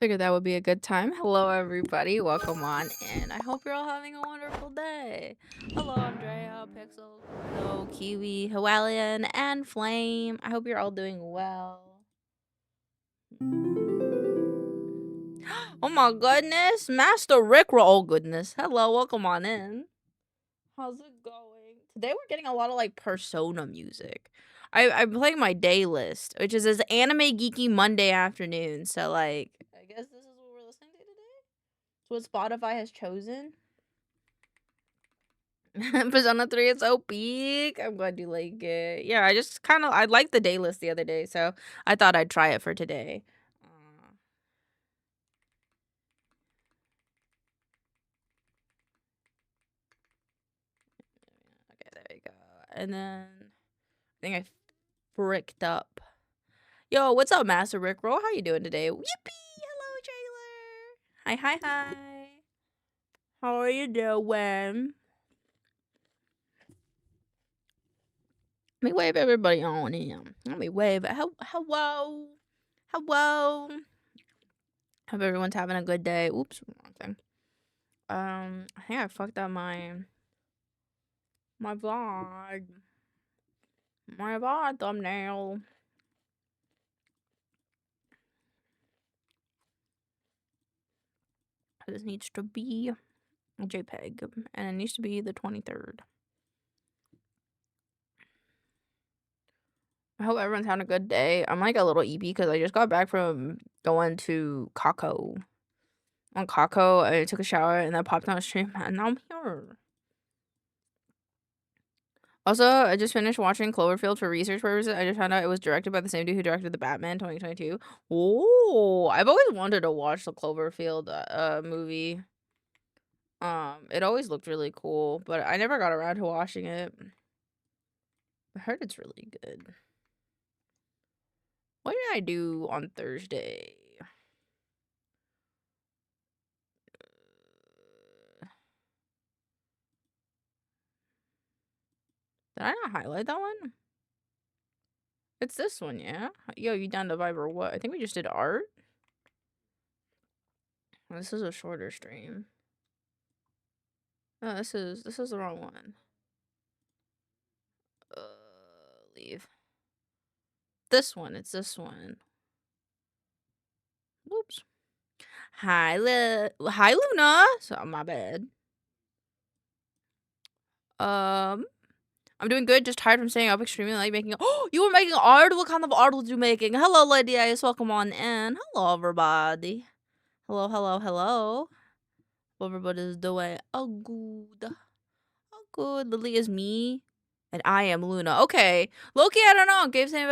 Figured that would be a good time. Hello, everybody. Welcome on in. I hope you're all having a wonderful day. Hello, Andrea, Pixel, Hello, Kiwi, Hawalian, and Flame. I hope you're all doing well. Oh my goodness, Master Rickroll. Oh goodness. Hello, welcome on in. How's it going? Today we're getting a lot of like Persona music. I'm playing my day list, which is as anime geeky Monday afternoon. So like, I guess this is what we're listening to today. What Spotify has chosen. Persona 3 is so peak. I'm glad you like it. Yeah, I liked the day list the other day, so I thought I'd try it for today. Okay, there we go. And then I think I fricked up. Yo, what's up, Master Rickroll? How you doing today? Yippee! Hello, Trailer. Hi. How are you doing? Let me wave everybody on in. Let me wave. Hello. Hope everyone's having a good day. Oops, wrong thing. I think I fucked up my VOD. My VOD thumbnail. This needs to be a JPEG, and it needs to be the 23rd. I hope everyone's having a good day. I'm like a little EP because I just got back from going to Costco. On Costco, I took a shower and then popped on a stream, and now I'm here. Also, I just finished watching Cloverfield for research purposes. I just found out it was directed by the same dude who directed the Batman 2022. Oh, I've always wanted to watch the Cloverfield movie. It always looked really cool, but I never got around to watching it. I heard it's really good. What did I do on Thursday? Did I not highlight that one? It's this one, yeah? Yo, you down to vibe or what? I think we just did art. This is a shorter stream. No, this is the wrong one. Leave. This one, it's this one. Whoops. Hi, Luna. So, my bad. I'm doing good. Just tired from staying up extremely late making. Oh, you were making art. What kind of art was you making? Hello, Lady Ice. Welcome on in. Hello, everybody. Hello. What everybody's doing? Oh, good. Lily is me, and I am Luna. Okay, Loki. I don't know. Gave same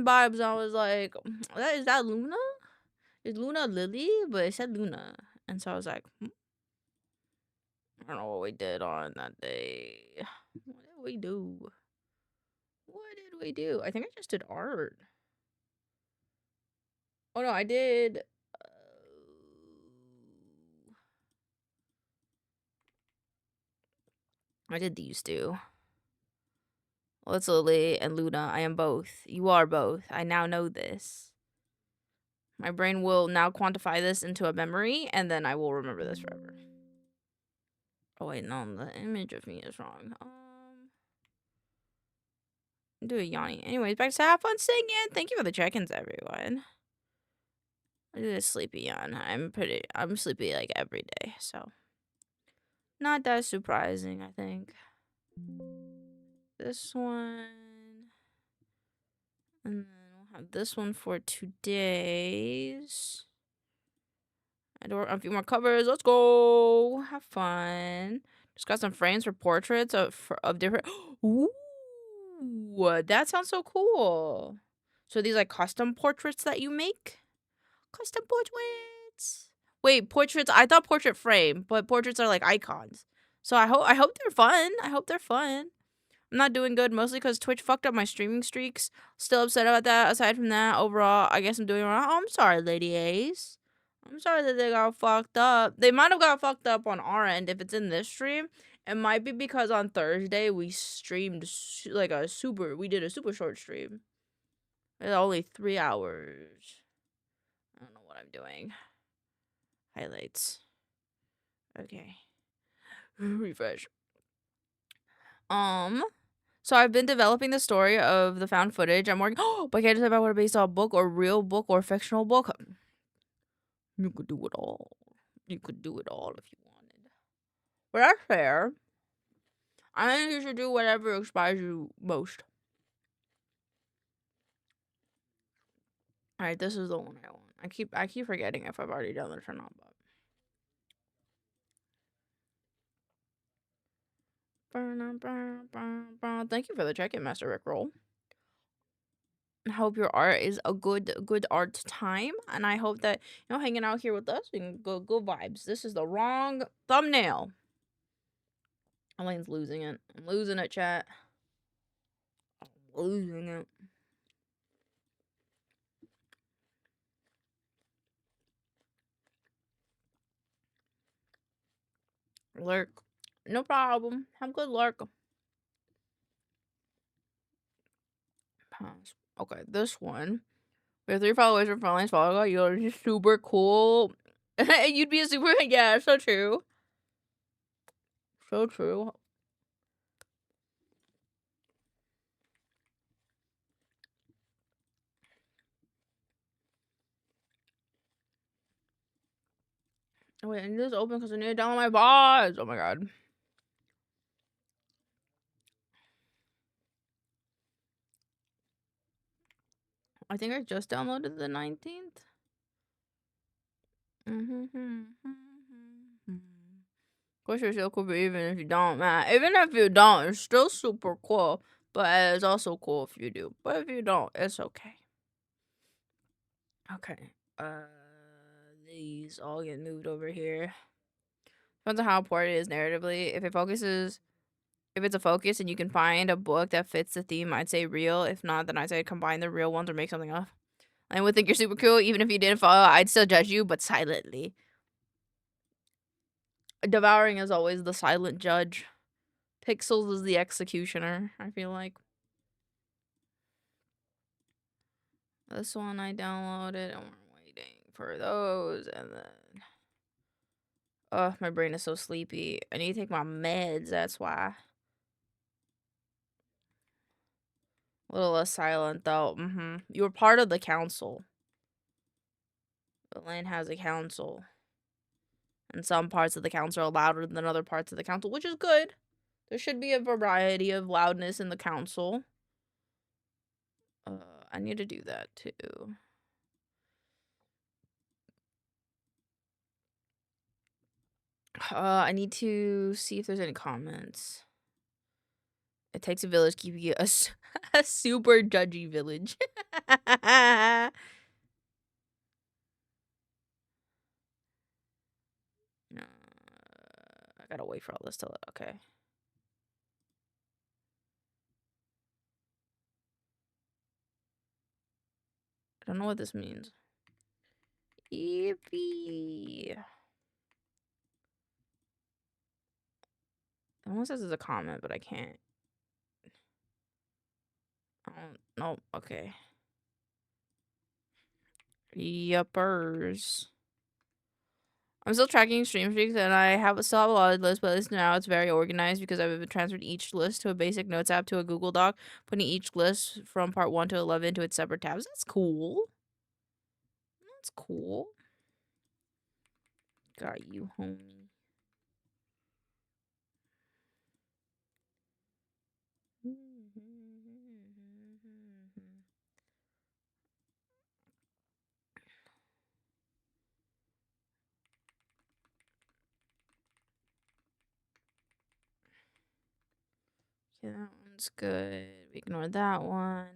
vibes. I was like, is that Luna? Is Luna Lily? But it said Luna, and so I was like, I don't know what we did on that day. What did we do? I think I just did art. Oh no, I did. I did these two. Well, it's Lily and Luna. I am both. You are both. I now know this. My brain will now quantify this into a memory, and then I will remember this forever. Oh wait, no, the image of me is wrong. Do a Yanni. Anyways, back to have fun singing. Thank you for the check-ins, everyone. I do a sleepy yawn. I'm sleepy like every day, so not that surprising, I think. This one, and then we'll have this one for today's. I do a few more covers. Let's go. Have fun. Just got some frames for portraits of different. Ooh, that sounds so cool. So these like custom portraits that you make? Custom portraits. Wait, portraits. I thought portrait frame, but portraits are like icons. So I hope they're fun. I'm not doing good, mostly because Twitch fucked up my streaming streaks. Still upset about that. Aside from that, overall, I guess I'm doing wrong. Oh, I'm sorry, Lady Ace. I'm sorry that they got fucked up. They might have got fucked up on our end if it's in this stream. It might be because on Thursday we streamed like we did a super short stream. It's only 3 hours. what I'm doing. Highlights. Okay. Refresh. So I've been developing the story of the found footage. I'm working. Oh, but can I decide if I want to base off book or real book or fictional book? You could do it all. You could do it all if you wanted. But that's fair. I think you should do whatever inspires you most. All right, this is the one I want. I keep forgetting if I've already done this or not. But thank you for the check-in, Master Rickroll. I hope your art is a good art time, and I hope that hanging out here with us and good vibes. This is the wrong thumbnail. Elaine's losing it. I'm losing it, chat. I'm losing it. Lurk. No problem. Have good lurk. Pass. Okay, this one. We have 3 followers from Frontline's follow. You're just super cool. You'd be a super. Yeah, so true. So true. Wait, I need this open because I need to download my VODs. Oh my god. I think I just downloaded the 19th. Of course, you're still cool, but even if you don't, man. Even if you don't, it's still super cool. But it's also cool if you do. But if you don't, it's okay. Okay. These all get moved over here. Depends on how important it is narratively. If it's a focus and you can find a book that fits the theme, I'd say real. If not, then I'd say combine the real ones or make something up. I would think you're super cool. Even if you didn't follow, I'd still judge you, but silently. Devouring is always the silent judge. Pixels is the executioner, I feel like. This one I downloaded, and we're waiting for those, and then... Ugh, my brain is so sleepy. I need to take my meds, that's why. A little less silent, though. You were part of the council. The land has a council. And some parts of the council are louder than other parts of the council, which is good. There should be a variety of loudness in the council. I need to do that, too. I need to see if there's any comments. It takes a village keeping you a super judgy village. I gotta wait for all this till okay. I don't know what this means. Yippee. It almost says it's a comment, but I can't. I don't know. Okay. Yuppers. I'm still tracking stream streaks, and I still have a lot of lists, but at least now it's very organized because I've transferred each list to a basic notes app to a Google Doc, putting each list from part 1 to 11 into its separate tabs. That's cool. That's cool. Got you, homie. Yeah, that one's good. We ignore that one.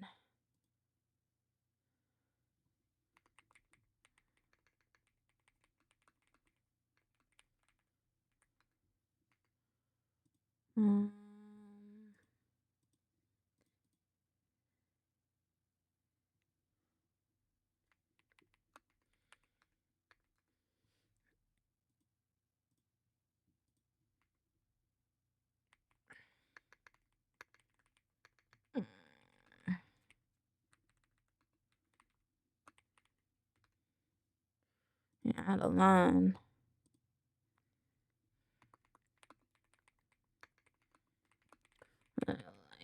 Add a line.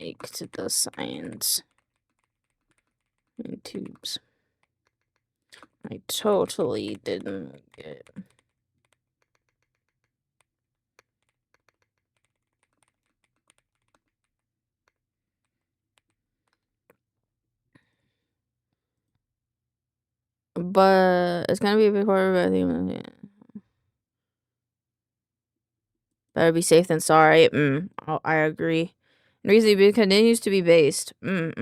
Like to the signs and tubes. I totally didn't get. But it's gonna be a big horror, but I think better be safe than sorry. I agree. And reason it continues to be based. Boop.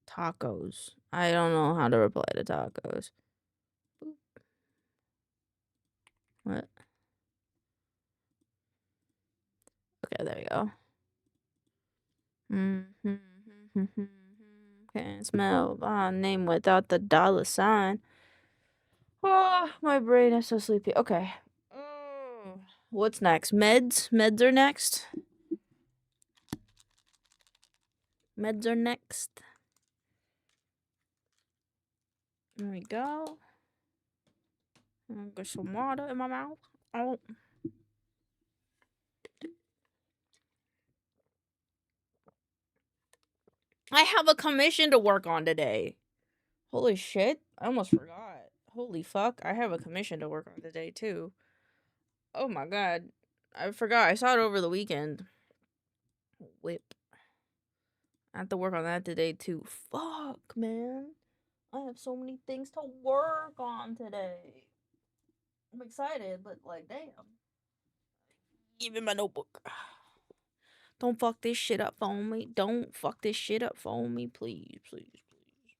Tacos. I don't know how to reply to tacos. Boop. What? Okay, there we go. Can't smell my name without the $sign. Oh, my brain is so sleepy. Okay. What's next? Meds? Meds are next? Meds are next. There we go. Get some water in my mouth. Oh. I have a commission to work on today. Holy shit. I almost forgot. Holy fuck. I have a commission to work on today, too. Oh my god. I forgot. I saw it over the weekend. Whip. I have to work on that today, too. Fuck, man. I have so many things to work on today. I'm excited, but like, damn. Give me my notebook. Don't fuck this shit up for me. Don't fuck this shit up for me, please, please, please.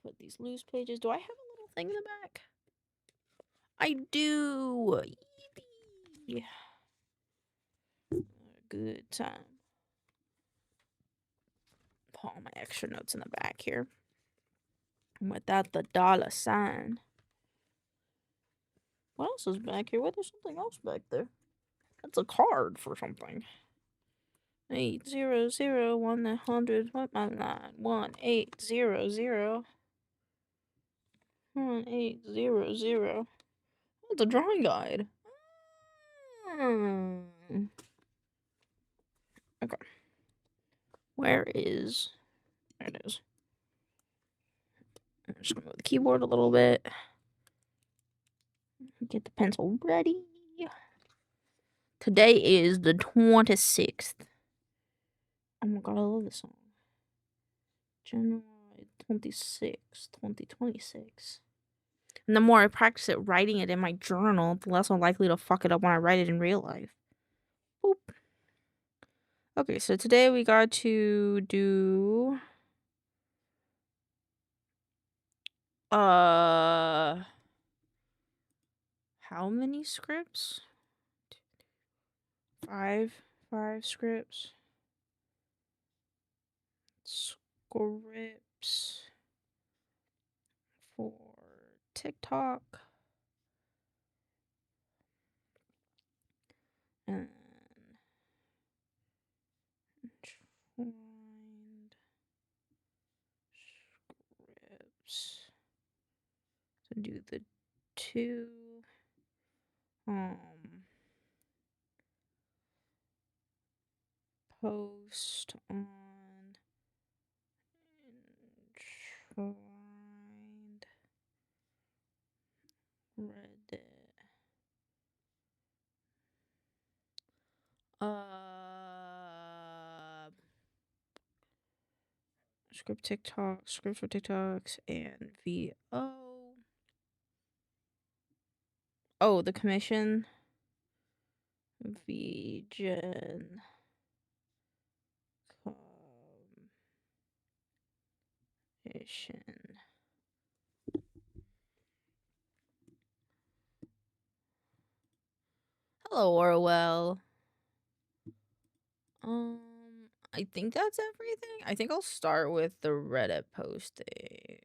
Put these loose pages. Do I have a little thing in the back? I do. Yippee. Good time. Put all my extra notes in the back here. Without the $sign. What else is back here? What? There's something else back there. That's a card for something. 800 100. What my line? 1800 1800. It's a drawing guide. Okay. Where is? There it is. I'm just gonna move the keyboard a little bit. Get the pencil ready. Today is the 26th. Oh my god, I love this song. January 26th, 2026. And the more I practice it writing it in my journal, the less I'm likely to fuck it up when I write it in real life. Boop. Okay, so today we got to do how many scripts? Five scripts. Scripts for TikTok. And enshrined scripts to do the 2 post on enshrined Reddit. Script for TikToks and VO. Oh, the commission. VGen. Commission. Hello, Orwell. I think that's everything. I think I'll start with the Reddit posting.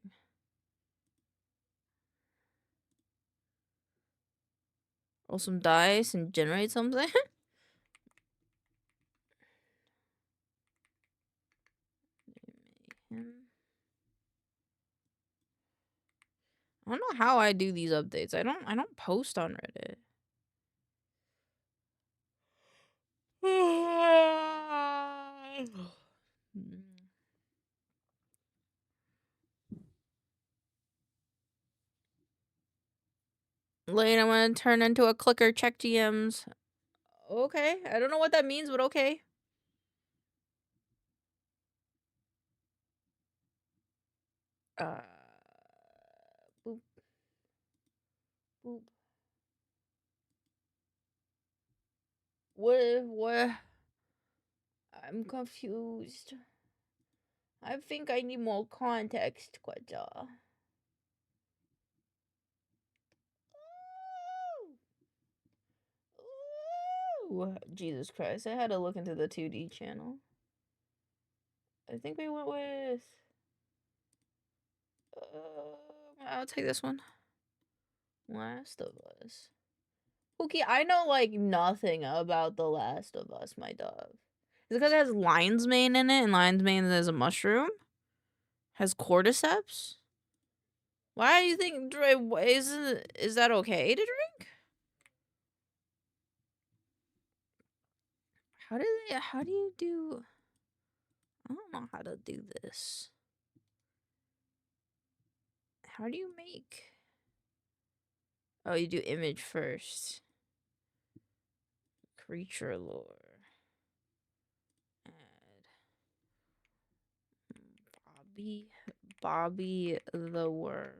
Roll some dice and generate something. I don't know how I do these updates. I don't post on Reddit. Lane, I'm gonna turn into a clicker, check GMs. Okay, I don't know what that means, but okay. Boop. Boop. What? I'm confused. I think I need more context, Quetta. Ooh. Jesus Christ, I had to look into the 2D channel. I think we went with... I'll take this one. Last of Us. Okay, I know, like, nothing about The Last of Us, my dog. Is it because it has lion's mane in it, and lion's mane is a mushroom? Has cordyceps? Why do you think... Is that okay to drink? How do you do... I don't know how to do this. How do you make... Oh, you do image first. Creature lore. Add. Bobby the Worm.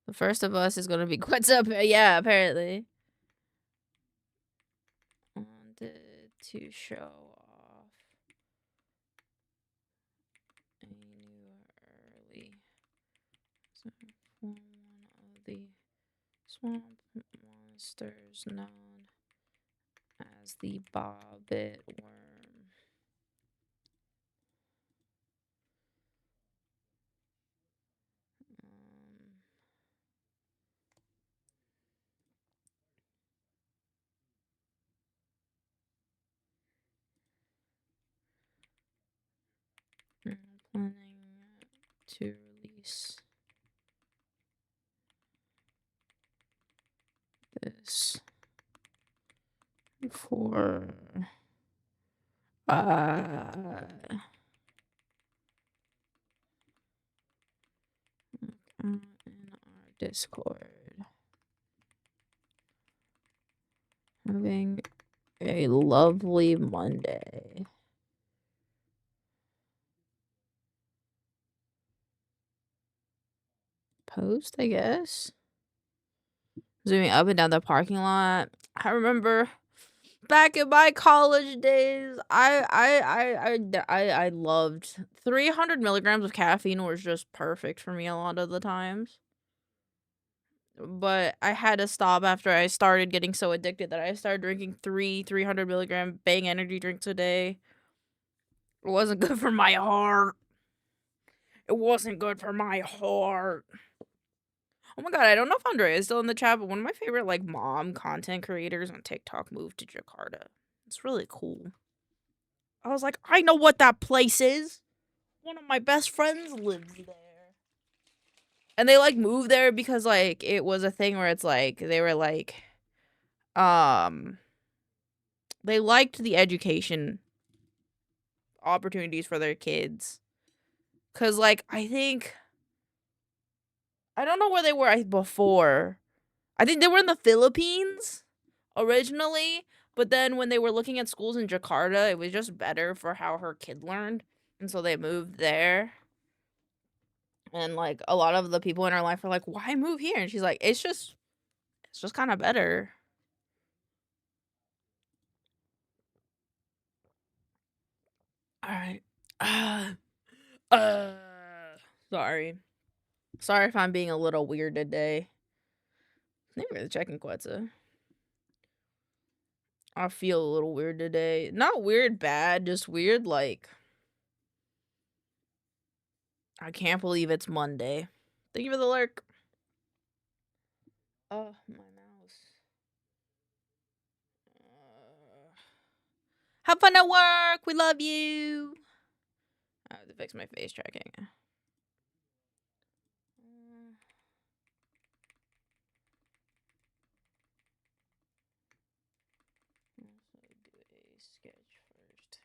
The first of us is gonna be what's up? Yeah, apparently. Wanted to show off a new early one of the swamp monsters known as the bobbit worm. Planning to release this for in our Discord. Having a lovely Monday. Post, I guess. Zooming up and down the parking lot. I remember back in my college days, I loved 300 milligrams of caffeine was just perfect for me a lot of the times. But I had to stop after I started getting so addicted that I started drinking 300 milligram Bang energy drinks a day. It wasn't good for my heart. It wasn't good for my heart. Oh my god, I don't know if Andrea is still in the chat, but one of my favorite, like, mom content creators on TikTok moved to Jakarta. It's really cool. I was like, I know what that place is. One of my best friends lives there. And they, like, moved there because, like, it was a thing where it's, like, they were, like, they liked the education opportunities for their kids. Because, like, I don't know where they were before. I think they were in the Philippines originally, but then when they were looking at schools in Jakarta, it was just better for how her kid learned, and so they moved there. And, like, a lot of the people in her life are like, why move here? And she's like, it's just kind of better. All right. Sorry. Sorry if I'm being a little weird today. Maybe we're checking Quetzal. I feel a little weird today. Not weird bad, just weird like I can't believe it's Monday. Thank you for the lurk. Oh, my mouse. Have fun at work. We love you. I have to fix my face tracking. Do a sketch first,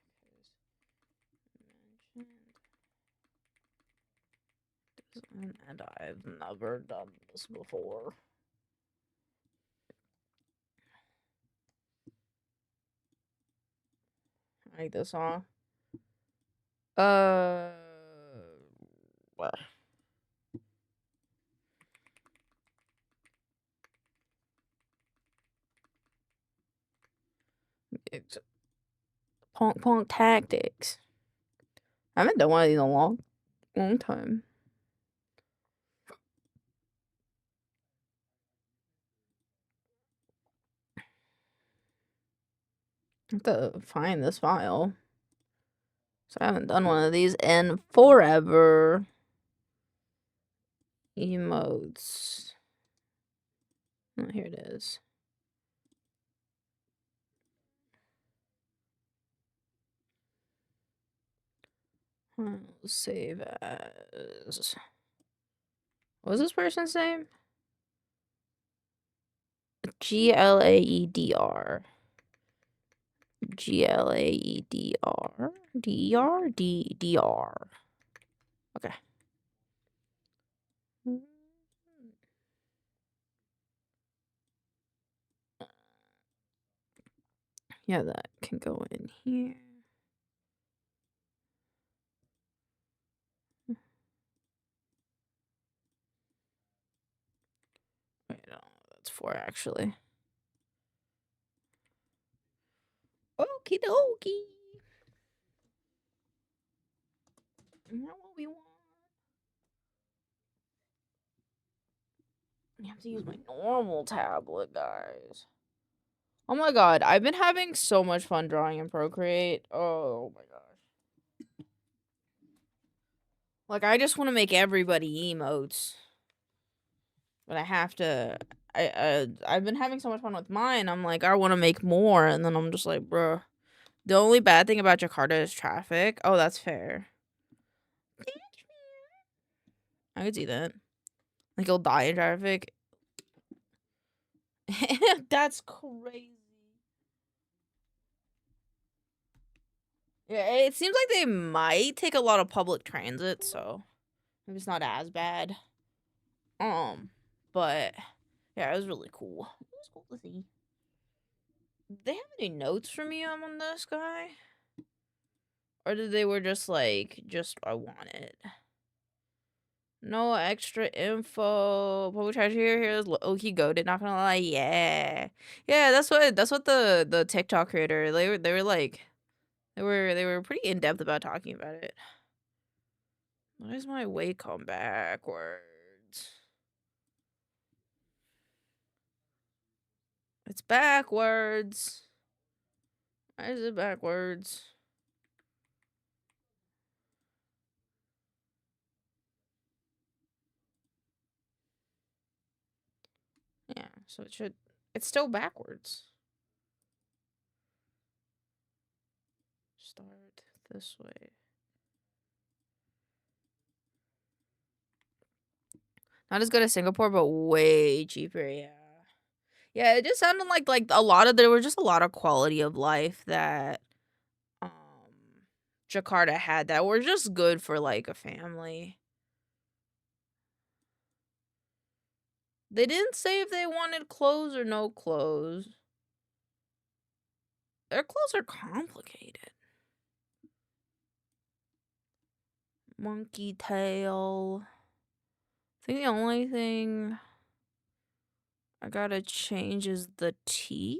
and I've never done this before. I like this song. Well. It's punk tactics. I haven't done one of these in a long time. I have to find this file. So I haven't done one of these in forever. Emotes. Oh, here it is. I'll save as. What was this person's name? GLAEDR. GLAEDR. DR? DR. Okay. Yeah, that can go in here. Wait, no, that's 4 actually. Okie dokie. Not what we want. I have to use my normal tablet, guys. Oh my god, I've been having so much fun drawing in Procreate. Oh my gosh. Like, I just want to make everybody emotes. But I have to... I've been having so much fun with mine. I'm like, I want to make more. And then I'm just like, bruh. The only bad thing about Jakarta is traffic. Oh, that's fair. I could see that. Like, you'll die in traffic. That's crazy. Yeah, it seems like they might take a lot of public transit, so maybe it's not as bad. But yeah, it was really cool. It was cool to see. They have any notes for me on this guy? Or did they were just like, I want it. No extra info. Public treasure here's low-key goated, not gonna lie. Yeah. Yeah, that's what the TikTok creator, they were like they were pretty in-depth about talking about it. Why does my way come backwards? It's backwards. Why is it backwards? Yeah, so it's still backwards. Start this way. Not as good as Singapore, but way cheaper, yeah. Yeah, it just sounded like there was just a lot of quality of life that um Jakarta had that were just good for like a family. They didn't say if they wanted clothes or no clothes. Their clothes are complicated. Monkey tail. I think the only thing I gotta change is the teeth.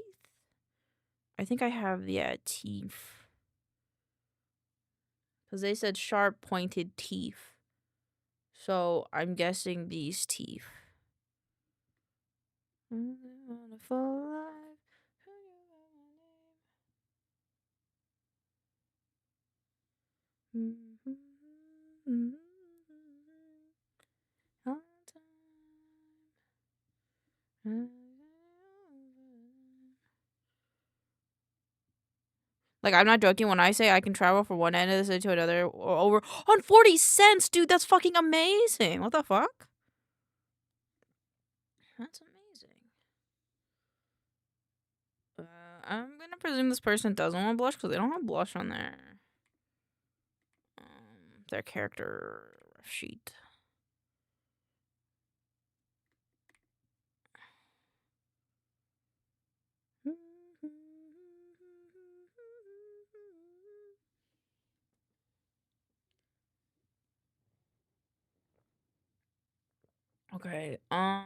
I think I have, yeah, teeth. Because they said sharp pointed teeth. So I'm guessing these teeth. Like, I'm not joking when I say I can travel from one end of the city to another or over on 40 cents, dude. That's fucking amazing. What the fuck? That's amazing. I'm gonna presume this person doesn't want blush because they don't have blush on their character sheet. Okay. Dun,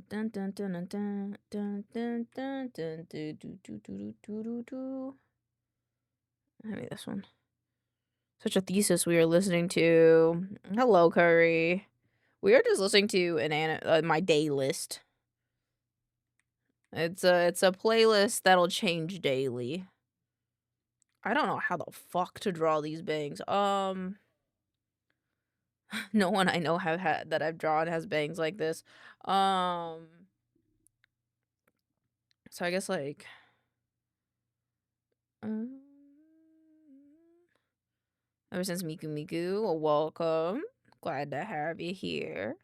dun, dun, dun, dun, dun, dun, dun, dun, dun, do, do, do, do, do, do, do. Maybe this one. Such a thesis we are listening to. Hello, Curry. We are just listening to my day list. It's a playlist that'll change daily. I don't know how the fuck to draw these bangs. No one I know that I've drawn has bangs like this. So I guess like ever since Miku, well, welcome. Glad to have you here.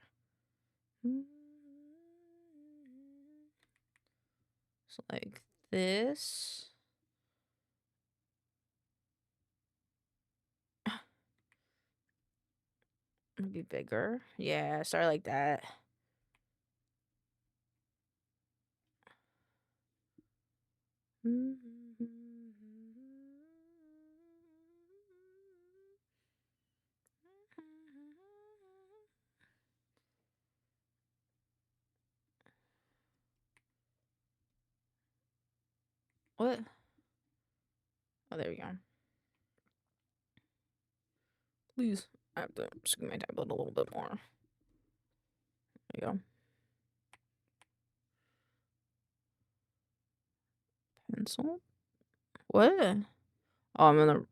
So like this. Maybe bigger. Yeah, start like that. What? Oh, there we go. Please, I have to scoot my tablet a little bit more. There you go. Pencil? What? Oh, I'm gonna.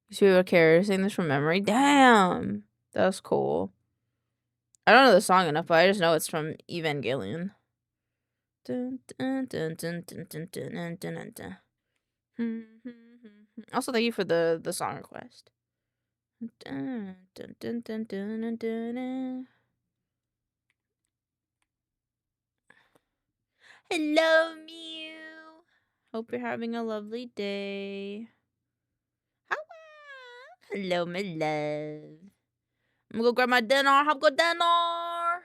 You see what character saying this from memory? Damn! That's cool. I don't know the song enough, but I just know it's from Evangelion. Dun, dun, dun, dun, dun, dun, dun, dun, dun, dun. Also, thank you for the song request. Dun, dun, dun, dun, dun, dun, dun. Hello, Mew. Hope you're having a lovely day. Hello, my love. I'm gonna go grab my dinner. Have a good dinner.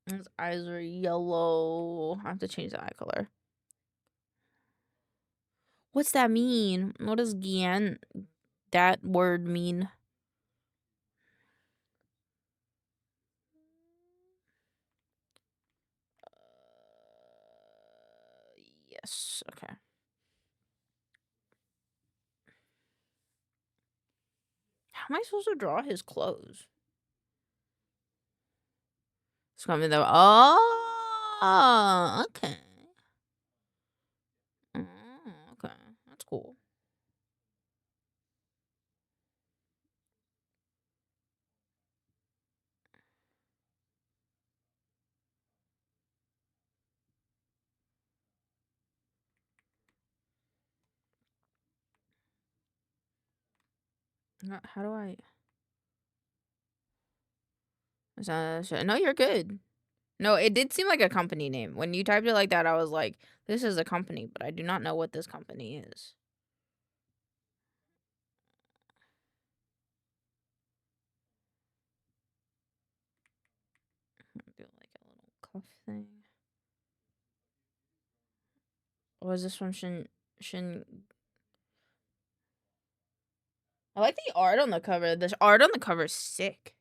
His eyes are yellow. I have to change the eye color. What's that mean? What does Gian that word mean? Yes. Okay. How am I supposed to draw his clothes? It's coming though. Oh, okay. Oh, okay. That's cool. How do I? No, you're good. No, it did seem like a company name. When you typed it like that, I was like, this is a company, but I do not know what this company is. Do like a little cuff thing. Or is this from Shin? I like the art on the cover. The art on the cover is sick.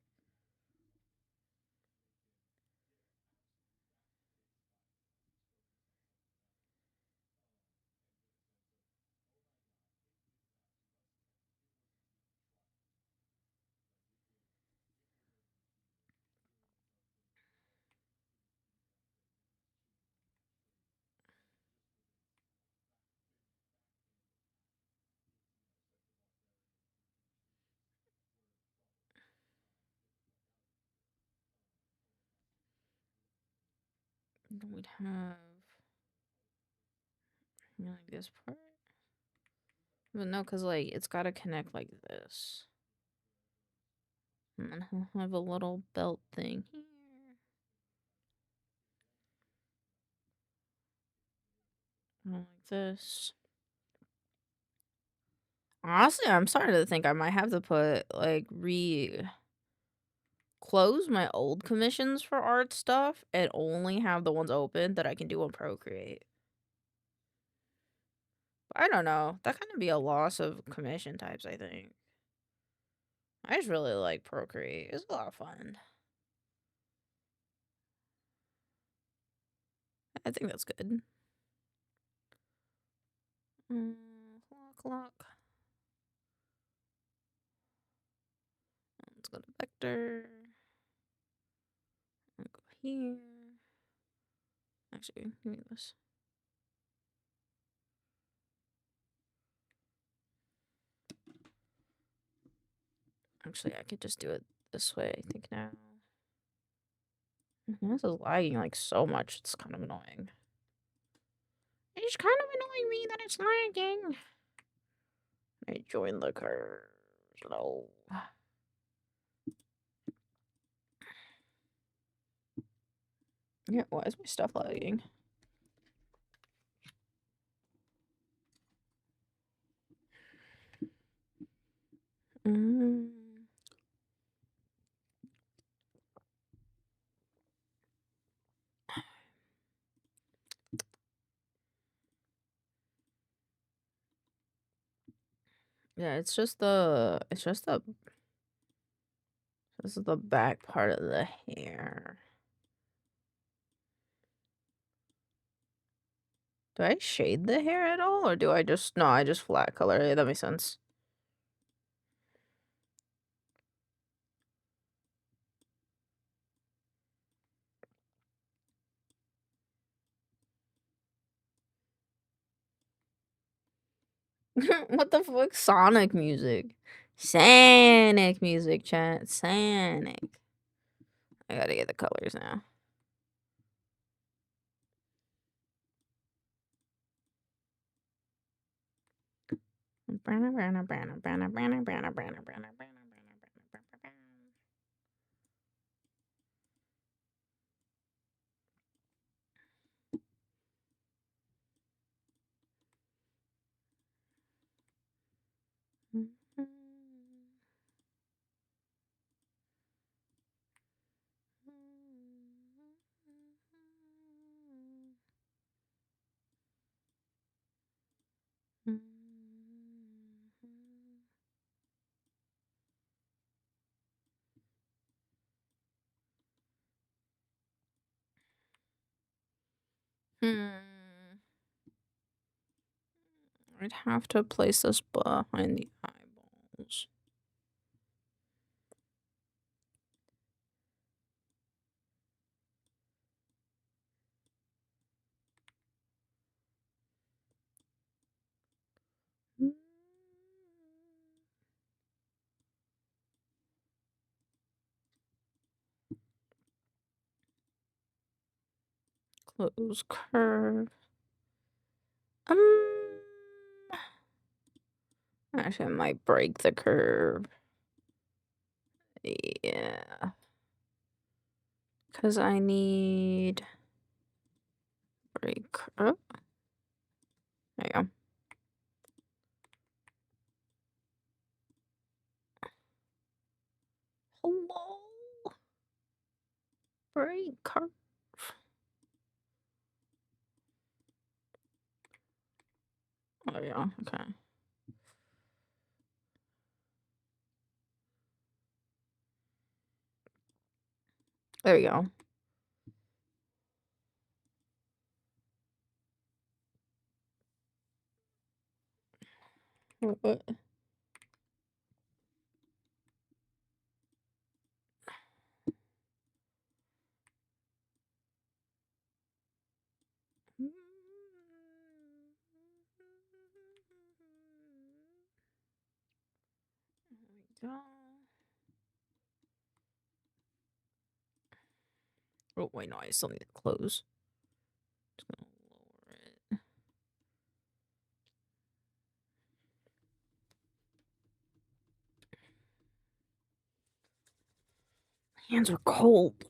Then we'd have like this part. But no, because like it's got to connect like this. And then he'll have a little belt thing here. Like this. Honestly, I'm starting to think I might have to put like close my old commissions for art stuff and only have the ones open that I can do on Procreate. But I don't know. That kind of be a loss of commission types, I think. I just really like Procreate. It's a lot of fun. I think that's good. Clock. Let's go to vector. I'll go here. Actually, give me this. Actually, I could just do it this way, I think now. This is lagging like so much. It's kind of annoying. It's kind of annoying me that it's lagging. I joined the curve. No. Yeah, why is my stuff lagging? Yeah, this is the back part of the hair. Do I shade the hair at all, or do I just no? I just flat color it. That makes sense. What the fuck? Sonic music. Sonic music, chat. Sonic. I gotta get the colors now. I'd have to place this behind the eyeballs. Close curve. Actually, I might break the curve. Yeah. Because I need break. Oh. There you go. Hello. Break curve. Oh, yeah. Okay. There you go. What? Oh, wait, no, I still need to close. Just gonna lower it. Hands are cold.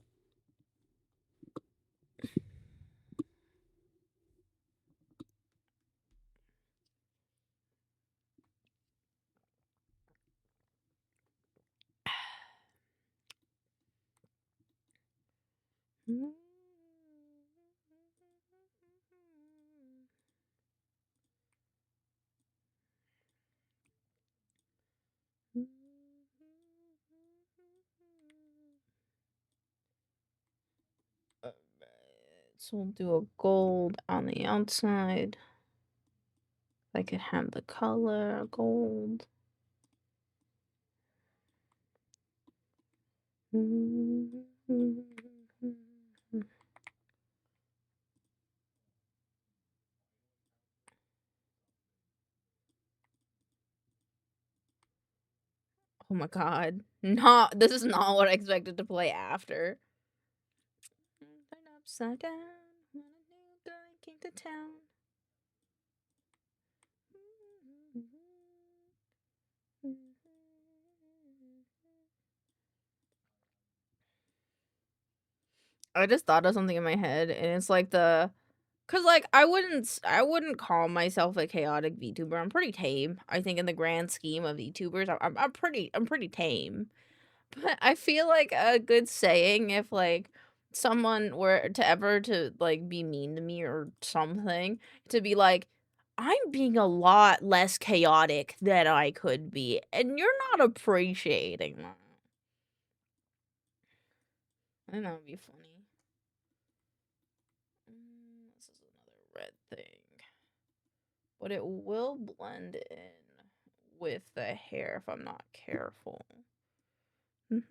So we'll do a gold on the outside. I could have the color gold. Oh my god. This is not what I expected to play after. Upside down when a new guy came to town. I just thought of something in my head, and it's like cause like I wouldn't call myself a chaotic VTuber. I'm pretty tame. I think in the grand scheme of VTubers, I'm pretty tame. But I feel like a good saying if like someone were to ever to like be mean to me or something, to be like, I'm being a lot less chaotic than I could be, and you're not appreciating that. I think that would be funny. This is another red thing. But it will blend in with the hair if I'm not careful. In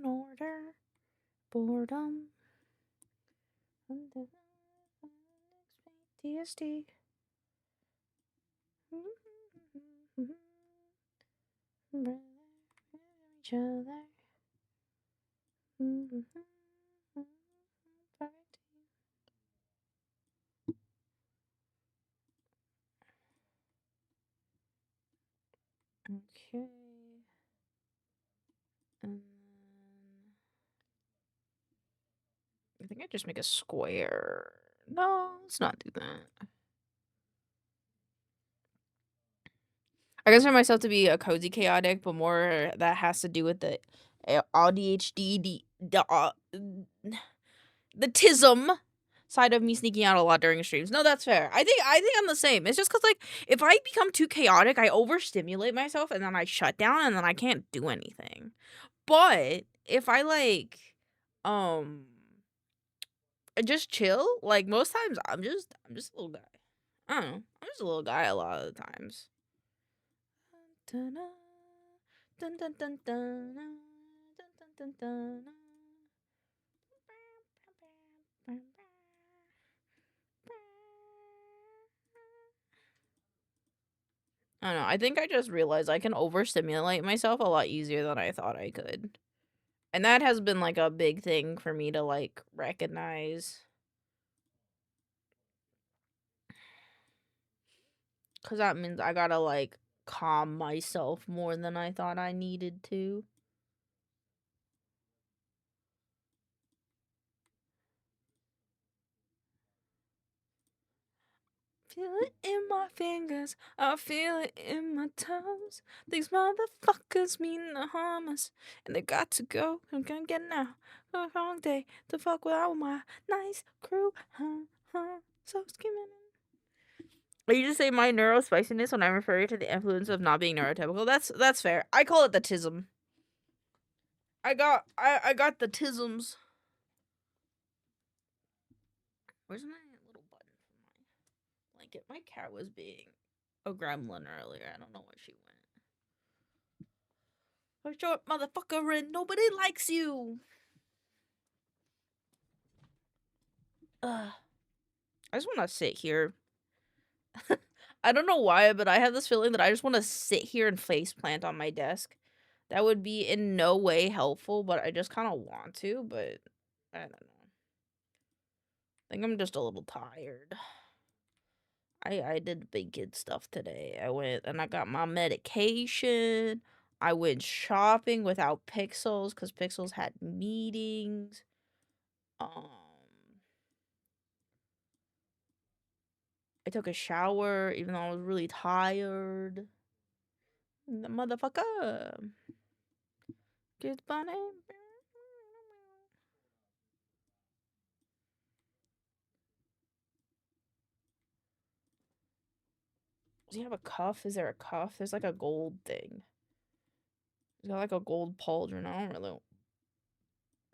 order. Boredom. TSD. Each other. Okay. And I think I just make a square. No, let's not do that. I consider myself to be a cozy chaotic, but more that has to do with the ADHD, the tism side of me sneaking out a lot during streams. No, that's fair. I think I'm the same. It's just because like if I become too chaotic, I overstimulate myself and then I shut down and then I can't do anything. But if I like just chill, like most times I'm just a little guy. I don't know. I'm just a little guy a lot of the times. I don't know. I think I just realized I can overstimulate myself a lot easier than I thought I could. And that has been like a big thing for me to like recognize. Because that means I gotta, like, calm myself more than I thought I needed to. Feel it in my fingers, I feel it in my toes. These motherfuckers mean to harm us, and they got to go. I'm gonna get now. A long day to fuck with all my nice crew. So skimming. Are you just saying my neurospiciness when I'm referring to the influence of not being neurotypical? That's fair. I call it the tism. I got the tisms. Where's my little button for my blanket? My cat was being a gremlin earlier. I don't know where she went. A short motherfucker and nobody likes you. I just want to sit here. I don't know why, but I have this feeling that I just want to sit here and faceplant on my desk. That would be in no way helpful, but I just kind of want to, but I don't know. I think I'm just a little tired. I did big kid stuff today. I went and I got my medication. I went shopping without Pixels because Pixels had meetings. I took a shower even though I was really tired. The motherfucker. Kids bunny. Does he have a cuff? Is there a cuff? There's like a gold thing. He's got like a gold pauldron. I don't really.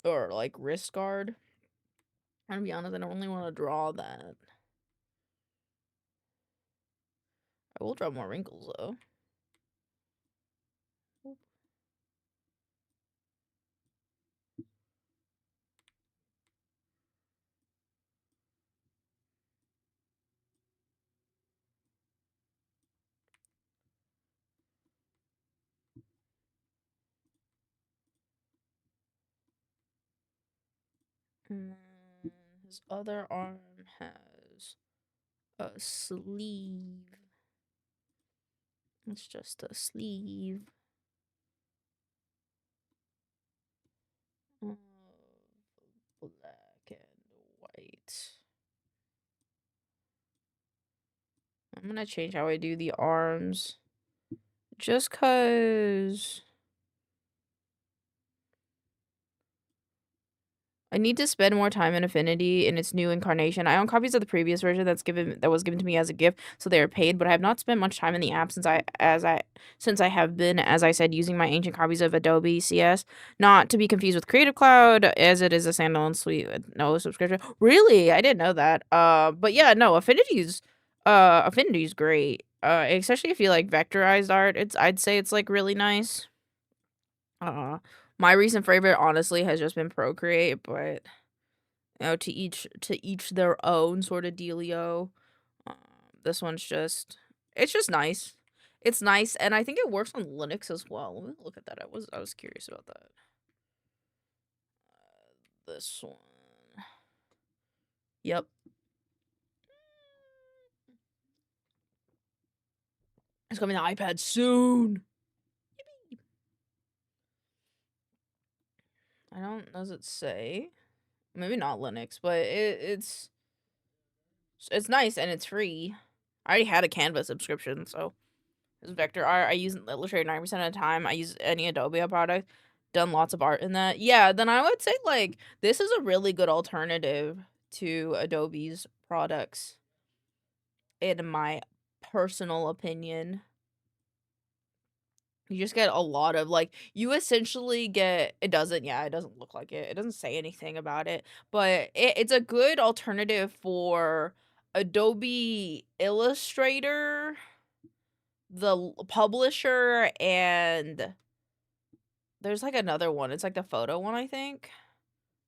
Or like wrist guard. I'm gonna be honest, I don't really want to draw that. I will draw more wrinkles though. And then his other arm has a sleeve. It's just a sleeve. Black and white. I'm gonna change how I do the arms. Just cause I need to spend more time in Affinity in its new incarnation. I own copies of the previous version that was given to me as a gift, so they are paid, but I have not spent much time in the app since I have been, as I said, using my ancient copies of Adobe CS, not to be confused with Creative Cloud, as it is a standalone suite with no subscription. Really? I didn't know that. But yeah, no, Affinity's great. Especially if you like vectorized art. I'd say it's like really nice. My recent favorite honestly has just been Procreate, but you know, to each their own sort of dealio. This one's just nice. It's nice, and I think it works on Linux as well. Let me look at that. I was curious about that. This one. Yep. It's coming to iPad soon. Yippee. I don't. Does it say? Maybe not Linux, but it's nice and it's free. I already had a Canva subscription, so it's vector art. I use Illustrator 90% of the time. I use any Adobe product. Done lots of art in that. Yeah, then I would say like this is a really good alternative to Adobe's products, in my personal opinion. You just get a lot of like you essentially get it doesn't look like it. It doesn't say anything about it, but it's a good alternative for Adobe Illustrator, the publisher, and there's like another one. It's like the photo one, I think.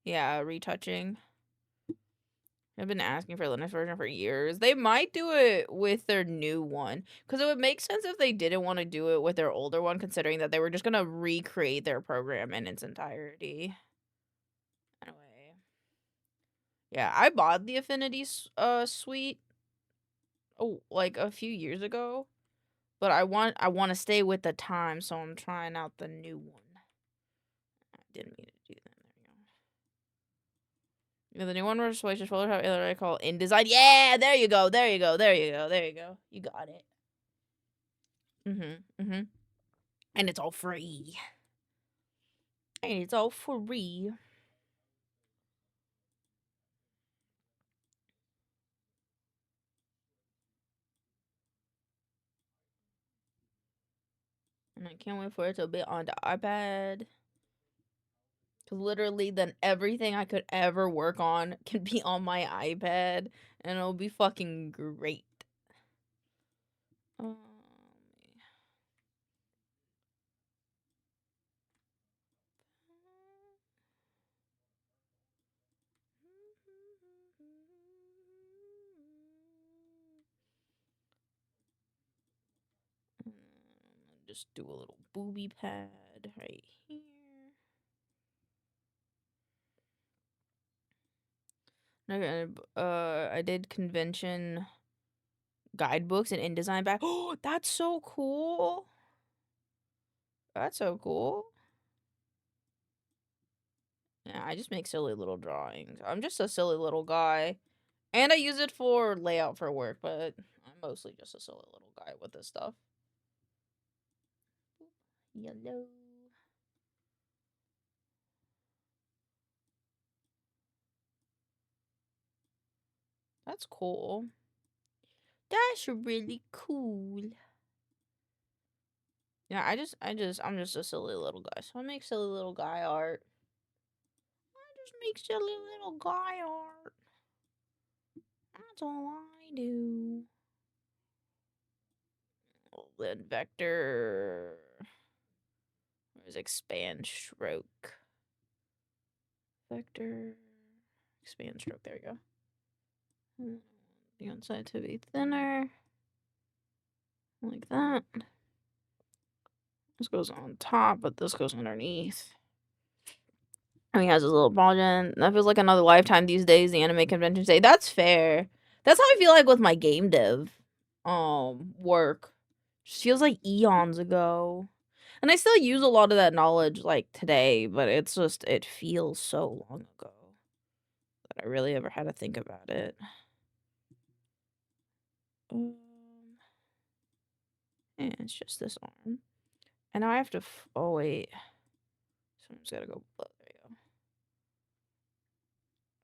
Yeah, retouching. I've been asking for Linux version for years. They might do it with their new one. Because it would make sense if they didn't want to do it with their older one, considering that they were just going to recreate their program in its entirety. Anyway. Yeah, I bought the Affinity suite. Oh, like a few years ago. But I want to stay with the time, so I'm trying out the new one. I didn't mean to do that. There we go. Yeah, the new one where Switch folder have I call InDesign. Yeah, there you go. There you go. There you go. There you go. You got it. And it's all free. And it's all free. And I can't wait for it to be on the iPad. Cause literally then everything I could ever work on can be on my iPad. And it'll be fucking great. Just do a little booby pad right here. Okay, I did convention guidebooks and InDesign back. Oh, that's so cool. That's so cool. Yeah, I just make silly little drawings. I'm just a silly little guy. And I use it for layout for work, but I'm mostly just a silly little guy with this stuff. Yellow. That's cool. That's really cool. Yeah, I'm just a silly little guy. So I make silly little guy art. I just make silly little guy art. That's all I do. Then vector. Where's expand stroke? Vector. Expand stroke. There we go. The outside to be thinner. Like that. This goes on top, but this goes underneath. And he has his little project. That feels like another lifetime these days, the anime convention day. That's fair. That's how I feel like with my game dev work. Just feels like eons ago. And I still use a lot of that knowledge like today, but it's just it feels so long ago that I really ever had to think about it. Yeah, it's just this arm. And now I have to oh wait. So I'm just gotta go there you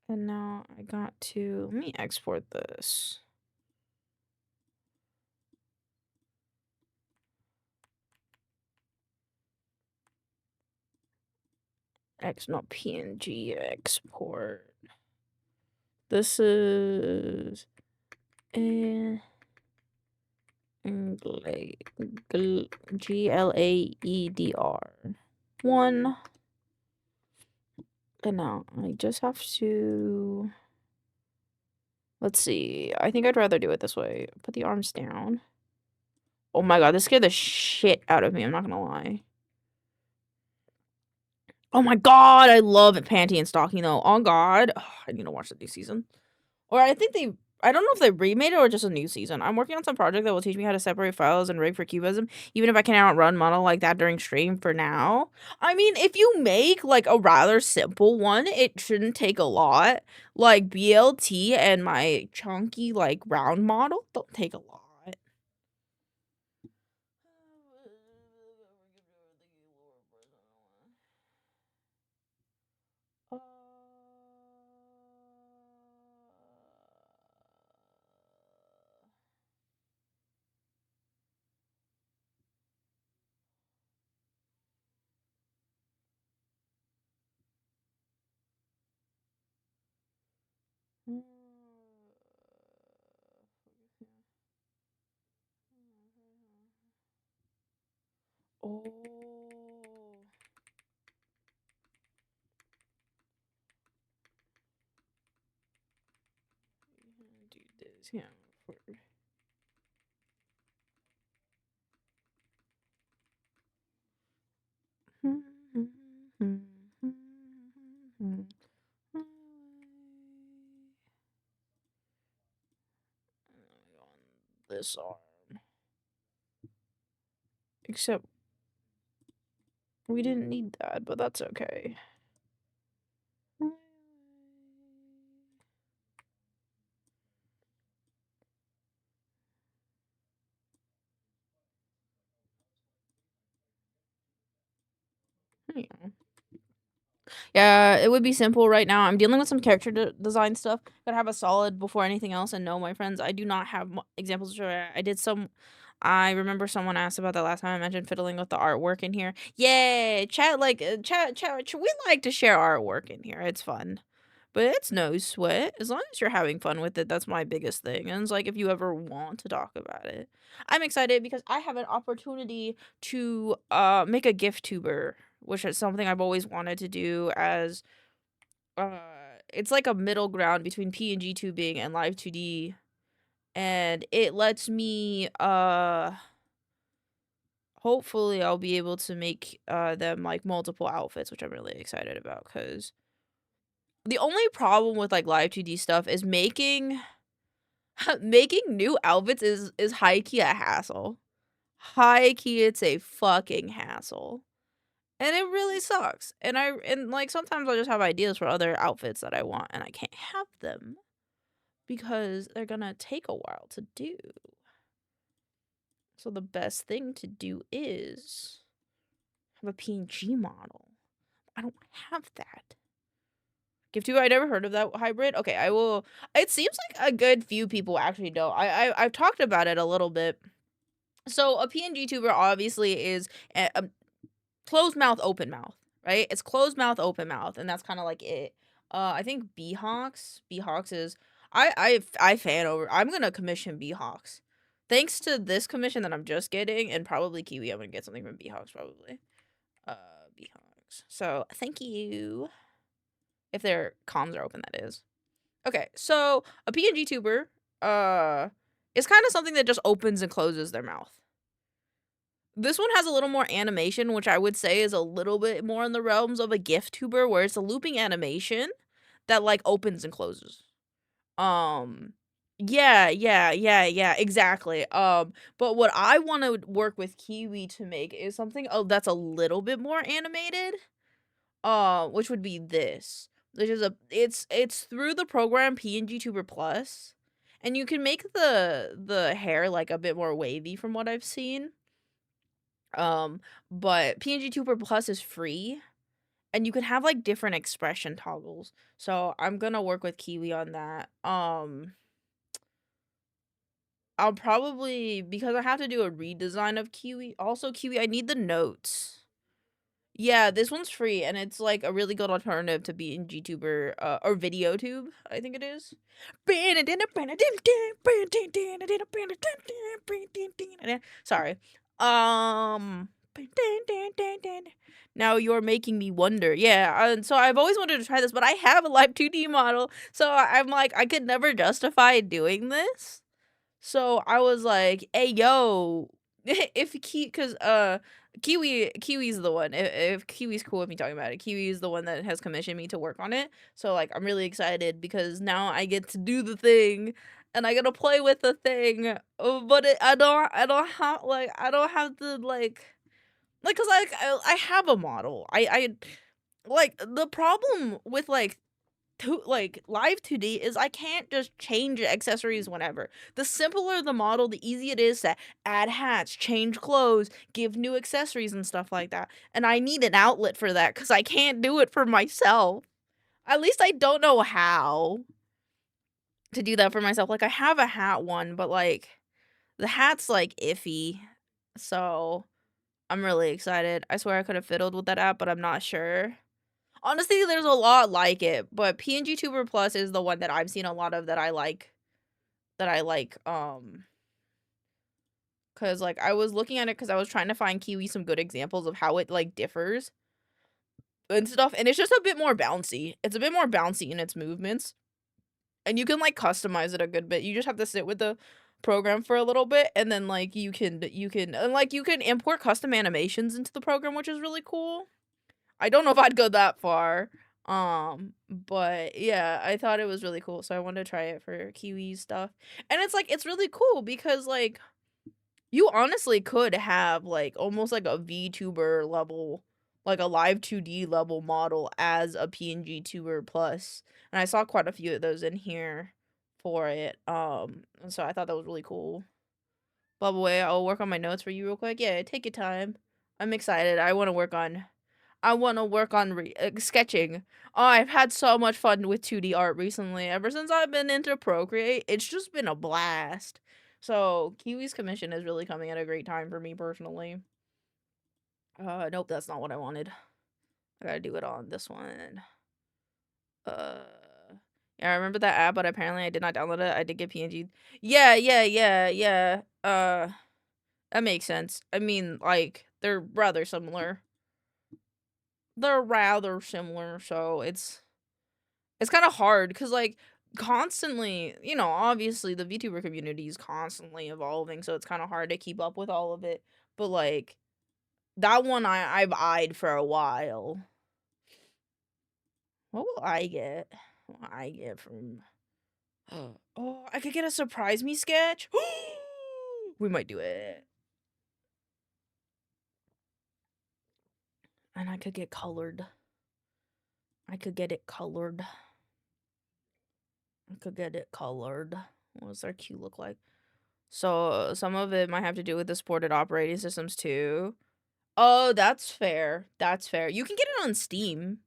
go. And now I got to let me export this. Not PNG export. This is GLAEDR 1. And now I just have to. Let's see. I think I'd rather do it this way. Put the arms down. Oh my god, this scared the shit out of me. I'm not gonna lie. Oh my god, I love panty and stocking though. Oh god. Oh, I need to watch the new season. Or I think I don't know if they remade it or just a new season. I'm working on some project that will teach me how to separate files and rig for cubism, even if I cannot run model like that during stream for now. I mean, if you make like a rather simple one, it shouldn't take a lot. Like BLT and my chunky like round model don't take a lot. Oh. Do this, yeah. this arm. Except we didn't need that, but that's okay. Yeah, it would be simple right now. I'm dealing with some character design stuff. Gotta have a solid before anything else. And no, my friends, I do not have examples to show. I did some. I remember someone asked about that last time I mentioned fiddling with the artwork in here. Yay! Chat, we like to share artwork in here. It's fun. But it's no sweat. As long as you're having fun with it, that's my biggest thing. And it's like if you ever want to talk about it. I'm excited because I have an opportunity to make a gift tuber, which is something I've always wanted to do as uh it's like a middle ground between PNG tubing and live 2D. And it lets me hopefully I'll be able to make them like multiple outfits, which I'm really excited about because the only problem with like live 2D stuff is making making new outfits is high key a hassle. High key, it's a fucking hassle. And it really sucks. And like sometimes I just have ideas for other outfits that I want and I can't have them because they're gonna take a while to do. So the best thing to do is have a PNG model. I don't have that. GiftTube, I never heard of that hybrid. Okay, I will. It seems like a good few people actually know. I've talked about it a little bit. So a PNG tuber obviously is a closed mouth, open mouth, right? It's closed mouth, open mouth, and that's kind of like it. I think Behawks is I fan over. I'm gonna commission Behawks. Thanks to this commission that I'm just getting, and probably Kiwi, I'm gonna get something from Behawks probably. Behawks. So thank you. If their comms are open, that is. Okay, so a PNG tuber is kind of something that just opens and closes their mouth. This one has a little more animation, which I would say is a little bit more in the realms of a gift tuber, where it's a looping animation that like opens and closes. Yeah, exactly. But what I want to work with Kiwi to make is something that's a little bit more animated. Which would be this. Which is it's through the program PNG Tuber Plus, and you can make the hair like a bit more wavy from what I've seen. But PNG Tuber Plus is free, and you can have like different expression toggles. So I'm gonna work with Kiwi on that. I'll probably, because I have to do a redesign of Kiwi. Also, Kiwi, I need the notes. Yeah, this one's free, and it's like a really good alternative to being GTuber or VideoTube, I think it is. Sorry. Now you're making me wonder. Yeah, and so I've always wanted to try this, but I have a live 2D model, so I'm like, I could never justify doing this. So I was like, "Hey, yo, if because Kiwi's the one. If Kiwi's cool with me talking about it, Kiwi's the one that has commissioned me to work on it. So like, I'm really excited because now I get to do the thing, and I get to play with the thing. But I don't have to cause like I have a model. I like the problem with like live 2D is I can't just change accessories whenever. The simpler the model, the easier it is to add hats, change clothes, give new accessories and stuff like that. And I need an outlet for that because I can't do it for myself. At least I don't know how to do that for myself. Like I have a hat one, but like the hat's like iffy. So I'm really excited. I swear I could have fiddled with that app, but I'm not sure. Honestly, there's a lot like it, but PNG Tuber Plus is the one that I've seen a lot of that I like, cause like I was looking at it cause I was trying to find Kiwi some good examples of how it like differs and stuff, and it's just a bit more bouncy. It's a bit more bouncy in its movements, and you can like customize it a good bit. You just have to sit with the program for a little bit, and then like you can import custom animations into the program, which is really cool. I don't know if I'd go that far. But yeah, I thought it was really cool, so I wanted to try it for Kiwi stuff. And it's like it's really cool because like you honestly could have like almost like a VTuber level, like a live 2D level model as a PNG tuber plus. And I saw quite a few of those in here for it. And so I thought that was really cool. By the way, I'll work on my notes for you real quick. Yeah, take your time. I'm excited. I want to work on sketching. Oh, I've had so much fun with 2D art recently. Ever since I've been into Procreate, it's just been a blast. So, Kiwi's commission is really coming at a great time for me personally. Nope, that's not what I wanted. I gotta do it on this one. Yeah, I remember that app, but apparently I did not download it. I did get PNG. Yeah. That makes sense. I mean, like, they're rather similar. So it's kind of hard because like constantly, obviously the VTuber community is constantly evolving, so it's kind of hard to keep up with all of it. But like that one I've eyed for a while. What will I get? What will I get from Oh, I could get a surprise me sketch. We might do it. And I could get colored. I could get it colored. What does their queue look like? So some of it might have to do with the supported operating systems too. Oh, that's fair. That's fair. You can get it on Steam.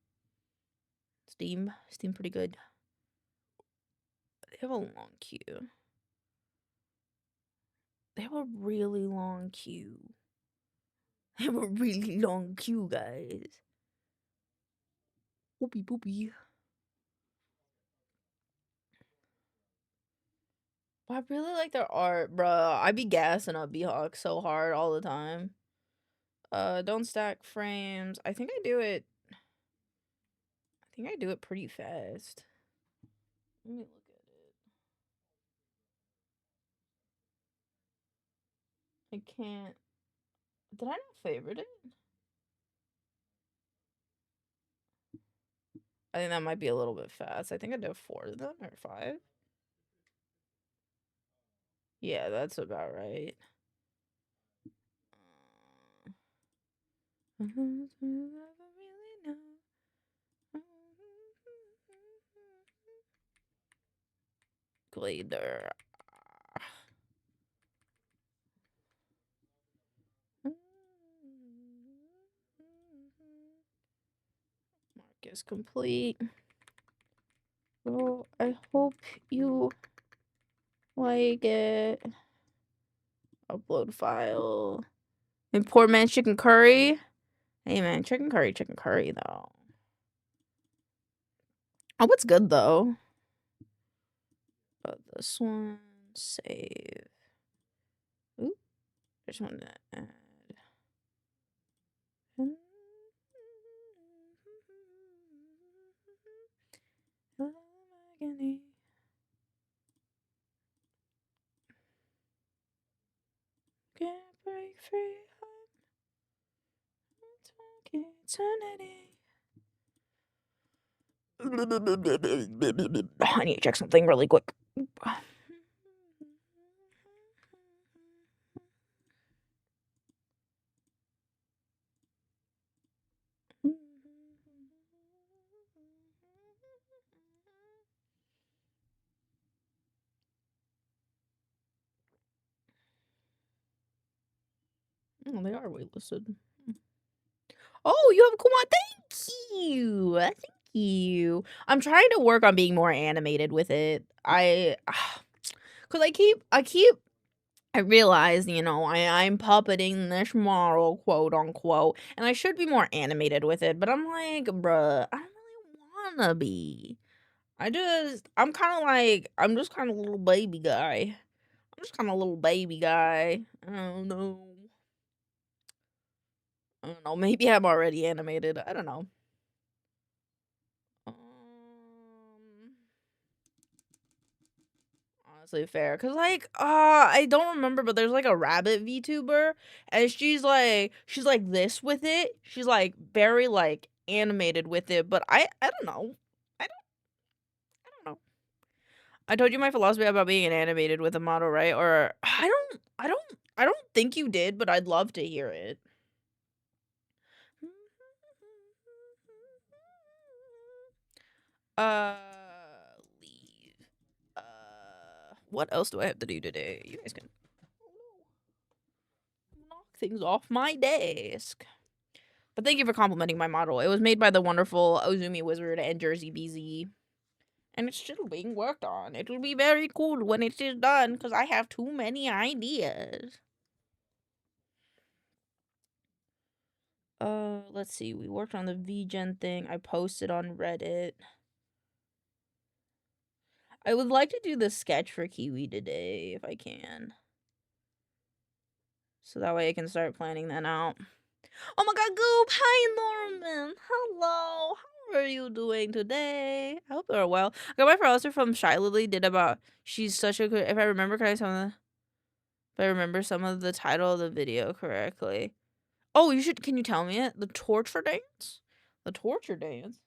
Steam pretty good. They have a long queue. They have a really long queue. Guys. Boopy. I really like their art, bruh. I be gassing up B-Hawk so hard all the time. Don't stack frames. I think I do it pretty fast. Let me look at it. I can't. Did I not favorite it? I think that might be a little bit fast. I think I did 4 of them or 5. Yeah, that's about right. Glader. Mark is complete. So I hope you like it. Upload file. Import man chicken curry. Hey man, chicken curry though. Oh, it's good though. But this one, save. Ooh, there's one to add. Can't break free. Eternity. I need to check something really quick. Oh, they are waitlisted. Oh, you have a cool one. Thank you. I'm trying to work on being more animated with it. Cause I realize, I'm puppeting this model, quote unquote, and I should be more animated with it, but I'm like, bruh, I don't really wanna be. I'm just kind of a little baby guy. I don't know. Maybe I'm already animated. I don't know. Honestly fair. Cause like, I don't remember, but there's like a rabbit VTuber, and she's like this with it. She's like very like animated with it, but I don't know. I don't know. I told you my philosophy about being animated with a model, right? Or I don't think you did, but I'd love to hear it. Leave. What else do I have to do today? You guys can knock things off my desk. But thank you for complimenting my model. It was made by the wonderful Ozumi Wizard and Jersey BZ. And it's still being worked on. It will be very cool when it is done, because I have too many ideas. Let's see. We worked on the VGen thing. I posted on Reddit. I would like to do the sketch for Kiwi today, if I can. So that way I can start planning that out. Oh my god, Goop! Hi, Norman! Hello! How are you doing today? I hope you're well. I got my professor from Shy Lily did about she's such a good if I remember some of the title of the video correctly. Oh, can you tell me it? The torture dance? The torture dance?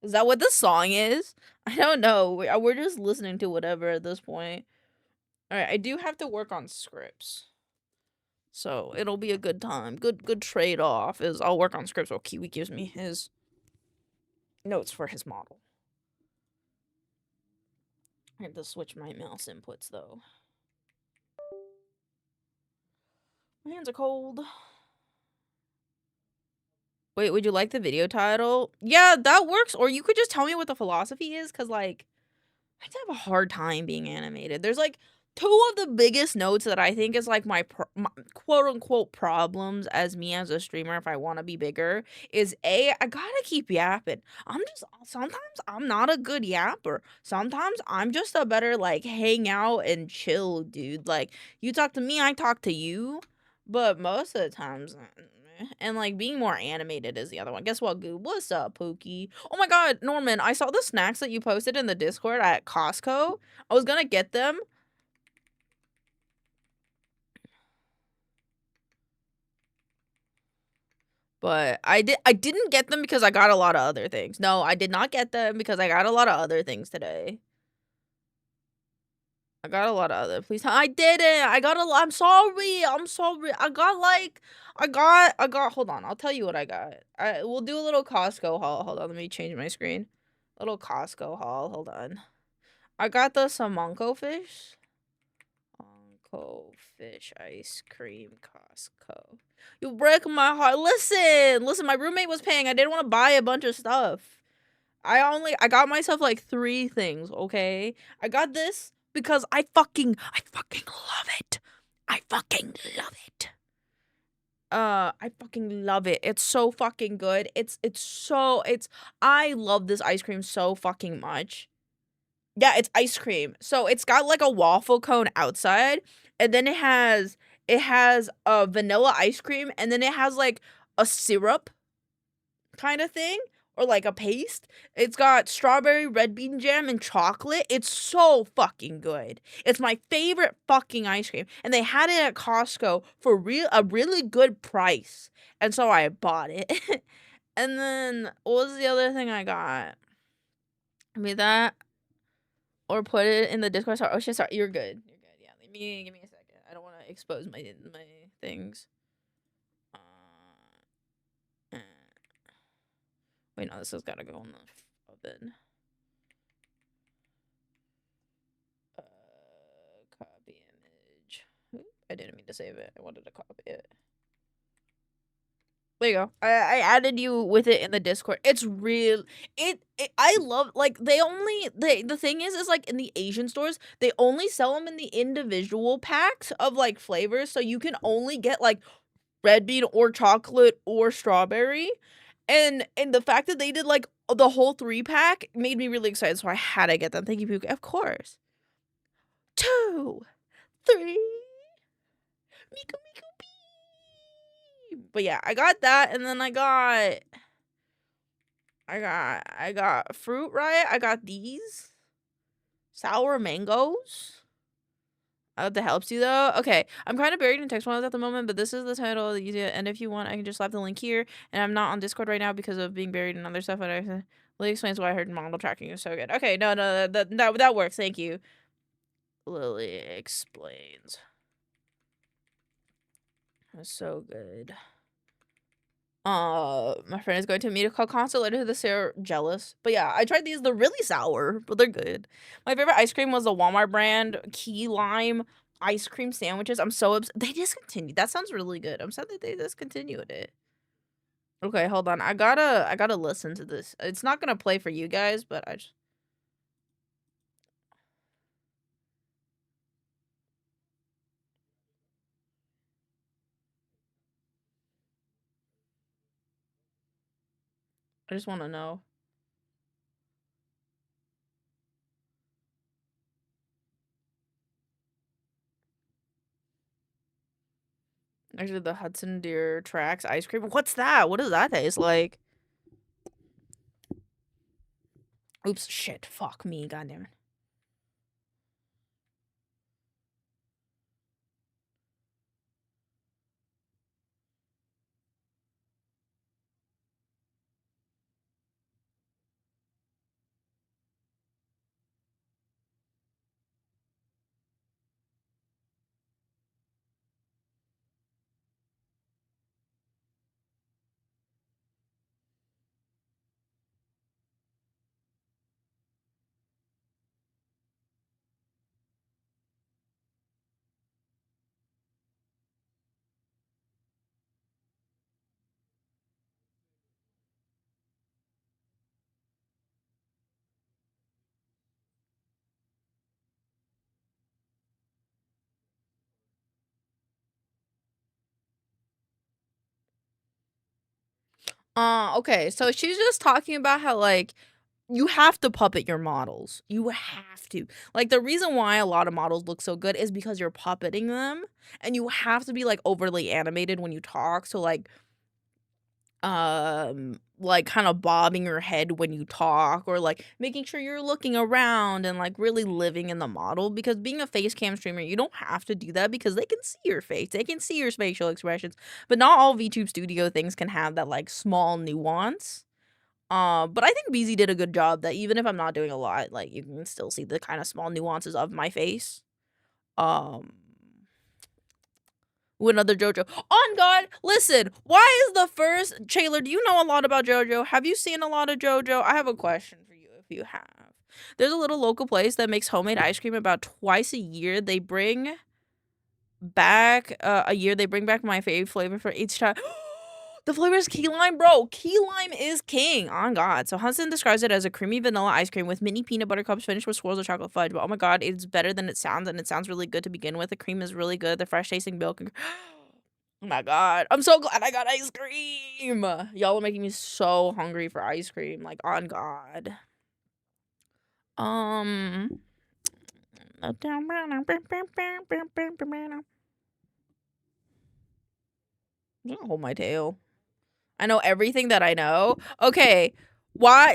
Is that what the song is? I don't know. We're just listening to whatever at this point. Alright, I do have to work on scripts. So it'll be a good time. Good trade-off is I'll work on scripts while Kiwi gives me his notes for his model. I have to switch my mouse inputs though. My hands are cold. Wait, would you like the video title? Yeah, that works. Or you could just tell me what the philosophy is, because, like, I have a hard time being animated. There's, like, two of the biggest notes that I think is, like, my quote-unquote problems as a streamer if I want to be bigger is, A, I gotta keep yapping. Sometimes I'm not a good yapper. Sometimes I'm just a better, like, hang out and chill dude. Like, you talk to me, I talk to you. But most of the times, and like being more animated is the other one. Guess what, Goob? What's up, Pookie? Oh my god, Norman, I saw the snacks that you posted in the Discord at Costco. I was gonna get them. But I didn't get them because I got a lot of other things. No, I did not get them because I got a lot of other things today. I got a lot of other. Please, I didn't. I got a lot. I'm sorry. I got. Hold on. I'll tell you what I got. We'll do a little Costco haul. Hold on. Let me change my screen. Little Costco haul. Hold on. I got the Samonko fish. Samonko fish ice cream Costco. You break my heart. Listen. My roommate was paying. I didn't want to buy a bunch of stuff. I got myself like 3 things. Okay. I got this. Because I fucking love it. I fucking love it. It's so fucking good. I love this ice cream so fucking much. Yeah, it's ice cream. So it's got like a waffle cone outside, and then it has a vanilla ice cream, and then it has like a syrup kind of thing. Or like a paste. It's got strawberry, red bean jam, and chocolate. It's so fucking good. It's my favorite fucking ice cream. And they had it at Costco for a really good price. And so I bought it. And then, what was the other thing I got? I mean, that. Or put it in the Discord. Oh, shit, sorry. You're good. You're good. Yeah, give me a second. I don't want to expose my things. Wait, no, this has got to go in the oven. Copy image. Oop, I didn't mean to save it. I wanted to copy it. There you go. I added you with it in the Discord. It's real. I love, like, the thing is like in the Asian stores, they only sell them in the individual packs of like flavors. So you can only get like red bean or chocolate or strawberry. And the fact that they did like the whole 3-pack made me really excited. So I had to get them. Thank you, Puka. Of course. 2, 3. Miku Miku Bee. But yeah, I got that, and then I got Fruit Riot. I got these sour mangoes. I hope that helps you though. Okay, I'm kind of buried in text files at the moment, but this is the title of the video. And if you want, I can just slap the link here. And I'm not on Discord right now because of being buried in other stuff. But I Lily explains why I heard model tracking is so good. Okay, no, that works. Thank you. Lily explains. That's so good. My friend is going to meet a concert later this year. Jealous. But yeah, I tried these. They're really sour, but they're good. My favorite ice cream was the Walmart brand key lime ice cream sandwiches. I'm so they discontinued. That sounds really good. I'm sad that they discontinued it. Okay, hold on. I gotta listen to this. It's not gonna play for you guys, but I just want to know. Actually, the Hudson Deer Tracks ice cream. What's that? What does that taste like? Oops, shit. Fuck me. Goddamn it. Okay, so she's just talking about how, like, you have to puppet your models. You have to. Like, the reason why a lot of models look so good is because you're puppeting them, and you have to be, like, overly animated when you talk, so, like, kinda bobbing your head when you talk or, like, making sure you're looking around and, like, really living in the model because being a face cam streamer, you don't have to do that because they can see your face, they can see your facial expressions, but not all VTube Studio things can have that, like, small nuance. But I think BZ did a good job that even if I'm not doing a lot, like, you can still see the kinda small nuances of my face. Um Another JoJo. On God, listen, why is the first Taylor, do you know a lot about JoJo? Have you seen a lot of JoJo? I have a question for you if you have. There's a little local place that makes homemade ice cream about twice a year. They bring back they bring back my favorite flavor for each time. The flavor is key lime, bro. Key lime is king. On God. So Hudson describes it as a creamy vanilla ice cream with mini peanut butter cups finished with swirls of chocolate fudge. But oh my God, it's better than it sounds, and it sounds really good to begin with. The cream is really good. The fresh tasting milk. Oh my God. I'm so glad I got ice cream. Y'all are making me so hungry for ice cream. Like, on God. I'm gonna hold my tail. I know everything that I know. Okay,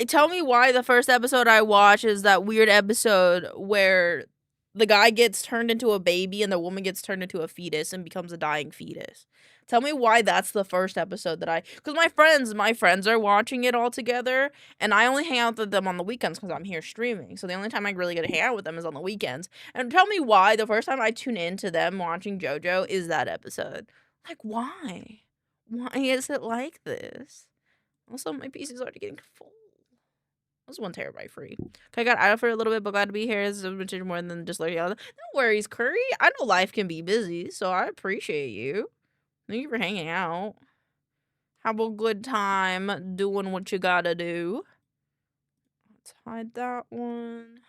tell me why the first episode I watch is that weird episode where the guy gets turned into a baby and the woman gets turned into a fetus and becomes a dying fetus. Tell me why that's the first episode that cuz my friends are watching it all together and I only hang out with them on the weekends cuz I'm here streaming. So the only time I really get to hang out with them is on the weekends. And tell me why the first time I tune in to them watching JoJo is that episode. Like, why? Why is it like this? Also, my PC is already getting full. That's 1 terabyte free. Okay, I got out for a little bit, but glad to be here. This is much more than just like y'all. No worries, Curry. I know life can be busy, so I appreciate you. Thank you for hanging out. Have a good time doing what you gotta do. Let's hide that one.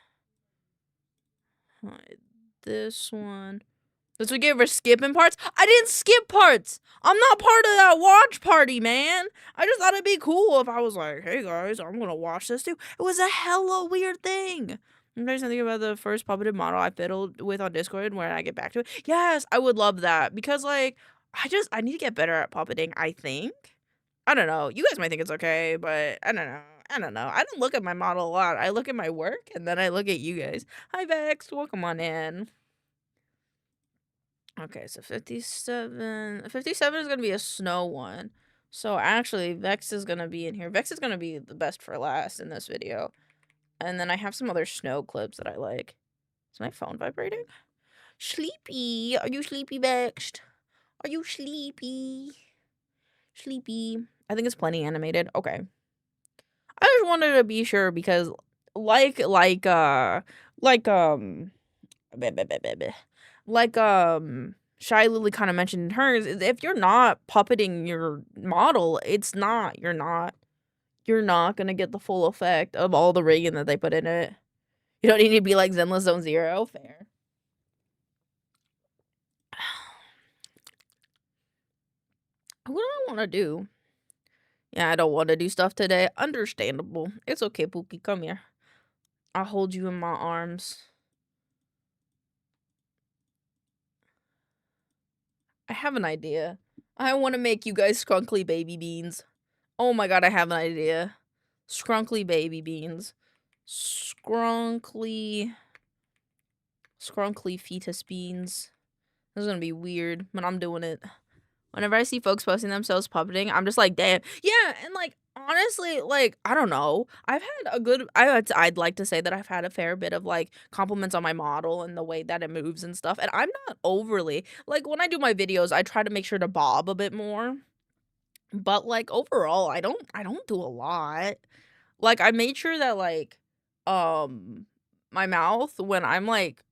Hide this one. This would give her skipping parts. I didn't skip parts. I'm not part of that watch party, man. I just thought it'd be cool if I was like, hey guys, I'm gonna watch this too. It was a hella weird thing. There's something about the first puppeted model I fiddled with on Discord when I get back to it. Yes, I would love that because like I need to get better at puppeting, I think. I don't know. You guys might think it's okay, but I don't know. I don't know. I don't look at my model a lot. I look at my work and then I look at you guys. Hi Vex, welcome on in. Okay, so 57. 57 is gonna be a snow one. So actually, Vex is gonna be in here. Vex is gonna be the best for last in this video. And then I have some other snow clips that I like. Is my phone vibrating? Sleepy. Are you sleepy, Vexed? Are you sleepy? Sleepy. I think it's plenty animated. Okay. I just wanted to be sure because like like Blah, blah, blah, blah, blah. Like Shy Lily kind of mentioned in hers, if you're not puppeting your model, you're not gonna get the full effect of all the rigging that they put in it. You don't need to be like Zenless Zone Zero. Fair. What do I want to do? Yeah, I don't want to do stuff today. Understandable. It's okay, Pookie. Come here. I'll hold you in my arms. I have an idea. I want to make you guys skrunkly baby beans. Oh my god, I have an idea. Skrunkly baby beans. Skrunkly fetus beans. This is gonna be weird, but I'm doing it. Whenever I see folks posting themselves puppeting, I'm just like, damn. Yeah, and like honestly, like I don't know. I've had a good. I'd like to say that I've had a fair bit of like compliments on my model and the way that it moves and stuff. And I'm not overly like when I do my videos, I try to make sure to bob a bit more. But like overall, I don't do a lot. Like I made sure that like my mouth when I'm like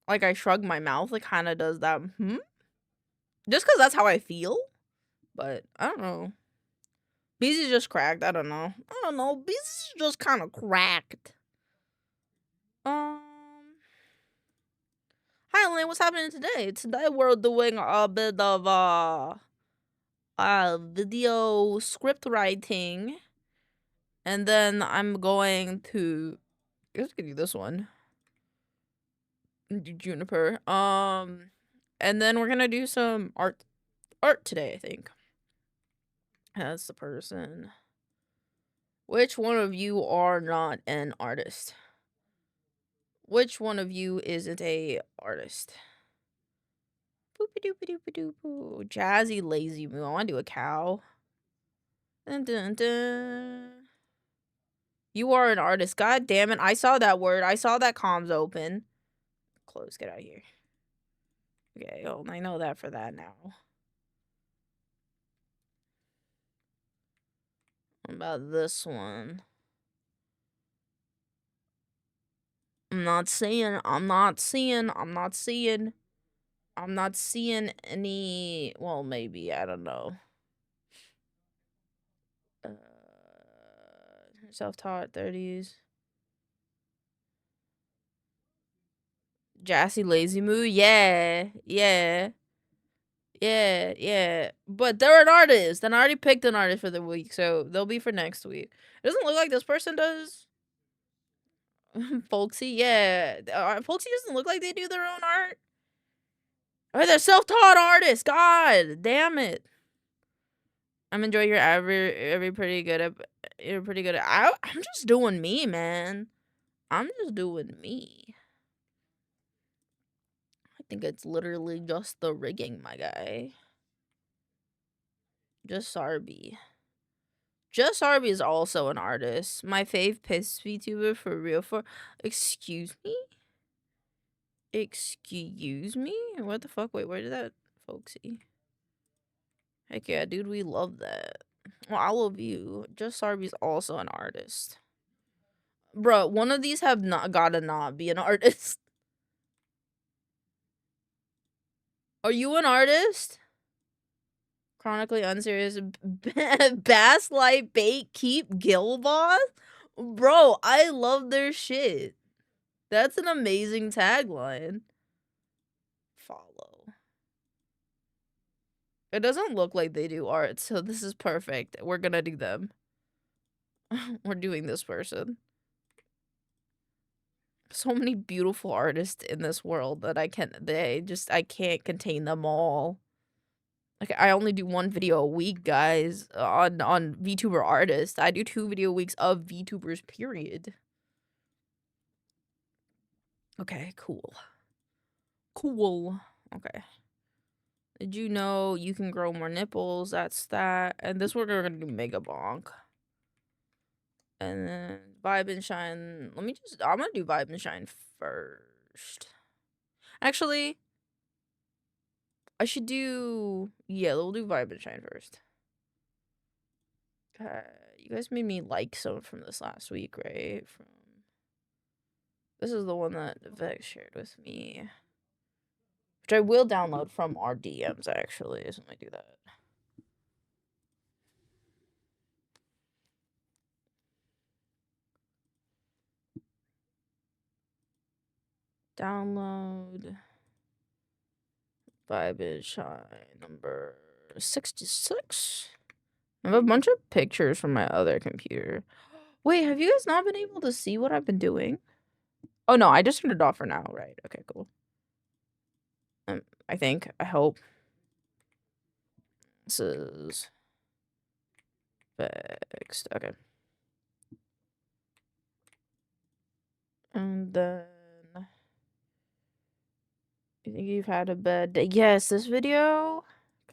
I shrug my mouth, it kind of does that just cuz that's how I feel. But I don't know. Beezy's just cracked. I don't know. Beezy's just kind of cracked. Hi Elaine, what's happening today? Today we're doing a bit of video script writing. And then I'm going to let's give you this one. Juniper. And then we're gonna do some art today, I think. That's the person. Which one of you are not an artist? Which one of you isn't a artist? Boopy doopy doopy doopoo. Jazzy lazy moo. I wanna do a cow. Dun dun dun. You are an artist. God damn it. I saw that word. I saw that comms open. Close, get out of here. Okay, well, I know that for that now. What about this one? I'm not seeing any, well, maybe, I don't know. Self-taught 30s. Jassy Lazy Moo, yeah. But they're an artist, and I already picked an artist for the week, so they'll be for next week. It doesn't look like this person does. Folksy, yeah. Folksy doesn't look like they do their own art. Oh, they're self-taught artists. God damn it. I'm enjoying your every pretty good at you're pretty good at I'm just doing me, man. I'm just doing me. I think it's literally just the rigging, my guy. Just Sarby. Just Sarby is also an artist. My fave piss VTuber for real for excuse me? Excuse me? What the fuck? Wait, where did that folksy? Heck yeah, dude, we love that. Well, I love you. Just Sarby's also an artist. Bro, one of these have not gotta not be an artist. Are you an artist? Chronically unserious. Bass Light Bait Keep Gilboss? Bro, I love their shit. That's an amazing tagline. Follow. It doesn't look like they do art, so this is perfect. We're gonna do them. We're doing this person. So many beautiful artists in this world that I can't contain them all. Like I only do one video a week, guys, on VTuber artists. I do 2 video weeks of VTubers, period. Okay, cool. Cool. Okay. Did you know you can grow more nipples? That's that. And this one we're gonna do Mega Bonk. And then Vibe and Shine. I'm gonna do Vibe and Shine first. Actually, I should do, yeah, we'll do Vibe and Shine first. You guys made me like some from this last week, right? This is the one that Vex shared with me, which I will download from our DMs, actually, so let me do that. Download Vibe and Shine number 66. I have a bunch of pictures from my other computer. Wait, have you guys not been able to see what I've been doing? Oh no, I just turned it off for now, right? Okay, cool. I hope. This is fixed. Okay. And then you think you've had a bad day? Yes, this video.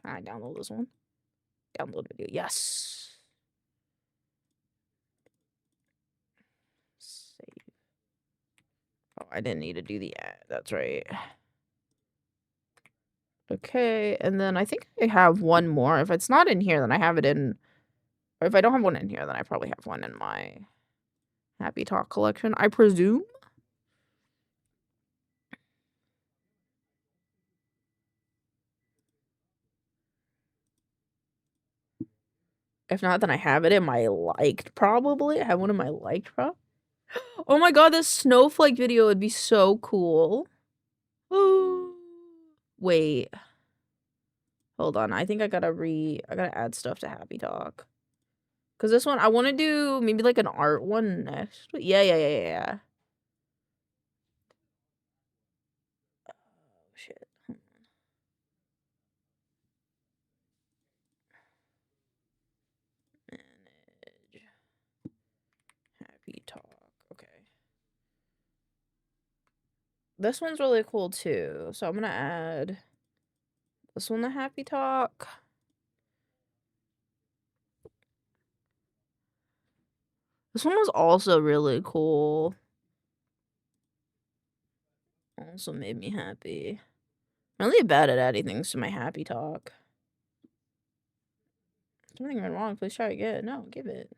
Can I download this one? Download video. Yes. Save. Oh, I didn't need to do the ad. That's right. Okay, and then I think I have one more. If it's not in here, then I have it in, or if I don't have one in here, then I probably have one in my Happy Talk collection, I presume. If not, then I have it in my liked, probably. I have one in my liked, probably. Oh my god, this snowflake video would be so cool. Wait. Hold on. I think I gotta add stuff to Happy Talk. Cause this one, I want to do maybe like an art one next. Yeah. Oh shit. Manage Happy Talk. Okay. This one's really cool too. So I'm gonna add this one to Happy Talk. This one was also really cool. Also made me happy. I'm really bad at adding things to my Happy Talk. Something went wrong. Please try again. No, give it.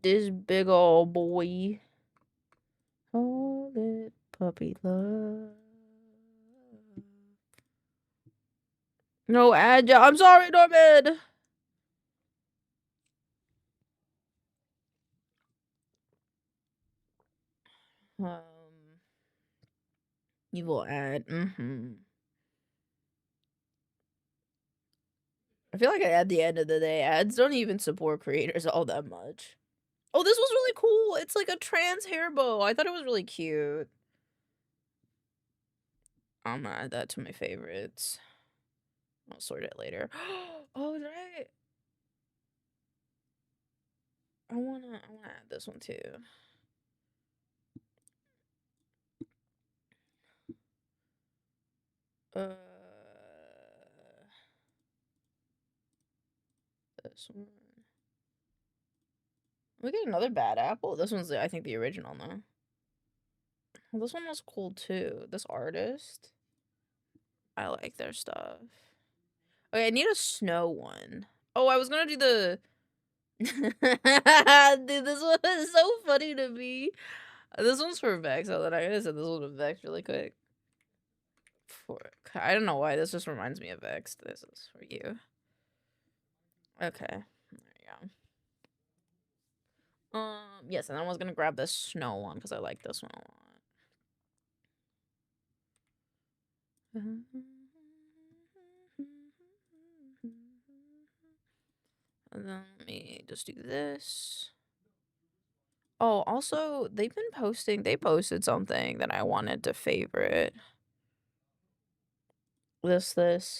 This big old boy. Hold it, puppy love. No ad job. I'm sorry, Norman. Evil ad. I feel like at the end of the day, ads don't even support creators all that much. Oh, this was really cool. It's like a trans hair bow. I thought it was really cute. I'm gonna add that to my favorites. I'll sort it later. Oh, did I wanna add this one too. This one. We get another bad apple. This one's, I think, the original, though. Well, this one was cool, too. This artist. I like their stuff. Okay, I need a snow one. Oh, I was gonna do the... Dude, this one is so funny to me. This one's for Vex. So then I gotta send this one to Vex really quick. I don't know why. This just reminds me of Vex. This is for you. Okay. There you go. Yes, and I was gonna grab this snow one because I like this one a lot. And then let me just do this. Oh, also, they posted something that I wanted to favorite. This.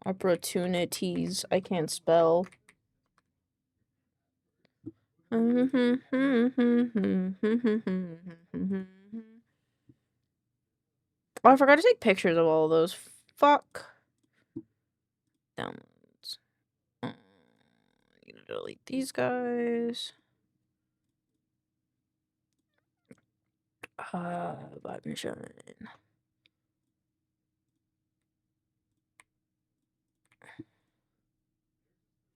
Opportunities. I can't spell. Oh, I forgot to take pictures of all of those. Fuck. Downloads. I'm gonna delete these guys. Vibe and shine.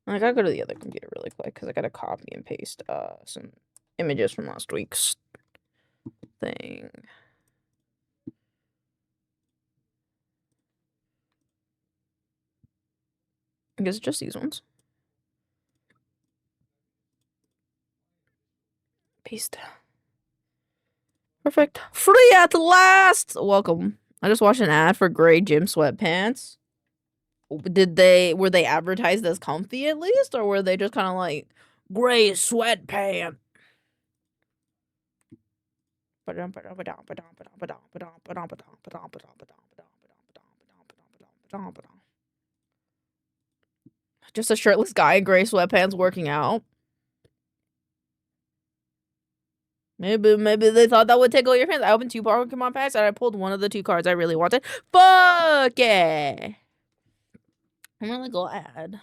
I gotta go to the other computer really quick because I gotta copy and paste some images from last week's thing. I guess it's just these ones. Paste. Perfect. Free at last! Welcome. I just watched an ad for gray gym sweatpants. Were they advertised as comfy at least? Or were they just kind of like, gray sweatpants? Just a shirtless guy in gray sweatpants working out. Maybe they thought that would tickle your fans. I opened 2 Pokemon packs and I pulled one of the 2 cards I really wanted. Fuck yeah! I'm really glad.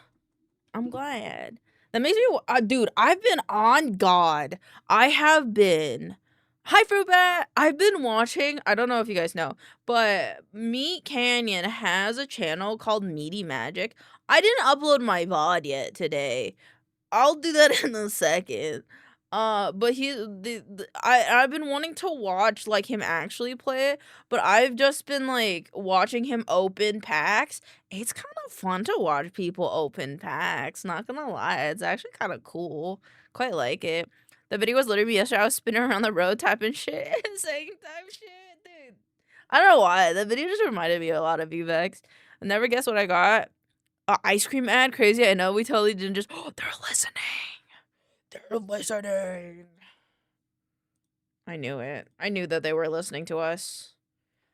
I'm glad. That makes me, dude, I've been on God. I have been. Hi, Fruitbat. I've been watching, I don't know if you guys know, but Meat Canyon has a channel called Meaty Magic. I didn't upload my VOD yet today. I'll do that in a second. But I've been wanting to watch like him actually play it, but I've just been like watching him open packs. It's kind of fun to watch people open packs, not gonna lie. It's actually kind of cool. Quite like it. The video was literally yesterday. I was spinning around the road typing shit saying type shit, dude. I don't know why. The video just reminded me a lot of VVEX. I never guess what I got. Ice cream ad, crazy. I know we totally didn't just. Oh, they're listening. They're listening. I knew it. I knew that they were listening to us.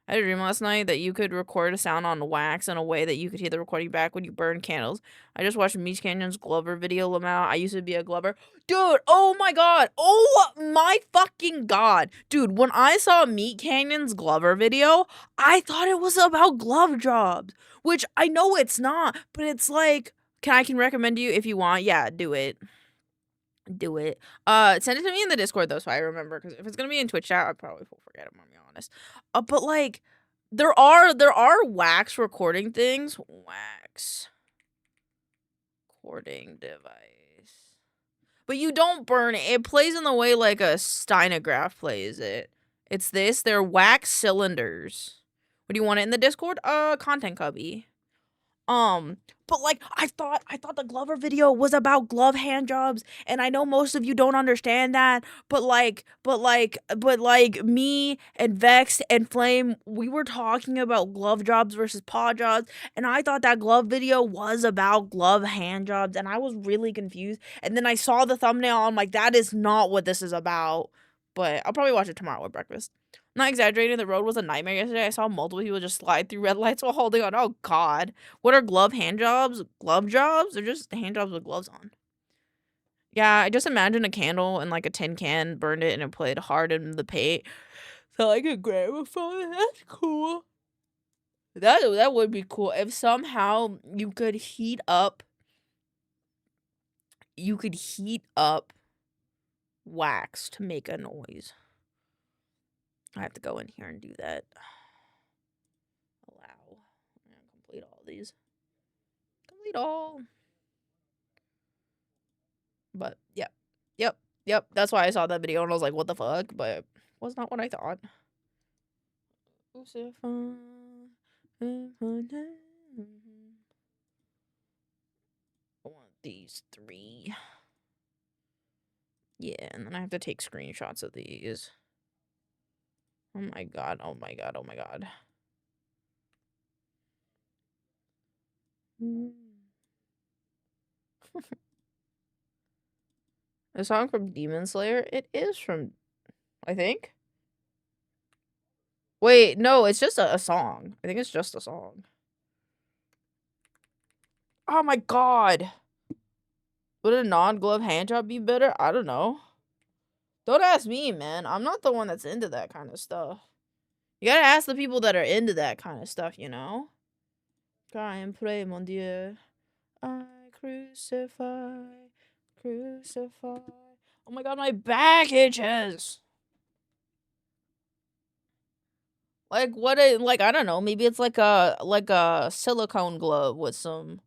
I had a dream last night that you could record a sound on wax in a way that you could hear the recording back when you burn candles. I just watched Meat Canyon's Glover video, Lamau. I used to be a Glover. Dude, oh my god. Oh my fucking god. Dude, when I saw Meat Canyon's Glover video, I thought it was about glove jobs. Which I know it's not, but it's like, I can recommend you if you want. Yeah, do it. Do it. Send it to me in the Discord though, so I remember. Because if it's gonna be in Twitch chat, I probably will forget. I'm gonna be honest. But like, there are wax recording things. Wax recording device. But you don't burn it. It plays in the way like a Steinograph plays it. It's this. They're wax cylinders. What do you want it in the Discord? Content cubby. But like I thought the Glover video was about glove hand jobs, and I know most of you don't understand that, but me and Vexed and Flame, we were talking about glove jobs versus paw jobs, and I thought that glove video was about glove hand jobs, and I was really confused. And then I saw the thumbnail, I'm like, that is not what this is about. But I'll probably watch it tomorrow with breakfast. Not exaggerating, the road was a nightmare yesterday. I saw multiple people just slide through red lights while holding on. Oh, God. What are glove hand jobs? Glove jobs? They're just hand jobs with gloves on. Yeah, I just imagine a candle and like a tin can, burned it, and it played hard in the paint. So like a gramophone. That's cool. That would be cool. If somehow you could heat up wax to make a noise. I have to go in here and do that. Allow. I'm gonna complete all these. Complete all. But yep. That's why I saw that video and I was like, what the fuck? But it was not what I thought. I want these 3. Yeah, and then I have to take screenshots of these. Oh my god. A song from Demon Slayer? It is from, I think. Wait, no, it's just a song. I think it's just a song. Oh my god. Would a non-glove hand job be better? I don't know. Don't ask me, man. I'm not the one that's into that kind of stuff. You gotta ask the people that are into that kind of stuff, you know? Cry and pray, mon Dieu. I crucify. Oh my god, my back itches. Like what? Like I don't know. Maybe it's like a silicone glove with some.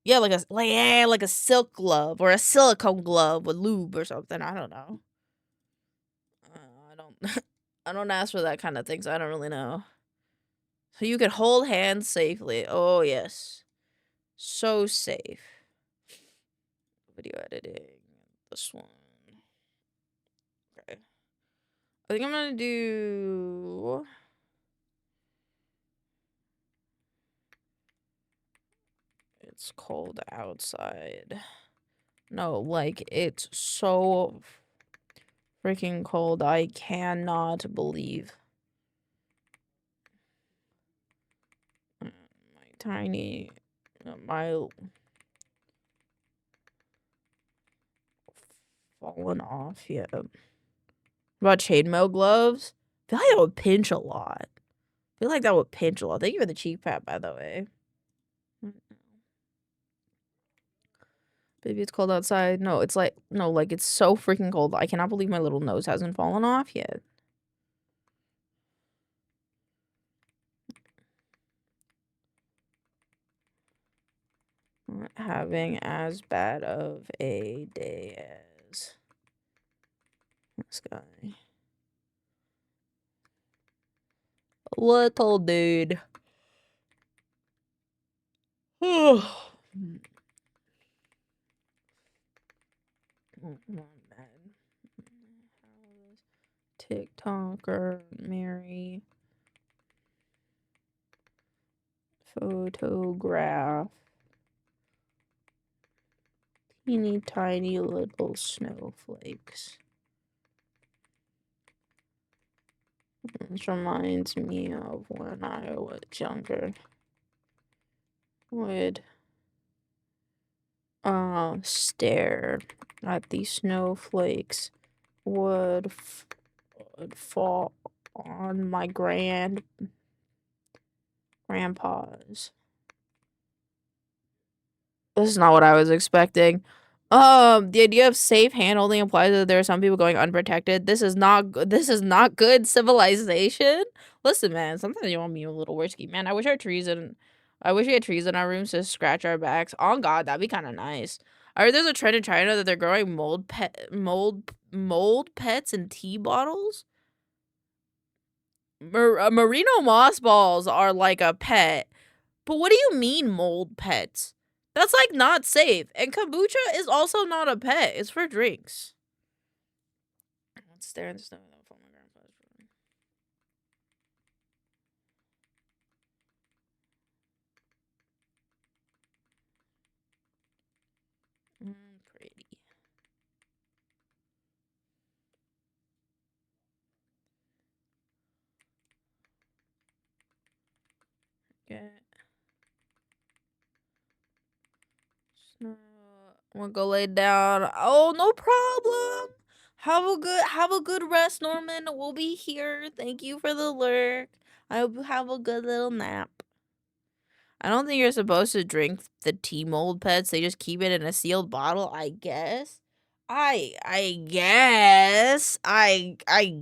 Yeah, like a silk glove or a silicone glove with lube or something. I don't know. I don't. I don't ask for that kind of things. I don't really know. So you can hold hands safely. Oh yes, so safe. Video editing. This one. Okay. I think I'm gonna do. It's cold outside. No, like it's so freaking cold. I cannot believe. My tiny, my fallen off. Yeah. About chainmail gloves? I feel like that would pinch a lot. I feel like that would pinch a lot. Thank you for the cheek pat, by the way. Baby, it's cold outside. No, it's like, no, like it's so freaking cold. I cannot believe my little nose hasn't fallen off yet. Not having as bad of a day as this guy. Little dude. TikToker, Mary. Photograph. Teeny tiny little snowflakes. This reminds me of when I was younger. Would stare at the snowflakes would fall on my grandpa's. This is not what I was expecting. The idea of safe hand holding implies that there are some people going unprotected. This is not good civilization. Listen, man, sometimes you want me a little risky, man. I wish we had trees in our rooms to scratch our backs. On God, that'd be kind of nice. I heard there's a trend in China that they're growing mold pets in tea bottles. Merino moss balls are like a pet. But what do you mean mold pets? That's like not safe. And kombucha is also not a pet. It's for drinks. Let's stare in the snow from my grandpa's room. Pretty. Get snow. We'll go lay down. Oh, no problem. Have a good rest, Norman. We'll be here. Thank you for the lurk. I hope you have a good little nap. I don't think you're supposed to drink the tea mold pets. They just keep it in a sealed bottle, I guess. I guess. I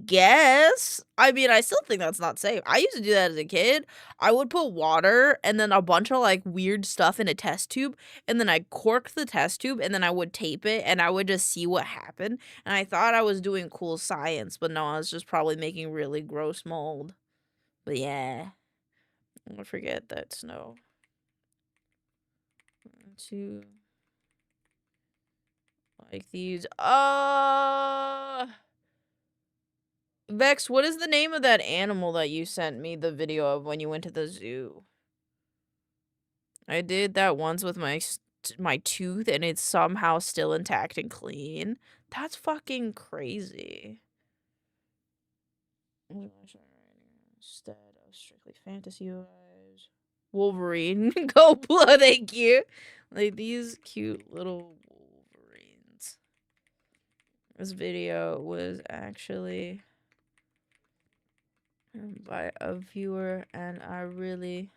guess. I mean, I still think that's not safe. I used to do that as a kid. I would put water and then a bunch of like weird stuff in a test tube, and then I cork the test tube, and then I would tape it, and I would just see what happened. And I thought I was doing cool science, but no, I was just probably making really gross mold. But yeah. I'm gonna forget that snow. 1, 2. Like these. Vex, what is the name of that animal that you sent me the video of when you went to the zoo? I did that once with my tooth, and it's somehow still intact and clean. That's fucking crazy. Instead of strictly fantasy vibes. Wolverine. Go Blue, thank you. Like these cute little Wolverines. This video was actually by a viewer, and I really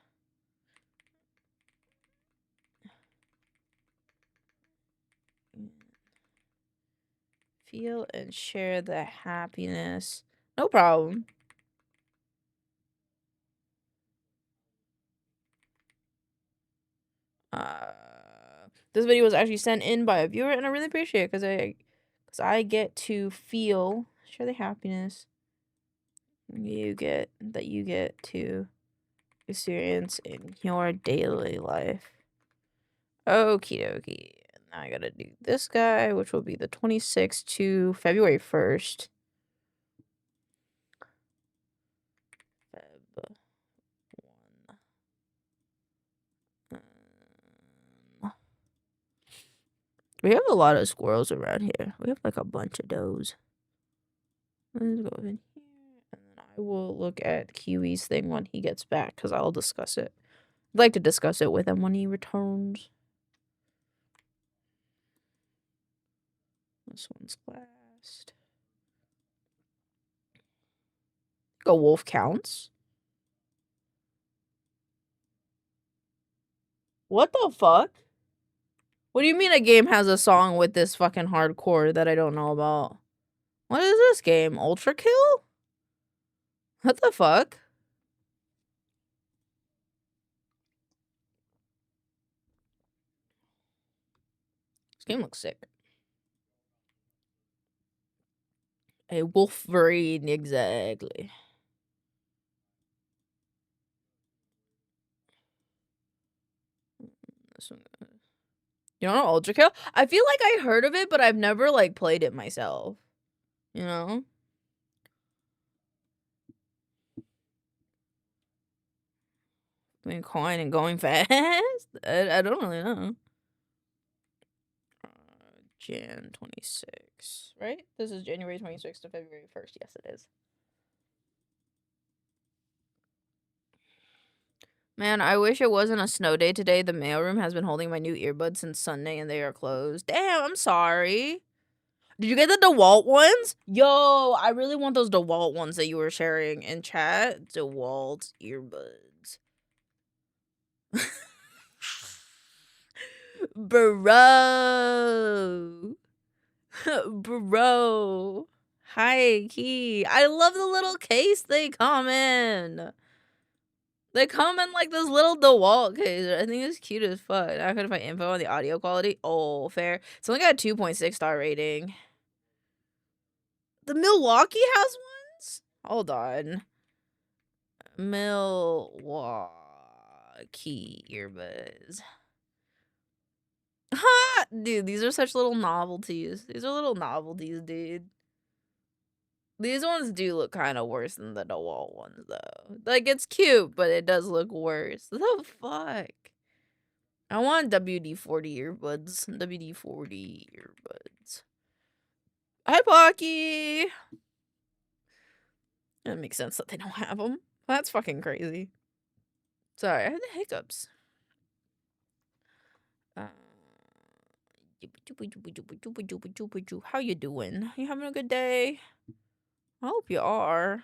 feel and share the happiness. No problem. This video was actually sent in by a viewer, and I really appreciate it because I get to share the happiness you get to experience in your daily life. Okie dokie. Now I gotta do this guy, which will be the 26th to February 1st. Feb 1. We have a lot of squirrels around here. We have like a bunch of those. Let's go in here, and then I will look at Kiwi's thing when he gets back, because I'll discuss it. I'd like to discuss it with him when he returns. This one's last. Go wolf counts. What the fuck? What do you mean a game has a song with this fucking hardcore that I don't know about? What is this game? Ultra Kill? What the fuck? This game looks sick. A Wolverine, exactly. This one. You don't know Ultra Kill? I feel like I heard of it, but I've never like played it myself. You know? I mean, coin and going fast? I don't really know. Jan 26, right? This is January 26th to February 1st. Yes, it is. Man, I wish it wasn't a snow day today. The mailroom has been holding my new earbuds since Sunday, and they are closed. Damn, I'm sorry. Did you get the DeWalt ones? Yo, I really want those DeWalt ones that you were sharing in chat. DeWalt earbuds. Bro. Bro. Hi, Key. I love the little case they come in. They come in like this little DeWalt case. I think it's cute as fuck. I couldn't find info on the audio quality. Oh, fair. It's only got a 2.6 star rating. The Milwaukee has ones? Hold on. Milwaukee earbuds. Ha! Dude, these are such little novelties. These are little novelties, dude. These ones do look kind of worse than the DeWalt ones, though. Like, it's cute, but it does look worse. The fuck? I want WD-40 earbuds. WD-40 earbuds. Hi, Pocky! That makes sense that they don't have them. That's fucking crazy. Sorry, I had the hiccups. How you doing? You having a good day? I hope you are.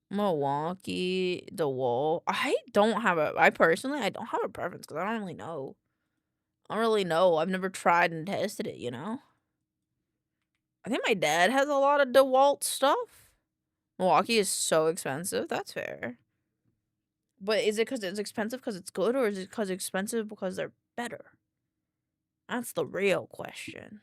Milwaukee, DeWalt. I personally, I don't have a preference because I don't really know. I don't really know. I've never tried and tested it, you know? I think my dad has a lot of DeWalt stuff. Milwaukee is so expensive. That's fair. But is it because it's expensive because it's good, or is it because it's expensive because they're better? That's the real question.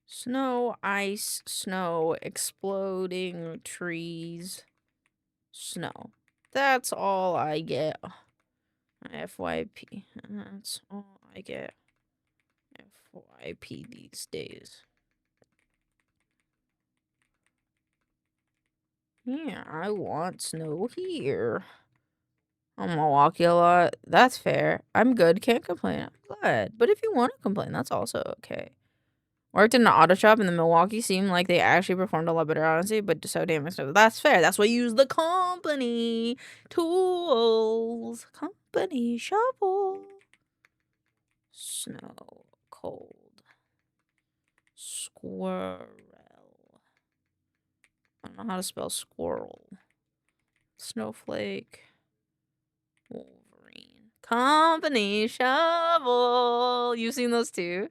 Snow, ice, snow, exploding trees, snow. That's all I get. FYP. That's all I get. FYP these days. Yeah, I want snow here. on Milwaukee a lot. That's fair. I'm good. Can't complain. I'm glad. But if you want to complain, that's also okay. Worked in an auto shop in the Milwaukee. Seemed like they actually performed a lot better, honestly, but so damn expensive. That's fair. That's why you use the company tools. Company shovel. Snow. Cold. Squirrel. I don't know how to spell squirrel. Snowflake. Wolverine. Company shovel. You've seen those too?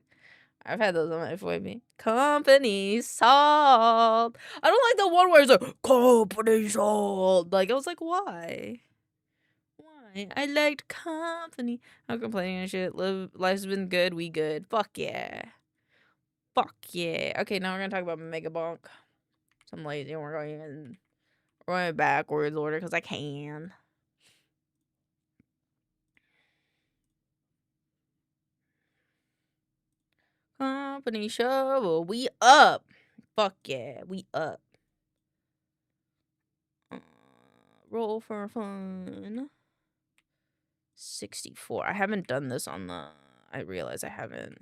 I've had those on my FYP. Company salt. I don't like the one where it's like, company salt. Like, I was like, why? Why? I liked company. I'm complaining and shit. Life's been good. We good. Fuck yeah. Fuck yeah. Okay, now we're gonna talk about Mega Bonk. So I'm lazy and we're going backwards order because I can. Company shovel. We up. Fuck yeah. We up. Roll for fun. 64. I haven't done this on the... I realize I haven't.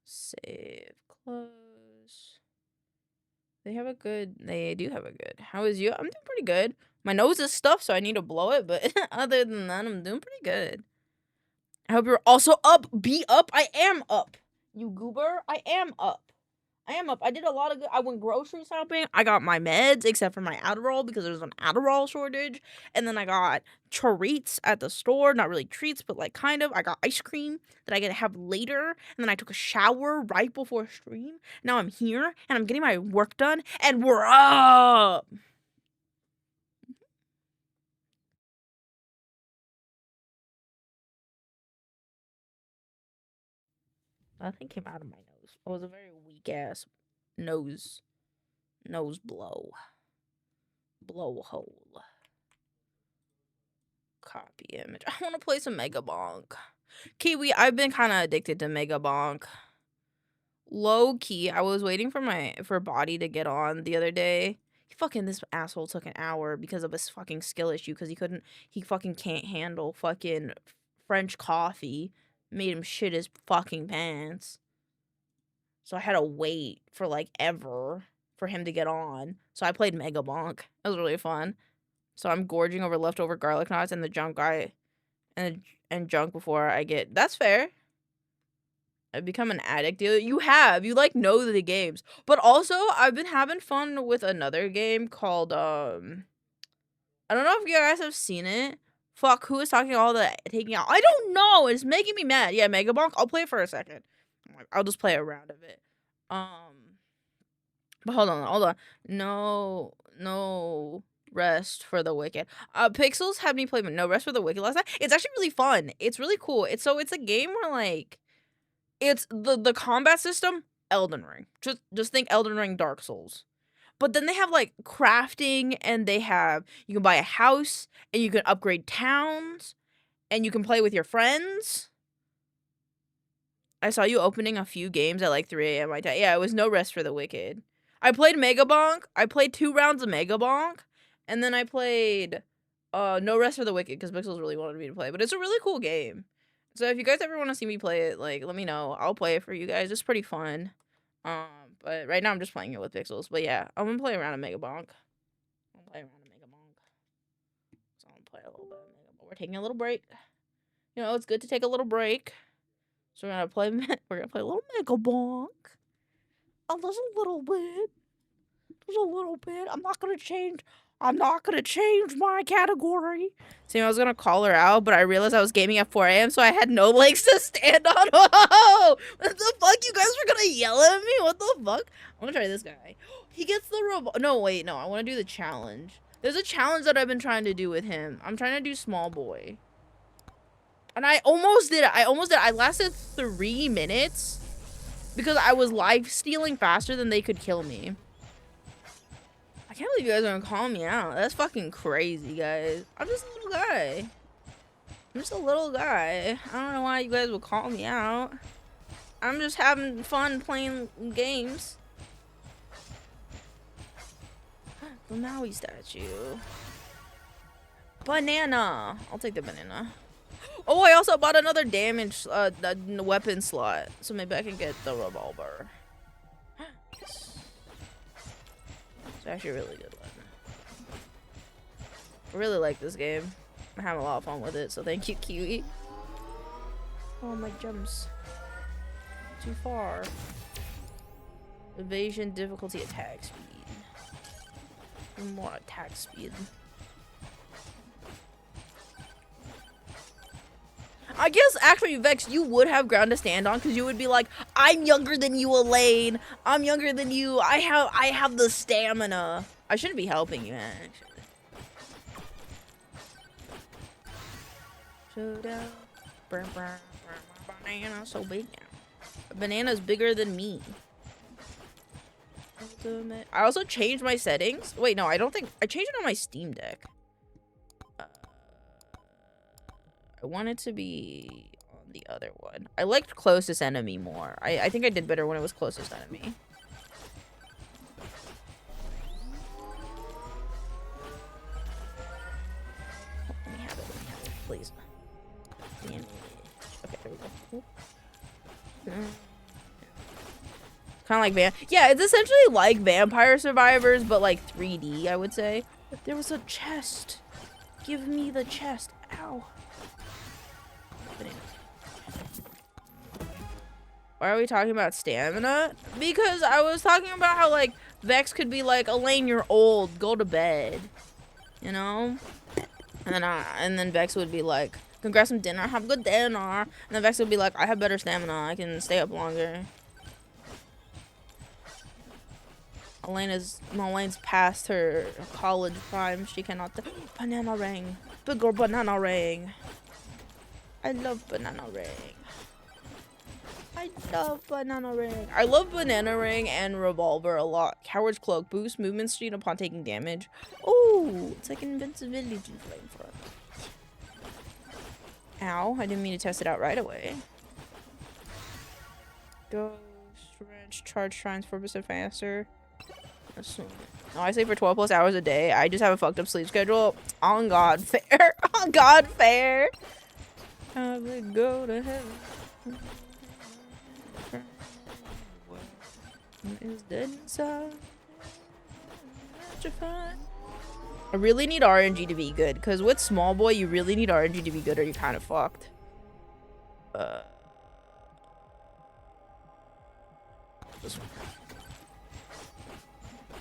Save. Close. They have a good... They do have a good. How is you? I'm doing pretty good. My nose is stuffed, so I need to blow it. But other than that, I'm doing pretty good. I hope you're also up. Be up. I am up. You goober. I am up. I am up. I did a lot of good. I went grocery shopping. I got my meds, except for my Adderall, because there's an Adderall shortage. And then I got treats at the store. Not really treats, but like kind of. I got ice cream that I get to have later. And then I took a shower right before stream. Now I'm here, and I'm getting my work done, and we're up! Nothing came out of my nose. It was a very weak-ass nose blow. Blowhole. Copy image. I want to play some Mega Bonk. Kiwi, I've been kind of addicted to Mega Bonk. Low key, I was waiting for Body to get on the other day. This asshole took an hour because of his fucking skill issue, because he fucking can't handle fucking French coffee. Made him shit his fucking pants. So I had to wait for like ever for him to get on. So I played Mega Bonk. It was really fun. So I'm gorging over leftover garlic knots and the junk guy and junk before I get... That's fair. I've become an addict. You like know the games. But also I've been having fun with another game called I don't know if you guys have seen it. Fuck, who is talking all the taking out? I don't know. It's making me mad. Yeah, Mega Bonk. I'll play it for a second. I'll just play a round of it. But hold on. No rest for the wicked. Pixels had me play No Rest for the Wicked last night. It's actually really fun. It's really cool. It's a game where like it's the combat system, Elden Ring. Just think Elden Ring, Dark Souls. But then they have like crafting, and you can buy a house, and you can upgrade towns, and you can play with your friends. I saw you opening a few games at like 3 a.m. my time. Yeah, it was No Rest for the Wicked. I played Mega Bonk. I played 2 rounds of Mega Bonk. And then I played No Rest for the Wicked, because Pixels really wanted me to play. But it's a really cool game. So if you guys ever want to see me play it, like, let me know. I'll play it for you guys. It's pretty fun. But right now I'm just playing it with Pixels. But yeah, I'm going to play around a Mega Bonk. So I'm going to play a little bit of Mega Bonk. We're taking a little break. You know, it's good to take a little break. So we're gonna play a little Mega Bonk. Just a little bit. Just a little bit. I'm not gonna change my category. See, I was gonna call her out, but I realized I was gaming at 4 a.m., so I had no legs to stand on. Whoa! What the fuck? You guys were gonna yell at me? What the fuck? I'm gonna try this guy. He gets the robot. No, wait, no. I wanna do the challenge. There's a challenge that I've been trying to do with him. I'm trying to do Small Boy. And I almost did it. I lasted 3 minutes because I was life stealing faster than they could kill me. I can't believe you guys are gonna call me out. That's fucking crazy, guys. I'm just a little guy. I don't know why you guys would call me out. I'm just having fun playing games. The Maui statue. Banana. I'll take the banana. Oh, I also bought another damage weapon slot, so maybe I can get the revolver. Yes. It's actually a really good one. I really like this game. I'm having a lot of fun with it, so thank you, Kiwi. Oh, my jumps. Too far. Evasion, difficulty, attack speed. More attack speed. I guess actually, Vex, you would have ground to stand on because you would be like, I'm younger than you, Elaine. I'm younger than you. I have the stamina. I shouldn't be helping you, actually. Showdown. Banana so big now. Banana's bigger than me. Ultimate. I also changed my settings. Wait, no, I don't think I changed it on my Steam Deck. I want it to be on the other one. I liked closest enemy more. I think I did better when it was closest enemy. Let me have it, please. Damn it. Okay, there we go. Kind of like yeah, it's essentially like Vampire Survivors, but like 3D, I would say. There was a chest. Give me the chest. Ow. Why are we talking about stamina? Because I was talking about how like Vex could be like, Elaine, you're old, go to bed, you know? And then Vex would be like, can grab some dinner, have a good dinner. And then Vex would be like, I have better stamina, I can stay up longer. Elena's past her college prime. She cannot. Banana ring, big ol' banana ring. I love banana ring. I love banana ring. I love banana ring and revolver a lot. Coward's cloak, boost movement speed upon taking damage. Oh, it's like invincibility flame for it. Ow! I didn't mean to test it out right away. Ghost wrench, charge shrines 4% faster. No, I say for 12 plus hours a day. I just have a fucked up sleep schedule. On God, fair. On God, fair. I would go to heaven. Is dead inside. I really need RNG to be good, because with small boy, you really need RNG to be good, or you're kind of fucked. This one.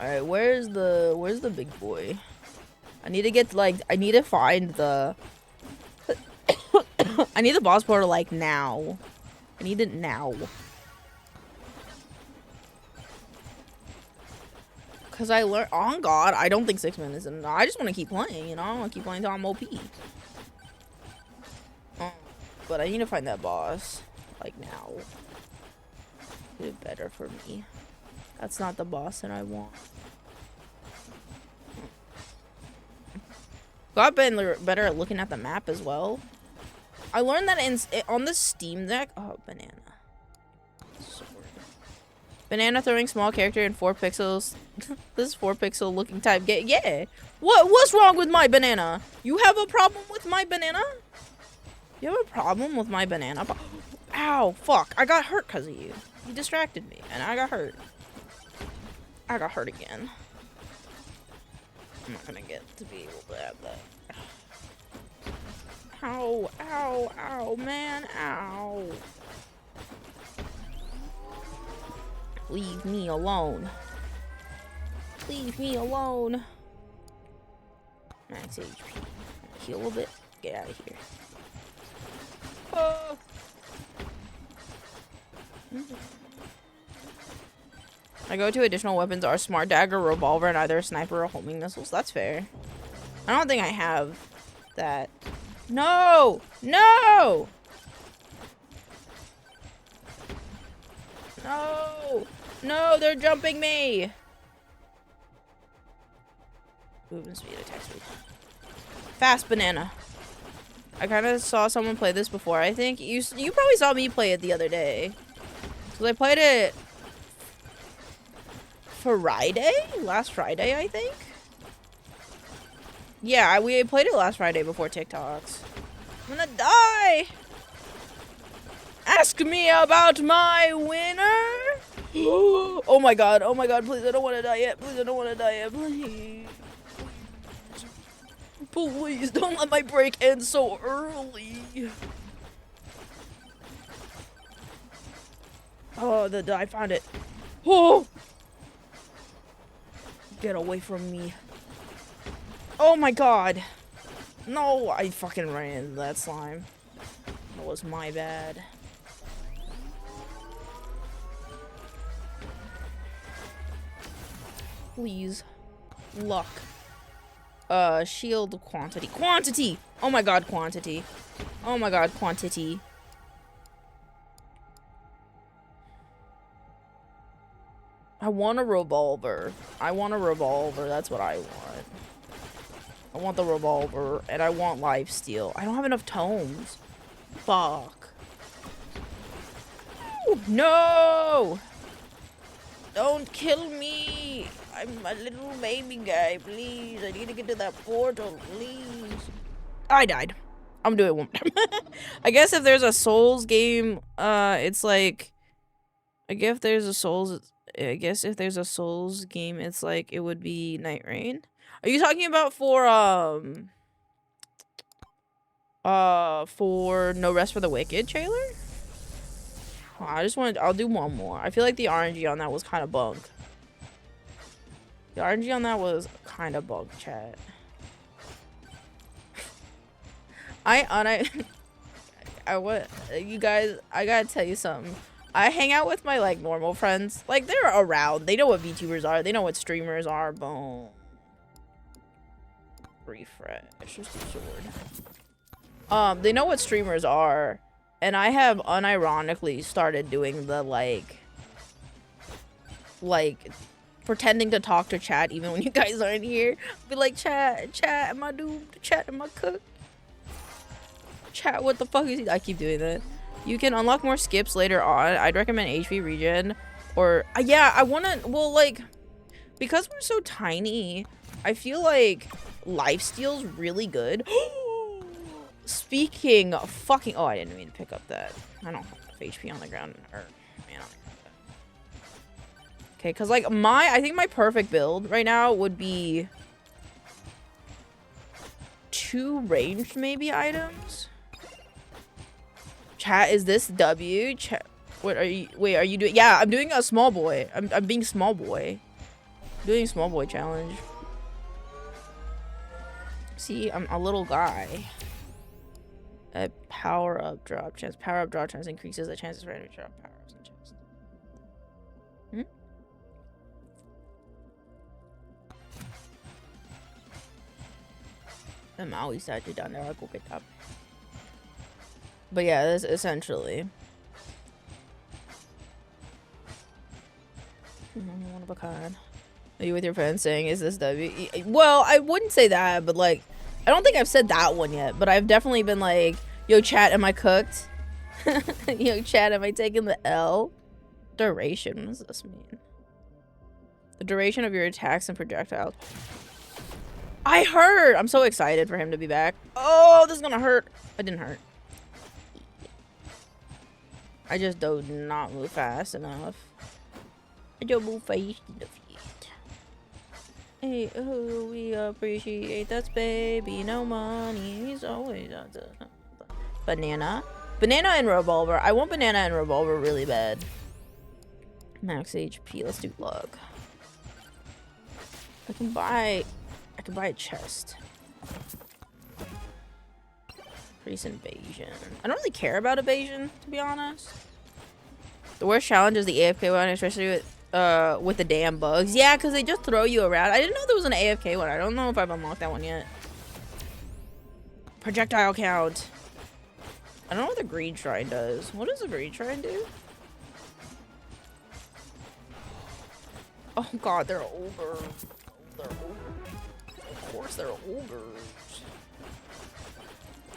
Alright, where's the big boy? I need to get, like, I need to find the... I need the boss portal, like, now. I need it now. Because I learned... On God, I don't think 6 minutes is enough. I just want to keep playing, you know? I want to keep playing until I'm OP. But I need to find that boss. Like, now. Do it better for me. That's not the boss that I want. Got better at looking at the map as well. I learned that on the Steam Deck. Oh, banana. Sword. Banana throwing small character in 4 pixels. This is 4 pixel looking type. Yeah. What's wrong with my banana? You have a problem with my banana? You have a problem with my banana? Ow, fuck. I got hurt because of you. You distracted me and I got hurt. I got hurt again. I'm not gonna get to be able to have that. Ow, ow, ow, man, ow. Leave me alone. Leave me alone. Max HP. Heal a bit. Get out of here. Oh. My go-to additional weapons are smart dagger, revolver, and either a sniper or homing missiles. That's fair. I don't think I have that. No! No! No! No, they're jumping me! Movement speed, attack speed. Fast banana. I kind of saw someone play this before. I think you probably saw me play it the other day. Because I played it Friday? Last Friday, I think? Yeah, we played it last Friday before TikToks. I'm gonna die! Ask me about my winner! Oh my god, please, I don't want to die yet. Please, I don't want to die yet, please. Please, don't let my break end so early. Oh, I found it. Oh! Get away from me. Oh my god. No, I fucking ran into that slime. That was my bad. Please. Luck. Shield quantity. Quantity! Oh my god, quantity. Oh my god, quantity. I want a revolver. I want a revolver. That's what I want. I want the revolver, and I want lifesteal. I don't have enough tomes. Fuck. No! Don't kill me! I'm a little baby guy, please. I need to get to that portal, please. I died. I'm doing it one more time. I guess if there's a Souls game, it's like... I guess if there's a Souls game, it's like, it would be Night Rain. Are you talking about for No Rest for the Wicked trailer? Oh, I'll do one more. I feel like the RNG on that was kind of bunk. The RNG on that was kind of bunk, chat. You guys, I gotta tell you something. I hang out with my, like, normal friends. Like, they're around. They know what VTubers are. They know what streamers are. Boom. Refresh. Just a sword. They know what streamers are. And I have unironically started doing the, like, pretending to talk to chat even when you guys aren't here. Be like, chat, am I doomed? Chat, am I cooked? Chat, what the fuck is he? I keep doing that. You can unlock more skips later on. I'd recommend HP regen. Or, yeah, I wanna, well, like, because we're so tiny, I feel like lifesteal's really good. Speaking of fucking, oh, I didn't mean to pick up that. I don't have enough HP on the ground. Or, man, okay, because, like, I think my perfect build right now would be 2 ranged, maybe, items. Chat, is this W? Chat, what are you, wait, are you doing? Yeah, I'm doing a small boy. I'm being small boy. Doing small boy challenge. See, I'm a little guy. A power up drop chance. Power up drop chance increases the chances for enemy drop power ups and chest. I'm always actually down there. I'll go pick up. But yeah, that's essentially. One of a kind. Are you with your friends saying, is this W? Well, I wouldn't say that, but like, I don't think I've said that one yet, but I've definitely been like, yo, chat, am I cooked? Yo, chat, am I taking the L? Duration, what does this mean? The duration of your attacks and projectiles. I hurt! I'm so excited for him to be back. Oh, this is gonna hurt. I didn't hurt. I just do not move fast enough. I don't move fast enough yet. Hey, oh, we appreciate that, baby. No money. He's always on the banana. Banana and revolver. I want banana and revolver really bad. Max HP. Let's do luck. I can buy a chest. Increase invasion. I don't really care about evasion, to be honest. The worst challenge is the AFK one, especially with the damn bugs. Yeah, because they just throw you around. I didn't know there was an AFK one. I don't know if I've unlocked that one yet. Projectile count. I don't know what the green shrine does. What does the green shrine do? Oh god, they're ogres. They're ogres. Of course they're ogres.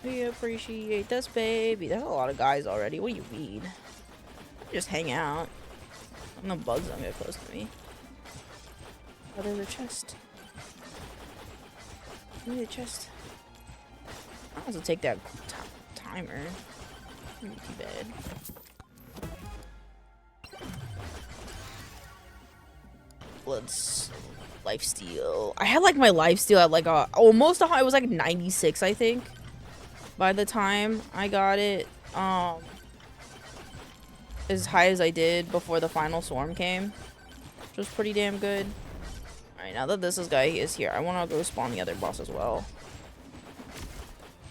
We appreciate this, baby. There's a lot of guys already. What do you mean? Just hang out. No bugs don't get close to me. Oh, there's a chest. Give me the chest. I'll also take that timer. Not too bad. Let's lifesteal. I had like my lifesteal at like almost it was like 96, I think, by the time I got it. As high as I did before the final swarm came, which was pretty damn good. Alright, now that this guy is here, I want to go spawn the other boss as well.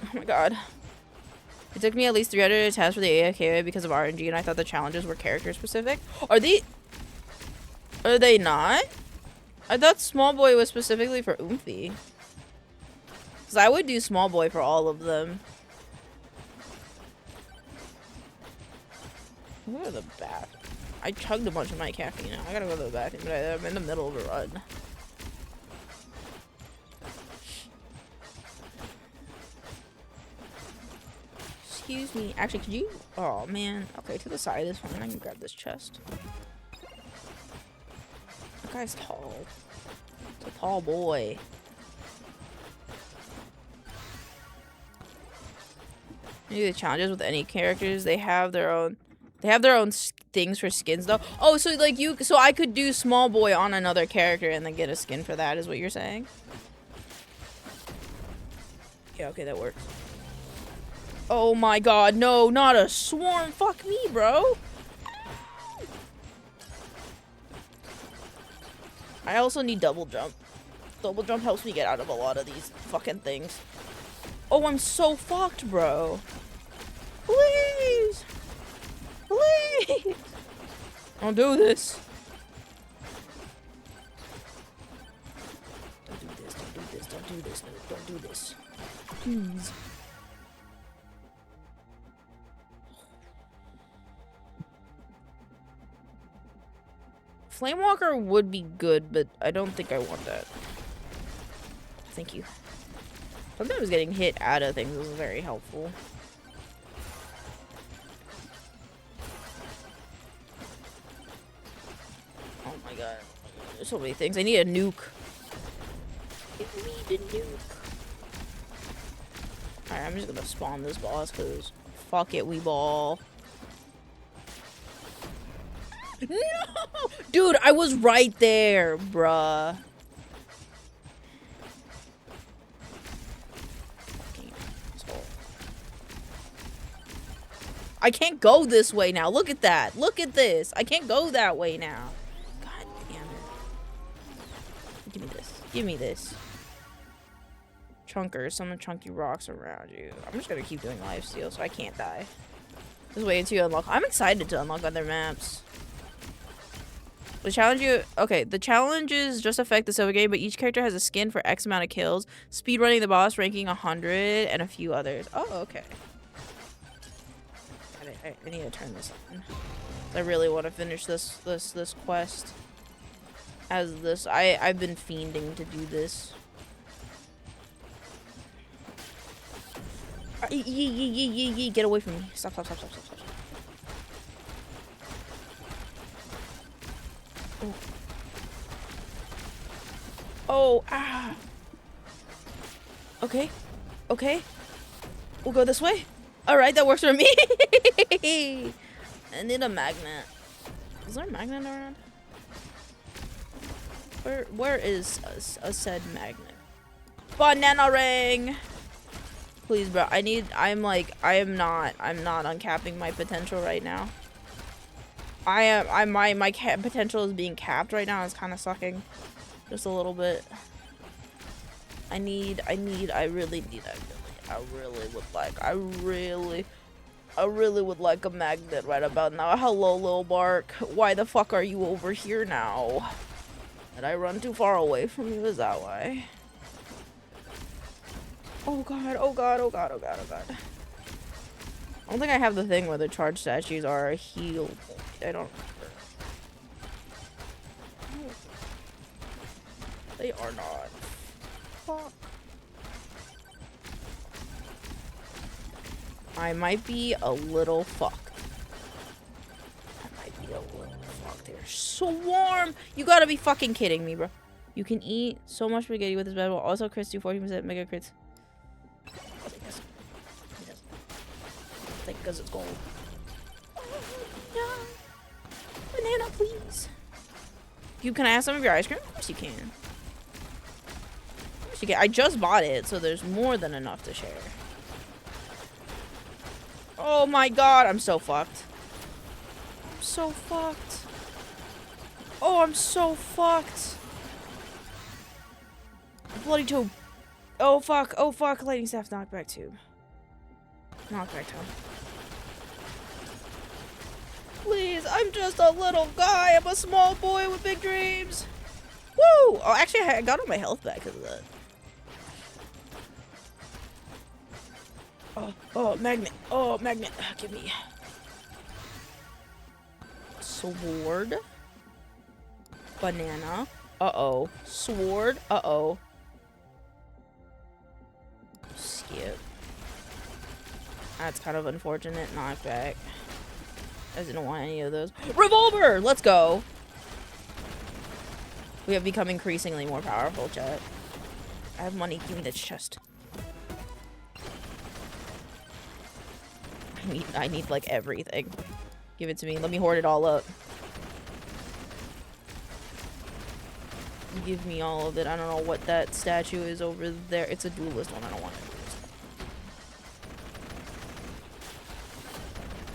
Oh my god. It took me at least 300 tests for the AFK because of RNG, and I thought the challenges were character specific. Are they not? I thought Small Boy was specifically for Oomphy. Because I would do Small Boy for all of them. I'll go to the bathroom. I chugged a bunch of my caffeine now. I gotta go to the bathroom, but I'm in the middle of a run. Excuse me. Actually, could you? Oh, man. Okay, to the side is fine. I can grab this chest. That guy's tall. It's a tall boy. Maybe the challenges with any characters, they have their own things for skins though. Oh, so like so I could do Small Boy on another character and then get a skin for that is what you're saying? Yeah, okay, that works. Oh my god, no, not a swarm. Fuck me, bro. I also need double jump. Double jump helps me get out of a lot of these fucking things. Oh, I'm so fucked, bro. Please. Please! Don't do this. Don't do this, don't do this, don't do this, don't do this. Please. Flamewalker would be good, but I don't think I want that. Thank you. Sometimes getting hit out of things is very helpful. Oh my god. There's so many things. I need a nuke. I need a nuke. Alright, I'm just gonna spawn this boss because fuck it, we ball. No! Dude, I was right there, bruh. I can't go this way now. Look at that. Look at this. I can't go that way now. God damn it. Give me this. Give me this. Chunkers. Some chunky rocks around you. I'm just gonna keep doing lifesteal so I can't die. Just wait until you unlock. I'm excited to unlock other maps. The challenge the challenges just affect the silver game, but each character has a skin for X amount of kills, speedrunning the boss, ranking 100, and a few others. Oh, okay. I need to turn this on. I really want to finish this quest. As this, I've been fiending to do this. Get away from me! Stop! Oh. Oh, ah. Okay. We'll go this way. Alright, that works for me. I need a magnet. Is there a magnet around? Where is a said magnet? Banana ring! Please, bro. I'm not uncapping my potential right now. My potential is being capped right now. It's kind of sucking. Just a little bit. I really would like a magnet right about now. Hello, Lil Bark. Why the fuck are you over here now? Did I run too far away from you? Is that why? Oh god. I don't think I have the thing where the charge statues are a heal point. I don't remember. Oh. They are not. Fuck. I might be a little fucked. There's swarm! You gotta be fucking kidding me, bro. You can eat so much spaghetti with this bed, while also crits do 14% mega crits. I think because it's gold. No. Banana, please. Can I have some of your ice cream? Of course you can. Of course you can. I just bought it, so there's more than enough to share. Oh my god, I'm so fucked. I'm so fucked. Oh, I'm so fucked. Bloody tube. Oh fuck, lightning staff, knockback tube. Knockback tube. Please, I'm just a little guy. I'm a small boy with big dreams. Woo! Oh, actually, I got all my health back because of that. Oh, magnet. Oh, magnet. Give me. Sword. Banana. Uh-oh. Sword. Uh-oh. Skip. That's kind of unfortunate. Knockback. I didn't want any of those. Revolver! Let's go! We have become increasingly more powerful, chat. I have money. Give me this chest. I need like everything. Give it to me. Let me hoard it all up. Give me all of it. I don't know what that statue is over there. It's a duelist one. I don't want it.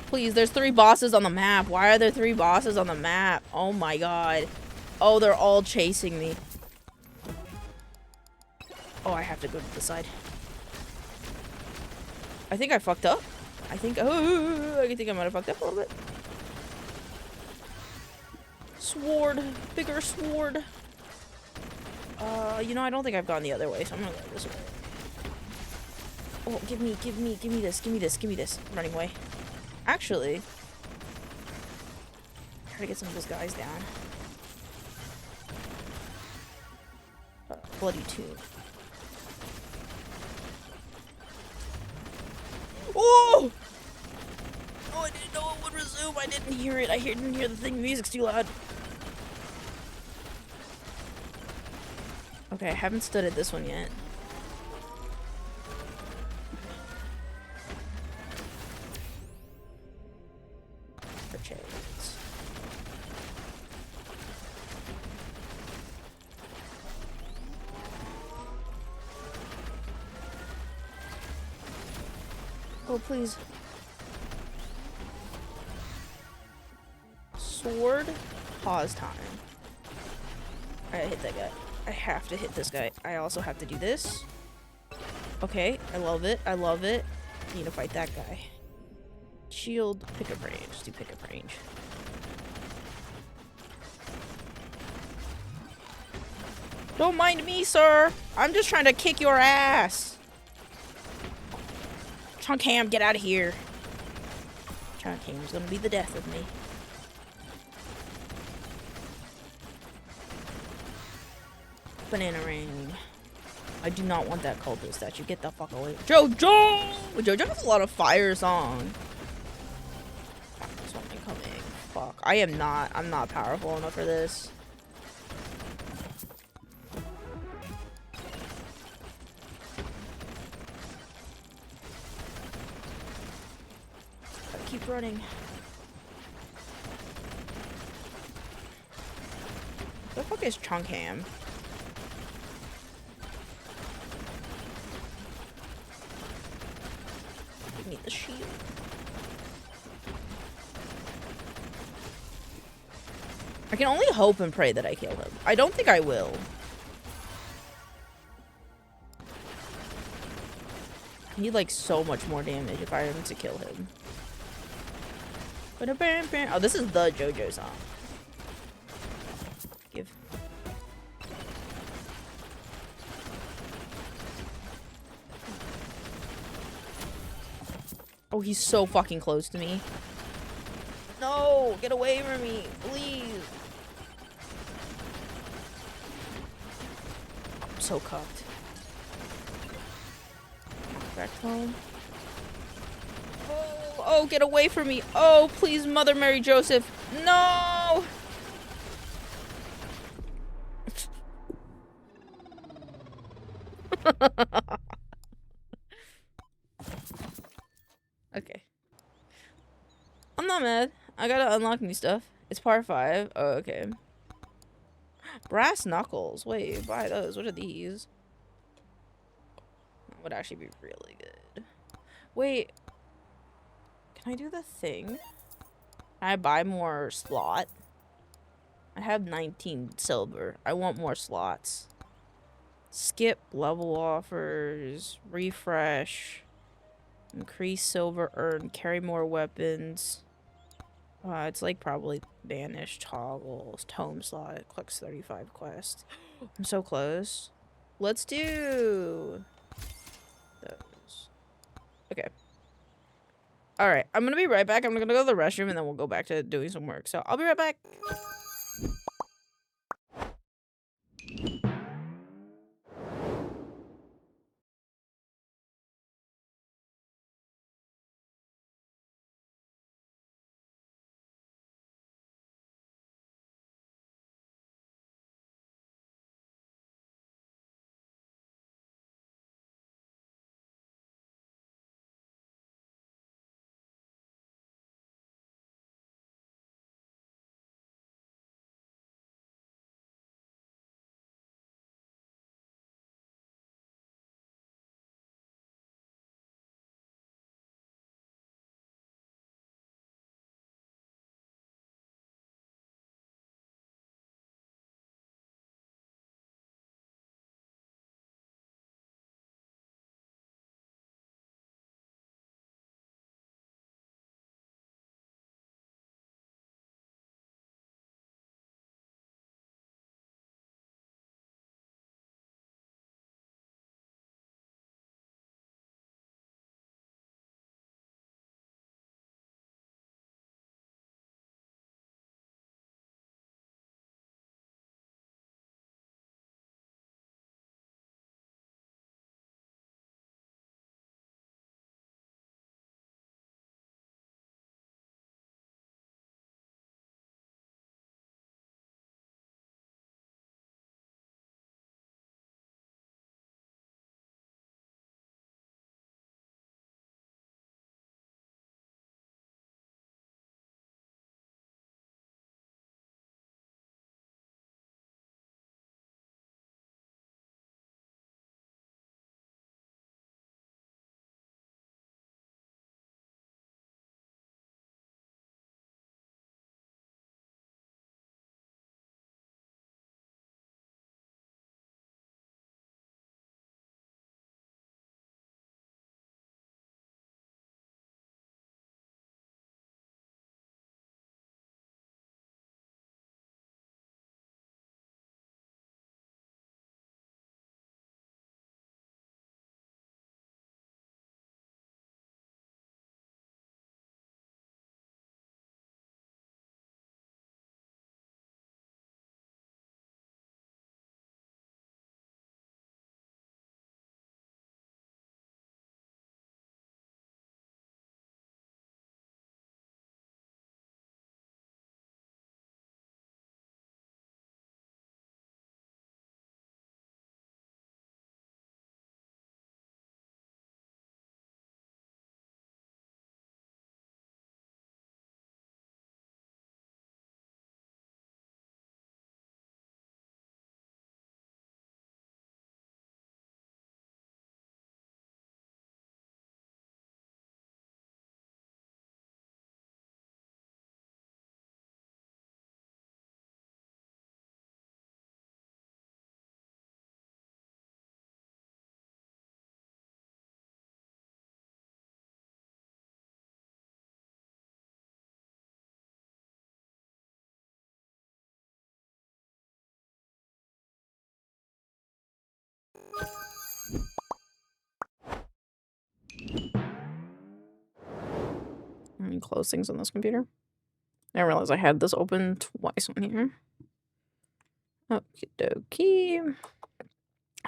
Please, there's 3 bosses on the map. Why are there 3 bosses on the map? Oh my god. Oh, they're all chasing me. Oh, I have to go to the side. I think I fucked up. I think I might have fucked up a little bit. Sword. Bigger sword. You know, I don't think I've gone the other way, so I'm gonna go this way. Oh, give me this. I'm running away. Actually, try to get some of those guys down. Bloody tube. Oh! Oh, I didn't know it would resume. I didn't hear it. I didn't hear the thing. The music's too loud. Okay, I haven't stood at this one yet. Oh, please. Sword. Pause time. I hit that guy. I have to hit this guy. I also have to do this. Okay, I love it. I love it. I need to fight that guy. Shield, pickup range. Let's do pickup range. Don't mind me, sir. I'm just trying to kick your ass. Chunk Ham, get out of here. Chunk Ham's gonna be the death of me. Banana ring. I do not want that cultist statue. Get the fuck away. Jojo! Jojo has a lot of fire song. Fuck, this one ain't coming. Fuck. I'm not powerful enough for this. Keep running. Where the fuck is Chunk Ham? Give me the shield. I can only hope and pray that I kill him. I don't think I will. I need like so much more damage if I am to kill him. Oh, this is the JoJo song. Give. Oh, he's so fucking close to me. No, get away from me, please. I'm so cucked. Back home. Oh, get away from me. Oh, please, Mother Mary Joseph. No! Okay. I'm not mad. I gotta unlock new stuff. It's part 5. Oh, okay. Brass knuckles. Wait, buy those. What are these? That would actually be really good. Wait. Can I do the thing? Can I buy more slot? I have 19 silver. I want more slots. Skip level offers. Refresh. Increase silver earned. Carry more weapons. It's like probably banished toggles. Tome slot. Clicks 35 quests. I'm so close. Let's do those. Okay. Alright. I'm gonna be right back. I'm gonna go to the restroom and then we'll go back to doing some work. So I'll be right back. Let me close things on this computer. I didn't realize I had this open twice on here. Okie dokie. And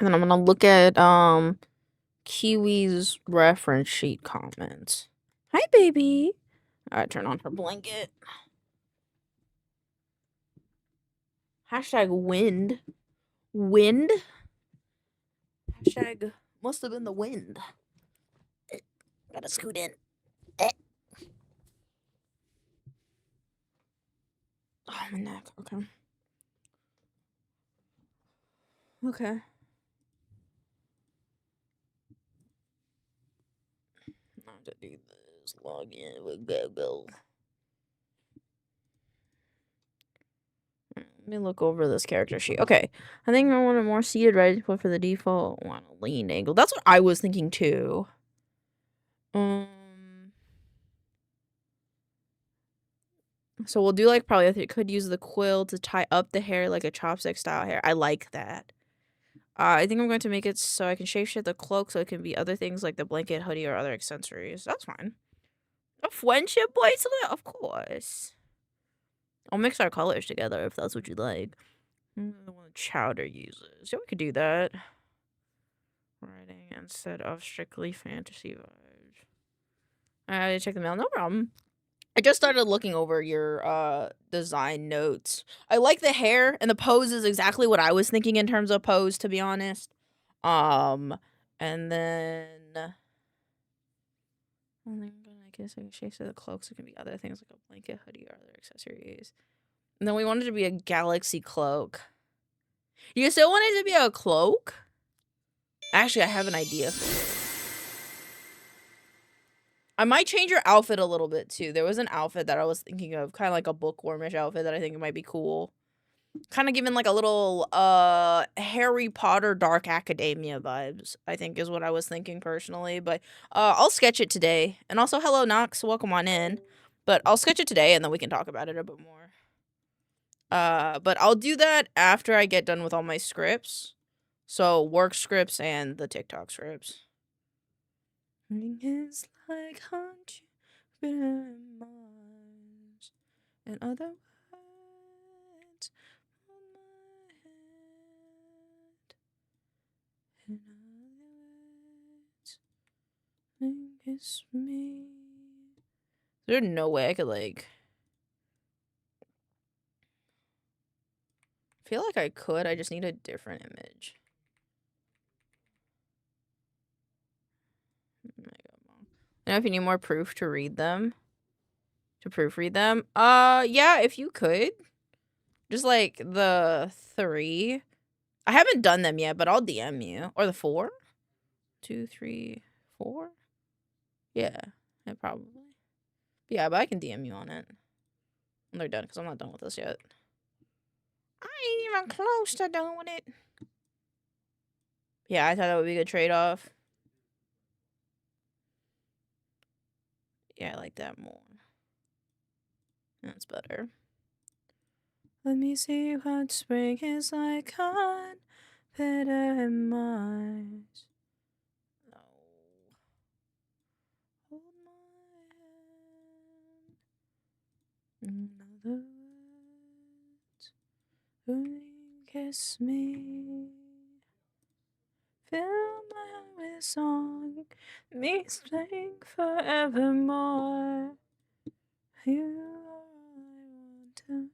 then I'm gonna look at Kiwi's reference sheet comments. Hi, baby. Alright, turn on her blanket. Hashtag wind. Wind? Hashtag must have been the wind. Gotta scoot in. Oh, my neck. Okay. Okay. I'm gonna do this. Log in with Google. Let me look over this character sheet. Okay. I think I want a more seated right foot for the default. I want a lean angle. That's what I was thinking too. So we'll do like probably I think could use the quill to tie up the hair like a chopstick style hair. I like that. I think I'm going to make it so I can shapeshift the cloak so it can be other things like the blanket, hoodie, or other accessories. That's fine. A friendship bracelet? Of course. I'll mix our colors together if that's what you like. The one Chowder uses. Yeah, we could do that. Writing instead of strictly fantasy vibes. I check the mail. No problem. I just started looking over your design notes. I like the hair and the pose is exactly what I was thinking in terms of pose, to be honest. And then I guess I can shape the cloaks. It can be other things like a blanket, hoodie, or other accessories. And then we wanted it to be a galaxy cloak. You still want it to be a cloak? Actually, I have an idea for it. I might change your outfit a little bit too. There was an outfit that I was thinking of, kind of like a bookwormish outfit that I think might be cool. Kind of giving like a little Harry Potter Dark Academia vibes, I think is what I was thinking personally. But I'll sketch it today. And also, hello Knox, welcome on in. But I'll sketch it today and then we can talk about it a bit more. But I'll do that after I get done with all my scripts. So work scripts and the TikTok scripts. It's like hunt and Mars and other words on my head and other words think it's me. There's no way I could like. I feel like I could. I just need a different image. I don't know if you need more proof to read them. To proofread them. Yeah, if you could. Just like the 3. I haven't done them yet, but I'll DM you. Or the 4? 2, 3, 4? Yeah, probably. Yeah, but I can DM you on it. When they're done, because I'm not done with this yet. I ain't even close to done with it. Yeah, I thought that would be a good trade-off. Yeah, I like that more. That's better. Let me see what spring is like on better Mars. No. Hold my hand. In other words, will you kiss me? Fill my heart with song, me sing forevermore. You are all I want to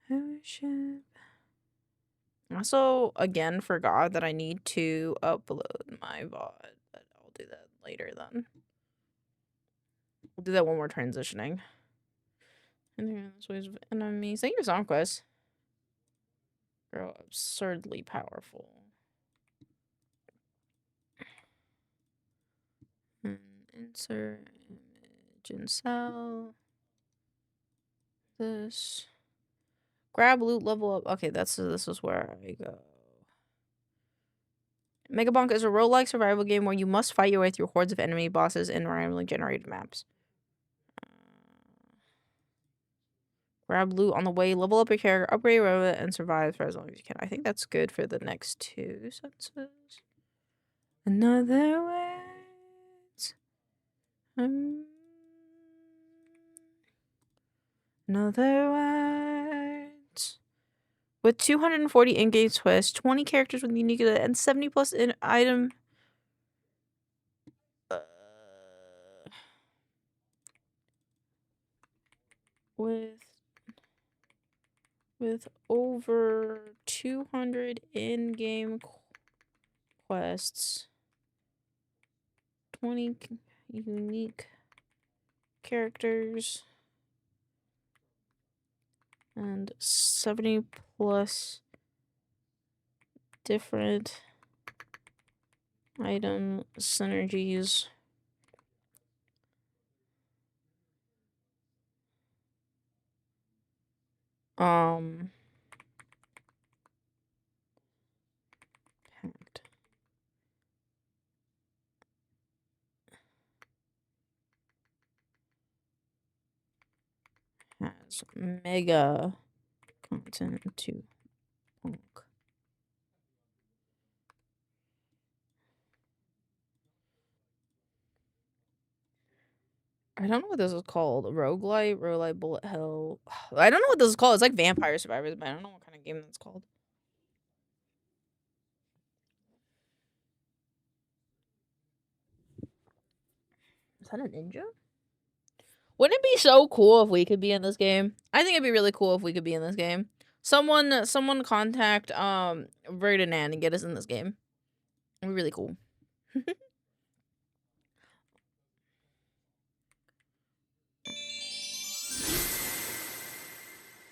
worship. I also, again, forgot that I need to upload my VOD, but I'll do that later then. We'll do that when we're transitioning. And there's ways of enemies. Thank you for songrequest. Girl, absurdly powerful. Insert image and sell. This. Grab loot, level up. Okay, this is where I go. Megabonk is a roguelike survival game where you must fight your way through hordes of enemy bosses in randomly generated maps. Grab loot on the way, level up your character, upgrade your robot, and survive for as long as you can. I think that's good for the next 2 sentences. Another words. Another words. With 240 in-game twists, 20 characters with unique and 70 plus in item. With over 200 in-game requests, 20 unique characters, and 70 plus different item synergies. Packed. Has mega content to punk. I don't know what this is called. Roguelite, bullet hell. I don't know what this is called. It's like Vampire Survivors, but I don't know what kind of game that's called. Is that a ninja? Wouldn't it be so cool if we could be in this game? I think it'd be really cool if we could be in this game. Someone contact Ferdinand and get us in this game. It'd be really cool.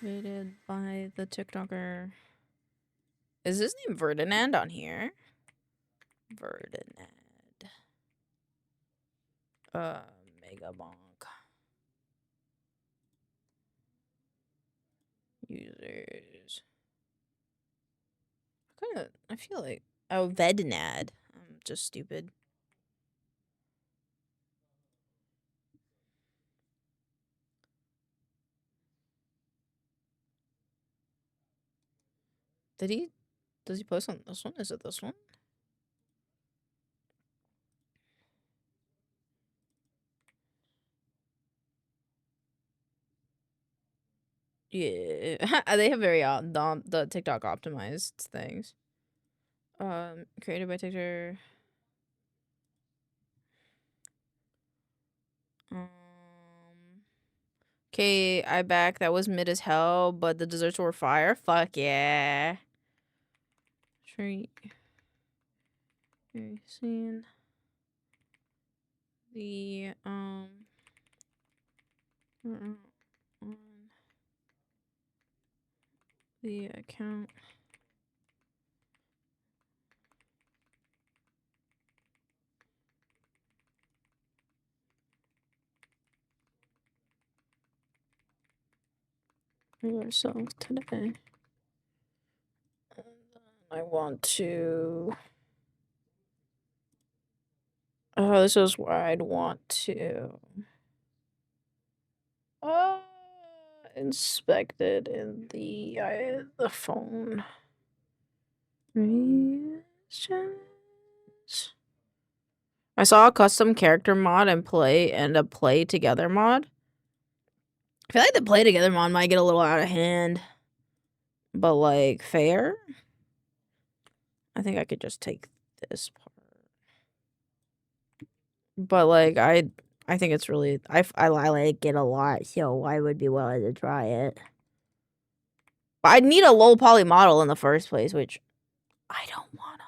Rated by the TikToker. Is his name Ferdinand on here? Ferdinand. Mega bonk. Users. I feel like Vednad. I'm just stupid. Does he post on this one? Is it this one? Yeah, they have very the TikTok optimized things. Created by TikTok. Okay, I back. That was mid as hell, but the desserts were fire. Fuck yeah. Treat. Okay, seen the on the account. Yourself today. I want to. Oh, this is where I'd want to. Inspect it in the phone. I saw a custom character mod and a play together mod. I feel like the play together mod might get a little out of hand, but like fair. I think I could just take this part. But like I think it's really I like it a lot, so I would be willing to try it. But I'd need a low poly model in the first place, which I don't wanna.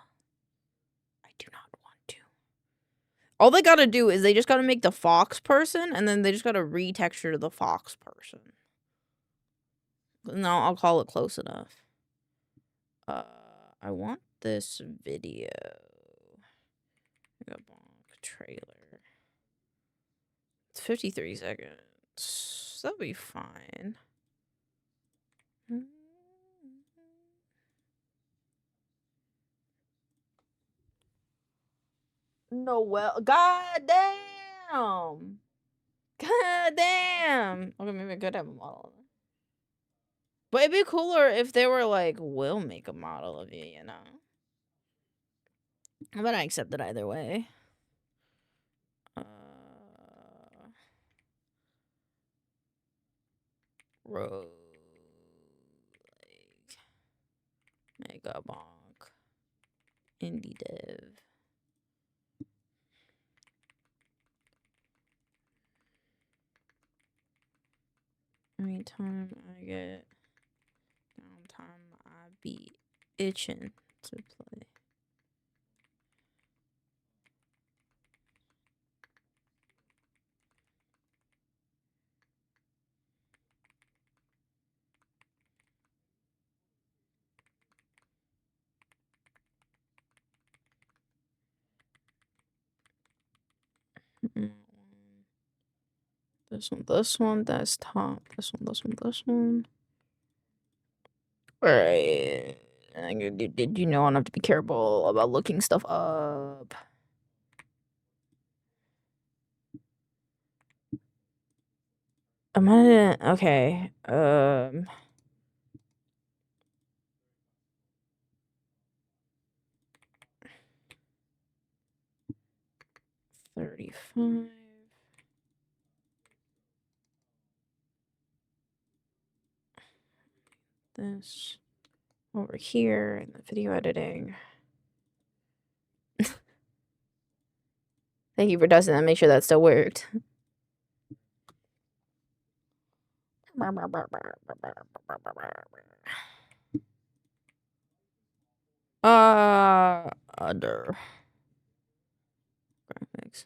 I do not want to. All they gotta do is they just gotta make the fox person, and then they just gotta retexture the fox person. No, I'll call it close enough. I want this video. Trailer. It's 53 seconds. That'll be fine. No, well, god damn. God damn. Okay, maybe I could have a model. But it'd be cooler if they were like, we'll make a model of you, you know? But I accept it either way. Rogue. Mega bonk. Indie dev. Anytime I get downtime, I be itching to play. This one, desktop. This one. Alright. Did you know I have to be careful about looking stuff up? Am I okay? 35. This over here in the video editing. Thank you for testing that. Make sure that still worked. Other graphics.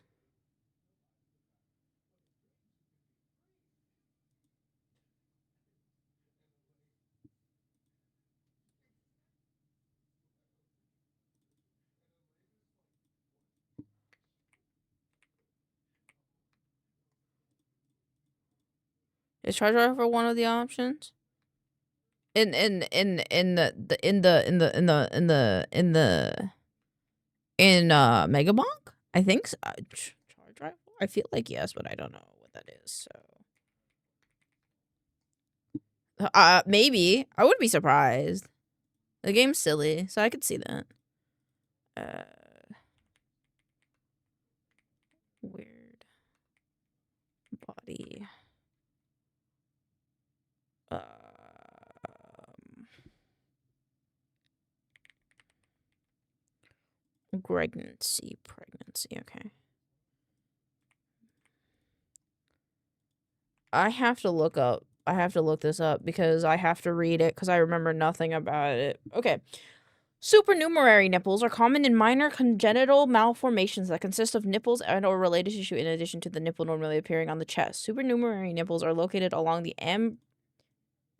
Is charge rifle one of the options? In Megabonk? I think so. Charge rifle? I feel like yes, but I don't know what that is, so maybe. I wouldn't be surprised. The game's silly, so I could see that. Weird body. Pregnancy, okay. I have to look this up because I have to read it because I remember nothing about it. Okay. Supernumerary nipples are common in minor congenital malformations that consist of nipples and or related tissue in addition to the nipple normally appearing on the chest. Supernumerary nipples are located along the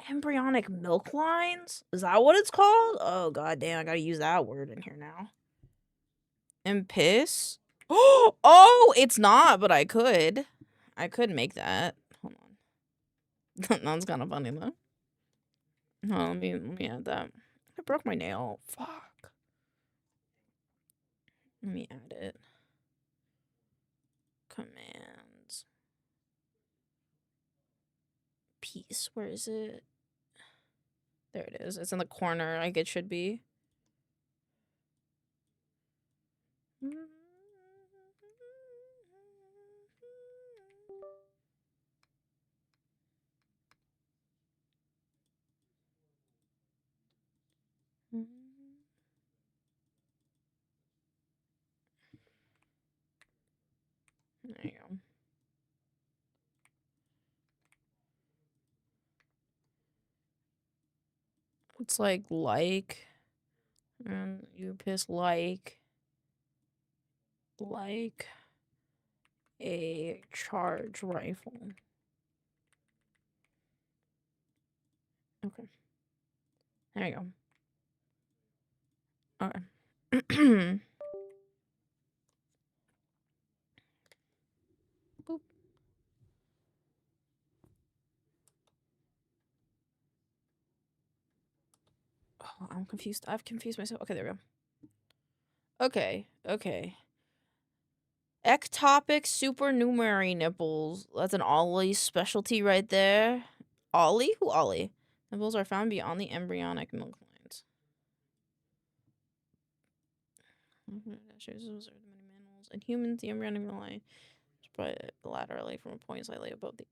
embryonic milk lines? Is that what it's called? Oh, god damn, I gotta use that word in here now. And piss? Oh, it's not, but I could. I could make that. Hold on. That's kind of funny, though. No, let me add that. I broke my nail. Fuck. Let me add it. Commands. Piece. Where is it? There it is. It's in the corner, like it should be. There you go. It's like, and you piss like a charge rifle. Okay. There you go. Okay. Boop. Oh, I'm confused. I've confused myself. Okay, there we go. Okay. Ectopic supernumerary nipples. That's an Ollie specialty right there. Ollie? Who Ollie? Nipples are found beyond the embryonic milk lines. In humans, the embryonic milk line is spread laterally from a point slightly above the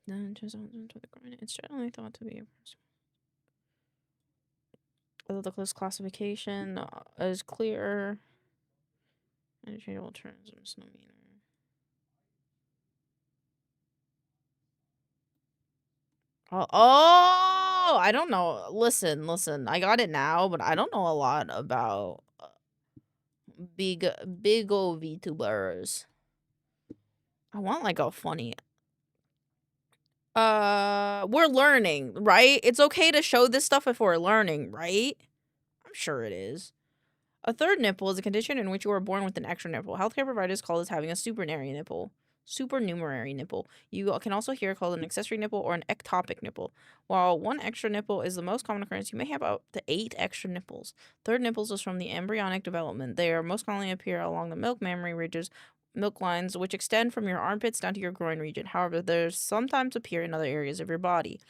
groin. It's generally thought to be although the close classification is clear. Interchangeable terms of misnomer. Oh, I don't know. Listen. I got it now, but I don't know a lot about big old VTubers. I want like a funny. We're learning, right? It's okay to show this stuff if we're learning, right? I'm sure it is. A third nipple is a condition in which you are born with an extra nipple. Healthcare providers call this having a supernumerary nipple. Supernumerary nipple. You can also hear it called an accessory nipple or an ectopic nipple. While one extra nipple is the most common occurrence, you may have up to 8 extra nipples. Third nipples is from the embryonic development. They are most commonly appear along the milk mammary ridges, milk lines, which extend from your armpits down to your groin region. However, they sometimes appear in other areas of your body.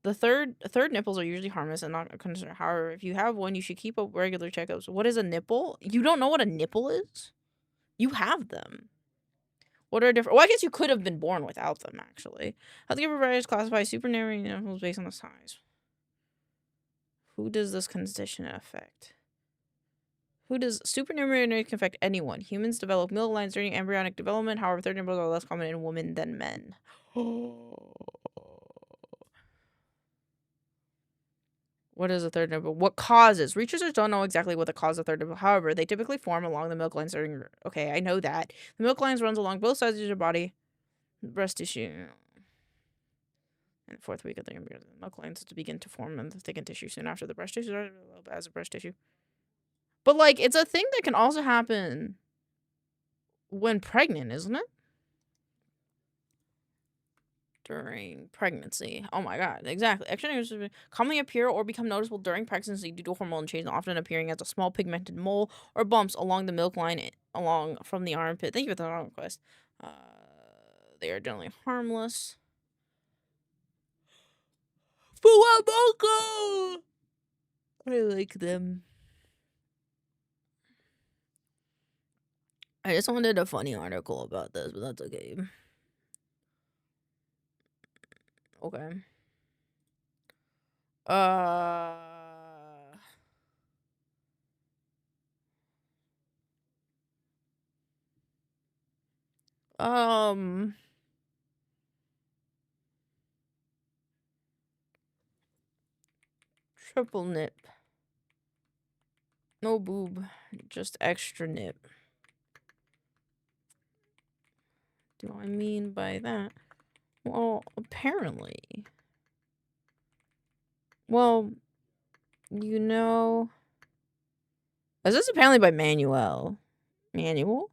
The third nipples are usually harmless and not a concern. However, if you have one, you should keep up regular checkups. What is a nipple? You don't know what a nipple is? You have them. What are different? Well, I guess you could have been born without them, actually. Healthcare providers classify supernumerary nipples based on the size. Who does this condition affect? Who does supernumerary can affect anyone? Humans develop milk lines during embryonic development. However, third nipples are less common in women than men. What is a third nipple? What causes? Researchers don't know exactly what the cause of third nipple. However, they typically form along the milk lines during. Okay, I know that. The milk lines runs along both sides of your body. Breast tissue. In the 4th week of the embryo, the milk lines to begin to form in the thickened tissue soon after the breast tissue as a breast tissue. But like, it's a thing that can also happen when pregnant, isn't it? During pregnancy. Oh my god, exactly. Extra nipples commonly appear or become noticeable during pregnancy due to hormonal change, often appearing as a small pigmented mole or bumps along the milk line along from the armpit. Thank you for the song request. They are generally harmless. I like them. I just wanted a funny article about this, but that's okay. Okay. Triple nip. No boob, just extra nip. Do I mean by that? Well, apparently. Well, you know. Is this apparently by Manuel? Manual?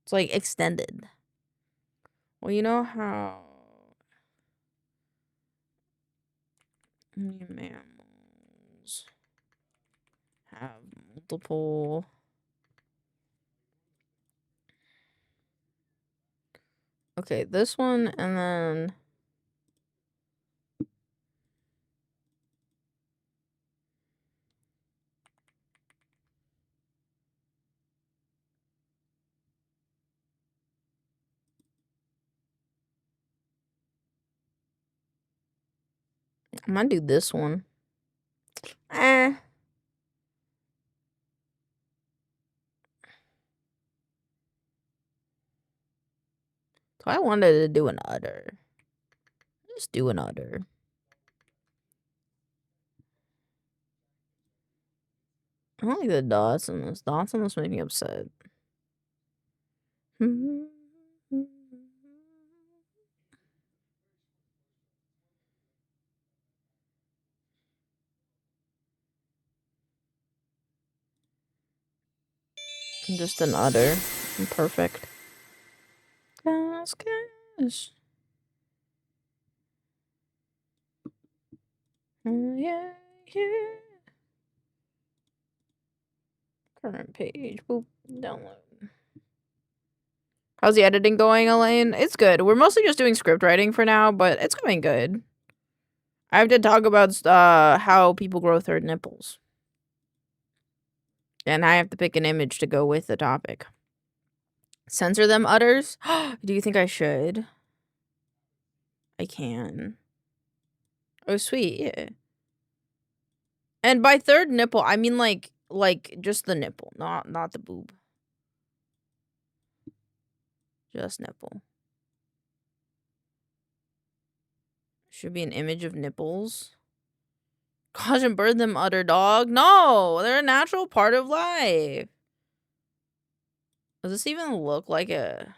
It's like extended. Well, you know how mammals have multiple. Okay, this one and then. I'm gonna do this one. So I wanted to do an udder. Just do an udder. I don't like the dots on this. Dots on this make me upset. Just an udder. Perfect. Gosh. Yeah. Current page. Boop. Download. How's the editing going, Elaine? It's good. We're mostly just doing script writing for now, but it's going good. I have to talk about how people grow third nipples. And I have to pick an image to go with the topic. Censor them udders? Do you think I should? I can. Oh, sweet. Yeah. And by third nipple, I mean like just the nipple, not the boob. Just nipple. Should be an image of nipples. Caution bird them udder dog. No, they're a natural part of life. Does this even look like a...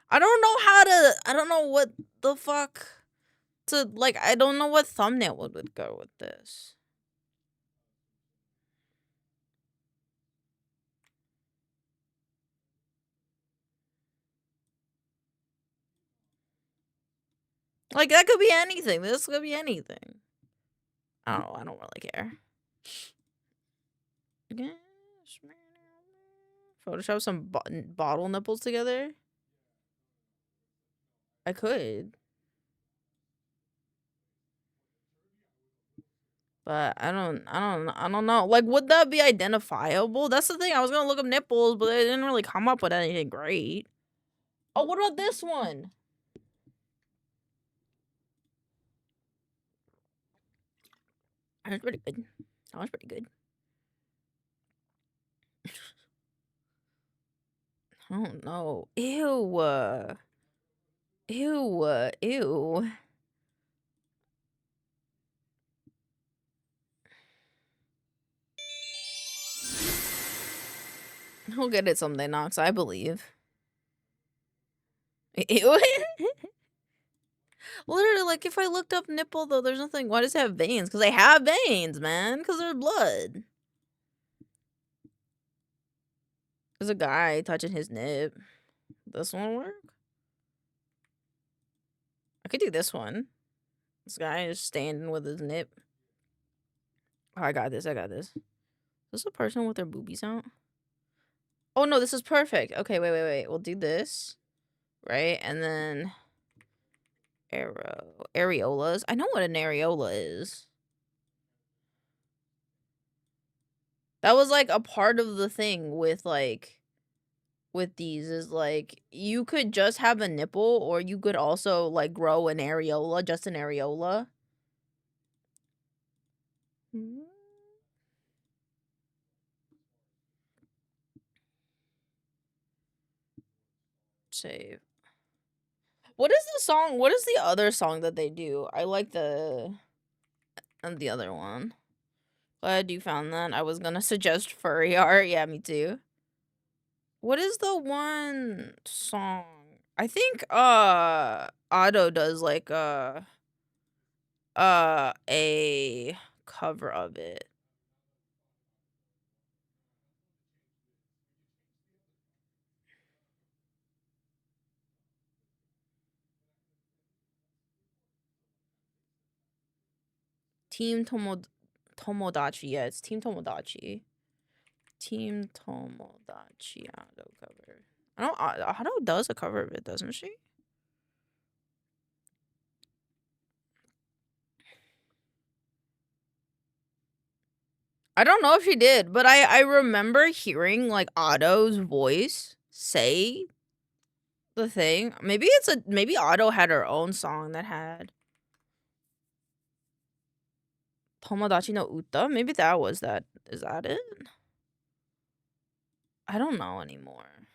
I don't know what the fuck to, like, I don't know what thumbnail would go with this. Like, that could be anything. This could be anything. I don't really care. Photoshop some bottle nipples together. I could. But I don't know. Like, would that be identifiable? That's the thing. I was gonna look up nipples, but it didn't really come up with anything great. Oh, what about this one? That's pretty good. That was pretty good. I don't know. Ew. Ew. Ew. He'll get it someday, Nox. I believe. Ew. Literally, like, if I looked up nipple, though, there's nothing. Why does it have veins? Because they have veins, man. Because they're blood. There's a guy touching his nip. This one work? I could do this one. This guy is standing with his nip. Oh, I got this. I got this. Is this a person with their boobies out? Oh, no, this is perfect. Okay, wait. We'll do this. Right? And then... areolas. I know what an areola is. That was, like, a part of the thing with, like... with these is, like, you could just have a nipple, or you could also, like, grow an areola, just an areola. Save. What is the song? What is the other song that they do? I like the other one. Glad you found that. I was gonna suggest furry art. Yeah, me too. What is the one song? I think Otto does like a cover of it. Team Tomodachi. Yeah, it's Team Tomodachi. Team Tomodachi Otto cover. I don't. Otto does a cover of it, doesn't she? I don't know if she did, but I remember hearing like Otto's voice say the thing. Maybe maybe Otto had her own song that had Tomodachi no Uta. Maybe that was that. Is that it? I don't know anymore.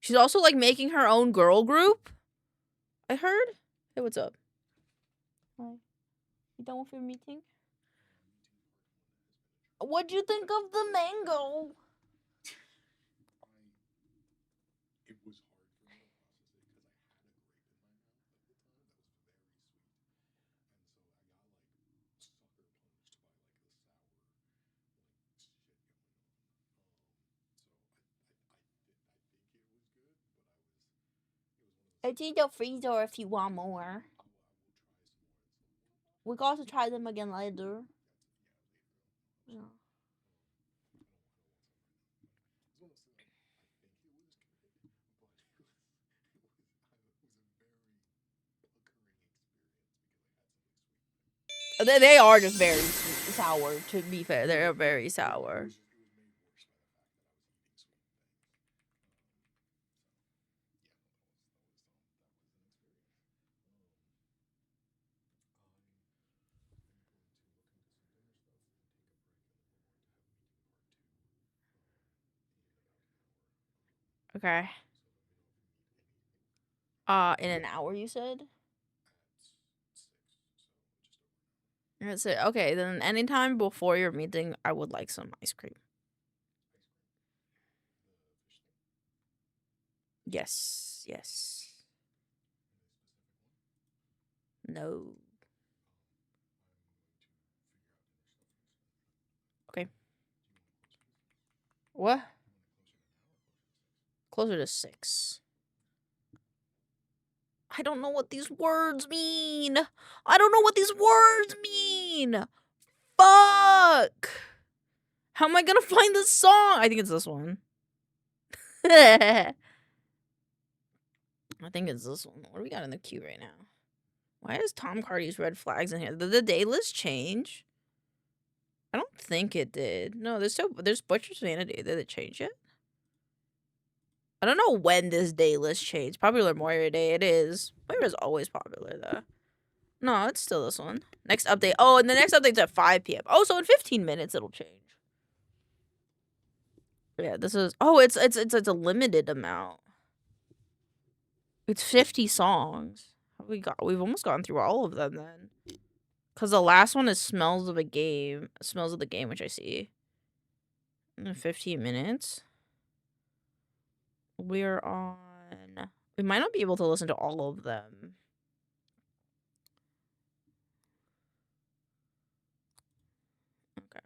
She's also like making her own girl group. I heard. Hey, what's up? Hi. You done with your meeting? What'd you think of the mango? It's in the freezer if you want more. We can also try them again later. Yeah. They are just very sour, to be fair. They're very sour. Okay. In an hour, you said? That's it. Okay, then anytime before your meeting, I would like some ice cream. Yes. Yes. No. Okay. What? Closer to 6. I don't know what these words mean. I don't know what these words mean. Fuck. How am I gonna find the song? I think it's this one. I think it's this one. What do we got in the queue right now? Why is Tom Cardy's red flags in here? Did the day list change? I don't think it did. No, there's Butcher's Vanity. Did it change it? I don't know when this day list changed. Popular Moira Day. It is. Moira is always popular though. No, it's still this one. Next update. Oh, and the next update's at 5 p.m. Oh, so in 15 minutes it'll change. Yeah, this is. Oh, it's a limited amount. It's 50 songs. We've almost gone through all of them then. Cause the last one is Smells of the Game, which I see. In 15 minutes. We're on. We might not be able to listen to all of them. Okay,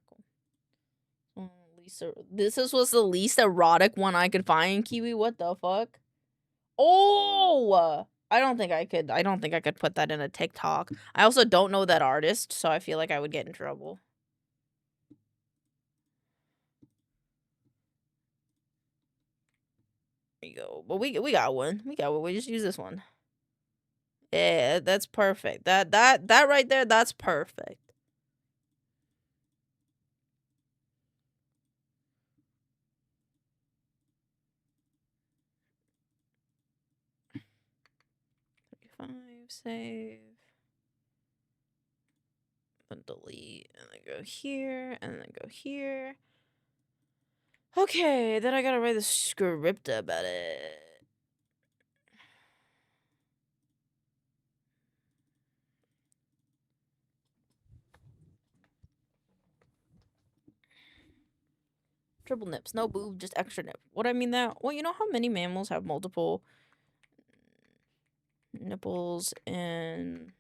cool. This was the least erotic one I could find, Kiwi. What the fuck? Oh! I don't think I could put that in a TikTok. I also don't know that artist, so I feel like I would get in trouble. There you go. But we got one. We just use this one. Yeah, that's perfect. That right there, that's perfect. Save. Then delete. And then go here. And then go here. Okay, then I gotta write the script about it. Triple nips. No boob, just extra nip. What I mean that? Well, you know how many mammals have multiple nipples in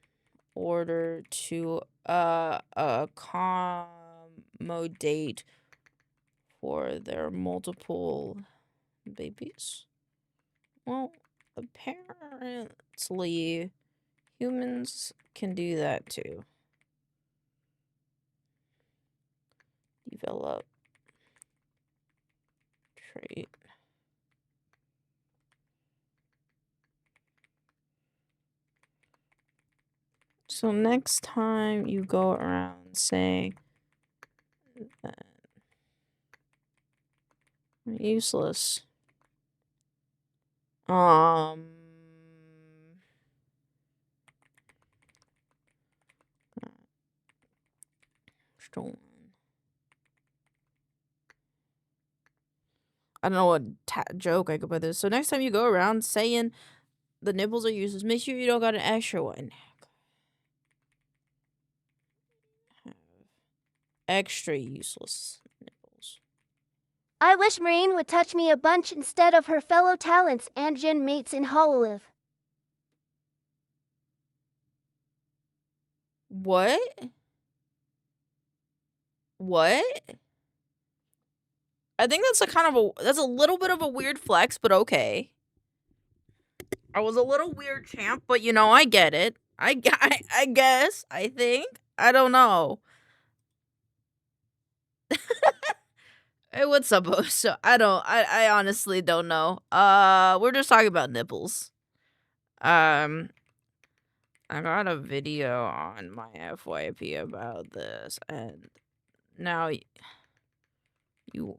order to accommodate for their multiple babies? Well, apparently humans can do that too. Develop trait. So next time you go around saying that useless. Stolen. I don't know what joke I could put this. So next time you go around saying the nipples are useless, make sure you don't got an extra one. Extra useless nipples. I wish Marine would touch me a bunch instead of her fellow talents and gym mates in Hololive. What? What? I think that's that's a little bit of a weird flex, but okay. I was a little weird, champ, but you know, I get it. I guess. I think. I don't know. What's up, so I honestly don't know. We're just talking about nipples. I got a video on my FYP about this, and now you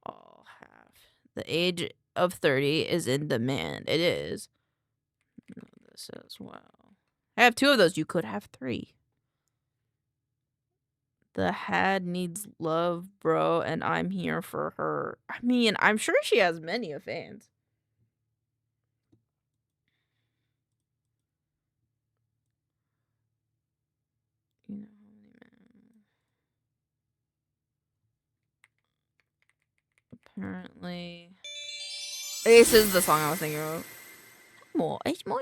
all have the age of 30 is in demand. It is. This as well. I have 2 of those. You could have 3. The had needs love, bro, and I'm here for her. I mean, I'm sure she has many of fans. You know, apparently, this is the song I was thinking of. More, it's more.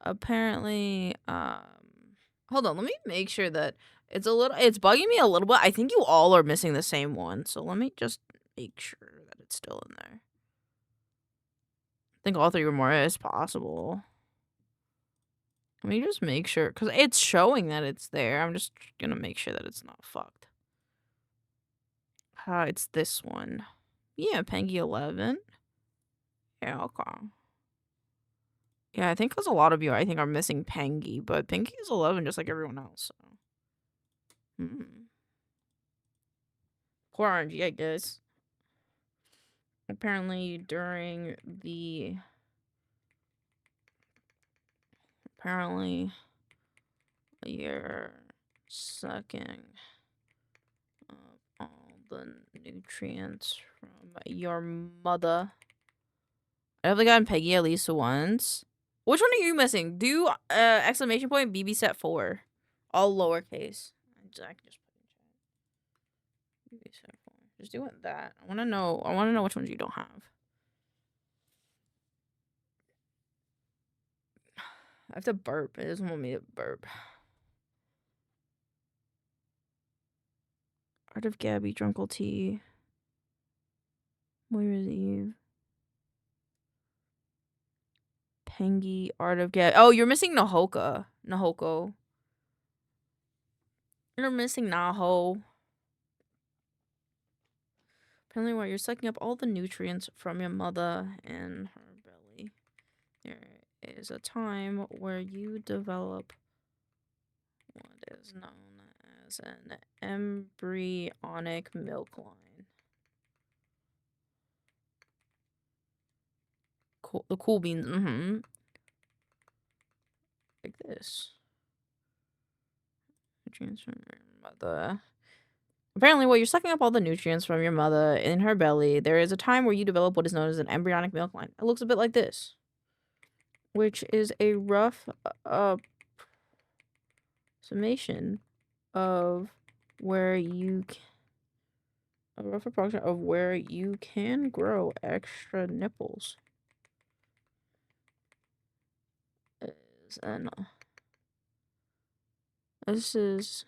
Apparently, hold on. Let me make sure that it's bugging me a little bit. I think you all are missing the same one, so let me just make sure that it's still in there. think all 3 or more is possible. Let me just make sure, because it's showing that it's there. I'm just gonna make sure that it's not fucked. It's this one. Yeah, Pengy 11. Yeah, okay. Yeah, I think because a lot of you, I think, are missing Pengy, but Pengy is 11 just like everyone else. So. Poor RNG, I guess. Apparently, during the... Apparently, you're sucking up all the nutrients from your mother. I definitely gotten Peggy at least once. Which one are you missing? Do exclamation point BB set 4. All lowercase. I can just put in chat. BB set 4. Just doing that. I wanna know which ones you don't have. I have to burp. It doesn't want me to burp. Art of Gabby, Drunkle Tea. Moira's Eve. Pengy, Art of Gabby. Oh, you're missing Nahoka. Nahoko. You're missing Naho. Apparently, while you're sucking up all the nutrients from your mother and her belly, there is a time where you develop what is known as an embryonic milk line. Cool, the cool beans, like this. Nutrients from your mother. Apparently, while you're sucking up all the nutrients from your mother in her belly, there is a time where you develop what is known as an embryonic milk line. It looks a bit like this, which is a rough summation of where you a rough approximation of where you can grow extra nipples. This is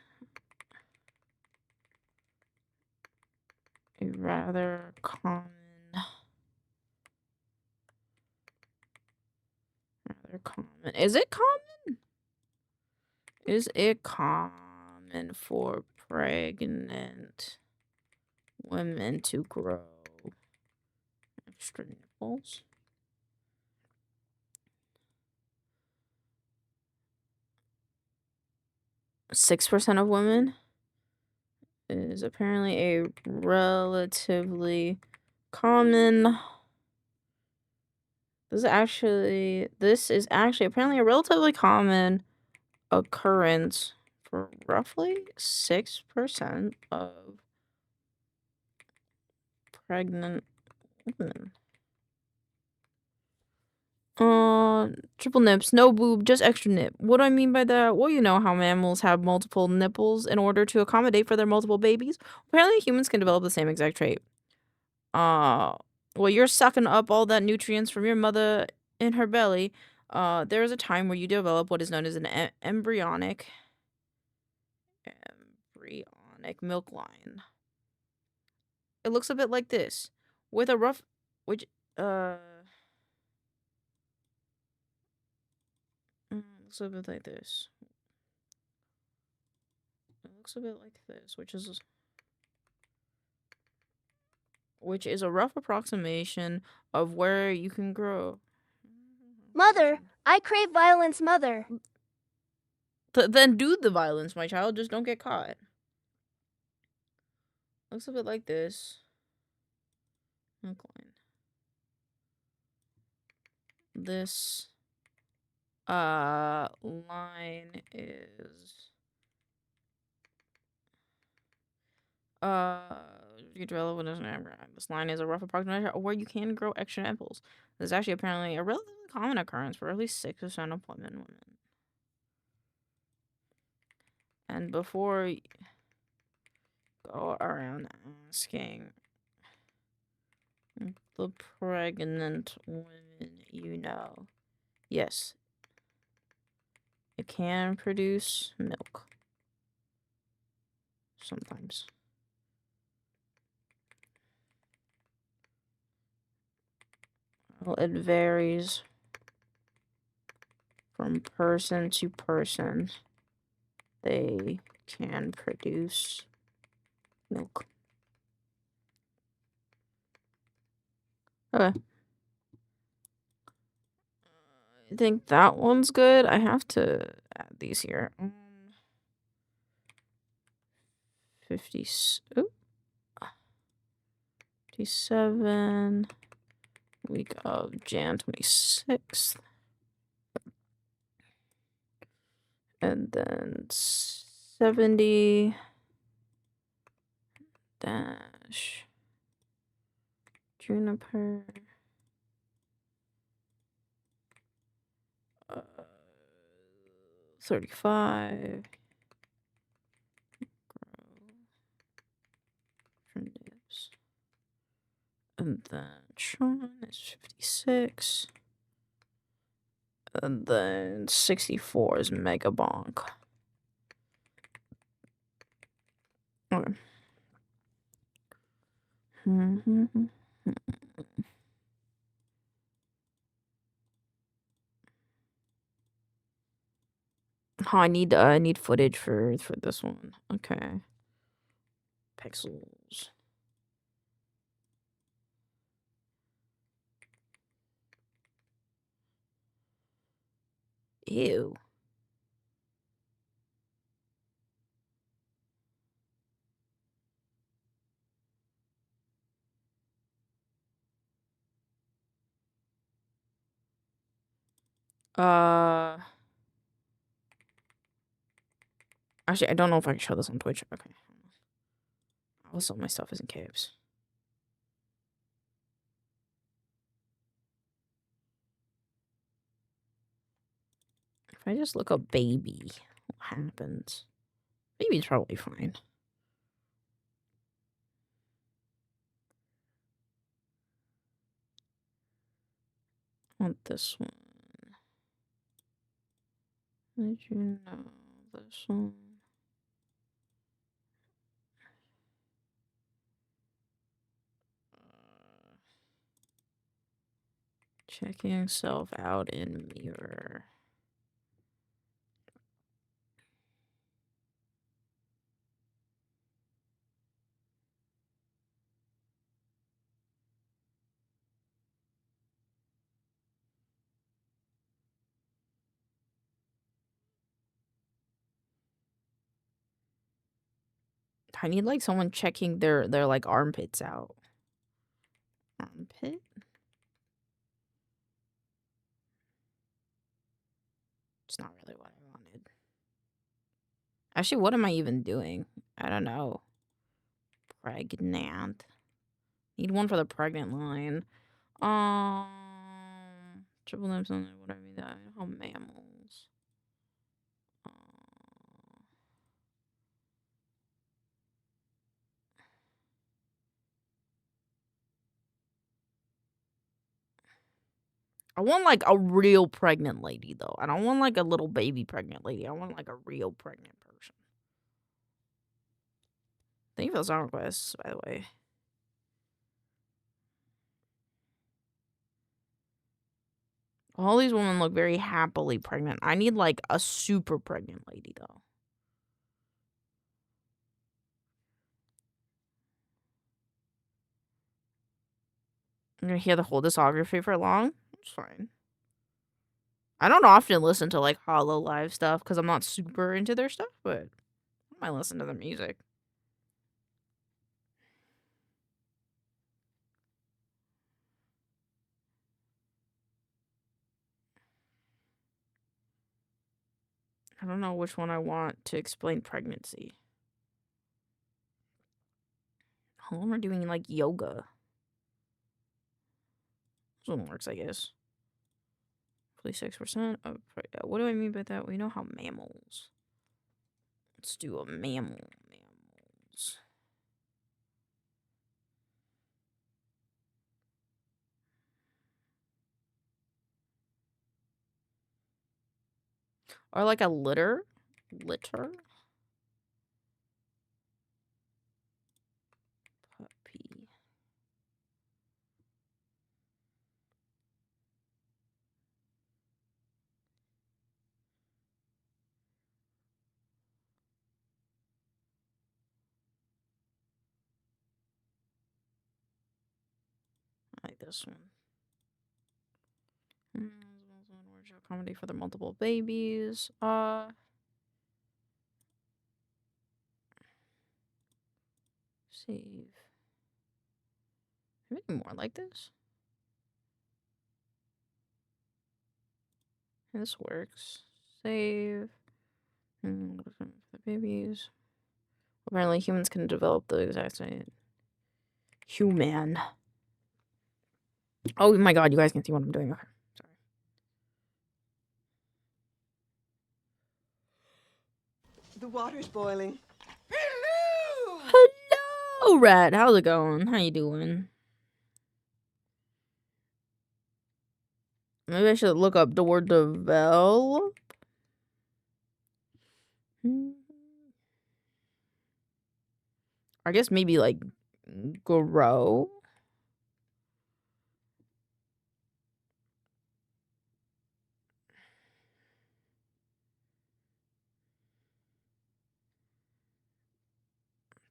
a rather common. Is it common? Is it common for pregnant women to grow extra nipples? %6 of women is apparently a relatively common. This is actually apparently a relatively common occurrence for roughly 6% of pregnant women. Triple nips, no boob, just extra nip. What do I mean by that? Well, you know how mammals have multiple nipples in order to accommodate for their multiple babies. Apparently, humans can develop the same exact trait. Well, you're sucking up all that nutrients from your mother in her belly. There is a time where you develop what is known as an embryonic milk line. It looks a bit like this, with a rough, looks a bit like this. It looks a bit like this, which is a rough approximation of where you can grow. Mother, I crave violence, mother. Then do the violence, my child. Just don't get caught. Looks a bit like this. Milk line. This line is you develop with this line is a rough approximation of where you can grow extra nipples. This is actually apparently a relatively common occurrence for at least 6% of women. And before you go around asking the pregnant women you know, yes, it can produce milk sometimes. Well, it varies from person to person. They can produce milk. Okay. I think that one's good. I have to add these here. 50. Ooh. 57. Week of Jan 26th. And then 70 dash juniper. 35. And then Sean is 56. And then 64 is Mega Bonk. Okay. Oh, I need footage for this one. Okay. Pixels. Ew. Actually, I don't know if I can show this on Twitch. Okay. Also, my stuff is in caves. If I just look up baby, what happens? Baby's probably fine. I want this one. Did you know this one? Checking self out in mirror. I need like someone checking their like armpits out. Armpit? It's not really what I wanted. Actually, what am I even doing? I don't know. Pregnant. Need one for the pregnant line. Triple names on what I mean that. How mammals. I want like a real pregnant lady though. I don't want like a little baby pregnant lady. I want like a real pregnant person. Thank you for the song requests, by the way. All these women look very happily pregnant. I need like a super pregnant lady though. I'm gonna hear the whole discography for long. It's fine. I don't often listen to like Hollow Live stuff because I'm not super into their stuff, but I might listen to their music. I don't know which one I want to explain pregnancy. All of them are doing like yoga. This one works, I guess. 46%. What do I mean by that? We know how mammals. Let's do a mammal. Mammals. Or like a litter. Litter. Puppy. this one. Accommodate for the multiple babies. Save. Maybe more like this. This works. Save. The babies. Apparently humans can develop the exact same. Human. Oh my god, you guys can see what I'm doing. Okay. Sorry. The water's boiling. Hello, Rat. How's it going? How you doing? Maybe I should look up the word develop. I guess maybe like grow.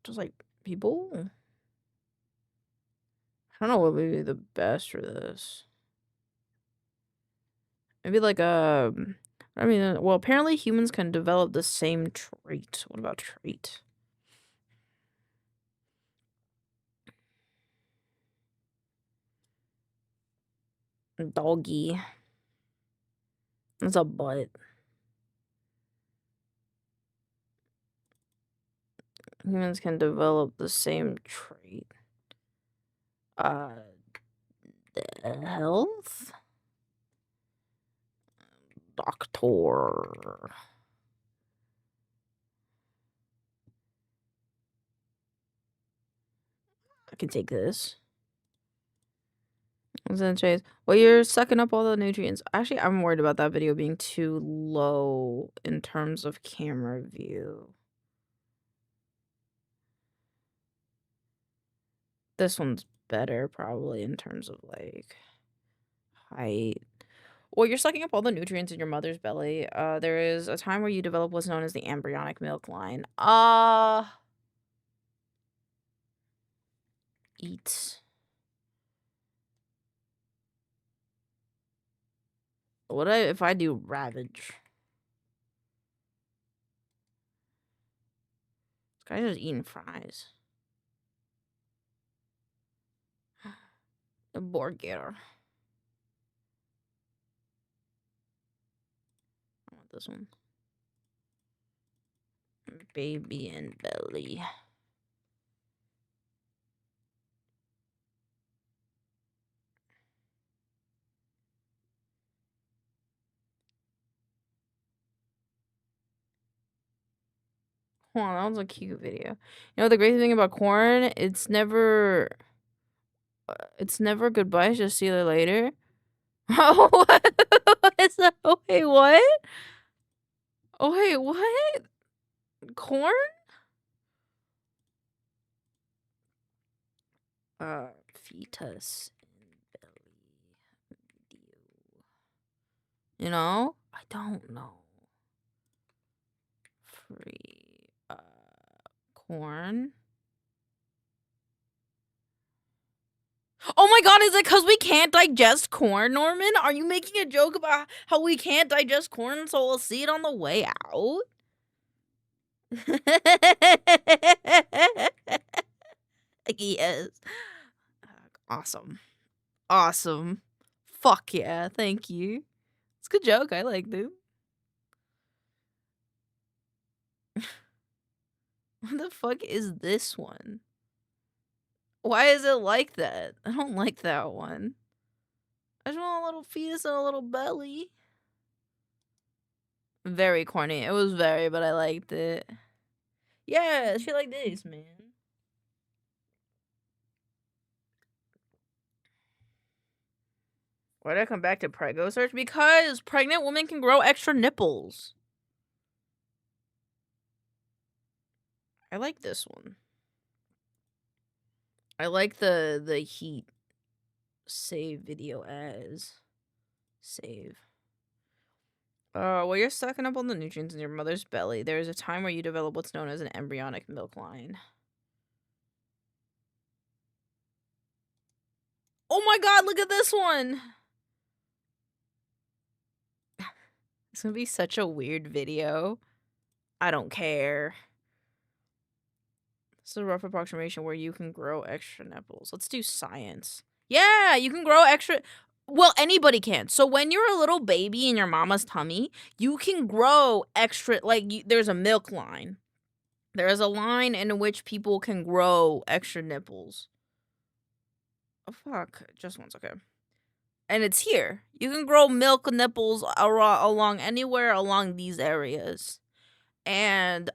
Just like people. I don't know what would be the best for this. Maybe like I mean, well, apparently humans can develop the same trait. What about trait? Doggy. That's a butt. Humans can develop the same trait. Health? Doctor. I can take this. Well, you're sucking up all the nutrients. Actually, I'm worried about that video being too low in terms of camera view. This one's better, probably, in terms of, like, height. Well, you're sucking up all the nutrients in your mother's belly. There is a time where you develop what's known as the embryonic milk line. Eat. What if I do ravage? This guy's just eating fries. A burger. I want this one. Baby and belly. Hold on, that was a cute video. You know the great thing about corn? It's never goodbye, it's just see you later. Oh, what is that? Oh, wait, what? Oh, wait, what? Corn? Fetus in belly. You know? I don't know. Free, corn. Oh my god, is it because we can't digest corn, Norman? Are you making a joke about how we can't digest corn, so we'll see it on the way out? Yes. Awesome. Awesome. Fuck yeah, thank you. It's a good joke, I liked it. What the fuck is this one? Why is it like that? I don't like that one. I just want a little fetus and a little belly. Very corny. It was very, but I liked it. Yeah, shit like this, man. Why did I come back to Prego search? Because pregnant women can grow extra nipples. I like this one. I like the heat. Save video as. Save. Well, you're sucking up all the nutrients in your mother's belly. There is a time where you develop what's known as an embryonic milk line. Oh my god, look at this one. It's gonna be such a weird video. I don't care. This is a rough approximation where you can grow extra nipples. Let's do science. Yeah, you can grow extra. Well, anybody can. So when you're a little baby in your mama's tummy, you can grow extra. Like, there's a milk line. There is a line in which people can grow extra nipples. Oh, fuck. Just one second. And it's here. You can grow milk nipples along anywhere along these areas. And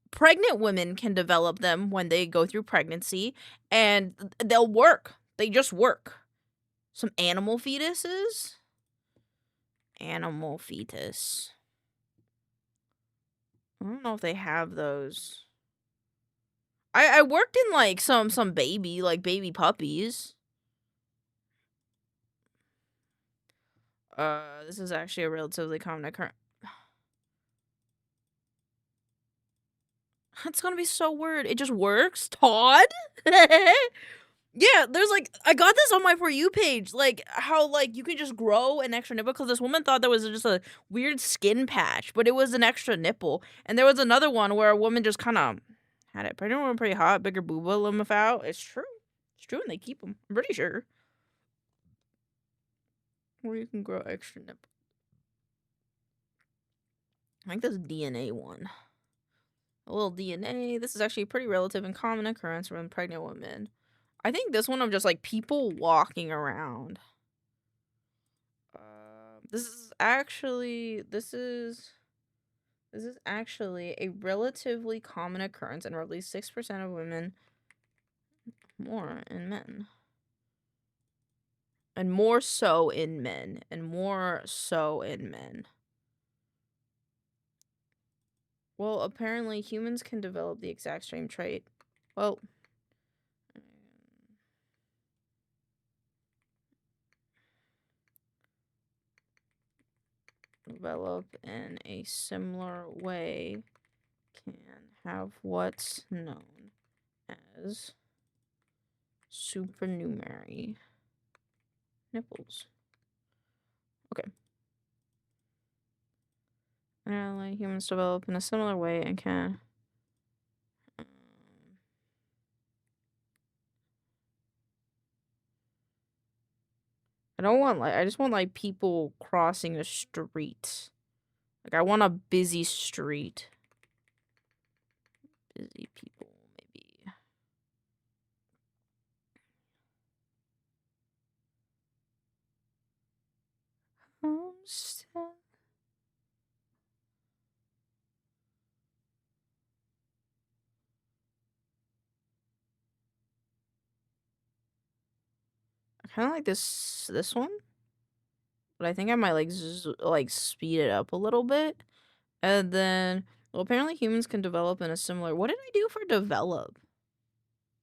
pregnant women can develop them when they go through pregnancy, and they'll work. They just work. Some animal fetuses. Animal fetus. I don't know if they have those. I worked in like some baby puppies. This is actually a relatively common occurrence. It's gonna be so weird. It just works, Todd. Yeah, there's like, I got this on my For You page, like how like you can just grow an extra nipple, because this woman thought there was just a weird skin patch, but it was an extra nipple. And there was another one where a woman just kind of had it. Pregnant woman pretty hot, bigger booba, limb out. It's true. It's true, and they keep them. I'm pretty sure. Where you can grow extra nipple. I think this DNA one. A little DNA. This is actually a pretty relative and common occurrence from pregnant women. I think this one of just like people walking around. This is actually a relatively common occurrence in roughly 6% of women, more in men. And more so in men. Well, apparently humans can develop the exact same trait. Well, develop in a similar way, can have what's known as supernumerary nipples. Okay. Apparently humans develop in a similar way and can I just want like people crossing a street. Like, I want a busy street. Busy people, maybe. I kind of like this one, but I think I might like speed it up a little bit, and then well, apparently humans can develop in a similar. What did I do for develop?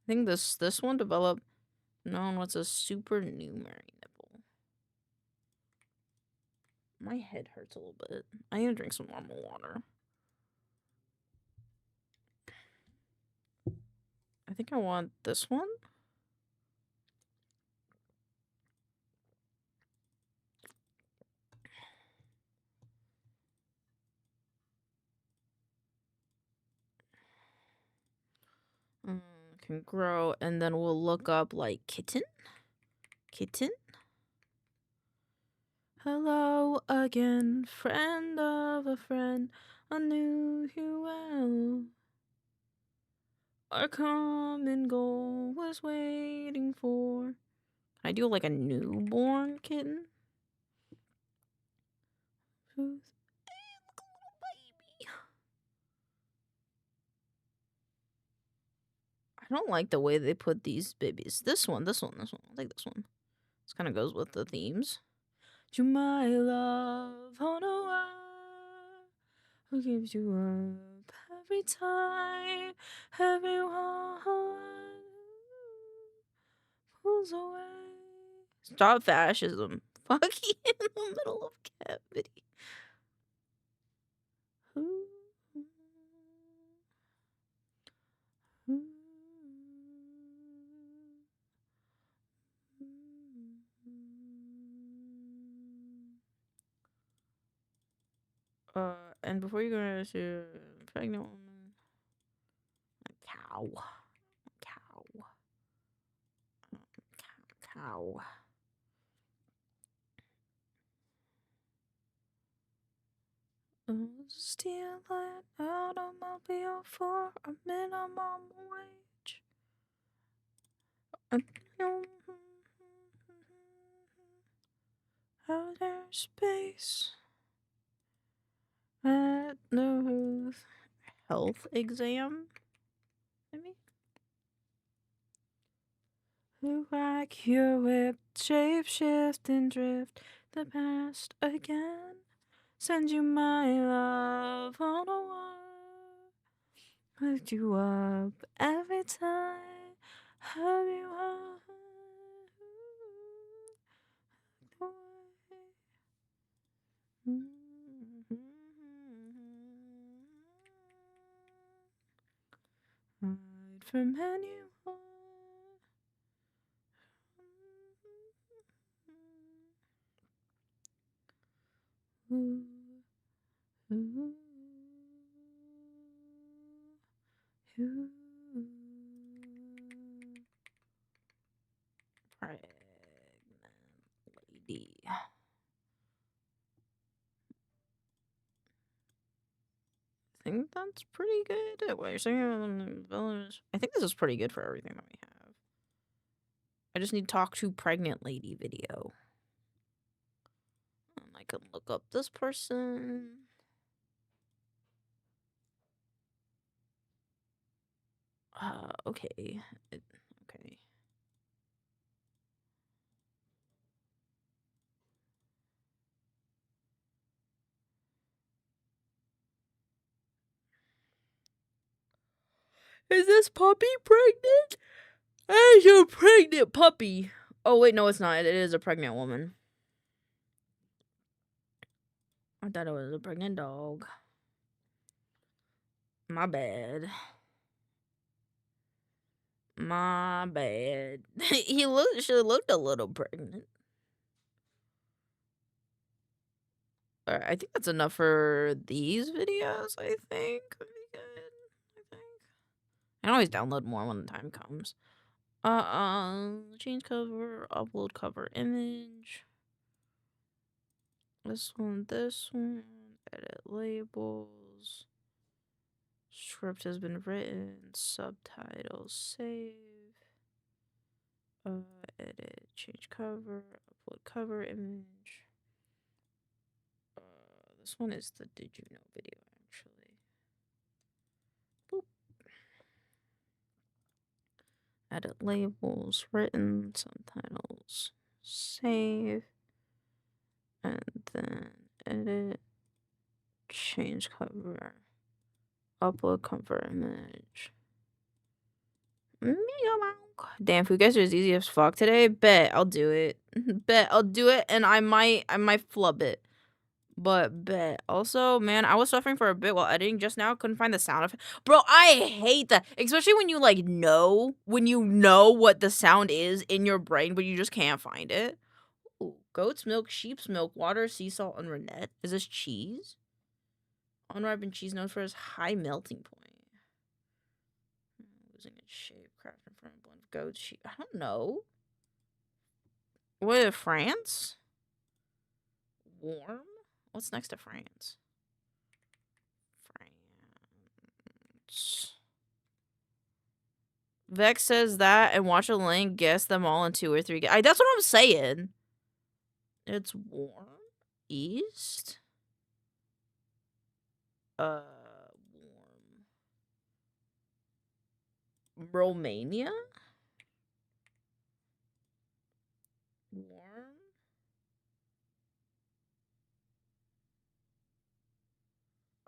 I think this one develop known what's a supernumerary nipple. My head hurts a little bit. I need to drink some normal water. I think I want this one. Can grow, and then we'll look up like kitten. Hello again, friend of a friend, I knew you well. Our common goal was waiting for. Can I do like a newborn kitten? Who's baby? I don't like the way they put these babies. This one. I'll take this one. This kind of goes with the themes. To my love on a wire, who gives you up every time, everyone pulls away. Stop fascism. Fuck you in the middle of captivity. And before you go to pregnant woman, cow. Steal an automobile for a minimum wage. Outer space. At the health exam. Maybe. Who rock your whip, shape, shift, and drift the past again. Send you my love on a wire. Lift you up every time. Have you hide from anyone? Pregnant lady. I think that's pretty good. What you're saying, village? I think this is pretty good for everything that we have. I just need to talk to pregnant lady video. I can look up this person. Okay. Okay. Is this puppy pregnant? It's a pregnant puppy. Oh, wait, no, it's not. It is a pregnant woman. I thought it was a pregnant dog. My bad. My bad. He looked a little pregnant. Alright, I think that's enough for these videos, I think. Could be good, I think. I can always download more when the time comes. Change cover, upload cover image. This one, edit labels. Script has been written, subtitles save. Edit, change cover, upload cover image. This one is the Did You Know video, actually. Boop. Edit labels, written, subtitles, save. And then edit, change cover, upload cover image. Damn, food guys are as easy as fuck today. Bet I'll do it. Bet I'll do it, and I might flub it. But bet. Also, man, I was suffering for a bit while editing just now. Couldn't find the sound effect. Bro, I hate that. Especially when you when you know what the sound is in your brain, but you just can't find it. Ooh, goat's milk, sheep's milk, water, sea salt, and rennet. Is this cheese? Unripened cheese known for its high melting point. Losing its shape, crafted from a blend of goat, sheep. I don't know. What, France? Warm? What's next to France? France. Vex says that and watch a link, guess them all in 2 or 3. That's what I'm saying. It's warm. East? Warm. Romania? Warm?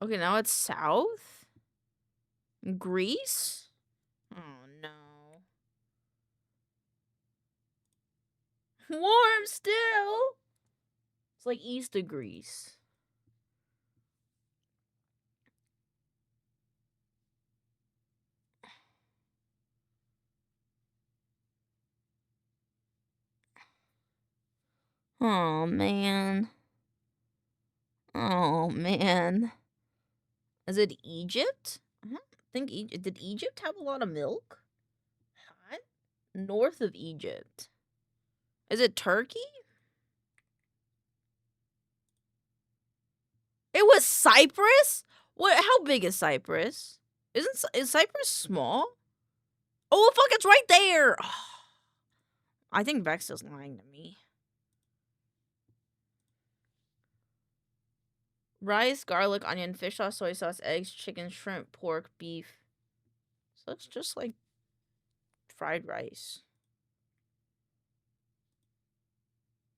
Okay, now it's south? Greece? Oh, no. Warm still? It's like east of Greece. Oh, man. Oh, man. Is it Egypt? I don't think did Egypt have a lot of milk? Hot? North of Egypt. Is it Turkey? It was Cyprus? What? How big is Cyprus? Is Cyprus small? Oh, fuck, it's right there! I think Vex is lying to me. Rice, garlic, onion, fish sauce, soy sauce, eggs, chicken, shrimp, pork, beef. So it's just like fried rice.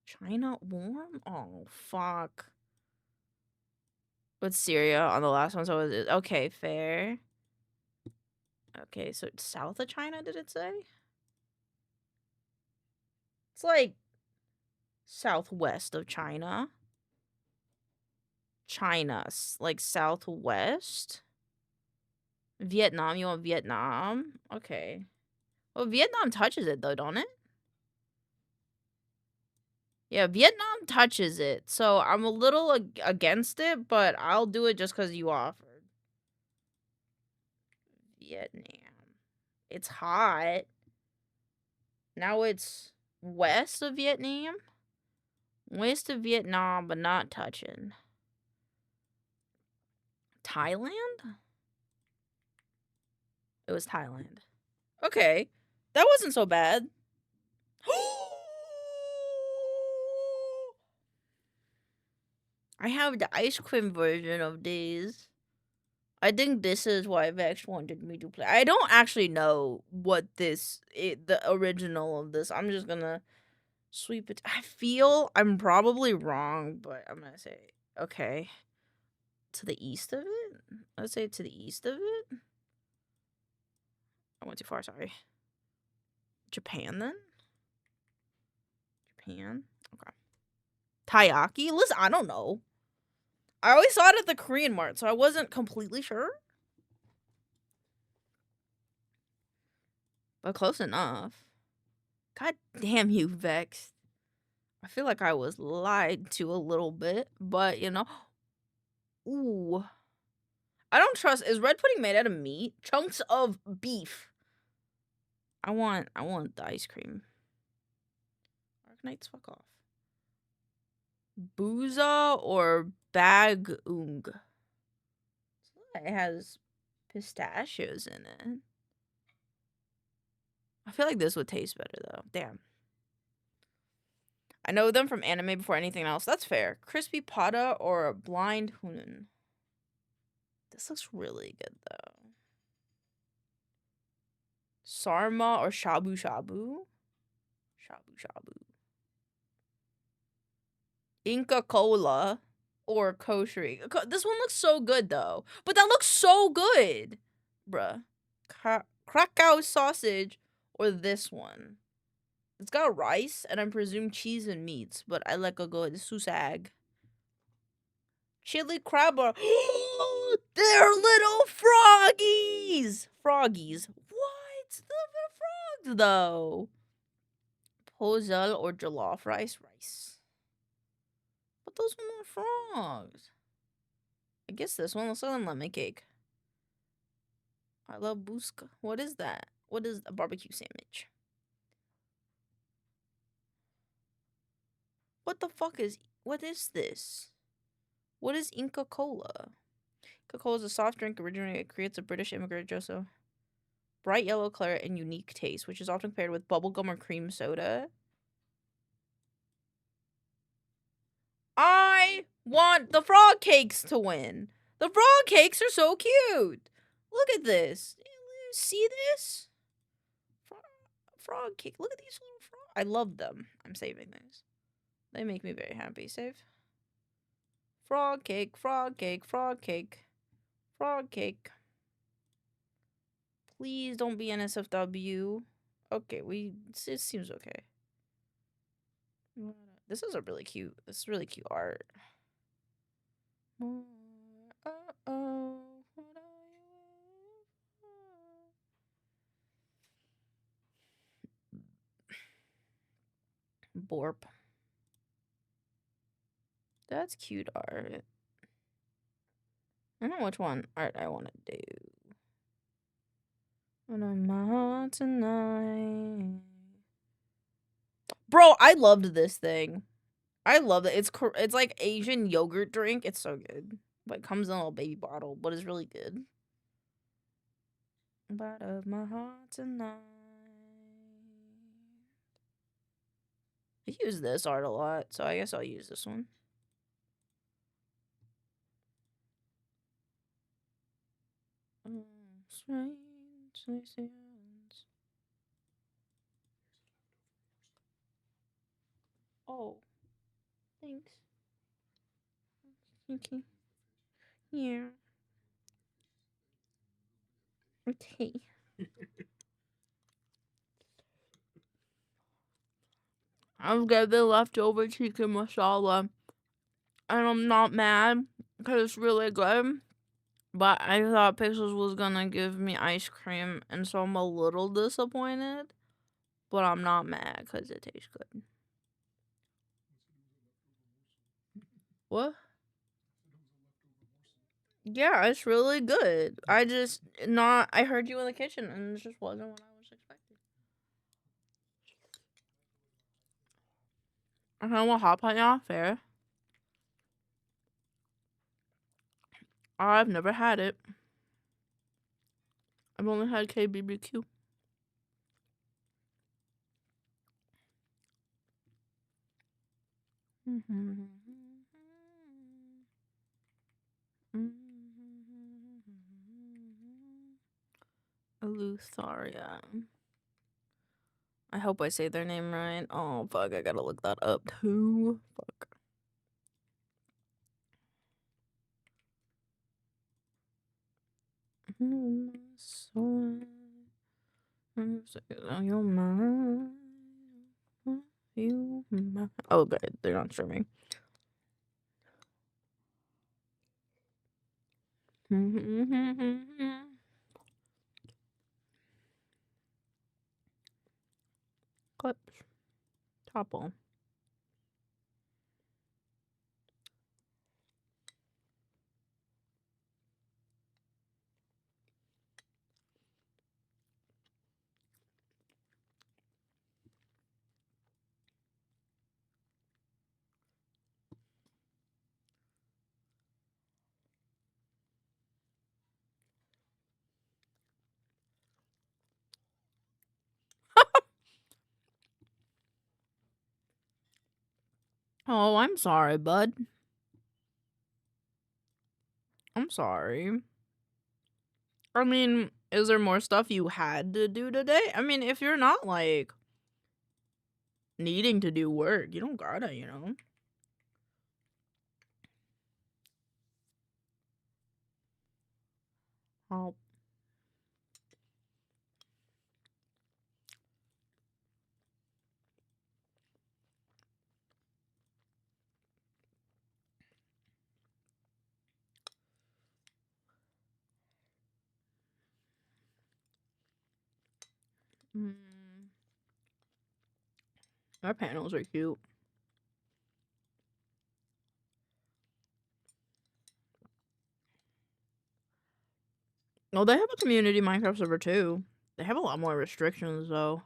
China warm? Oh, fuck. With Syria on the last one, so is it okay, fair. Okay, so it's south of China, did it say? It's like southwest of China. China's like southwest. Vietnam, you want Vietnam? Okay. Well, Vietnam touches it though, don't it? Yeah, Vietnam touches it. So I'm a little against it, but I'll do it just because you offered. Vietnam. It's hot. Now it's west of Vietnam. West of Vietnam, but not touching. Thailand? It was Thailand. Okay. That wasn't so bad. I have the ice cream version of these. I think this is why Vex wanted me to play. I don't actually know what the original of this. I'm just gonna sweep it. I feel I'm probably wrong, but I'm gonna say, okay. To the east of it? Let's say to the east of it. I went too far, sorry. Japan then? Japan? Okay. Taiyaki? Listen, I don't know. I always saw it at the Korean mart, so I wasn't completely sure. But close enough. God damn you, Vex. I feel like I was lied to a little bit, but you know. Ooh. I don't trust. Is red pudding made out of meat? Chunks of beef. I want the ice cream. Arknights, fuck off. Booza or bagung? It has pistachios in it. I feel like this would taste better though. Damn. I know them from anime before anything else. That's fair. Crispy pata or blind hunan. This looks really good though. Sarma or shabu shabu? Shabu shabu. Inca Cola or kosher. This one looks so good though. But that looks so good. Bruh. Krakow sausage or this one. It's got rice and I presume cheese and meats, but I like a good susag. Chili crab or they're little froggies. Froggies. What? The frogs though. Pozole or jollof rice. But those are not frogs. I guess this one looks like a lemon cake. I love Busca. What is that? What is a barbecue sandwich? What the fuck is... What is this? What is Inca Cola? Inca Cola is a soft drink originally it creates a British immigrant Joseph. Bright yellow color and unique taste, which is often paired with bubblegum or cream soda. I want the frog cakes to win. The frog cakes are so cute. Look at this. You see this? Frog cake. Look at these little frogs. I love them. I'm saving these. They make me very happy. Save. Frog cake, frog cake, frog cake. Frog cake. Please don't be NSFW. Okay, it seems okay. This is really cute art. Uh-oh. Borp. That's cute art. I don't know which one art I want to do. What am I tonight? Bro, I loved this thing. I love it. It's like Asian yogurt drink. It's so good. But it comes in a little baby bottle, but it's really good. Out of my heart tonight. I use this art a lot, so I guess I'll use this one. Strange sounds. Oh, thanks. Okay. Yeah. Okay. I've got the leftover chicken masala, and I'm not mad because it's really good. But I thought Pixels was gonna give me ice cream, and so I'm a little disappointed. But I'm not mad because it tastes good. What? Yeah, it's really good. I heard you in the kitchen, and it just wasn't what I was expecting. I kind of want hot pot now. Fair. I've never had it. I've only had KBBQ. Eleutheria. I hope I say their name right. Oh, fuck. I gotta look that up, too. Fuck. Your mind. Oh, good. They're not streaming. Clips. Topple. Oh, I'm sorry, bud. I'm sorry. I mean, is there more stuff you had to do today? I mean, if you're not, like, needing to do work, you don't gotta, you know? Oh. Our panels are cute. Oh, they have a community Minecraft server too. They have a lot more restrictions though.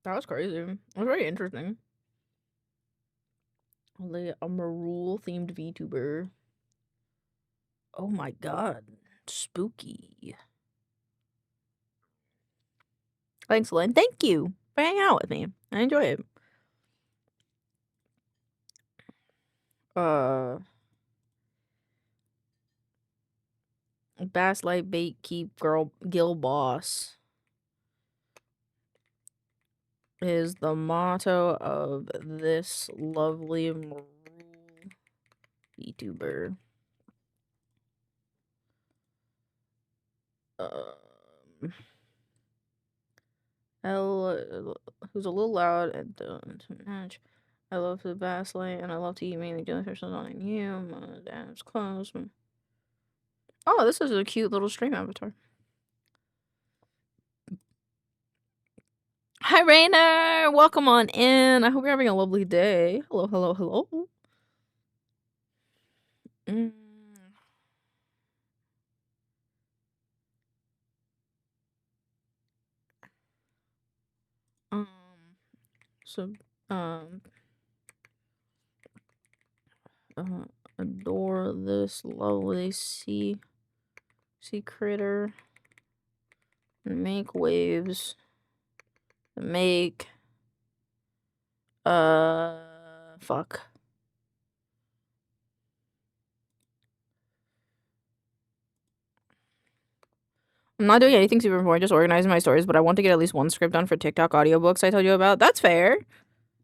That was crazy. It was very interesting. Only a Marule themed VTuber. Oh my god. Spooky. Thanks, Lynn. Thank you for hanging out with me. I enjoy it. Bass Light Bait Keep Girl Gil Boss is the motto of this lovely Marule VTuber. L, who's a little loud and don't match. I love the bass light, and I love to eat mainly jellyfish on you. My dad's close. Oh, this is a cute little stream avatar. Hi, Rainer! Welcome on in. I hope you're having a lovely day. Hello, hello, hello. So, adore this lovely sea critter. Make waves. Make, fuck. I'm not doing anything super important, just organizing my stories, but I want to get at least one script done for TikTok audiobooks I told you about. That's fair.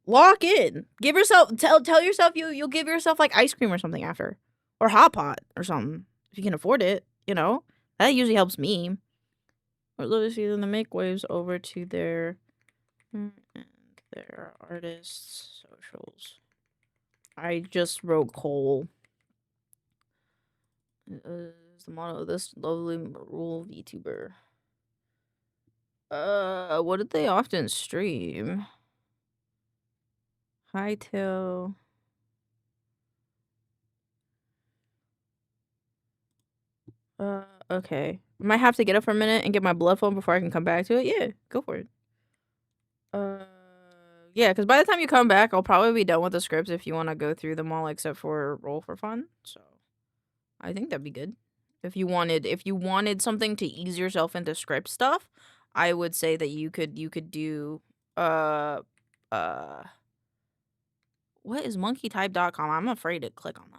Lock in. Give yourself, tell yourself you'll give yourself like ice cream or something after. Or hot pot or something. If you can afford it, you know? That usually helps me. Or let me see then the make waves over to their artists' socials. I just wrote Cole. Is the motto of this lovely rural VTuber. What did they often stream? Hightail. Okay. Might have to get up for a minute and get my blood flowing before I can come back to it. Yeah, go for it. Yeah, because by the time you come back, I'll probably be done with the scripts if you want to go through them all except for roll for fun. So, I think that'd be good. If you wanted something to ease yourself into script stuff, I would say that you could do what is monkeytype.com? I'm afraid to click on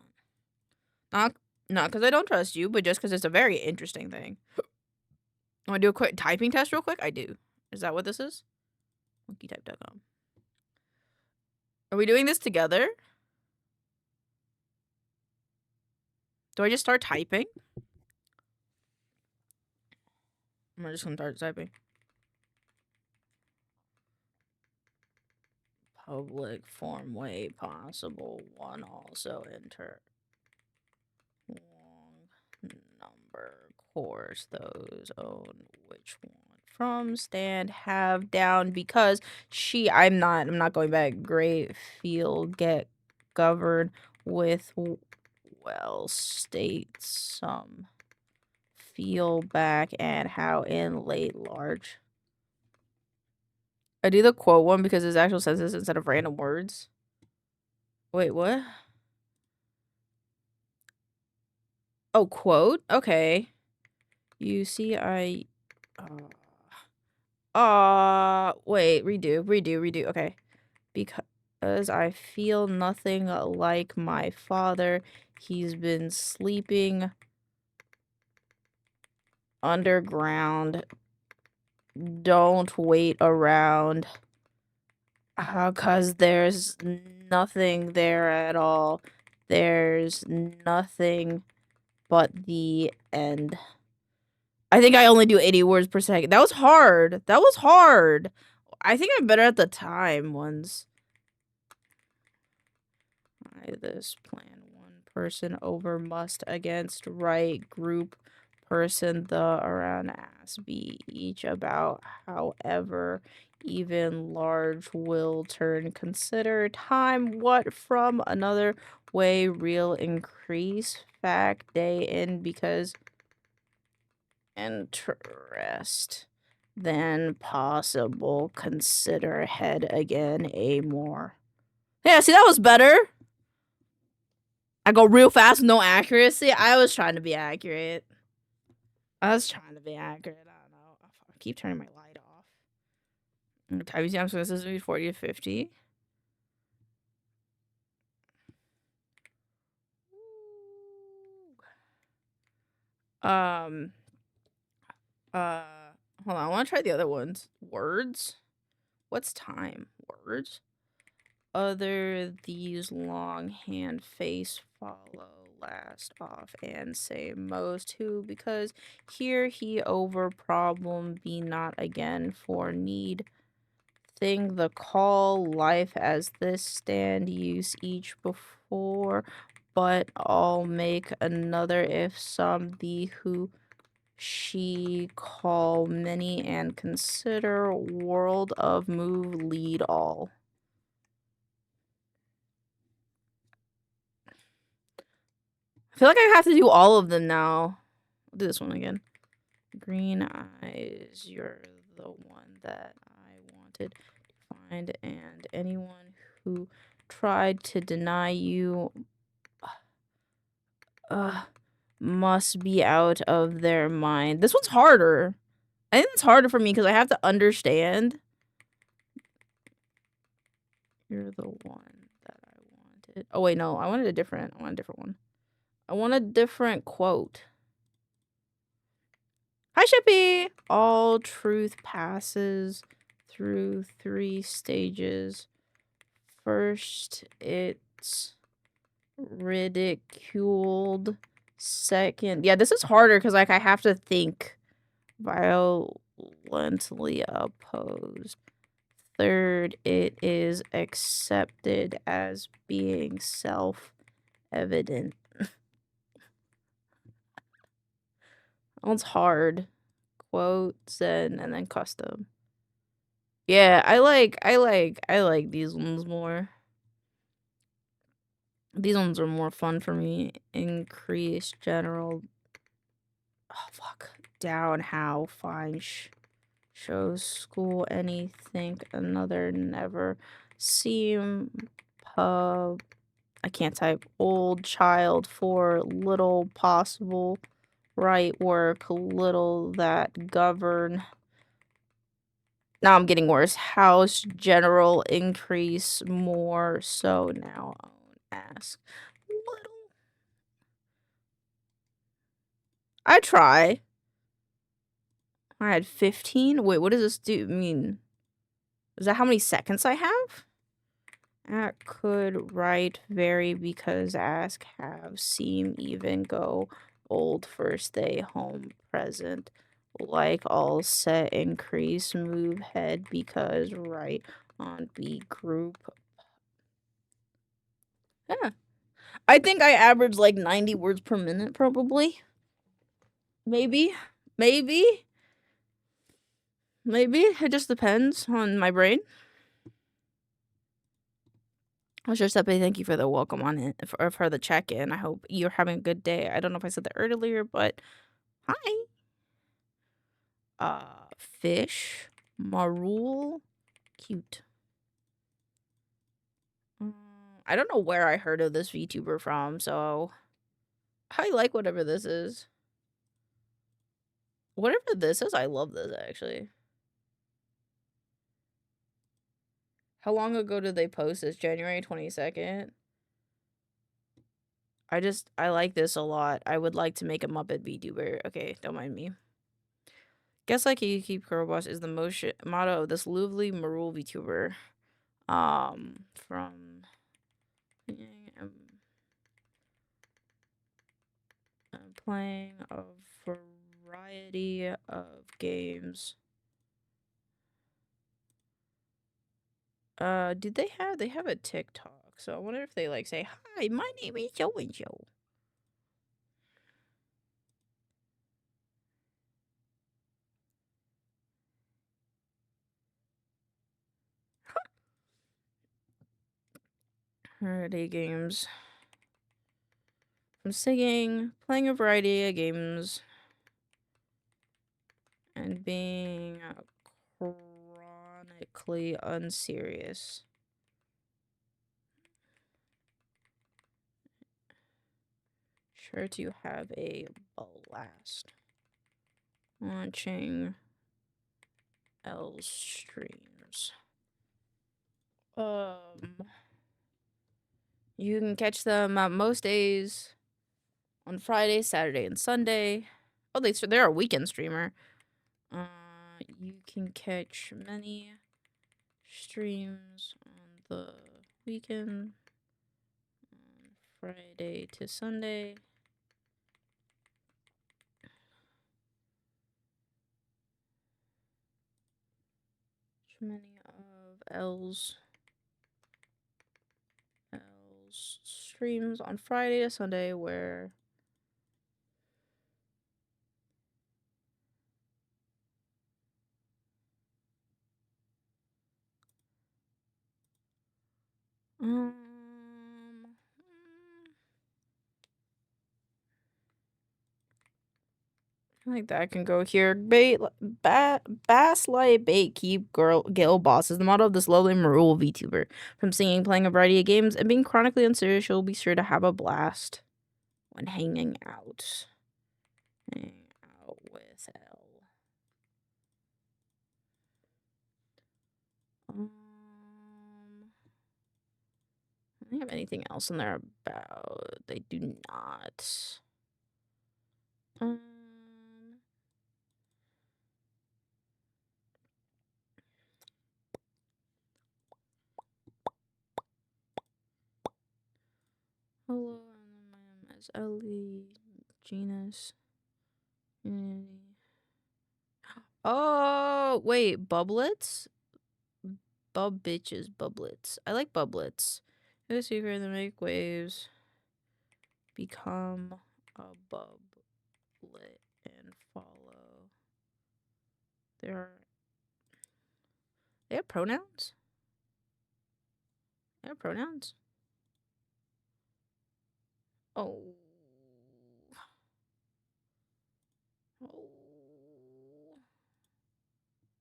that. Not because I don't trust you, but just because it's a very interesting thing. Want to do a quick typing test real quick? I do. Is that what this is? Monkeytype.com. Are we doing this together? Do I just start typing? I'm just gonna start typing. Public form way possible. One also enter. Long number course those own which one from stand have down because I'm not going back. Great field get governed with well state some feel back and how in late large. I do the quote one because it's actual sentences instead of random words. Wait, what? Oh, quote? Okay. You see, wait, redo. Okay. Because I feel nothing like my father. He's been sleeping underground. Don't wait around. 'Cause there's nothing there at all. There's nothing but the end. I think I only do 80 words per second. That was hard. I think I'm better at the time ones. This plan one person over must against right group person the around ass be each about however even large will turn consider time what from another way real increase fact day in because interest then possible consider head again a more. Yeah, see that was better. I go real fast, no accuracy. I was trying to be accurate. I don't know. I keep turning my light off. Type exam, so this is maybe 40 to 50. Hold on. I want to try the other ones. Words. What's time? Words. Other these long hand face follow last off and say most who, because here he over problem be not again for need thing the call life as this stand use each before, but I'll make another if some the who she call many and consider world of move lead all. I feel like I have to do all of them now. I'll do this one again. Green eyes, you're the one that I wanted to find, and anyone who tried to deny you must be out of their mind. This one's harder. I think it's harder for me because I have to understand. You're the one that I wanted. Oh wait, no, I want a different one. I want a different quote. Hi, Shippy! All truth passes through 3 stages. First, it's ridiculed. Second, yeah, this is harder because like I have to think. Violently opposed. Third, it is accepted as being self-evident. That one's hard. Quote, Zen, and then custom. Yeah, I like these ones more. These ones are more fun for me. Increase general. Oh fuck. Down how fine shows school anything another never seem pub. I can't type. Old child for little possible right work little that govern. Now I'm getting worse. House general increase more so now ask little. I try. I had 15. Wait, what does this do mean? Is that how many seconds I have? That could write vary because ask have seem even go old first day home present like all set increase move head because right on B group. Yeah. I think I average like 90 words per minute probably. Maybe. It just depends on my brain. Sure, Steppe, thank you for the welcome on it, for the check-in. I hope you're having a good day. I don't know if I said that earlier, but hi. Fish, Marul, cute. I don't know where I heard of this VTuber from, so I like whatever this is. Whatever this is, I love this actually. How long ago did they post this? January 22nd? I like this a lot. I would like to make a Muppet VTuber. Okay, don't mind me. Guess like you keep Boss is the motto of this lovely Marul VTuber. From playing a variety of games. Did they have a TikTok? So I wonder if they like say, "Hi, my name is so and so." Variety games. I'm singing, playing a variety of games, and being chronically unserious. Sure to have a blast. Launching L streams. You can catch them most days on Friday, Saturday, and Sunday. Oh, they're a weekend streamer. You can catch many streams on the weekend. Friday to Sunday. Many of L's streams on Friday to Sunday where I think that can go here. Bass light bait keep girl boss is the motto of this lovely rural VTuber. From singing, playing a variety of games, and being chronically unserious, she'll be sure to have a blast when hanging out. Hang out with L. I don't have anything else in there about. They do not. Hello, my name is Ellie. Genus. Oh, wait, bublets? Bitches, bublets. I like bublets. The secret to make waves. Become a bublet and follow. They have pronouns? They have pronouns? Oh.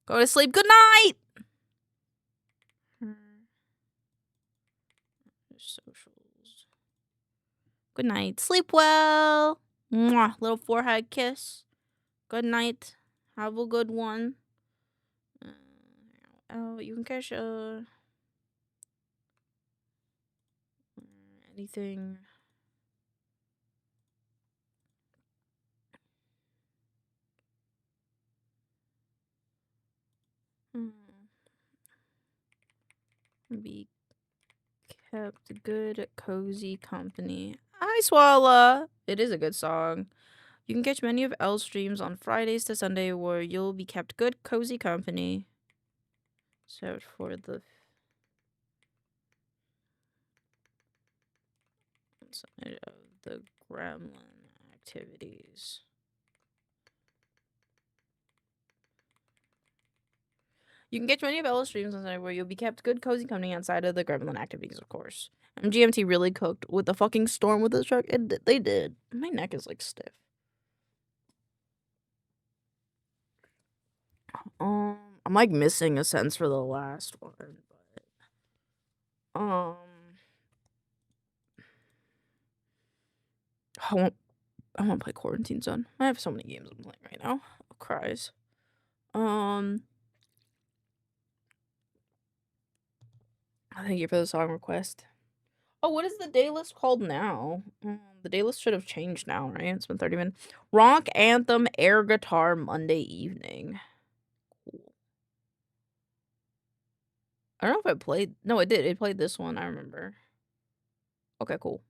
Go to sleep. Good night! Socials. Good night. Sleep well. Mwah. Little forehead kiss. Good night. Have a good one. Oh, you can catch anything. Be kept good, cozy company. Hi, Swalla. It is a good song. You can catch many of L's streams on Fridays to Sunday where you'll be kept good, cozy company. Except for the side of the gremlin activities. You can catch many of Ella's streams on Sunday where you'll be kept good, cozy company outside of the gremlin activities, of course. GMT really cooked with the fucking storm with the truck. They did. My neck is like stiff. I'm like missing a sense for the last one, but I won't play Quarantine Zone. I have so many games I'm playing right now. Oh, cries. Thank you for the song request. Oh, what is the day list called now? The day list should have changed now, right? It's been 30 minutes. Rock Anthem Air Guitar Monday Evening. Cool. I don't know if I played. No, it did. It played this one. I remember. Okay, cool.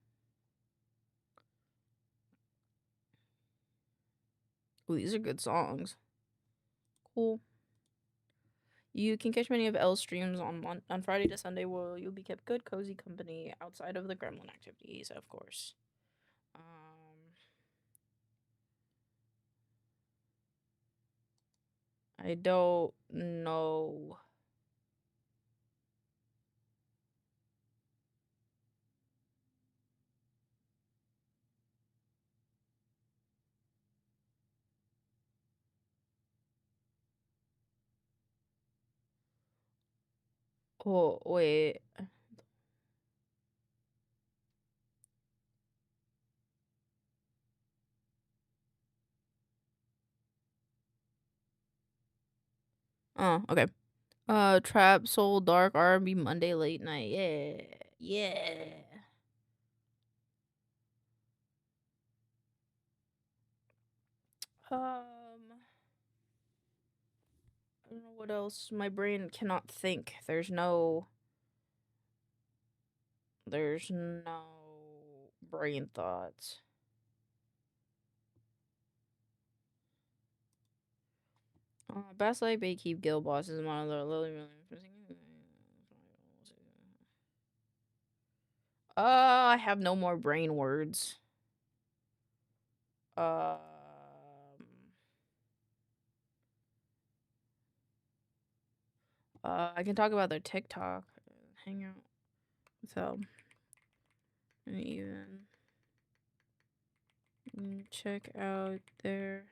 Ooh, these are good songs. Cool. You can catch many of L's streams on Friday to Sunday where you'll be kept good, cozy company outside of the gremlin activities, of course. I don't know. Oh, wait. Oh, okay. Trap Soul Dark R&B Monday late night. Yeah. Yeah. I don't know what else. My brain cannot think. There's no brain thoughts. Basslight Baykeep Guild Boss is one of the Lily. I have no more brain words. I can talk about their TikTok. Hang out with them. And even check out her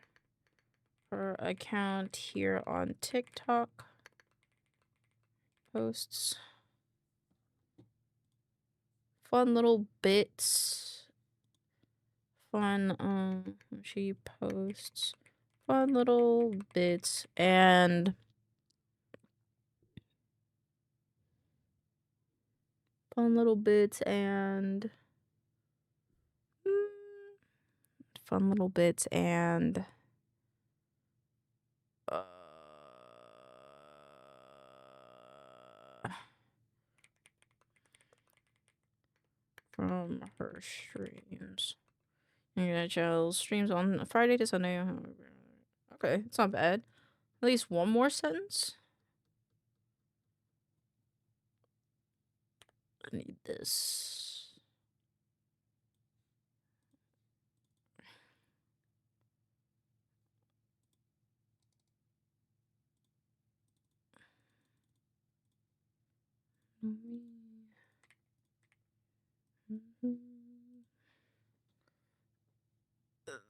account here on TikTok. Posts. Fun little bits. Fun, she posts fun little bits and fun little bits and fun little bits and from her streams. Channel streams on Friday to Sunday. Okay, it's not bad. At least one more sentence. I need this.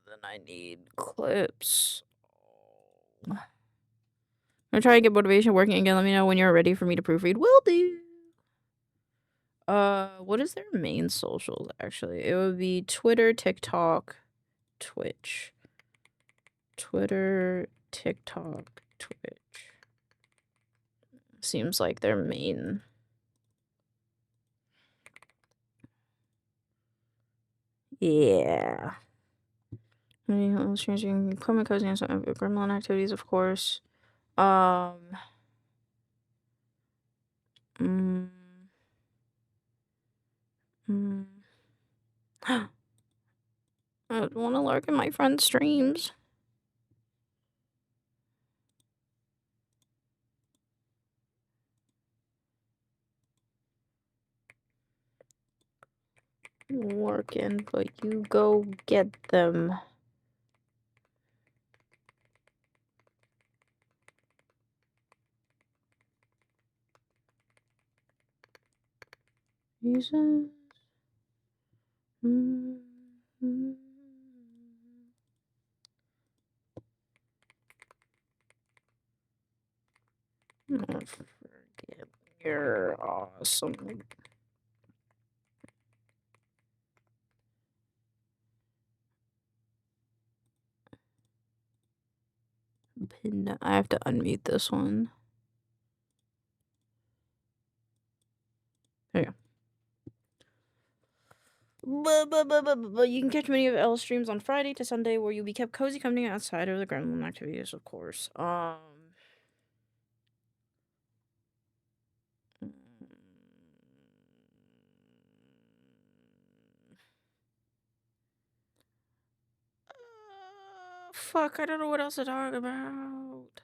Then I need clips. I'm gonna try and get motivation working again. Let me know when you're ready for me to proofread. Will do. What is their main socials actually? It would be Twitter, TikTok, Twitch. Twitter, TikTok, Twitch. Seems like their main. Yeah. Changing equipment, cousin, some gremlin activities, of course. I don't want to lurk in my friend's streams. Working, but you go get them. Jesus. Don't forget you're awesome. I have to unmute this one. There you go. You can catch many of L's streams on Friday to Sunday, where you'll be kept cozy company outside of the gremlin activities, of course. Fuck, I don't know what else to talk about.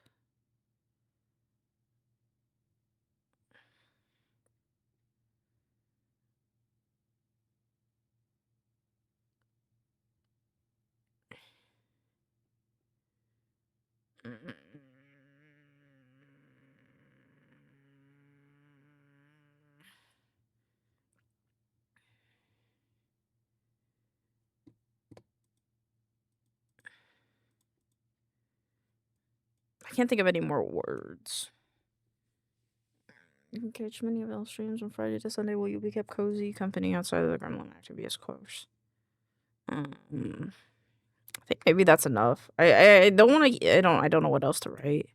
I can't think of any more words. You can catch many of L's streams on Friday to Sunday, where you'll be kept cozy company outside of the gremlin activities, of course. I think maybe that's enough. I don't want to. I don't know what else to write.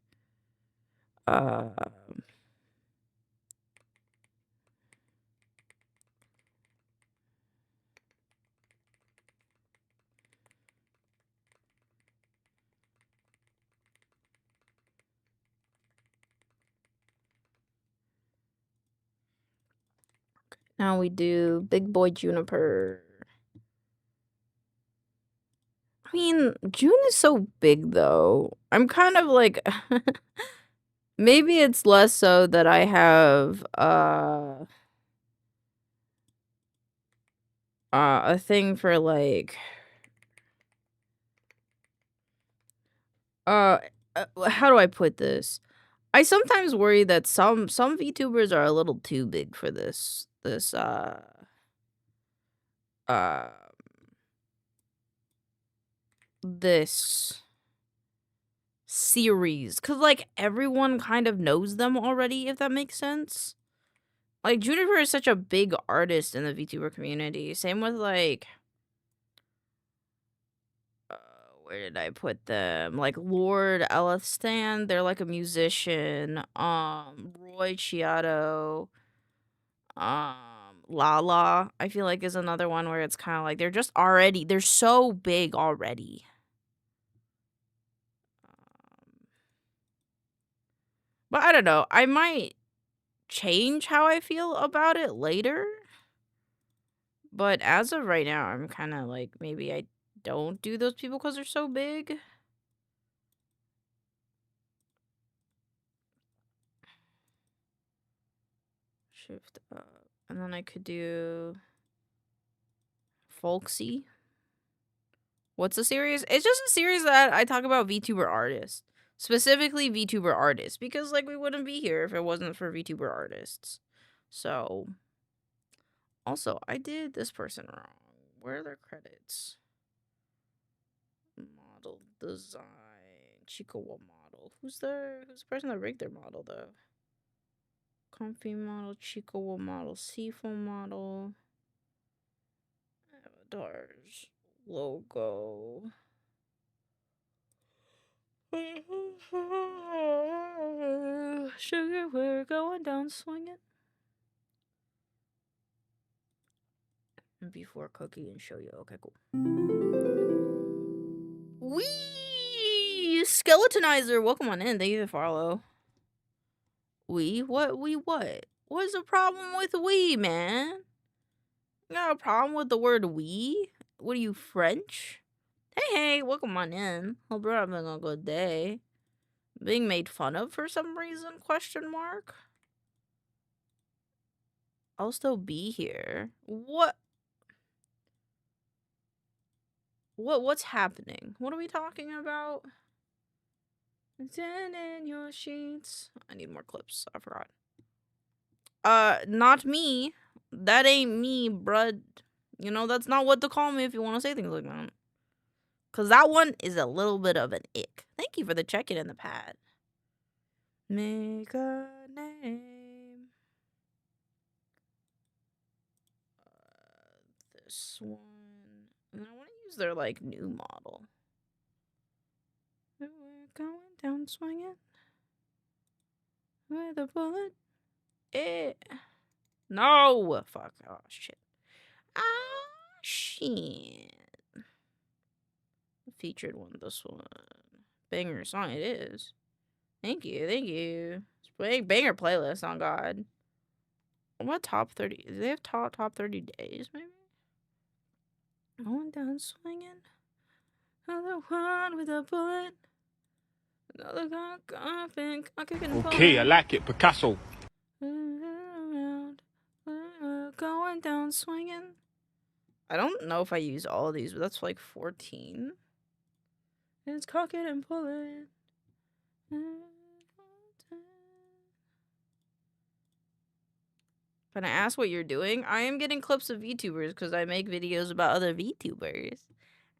Now we do Big Boy Juniper. I mean, June is so big though. I'm kind of like maybe it's less so that I have a thing for like uh how do I put this? I sometimes worry that some VTubers are a little too big for uh this series, cuz like everyone kind of knows them already, if that makes sense. Like Juniper is such a big artist in the VTuber community. Same with like where did I put them? Like Lord Elithstan, they're like a musician. Roy Chiato, Lala, I feel like is another one where it's kind of like they're so big already. But I don't know. I might change how I feel about it later. But as of right now, I'm kind of like maybe I don't do those people because they're so big. Shift up. And then I could do Folksy. What's the series? It's just a series that I talk about VTuber artists. Specifically VTuber artists. Because like we wouldn't be here if it wasn't for VTuber artists. So also I did this person wrong. Where are their credits? Model design. Chikawa model. Who's the person that rigged their model though? Comfy model, Chikawa model, Seafoam model. Avatars. Logo. Sugar, we're going down swinging. Before cookie and show you. Okay, cool. Wee! Skeletonizer, welcome on in. Thank you for follow. What? What's the problem with we, man? You got a problem with the word we? What are you, French? Hey, welcome on in. Hope you're having a good day. Being made fun of for some reason? Question mark. I'll still be here. What's happening? What are we talking about? It's in your sheets. I need more clips. I forgot. Not me. That ain't me, brud. You know, that's not what to call me if you want to say things like that. Cause that one is a little bit of an ick. Thank you for the check-in in the pad. Make a name. This one. And I want to use their like new model. We're going down swinging with a bullet. No! Fuck. Oh, shit. Ah, shit. Featured one, this one. Banger song it is. Thank you. It's banger playlist, on God. What top 30? Do they have top 30 days, maybe? Going down swinging. Another one with a bullet. Another guy coughing. Okay, I like it. Picasso. Going down swinging. I don't know if I use all of these, but that's like 14. It's cock it and pull it. Can I ask what you're doing? I am getting clips of VTubers because I make videos about other VTubers.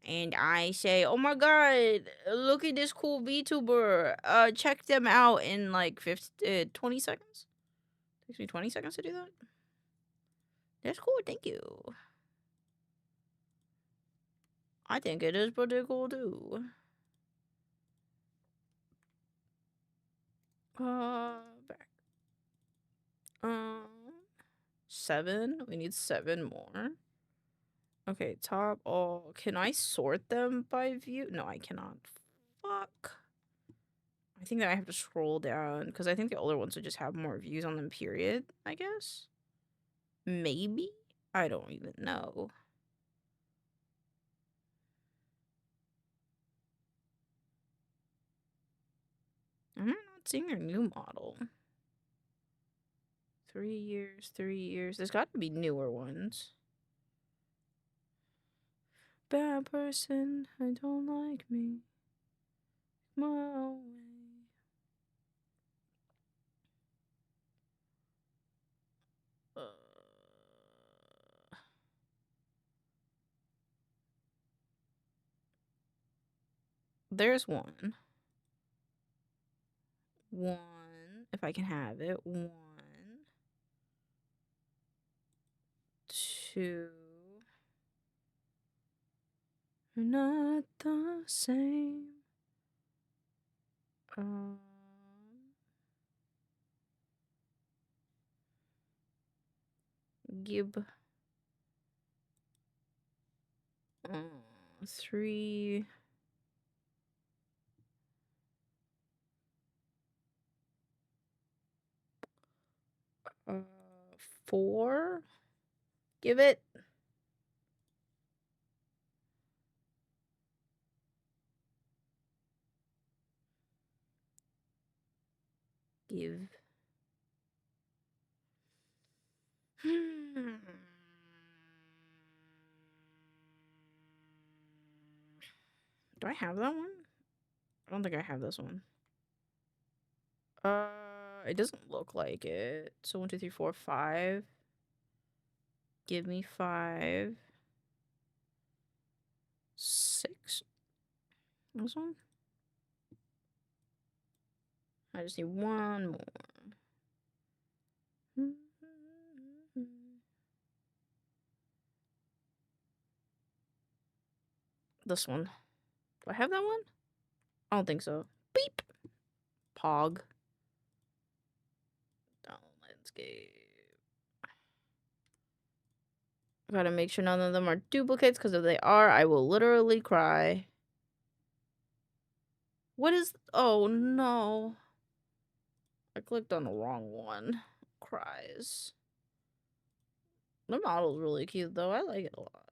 And I say, oh my god, look at this cool VTuber. Check them out in like 20 seconds. Takes me 20 seconds to do that. That's cool, thank you. I think it is pretty cool too. Back. 7. We need 7 more. Okay, top. Oh, can I sort them by view? No, I cannot. Fuck. I think that I have to scroll down because I think the older ones would just have more views on them, period, I guess. Maybe? I don't even know. Seeing your new model. 3 years, 3 years. There's got to be newer ones. Bad person, I don't like me. My own way. There's one. One, if I can have it. 1, 2. You're not the same. Gib. 3. 4. Give it. Give. Do I have that one? I don't think I have this one. It doesn't look like it. So 1, 2, 3, 4, 5. Give me 5. 6. This one? I just need one more. This one. Do I have that one? I don't think so. Beep. Pog. Landscape. I gotta make sure none of them are duplicates, because if they are, I will literally cry. What is... Oh, no. I clicked on the wrong one. Cries. The model's really cute, though. I like it a lot.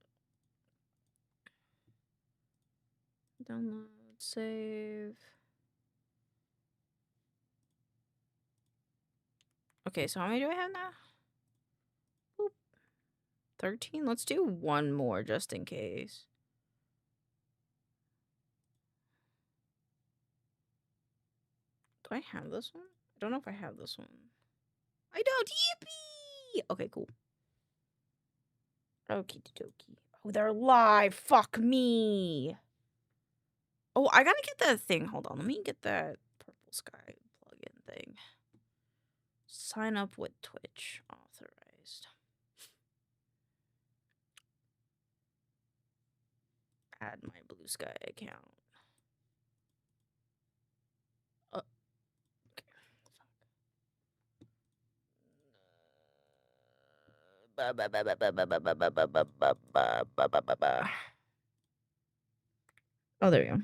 Download. Save. Okay, so how many do I have now? Boop. 13? Let's do one more just in case. Do I have this one? I don't know if I have this one. I don't. Yippee! Okay, cool. Okie dokie. Oh, they're live. Fuck me. Oh, I gotta get that thing. Hold on. Let me get that Purple Sky plugin thing. Sign up with Twitch. Authorized. Add my Blue Sky account. Oh, there we go.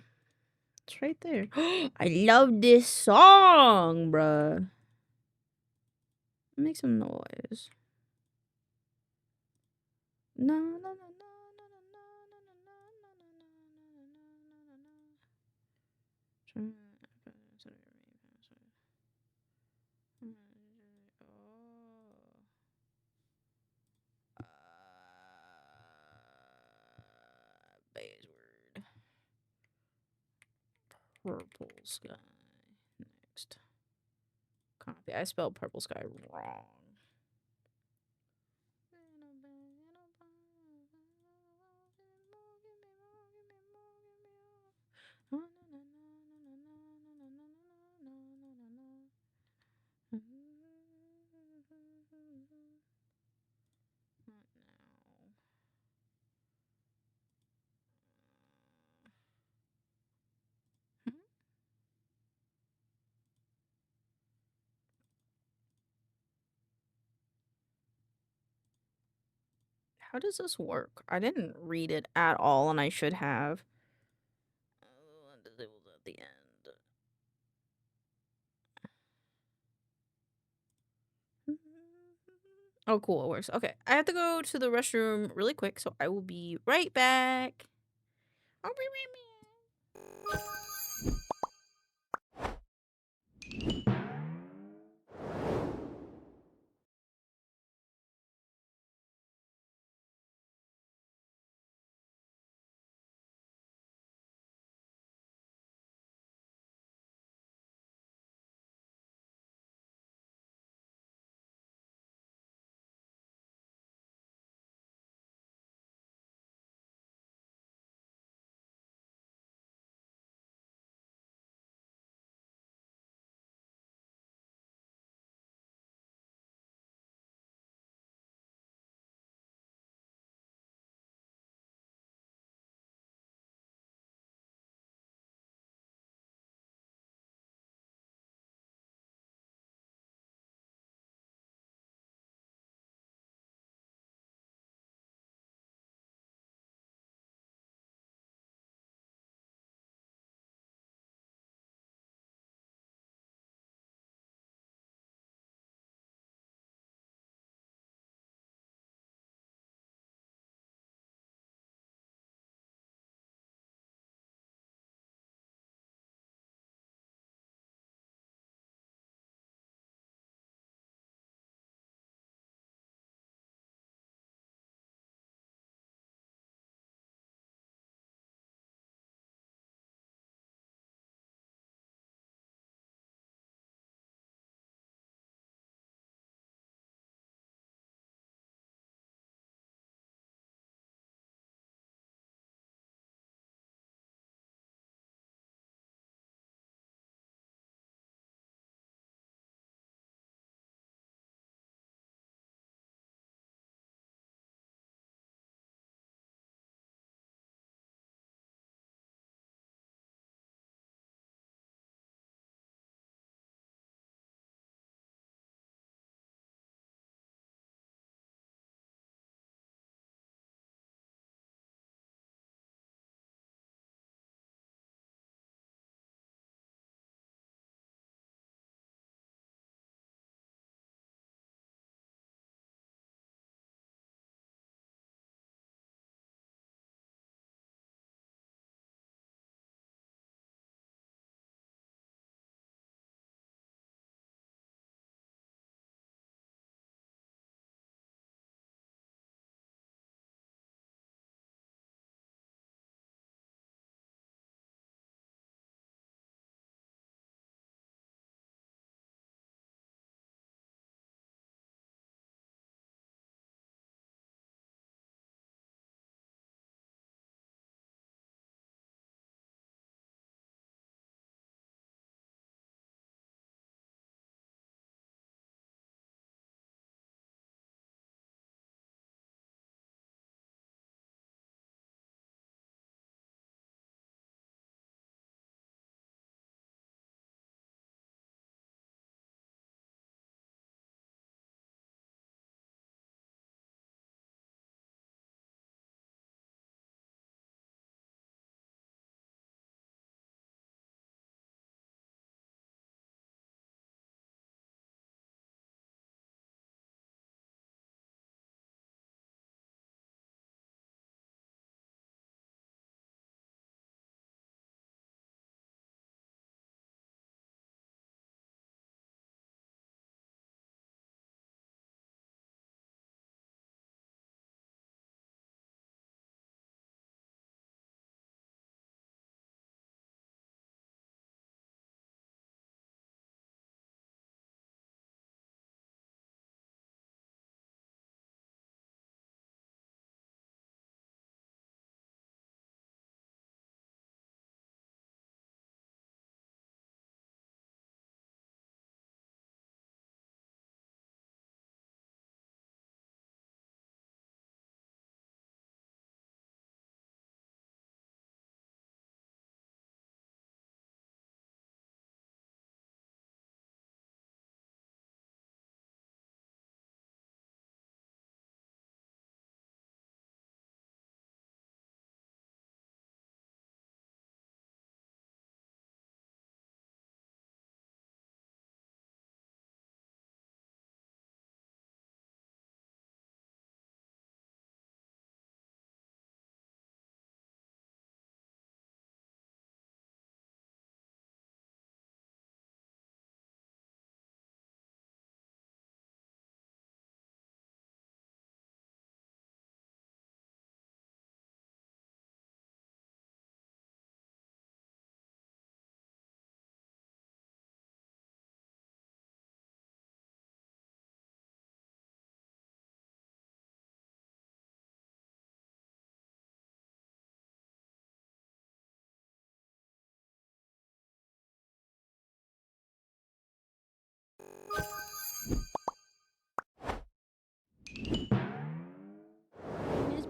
It's right there. I love this song, bruh. Make some noise. No, no, no, no, no, no, no, no, no, no, no, no. Base word. Purple sky. Next. Copy. I spelled purple sky wrong. How does this work? I didn't read it at all, and I should have. Disabled at the end. Oh, cool. It works. Okay. I have to go to the restroom really quick, so I will be right back. I'll be right back.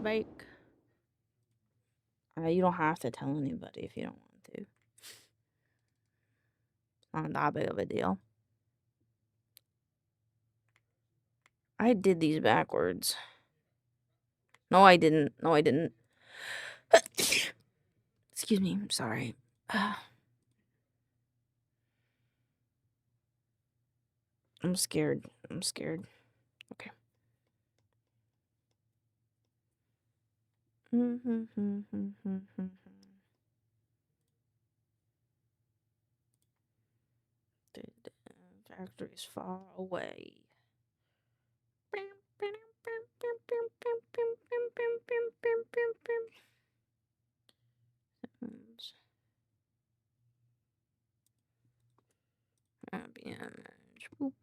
bake. You don't have to tell anybody if you don't want to. It's not that big of a deal. I did these backwards. No, I didn't. No, I didn't. Excuse me. I'm sorry. I'm scared. I'm scared. Okay. The factory's far away. Image. Boop.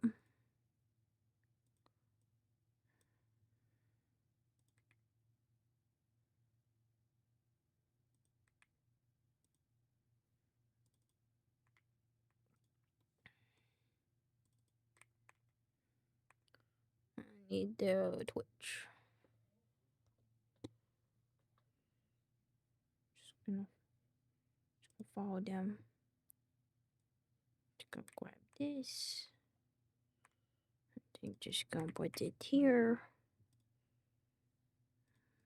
I need the Twitch. Just gonna follow them. Just gonna grab this. I think just gonna put it here.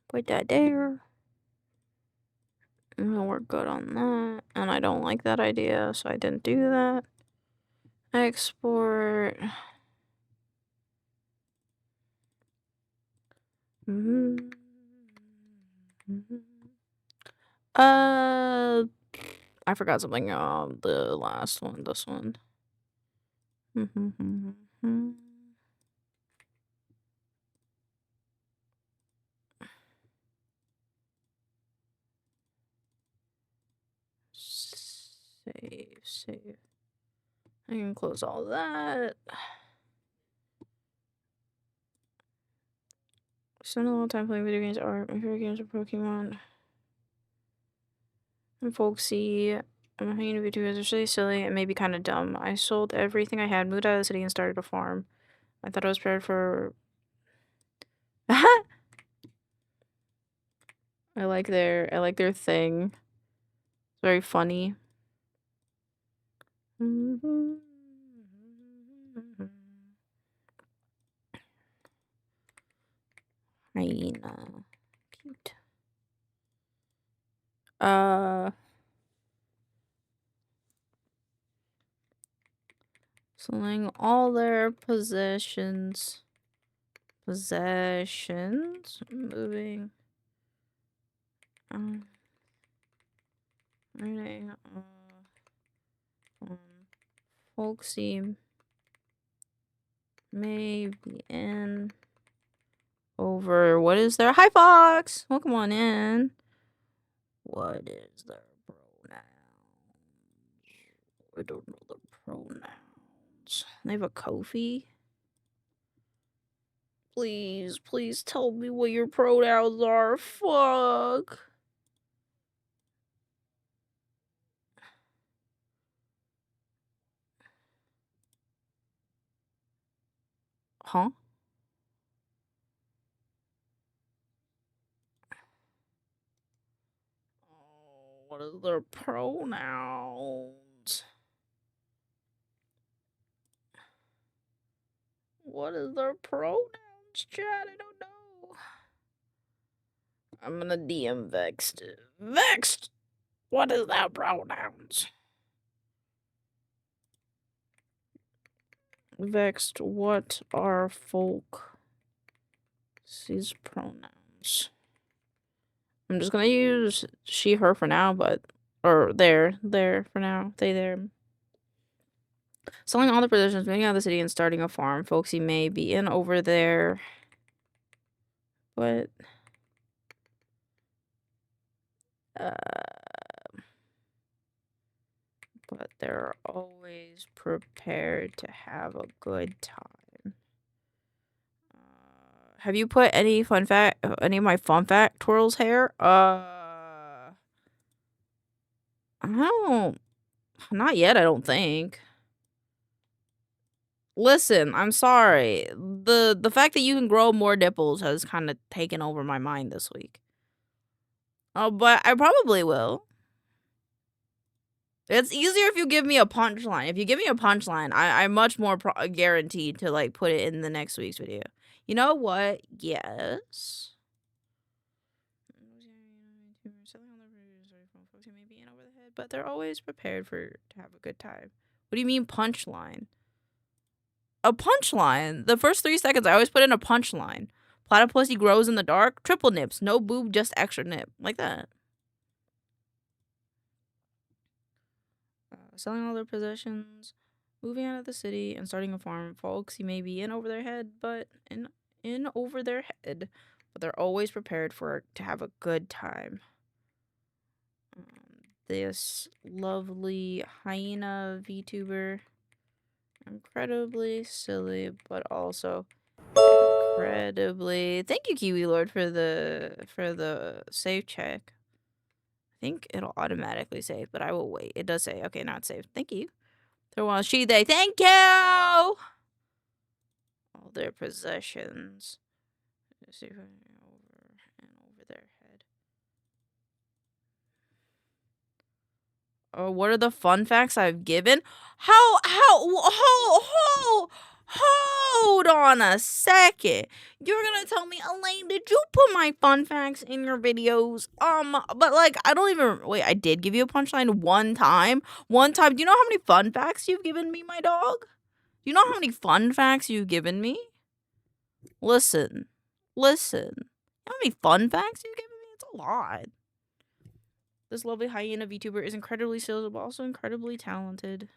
Put that there. And then we're good on that. And I don't like that idea, so I didn't do that. Export. I forgot something on the last one, this one. Save. I can close all that. Spend a lot of time playing video games art. My favorite games are Pokemon and folksy. I'm hanging with videos. It's really silly and maybe kind of dumb. I sold everything I had, moved out of the city, and started a farm. I thought I was prepared for. I like their thing. It's very funny. Hyena. Cute. Selling all their possessions. Moving. Writing. Folksy. Maybe in. Over. What is their. Hi, Fox! Welcome on in. What is their pronouns? I don't know the pronouns. They have a Kofi. Please, please tell me what your pronouns are. Fuck. Huh? What is their pronouns? What is their pronouns, chat? I don't know. I'm gonna DM Vexed. Vexed! What is their pronouns? Vexed, what are folk? These pronouns. I'm just gonna use she, her for now, but. Or there for now. They, there. Selling all the positions, moving out of the city, and starting a farm. Folksy may be in over there. But. But they're always prepared to have a good time. Have you put any of my fun fact twirls hair? I don't. Not yet, I don't think. Listen, I'm sorry. The fact that you can grow more nipples has kind of taken over my mind this week. Oh, but I probably will. It's easier if you give me a punchline. If you give me a punchline, I'm much more guaranteed to like put it in the next week's video. You know what? Yes. But they're always prepared to have a good time. What do you mean punchline? A punchline. The first 3 seconds, I always put in a punchline. Platypusy grows in the dark. Triple nips. No boob, just extra nip. Like that. Selling all their possessions. Moving out of the city and starting a farm. Folks, you may be in over their head, but in over their head. But they're always prepared to have a good time. This lovely hyena VTuber. Incredibly silly, but also incredibly. Thank you, Kiwi Lord, for the save check. I think it'll automatically save, but I will wait. It does say okay, not saved. Thank you. Throw on she they. Thank you. All their possessions. Let's see if I can over their head. Oh, what are the fun facts I've given? Hold on a second. You're gonna tell me, Elaine, did you put my fun facts in your videos? But like, I don't even, wait, I did give you a punchline one time. One time. Do you know how many fun facts you've given me, my dog? Do you know how many fun facts you've given me? Listen. You know how many fun facts you've given me? It's a lot. This lovely hyena VTuber is incredibly silly, but also incredibly talented.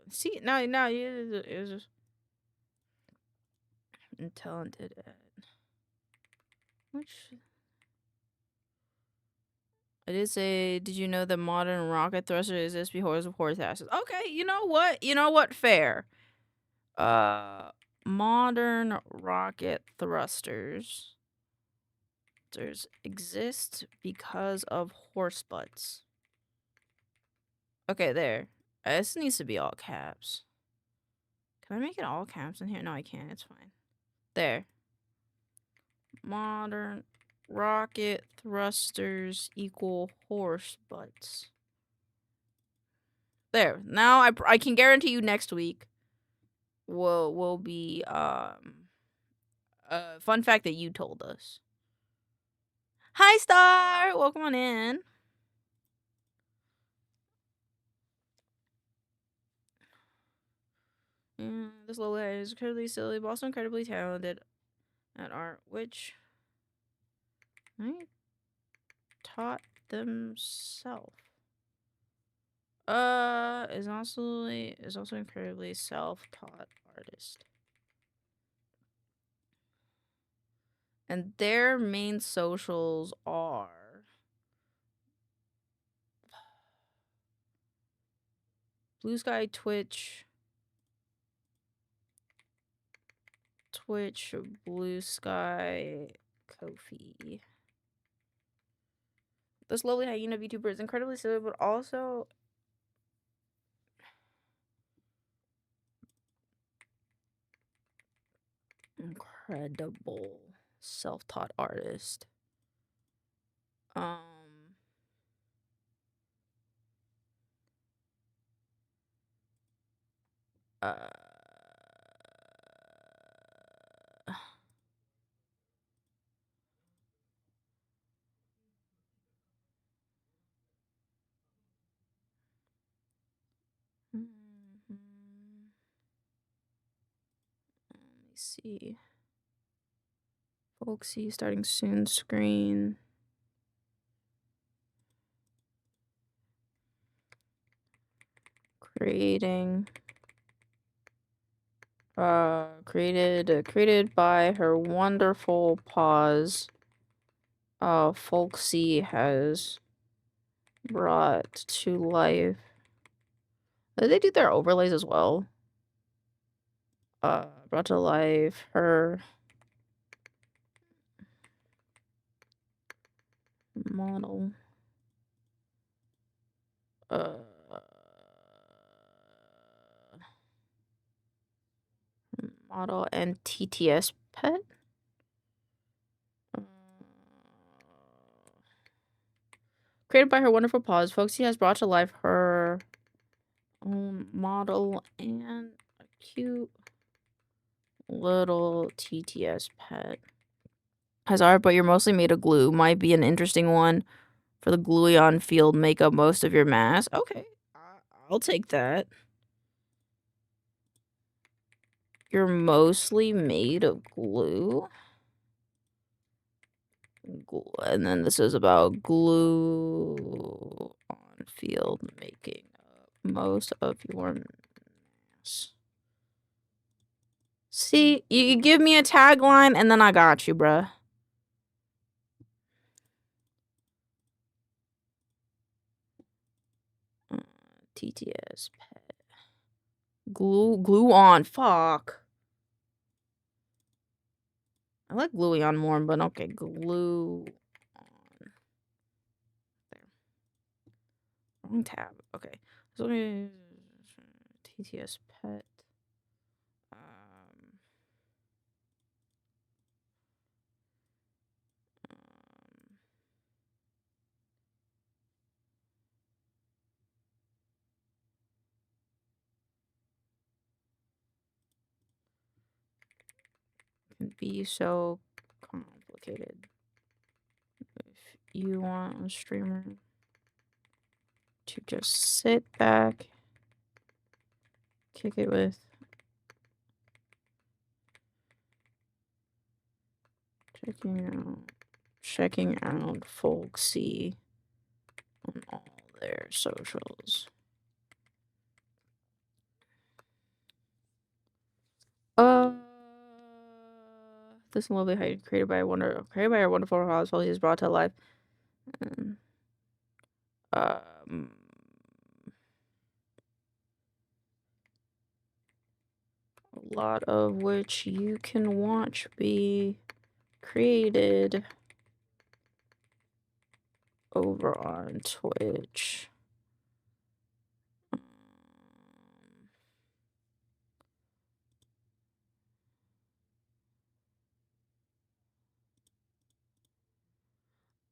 See, now, it was just talented at which. I did say, did you know that modern rocket thruster exists because of horse asses? Okay, you know what? Fair. Modern rocket thrusters exist because of horse butts. Okay, there. This needs to be all caps. Can I make it all caps in here? No, I can't. It's fine. There. Modern rocket thrusters equal horse butts. There. Now I can guarantee you next week will be a fun fact that you told us. Hi Star! Welcome on in. This little guy is incredibly silly, but also incredibly talented at art, which I taught themselves. Is also incredibly self-taught artist. And their main socials are Blue Sky, Twitch, Blue Sky, Ko-fi. This lovely hyena VTuber is incredibly silly, but also incredible self-taught artist. Let me see. Folksy starting soon screen. Creating. Created by her wonderful paws. Folksy has brought to life. Did they do their overlays as well? brought to life her model. Model and TTS pet. Created by her wonderful paws, Foxy has brought to life her own model and a cute little TTS pet. Has art, but you're mostly made of glue. Might be an interesting one for the gluey-on field. Make up most of your mass. Okay, I'll take that. You're mostly made of glue. And then this is about glue on field making up most of your mass. See, you give me a tagline and then I got you, bruh. TTS pet. Glue on. Fuck. I like gluey on more, but okay, glue on. There. Wrong tab. Okay. So TTS pet. Can be so complicated. If you want a streamer to just sit back, kick it with checking out Folksy on all their socials. This lovely height created by our wonderful household is brought to life. A lot of which you can watch be created over on Twitch.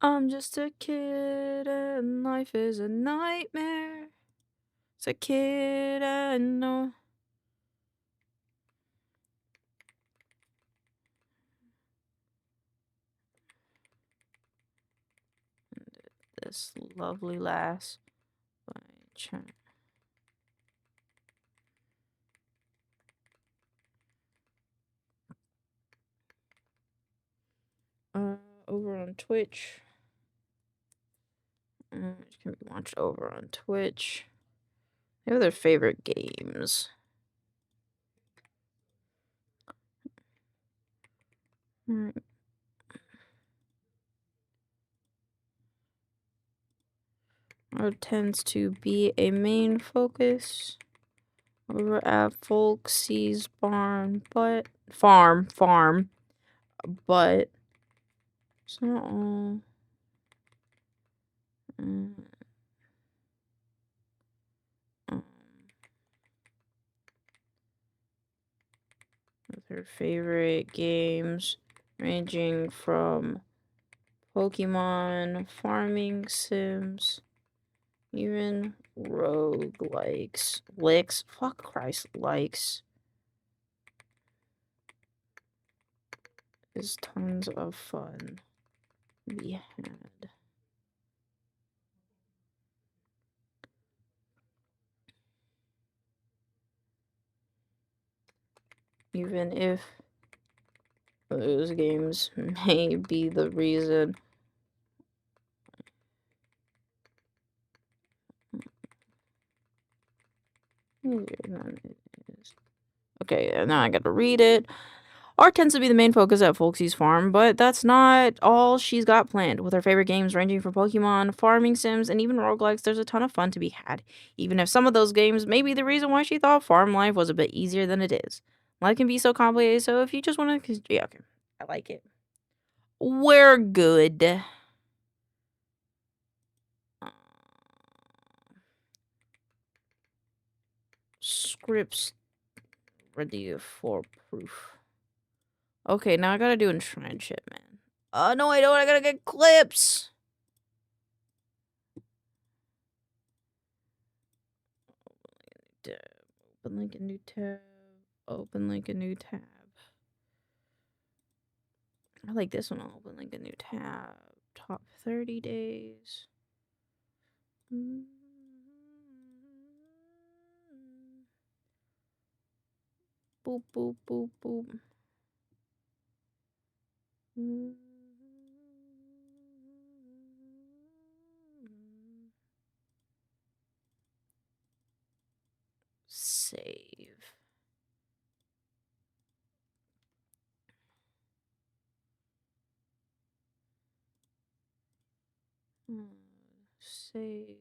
I'm just a kid and life is a nightmare. It's a kid and no. This lovely lass by Chan. Over on Twitch. It can be watched over on Twitch. They have their favorite games. Art tends to be a main focus over at Folksy's farm, but it's not all. With her favorite games ranging from Pokemon, farming sims, even roguelikes. Fuck Christ, likes. Is tons of fun to be had. Even if those games may be the reason okay, now I gotta read it. Art tends to be the main focus at Folksy's farm, but that's not all she's got planned. With her favorite games ranging from Pokemon, farming sims, and even roguelikes, there's a ton of fun to be had, even if some of those games may be the reason why she thought farm life was a bit easier than it is. Life can be so complicated. So if you just want to, yeah, okay, I like it. We're good. Scripts ready for proof. Okay, now I gotta do enshrined shit, man. Oh no, I don't. I gotta get clips. Open link a new tab. Open link a new tab. I like this one. I'll open like a new tab. Top 30 days. Boop, boop, boop, boop. Save. Save.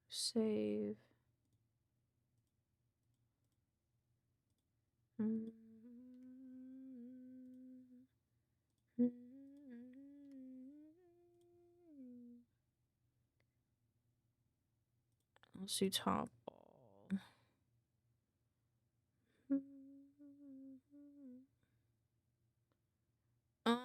Save. Let's do top all. Um.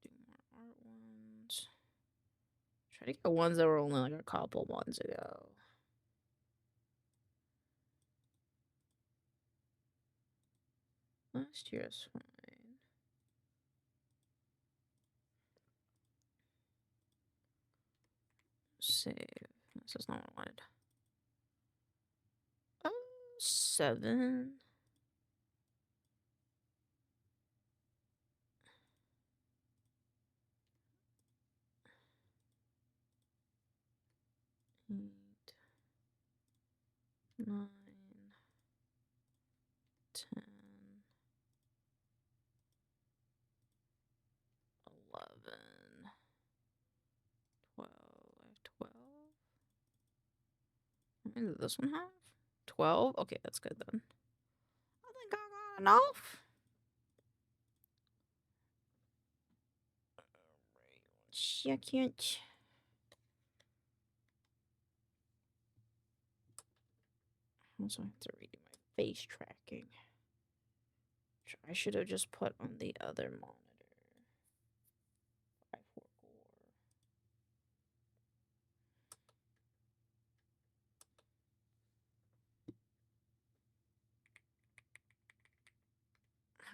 Do more art ones. Try to get ones that were only like a couple months ago. Last year's fine. Save. This is not what I wanted. 7. Eight, 9, 10, 11, 12. I have 12. How many did this one have? 12? Okay, that's good then. I think I got enough. Second. Also, I have to redo my face tracking. Which I should have just put on the other monitor. 5-4 core.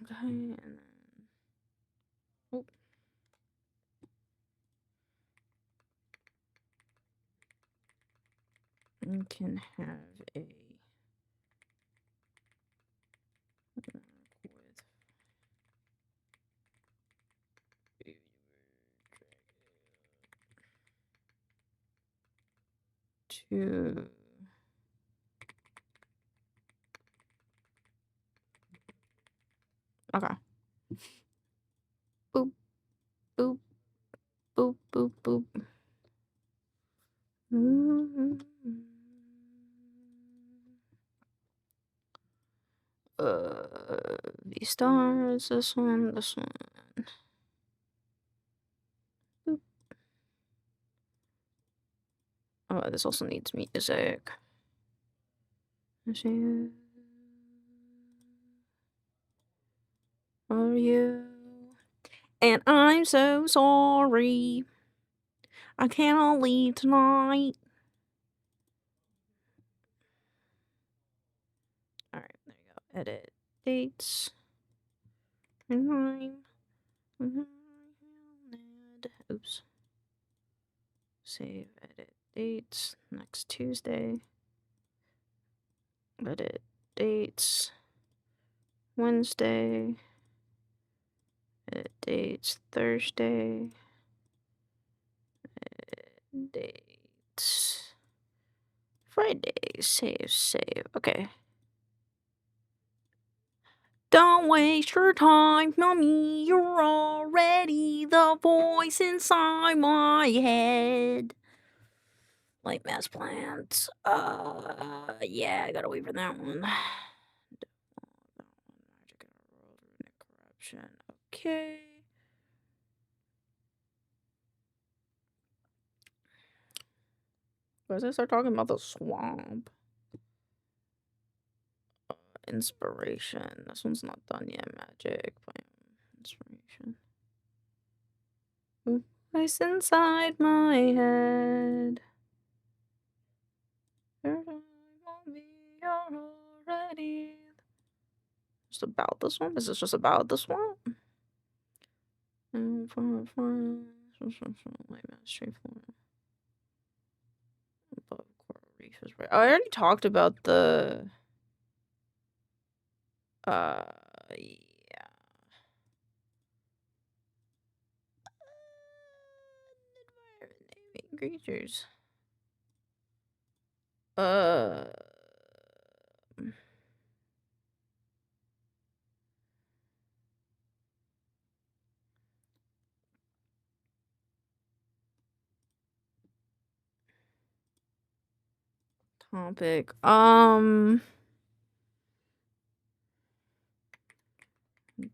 Okay, and then. Oh. You can have a. To okay. Boop, boop, boop, boop, boop. These stars. This one. This one. Boop. Oh, this also needs music. Are you? And I'm so sorry. I cannot leave tonight. Alright, there you go. Edit dates. Oops. Save edit dates. Next Tuesday. Edit dates. Wednesday. Edit dates. Thursday. Edit dates. Friday. Save. Okay. Don't waste your time, mommy. You're already the voice inside my head. Like mass plants. Yeah, I gotta wait for that one. Magic in our world, corruption. Okay. Why does I start talking about the swamp? Inspiration. This one's not done yet. Magic. Inspiration. Voice inside my head. Already. Just about this one? Is this just about this one? I already talked about the yeah. Naming creatures. Topic.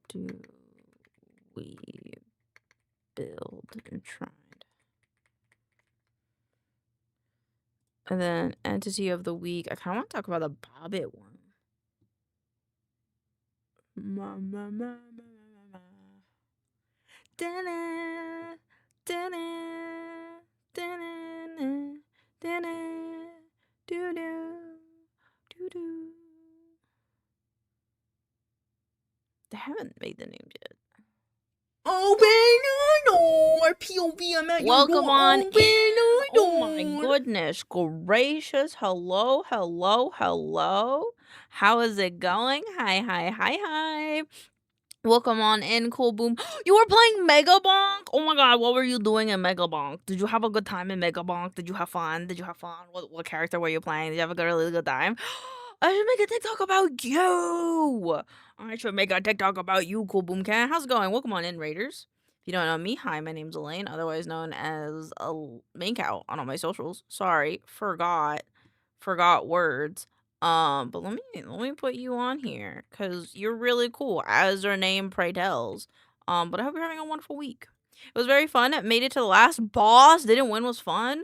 Do we build enshrined? And then entity of the week. I kind of want to talk about the Bobbit one. Da-na, da-na, da-na, da-na, doo-doo, doo-doo. They haven't made the name yet. Our POV, I'm at Welcome your door. on in. Oh my goodness gracious. Hello. How is it going? Hi. Welcome on in, Cool Boom. You were playing Mega Bonk? Oh my god, what were you doing in Mega Bonk? Did you have a good time in Mega Bonk? Did you have fun? What character were you playing? Did you have a really good time? I should make a TikTok about you. I should make a TikTok about you, Cool Boom Cat. How's it going? Welcome on in, Raiders. If you don't know me, hi, my name's Elaine, otherwise known as maincoow on all my socials. Sorry, forgot words. But let me put you on here because you're really cool, as your name pray tells. But I hope you're having a wonderful week. It was very fun. It made it to the last boss. Didn't win was fun.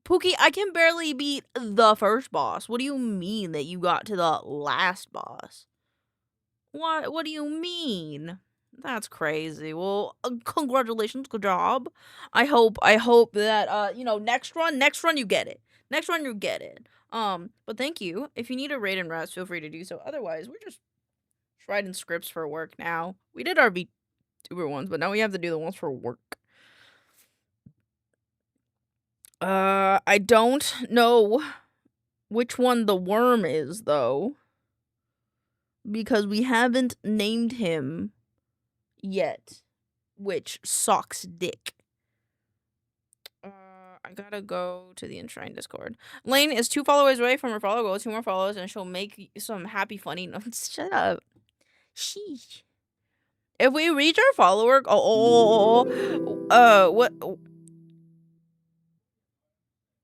Pookie, I can barely beat the first boss. What do you mean that you got to the last boss? What do you mean? That's crazy. Well, congratulations, good job. I hope that next run you get it. Next run you get it. But thank you. If you need a raid and rest, feel free to do so. Otherwise, we're just writing scripts for work now. We did our VTuber ones, but now we have to do the ones for work. I don't know which one the worm is, though, because we haven't named him yet, which sucks dick. I gotta go to the Enshrined Discord. Lane is 2 followers away from her follow goal. 2 more followers, and she'll make some happy, funny notes. Shut up. Sheesh. If we reach our follower,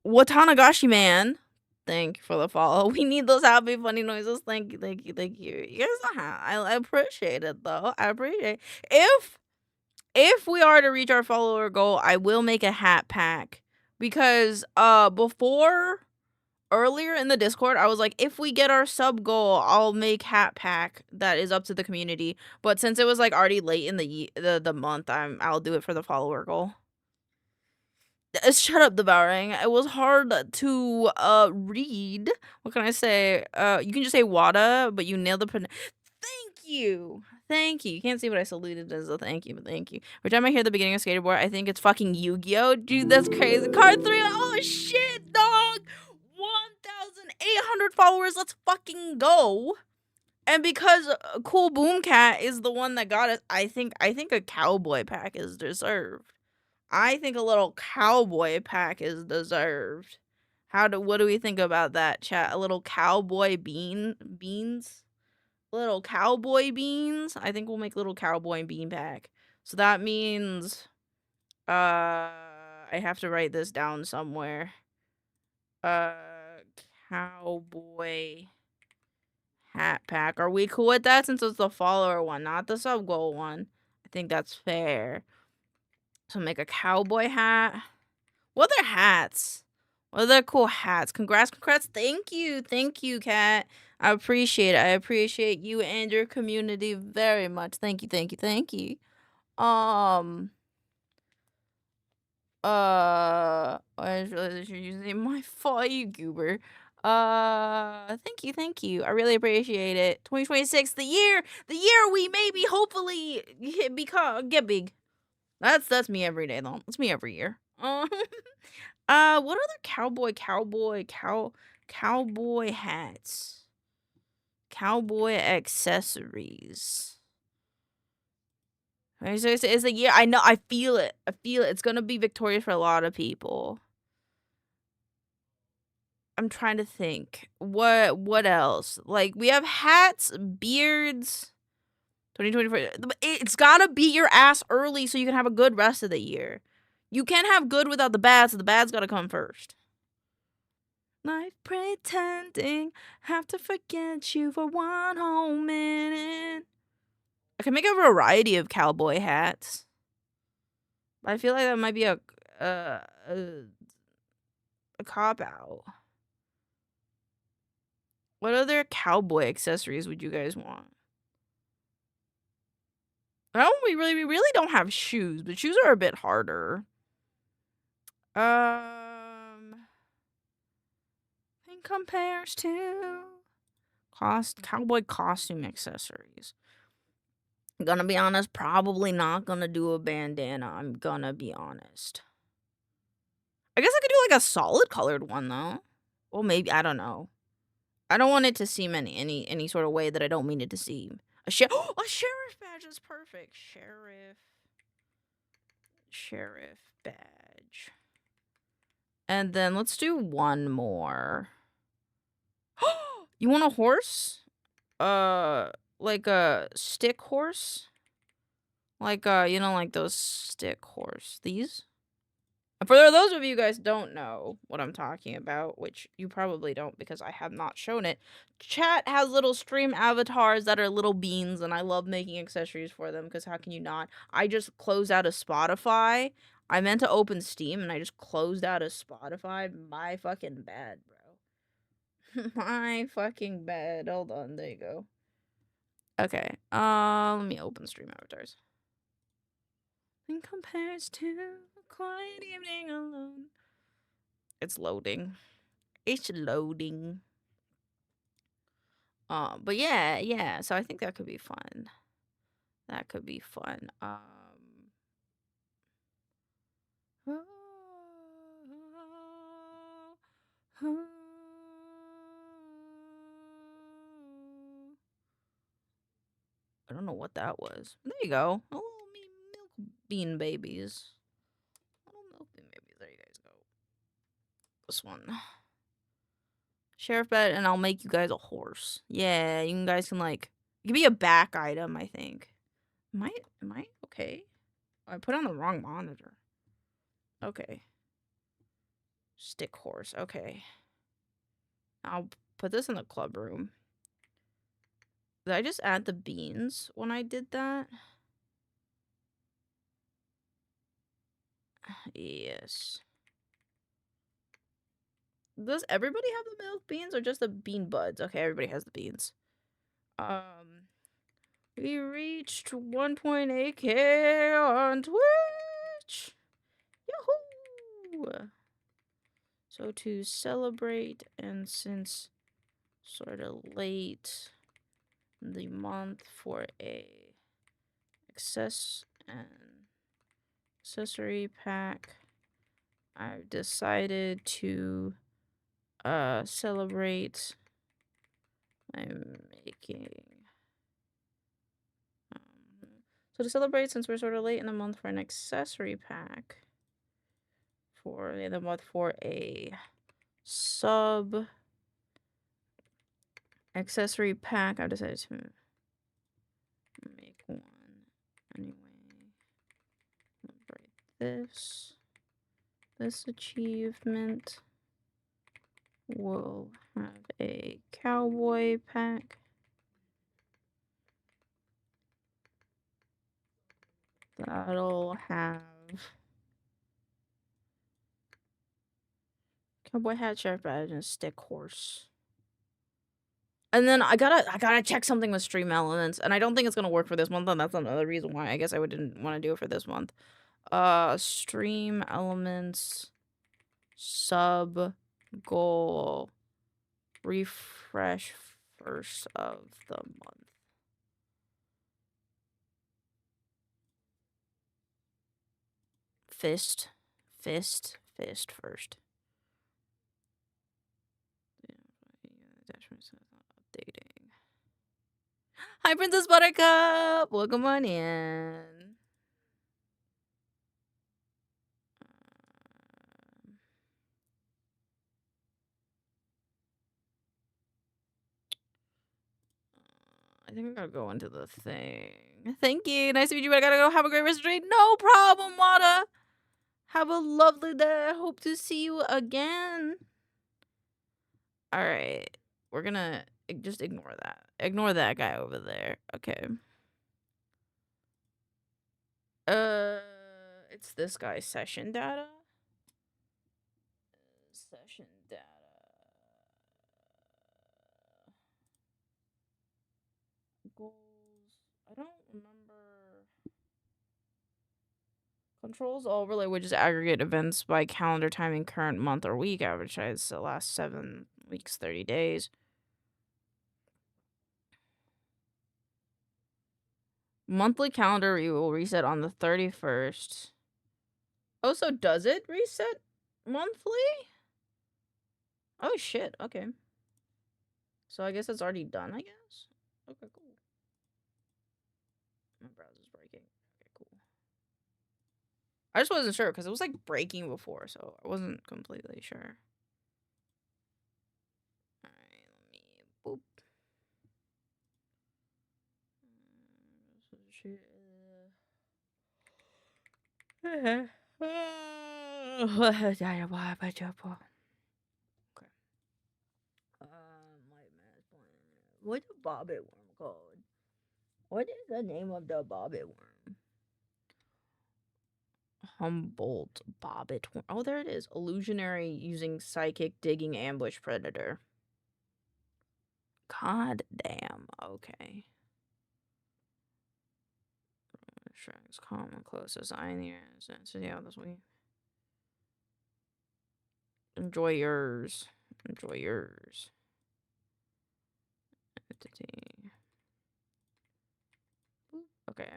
what Tanagashi man? Thank you for the follow. We need those happy, funny noises. Thank you. You guys don't have. I appreciate it though. I appreciate it. If we are to reach our follower goal, I will make a hat pack. Because earlier in the Discord, I was like, if we get our sub goal, I'll make hat pack that is up to the community. But since it was like already late in the month, I'll do it for the follower goal. Shut up, devouring. It was hard to read. What can I say? You can just say Wada, but you nailed the Thank you. You can't see what I saluted as a thank you, but thank you. Every time I hear the beginning of Skateboard, I think it's fucking Yu-Gi-Oh! Dude, that's crazy. Card 3. Oh shit, dog. 1,800 800 followers. Let's fucking go. And because Cool Boom Cat is the one that got us, I think a cowboy pack is deserved. I think a little cowboy pack is deserved. What do we think about that, chat? A little cowboy beans? Little cowboy beans? I think we'll make little cowboy bean pack. So that means I have to write this down somewhere. Cowboy hat pack. Are we cool with that since it's the follower one, not the sub goal one? I think that's fair. So make a cowboy hat. What other hats? What other cool hats? Congrats. Thank you, Kat. I appreciate it. I appreciate you and your community very much. Thank you. I just realized that you're using my fault, you goober. Thank you. I really appreciate it. 2026, the year we maybe hopefully get big. That's me every day though. That's me every year. What other cowboy hats? Cowboy accessories. It's a year. I know. I feel it. It's gonna be victorious for a lot of people. I'm trying to think. What else? Like, we have hats, beards. 2024. It's gotta beat your ass early so you can have a good rest of the year. You can't have good without the bad, so the bad's gotta come first. Life pretending, have to forget you for one whole minute. I can make a variety of cowboy hats. I feel like that might be a cop out. What other cowboy accessories would you guys want? We really don't have shoes, but shoes are a bit harder. In compares to cowboy costume accessories. I'm gonna be honest, probably not gonna do a bandana. I'm gonna be honest. I guess I could do like a solid colored one though. Well, maybe, I don't know. I don't want it to seem any sort of way that I don't mean it to seem. A sheriff badge is perfect. Sheriff badge. And then let's do one more. You want a horse? Like a stick horse? Like like those stick horse. These? And for those of you guys don't know what I'm talking about, which you probably don't because I have not shown it, chat has little stream avatars that are little beans, and I love making accessories for them because how can you not? I just closed out of Spotify. I meant to open Steam, and I just closed out of Spotify. My fucking bad, bro. My fucking bad. Hold on, there you go. Okay, let me open stream avatars. In compares to a quiet evening alone. It's loading. But yeah, so I think that could be fun. I don't know what that was. There you go. Oh, milk bean babies. Little milk bean babies. There you guys go. This one. Sheriff bed, and I'll make you guys a horse. Yeah, you guys can like. It could be a back item, I think. Am I okay? I put on the wrong monitor. Okay. Stick horse. Okay. I'll put this in the club room. Did I just add the beans when I did that? Yes. Does everybody have the milk beans or just the bean buds? Okay, everybody has the beans. We reached 1.8K on Twitch. Yahoo! So to celebrate, and since sort of late in the month for a accessory pack, I've decided to celebrate. I'm making. So to celebrate, since we're sort of late in the month for an accessory pack. For the month for a sub accessory pack, I decided to make one anyway. Celebrate this achievement. We'll have a cowboy pack. That'll have cowboy hat, sheriff badge, and a stick horse. And then I gotta check something with stream elements, and I don't think it's gonna work for this month, and that's another reason why I guess I didn't want to do it for this month. Stream elements, sub goal, refresh first of the month. Fist first. Updating. Hi, Princess Buttercup! Welcome on in. I think I gotta go into the thing. Thank you. Nice to meet you, but I gotta go. Have a great rest of the day. No problem, Wada. Have a lovely day. I hope to see you again. Alright. We're gonna just ignore that. Ignore that guy over there. Okay. It's this guy's session data. Session data. Goals. I don't remember. Controls overlay, which is aggregate events by calendar timing, current month or week, average size the last 7 weeks, 30 days. Monthly calendar will reset on the 31st. Oh, so does it reset monthly? Oh, shit. Okay. So I guess it's already done, I guess? Okay, cool. My browser's breaking. Okay, cool. I just wasn't sure because it was like breaking before, so I wasn't completely sure. Alright, let me boop. Okay. What's a bobbit worm called? What is the name of the bobbit worm? Humboldt bobbit worm. Oh, there it is. Illusionary using psychic digging ambush predator. God damn. Okay. Shreks common closest eye in the air. So yeah, this week. Enjoy yours. Enjoy yours. Entity. Okay.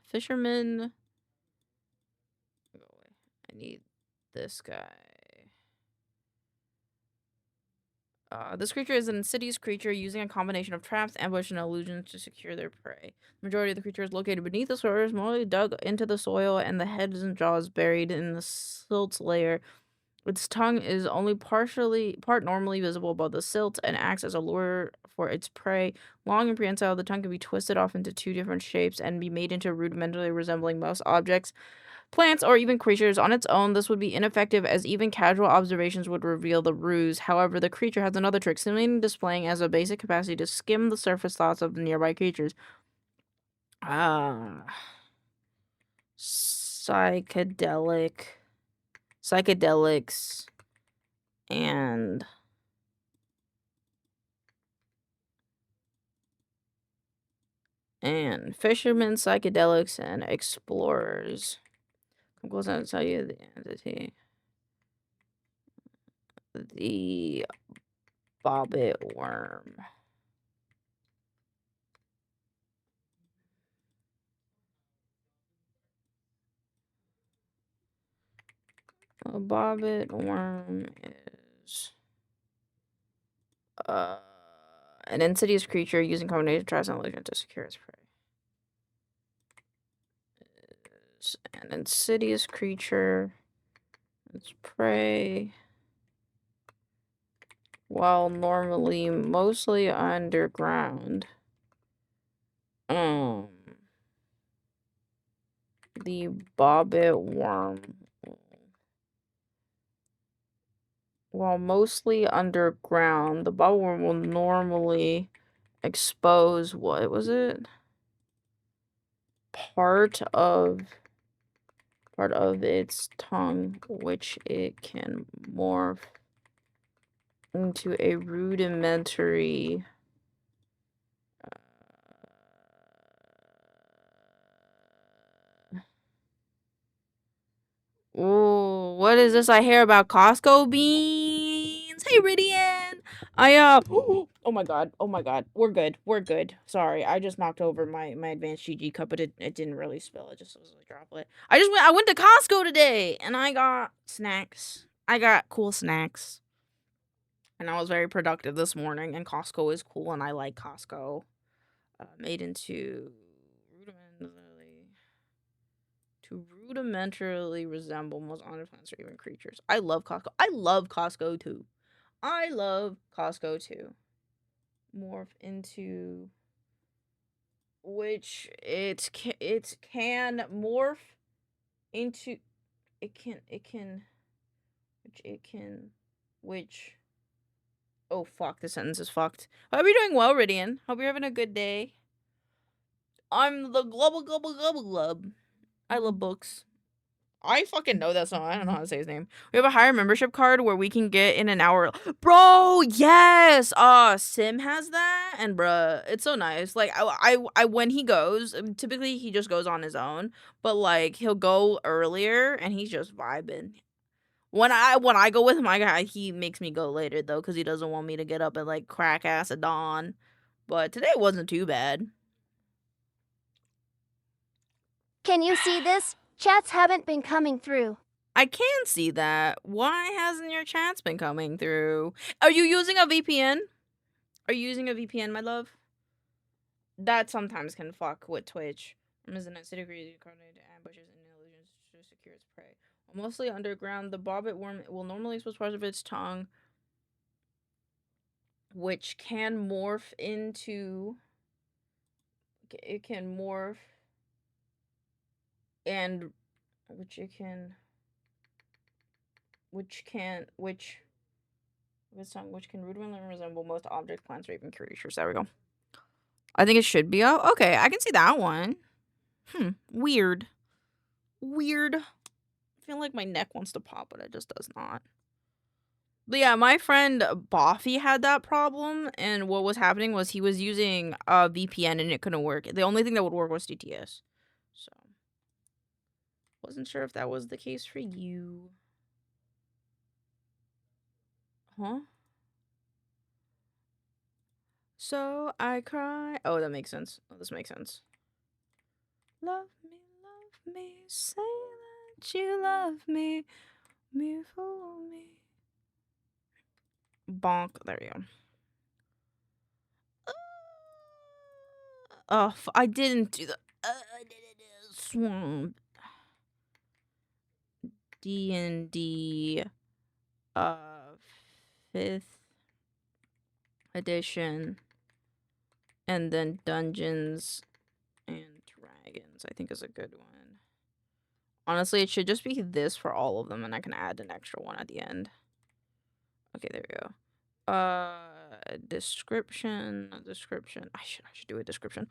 Fisherman. Go away. I need this guy. This creature is an insidious creature using a combination of traps, ambush, and illusions to secure their prey. The majority of the creature is located beneath the soil, mostly dug into the soil, and the heads and jaws buried in the silt layer. Its tongue is only part normally visible above the silt and acts as a lure for its prey. Long and prehensile, the tongue can be twisted off into 2 different shapes and be made into rudimentally resembling most objects, plants, or even creatures. On its own, this would be ineffective as even casual observations would reveal the ruse. However, the creature has another trick, simulating displaying as a basic capacity to skim the surface thoughts of the nearby creatures. Psychedelics and fishermen, psychedelics, and explorers. I'm going to tell you the entity. The bobbit worm. A bobbit worm is an insidious creature using combination of traps and illusion to secure its prey. Is an insidious creature, its prey, while normally mostly underground. The bobbit worm, while mostly underground, the bobbit worm will normally expose, what was it? Part of its tongue, which it can morph into a rudimentary Ooh, what is this I hear about Costco beans? Hey, Ridian! Oh my god, we're good. Sorry, I just knocked over my advanced GG cup, but it didn't really spill, it just was a droplet. I went to Costco today, and I got snacks. I got cool snacks. And I was very productive this morning, and Costco is cool, and I like Costco. Made into rudimentarily resemble most honest plants or even creatures. I love Costco. I love Costco too. Morph into which it can morph into oh fuck, this sentence is fucked. Hope you're doing well, Ridian. Hope you're having a good day. I'm the glub. I love books. I fucking know that song. I don't know how to say his name. We have a higher membership card where we can get in an hour. Bro, yes. Sim has that, and bruh, it's so nice. Like I when he goes, typically he just goes on his own, but like he'll go earlier and he's just vibing. When I go with him, he makes me go later though, because he doesn't want me to get up at like crack ass at dawn. But today wasn't too bad. Can you see this? Chats haven't been coming through. I can see that. Why hasn't your chats been coming through? Are you using a VPN? Are you using a VPN, my love? That sometimes can fuck with Twitch. Is an acidic creature coordinated ambushes and illusions to secure its prey. Mostly underground, the bobbit worm will normally expose parts of its tongue, which can morph into. It can morph, and which can rudimentally resemble most objects, plants, or even creatures. There we go. I think it should be. Oh, okay, I can see that one. Weird. I feel like my neck wants to pop, but it just does not. But yeah, my friend Boffy had that problem, and what was happening was he was using a VPN and it couldn't work. The only thing that would work was DTS. So, wasn't sure if that was the case for you. Huh? So I cry. Oh, that makes sense. Oh, this makes sense. Love me, say that you love me, fool me. Bonk. There you go. Oh, I didn't do the. I didn't do Swamp. D&D, 5th edition, and then Dungeons and Dragons, I think is a good one. Honestly, it should just be this for all of them, and I can add an extra one at the end. Okay, there we go. Description. I should do a description.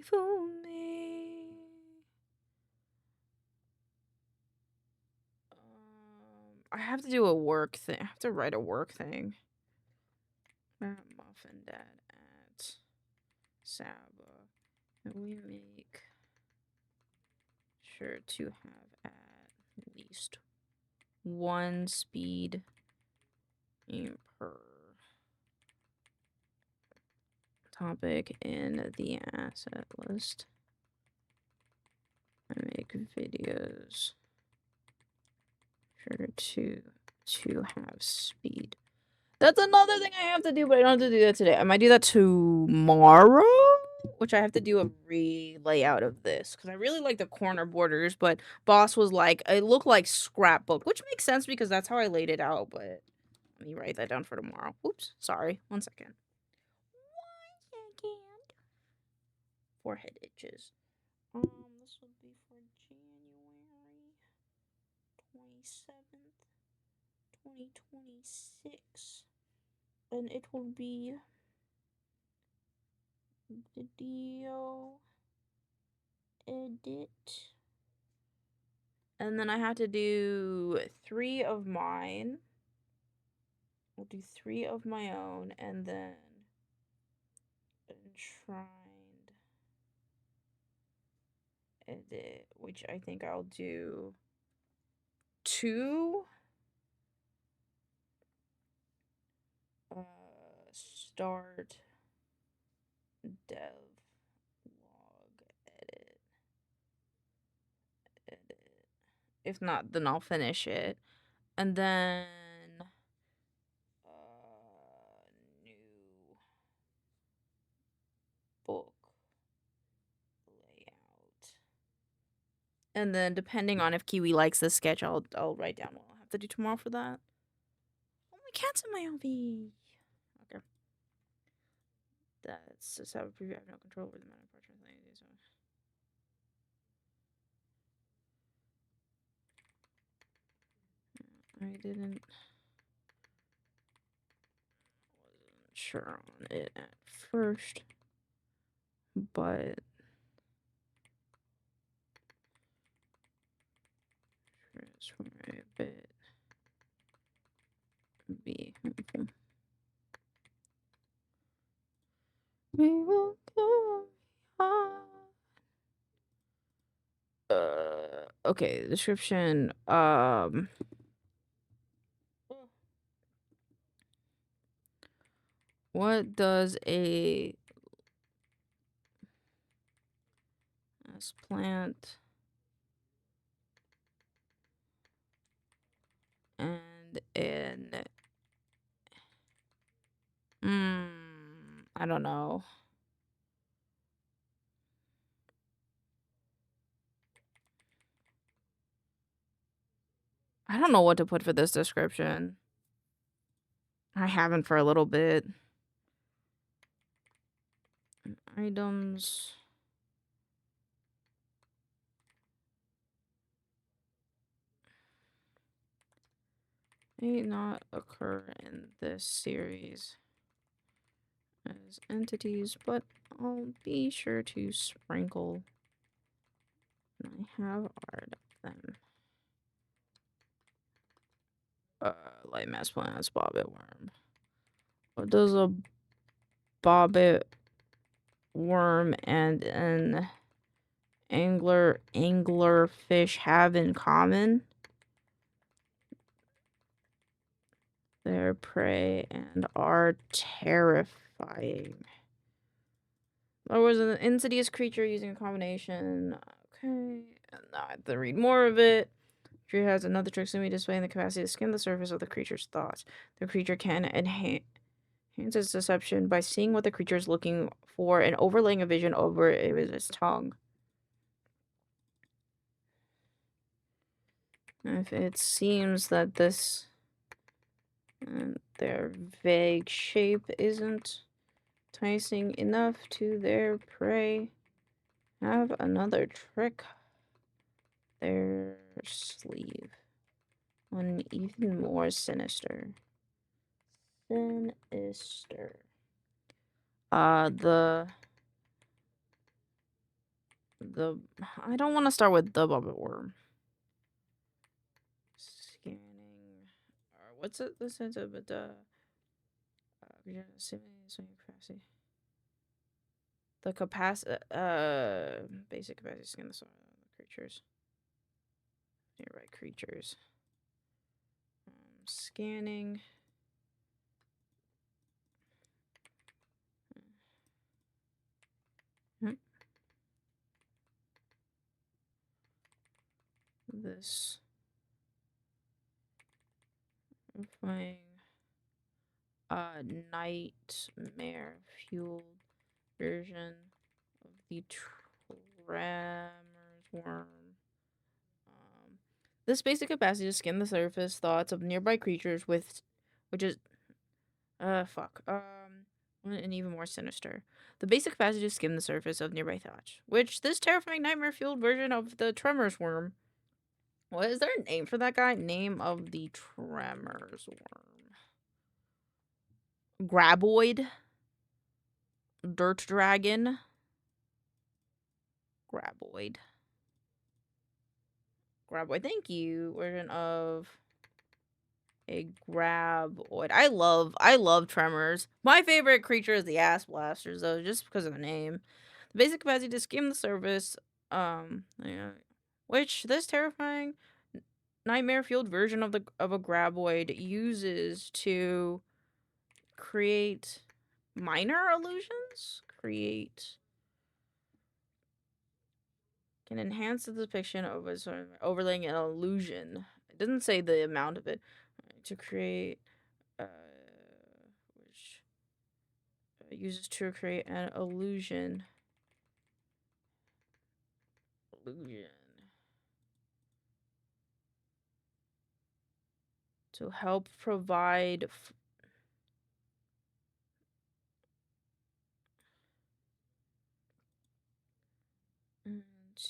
Fool me. I have to do a work thing. I have to write a work thing. Muffin Dad at Saba. And we make sure to have at least one speed per topic in the asset list. I make videos sure to have speed. That's another thing I have to do, but I don't have to do that today. I might do that tomorrow, which I have to do a re-layout of this because I really like the corner borders, but boss was like, it looked like scrapbook, which makes sense because that's how I laid it out, but let me write that down for tomorrow. Oops, sorry. 1 second. 1 second. Forehead itches. This will be for January 27th, 2026. And it will be video edit. And then I have to do 3 of mine. I'll do 3 of my own, and then enshrined edit, which I think I'll do 2. Start dev log edit. If not, then I'll finish it. And then new book layout. And then depending on if Kiwi likes this sketch, I'll write down what I'll have to do tomorrow for that. Oh, my cat's in my LV. Okay. That's just how a preview. I have no control over the amount of parchment thing. So. I wasn't sure on it at first, but transfer a bit be helpful. We will go on. Okay, description. What does a plant and an I don't know. I don't know what to put for this description. I haven't for a little bit. Items. May not occur in this series as entities, but I'll be sure to sprinkle. And I have art of them. Light mass plants, bobbit worm. What does a bobbit worm and an anglerfish have in common? Their prey and are terrifying. There was an insidious creature using a combination. Okay, and now I have to read more of it. Creature has another tricksimy displaying the capacity to skim the surface of the creature's thoughts. The creature can enhance its deception by seeing what the creature is looking for and overlaying a vision over it with its tongue. If it seems that this their vague shape isn't enticing enough to their prey, have another trick their sleeve. One even more sinister. Sinister. The I don't want to start with the bobbit worm. Scanning. What's it? This is a bit the capacity basic capacity to scan the soil of the creatures. nearby creatures. Scanning. This flying nightmare fueled version of the tremors worm. This basic capacity to skim the surface thoughts of nearby creatures which is and even more sinister. The basic capacity to skim the surface of nearby thoughts, which this terrifying nightmare fueled version of the tremors worm. What is there a name for that guy? Name of the tremors worm. Graboid. Dirt dragon. Graboid. Thank you. Version of a graboid. I love tremors. My favorite creature is the ass blasters, though, just because of the name. The basic capacity to skim the surface, which this terrifying nightmare-fueled version of a graboid uses to create minor illusions. Can enhance the depiction of a sort of overlaying an illusion. It doesn't say the amount of it. To create, which uses to create an illusion. To help provide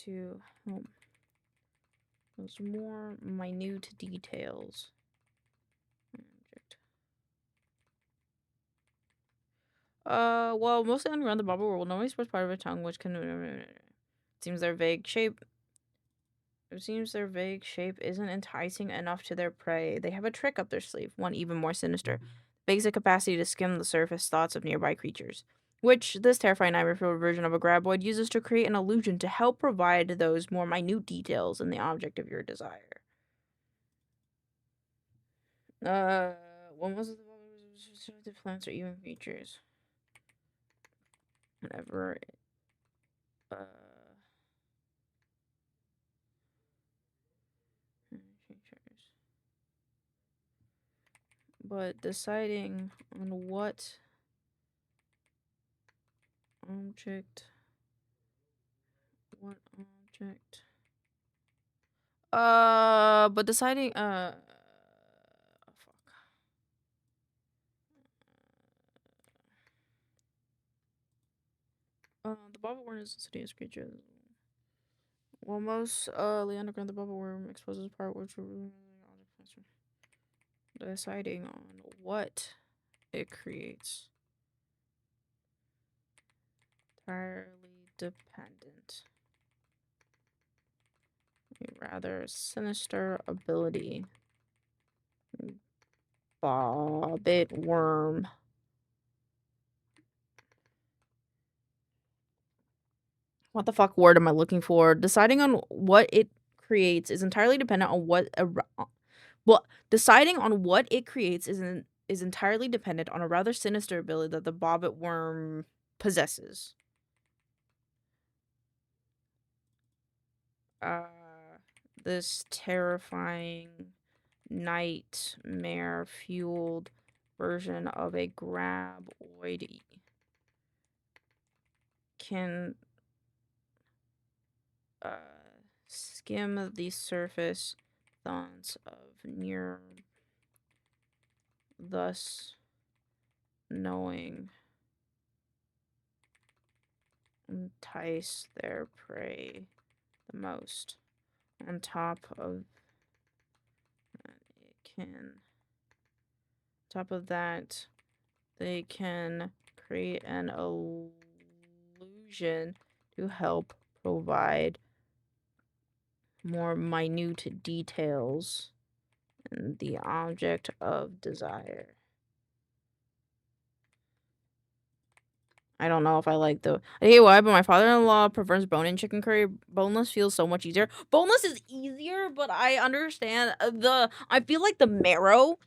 to help those more minute details. Well, mostly underground, the bubble world normally express part of a tongue, which can. It seems their vague shape isn't enticing enough to their prey. They have a trick up their sleeve, one even more sinister. Basic capacity to skim the surface thoughts of nearby creatures, which this terrifying nightmare-filled version of a graboid uses to create an illusion to help provide those more minute details in the object of your desire. When was the plants or even creatures? Whatever. But deciding on what object. But deciding, fuck. The bubble worm is insidious creature. Well, most underground, the bubble worm exposes part which deciding on what it creates. Entirely dependent. A rather sinister ability. Bobbit worm. What the fuck word am I looking for? Deciding on what it creates is entirely dependent on deciding on what it creates is entirely dependent on a rather sinister ability that the bobbit worm possesses. This terrifying nightmare fueled version of a graboid can skim the surface thoughts of near, thus knowing entice their prey the most. On top of that, they can create an illusion to help provide more minute details in the object of desire. I don't know if I like the. I hate why, but my father-in-law prefers bone-in chicken curry. Boneless feels so much easier. Boneless is easier, but I understand I feel like the marrow,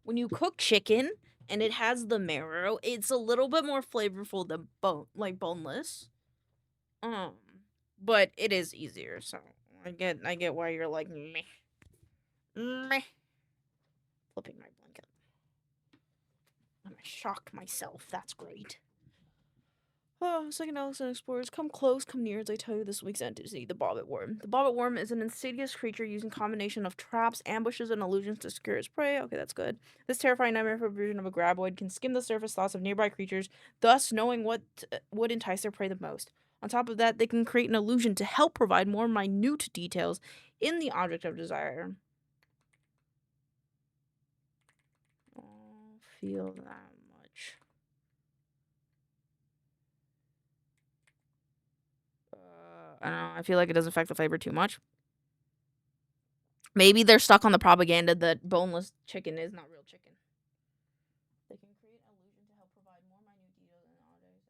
when you cook chicken and it has the marrow, it's a little bit more flavorful than boneless. But it is easier, so I get why you're like meh. Meh. Flipping my blanket. I'm shocked myself. That's great. Oh, second Alex and Explorers, come close, come near, as I tell you this week's entity, the bobbit worm. The bobbit worm is an insidious creature using combination of traps, ambushes, and illusions to secure its prey. Okay, that's good. This terrifying nightmare version of a graboid can skim the surface thoughts of nearby creatures, thus knowing what would entice their prey the most. On top of that, they can create an illusion to help provide more minute details in the object of desire. Oh, feel that much. I don't know. I feel like it doesn't affect the flavor too much. Maybe they're stuck on the propaganda that boneless chicken is not real chicken. They can create an illusion to help provide more minute details in all days.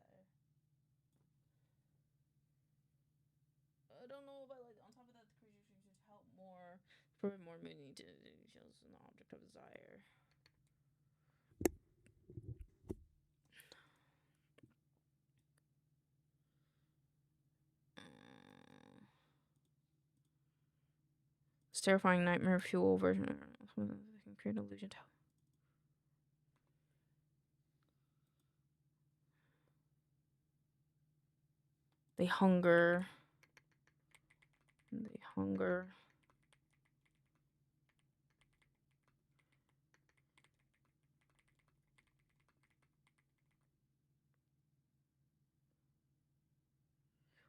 I don't know if I like. On top of that, the creature should help provide more minute details in the object of desire. This terrifying nightmare fuel version. They can create an illusion to help. They hunger. They hunger.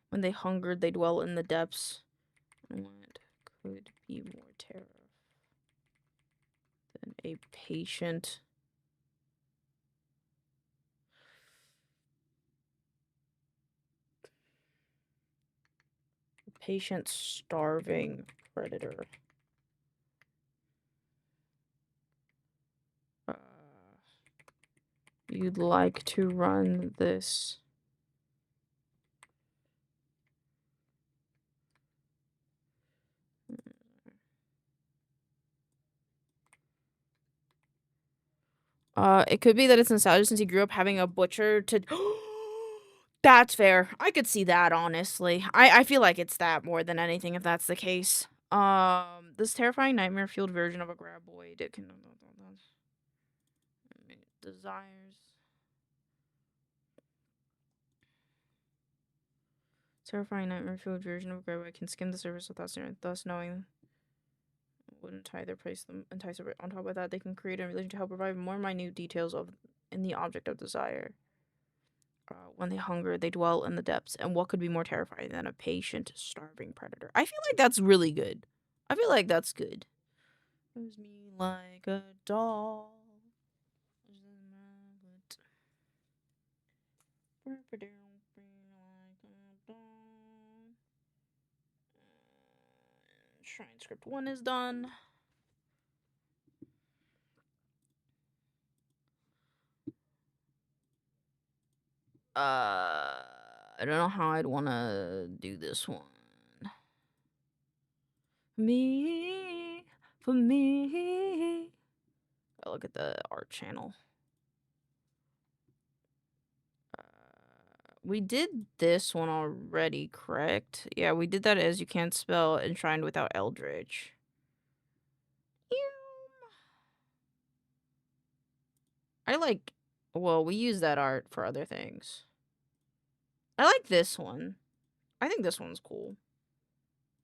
When they hungered, they dwell in the depths. What could be more terror than a patient? Patient starving predator. You'd like to run this. It could be that it's nostalgia since he grew up having a butcher to. That's fair. I could see that, honestly. I feel like it's that more than anything, if that's the case. This terrifying nightmare-fueled version of a graboid. It can. Desires. Terrifying nightmare-fueled version of a graboid can skim the surface without thus knowing. Wouldn't entice them. On top of that, they can create a relation to help provide more minute details in the object of desire. When they hunger, they dwell in the depths. And what could be more terrifying than a patient, starving predator? I feel like that's really good. I feel like that's good. Use me like a doll. Shrine script 1 is done. I don't know how I'd want to do this one. For me. Oh, look at the art channel. We did this one already, correct? Yeah, we did that as you can't spell enshrined without Eldritch. I like. Well, we use that art for other things. I like this one. I think this one's cool.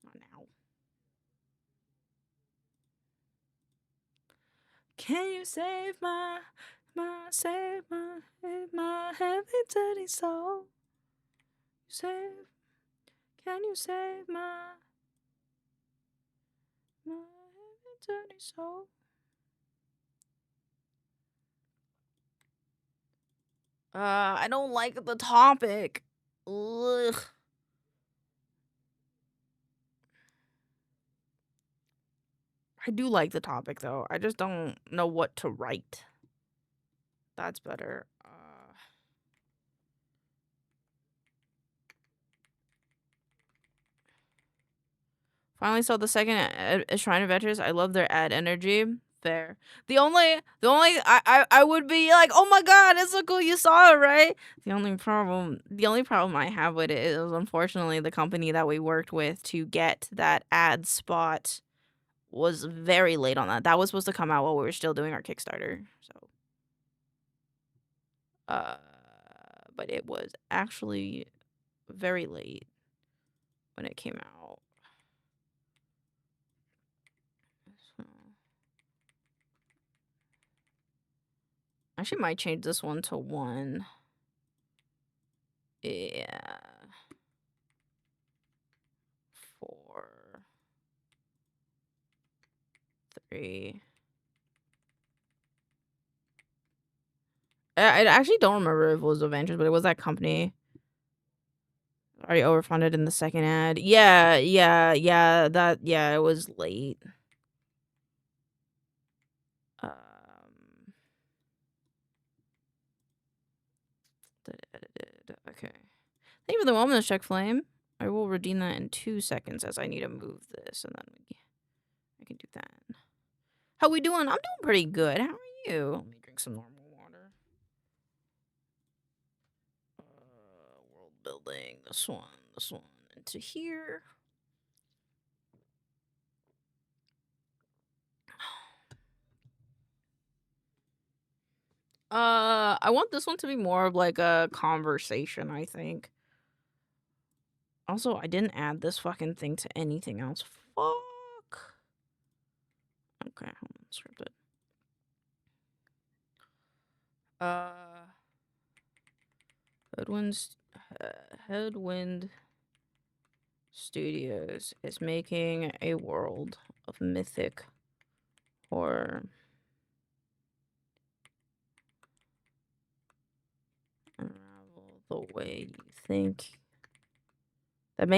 Not now. Can you save my heavy dirty soul? Can you save my heavy dirty soul? I don't like the topic. Ugh. I do like the topic, though. I just don't know what to write. That's better. Finally saw the second Shrine of Adventures. I love their ad energy. Fair. The only I would be like, oh my god, it's so cool you saw it, right? The only problem I have with it is unfortunately the company that we worked with to get that ad spot was very late on that. That was supposed to come out while we were still doing our Kickstarter. So but it was actually very late when it came out. So I actually might change this one to 1. Yeah. 4, 3. I actually don't remember if it was Avengers, but it was that company. Already overfunded in the second ad. Yeah, it was late. Okay. Thank you for the wellness check, Flame. I will redeem that in 2 seconds as I need to move this, and then I can do that. How we doing? I'm doing pretty good. How are you? Let me drink some normal water. World building. This one, into here. I want this one to be more of like a conversation, I think. Also, I didn't add this fucking thing to anything else. Fuck. Okay, hold on, scripted. Headwind Studios is making a world of mythic horror. Unravel the way you think. That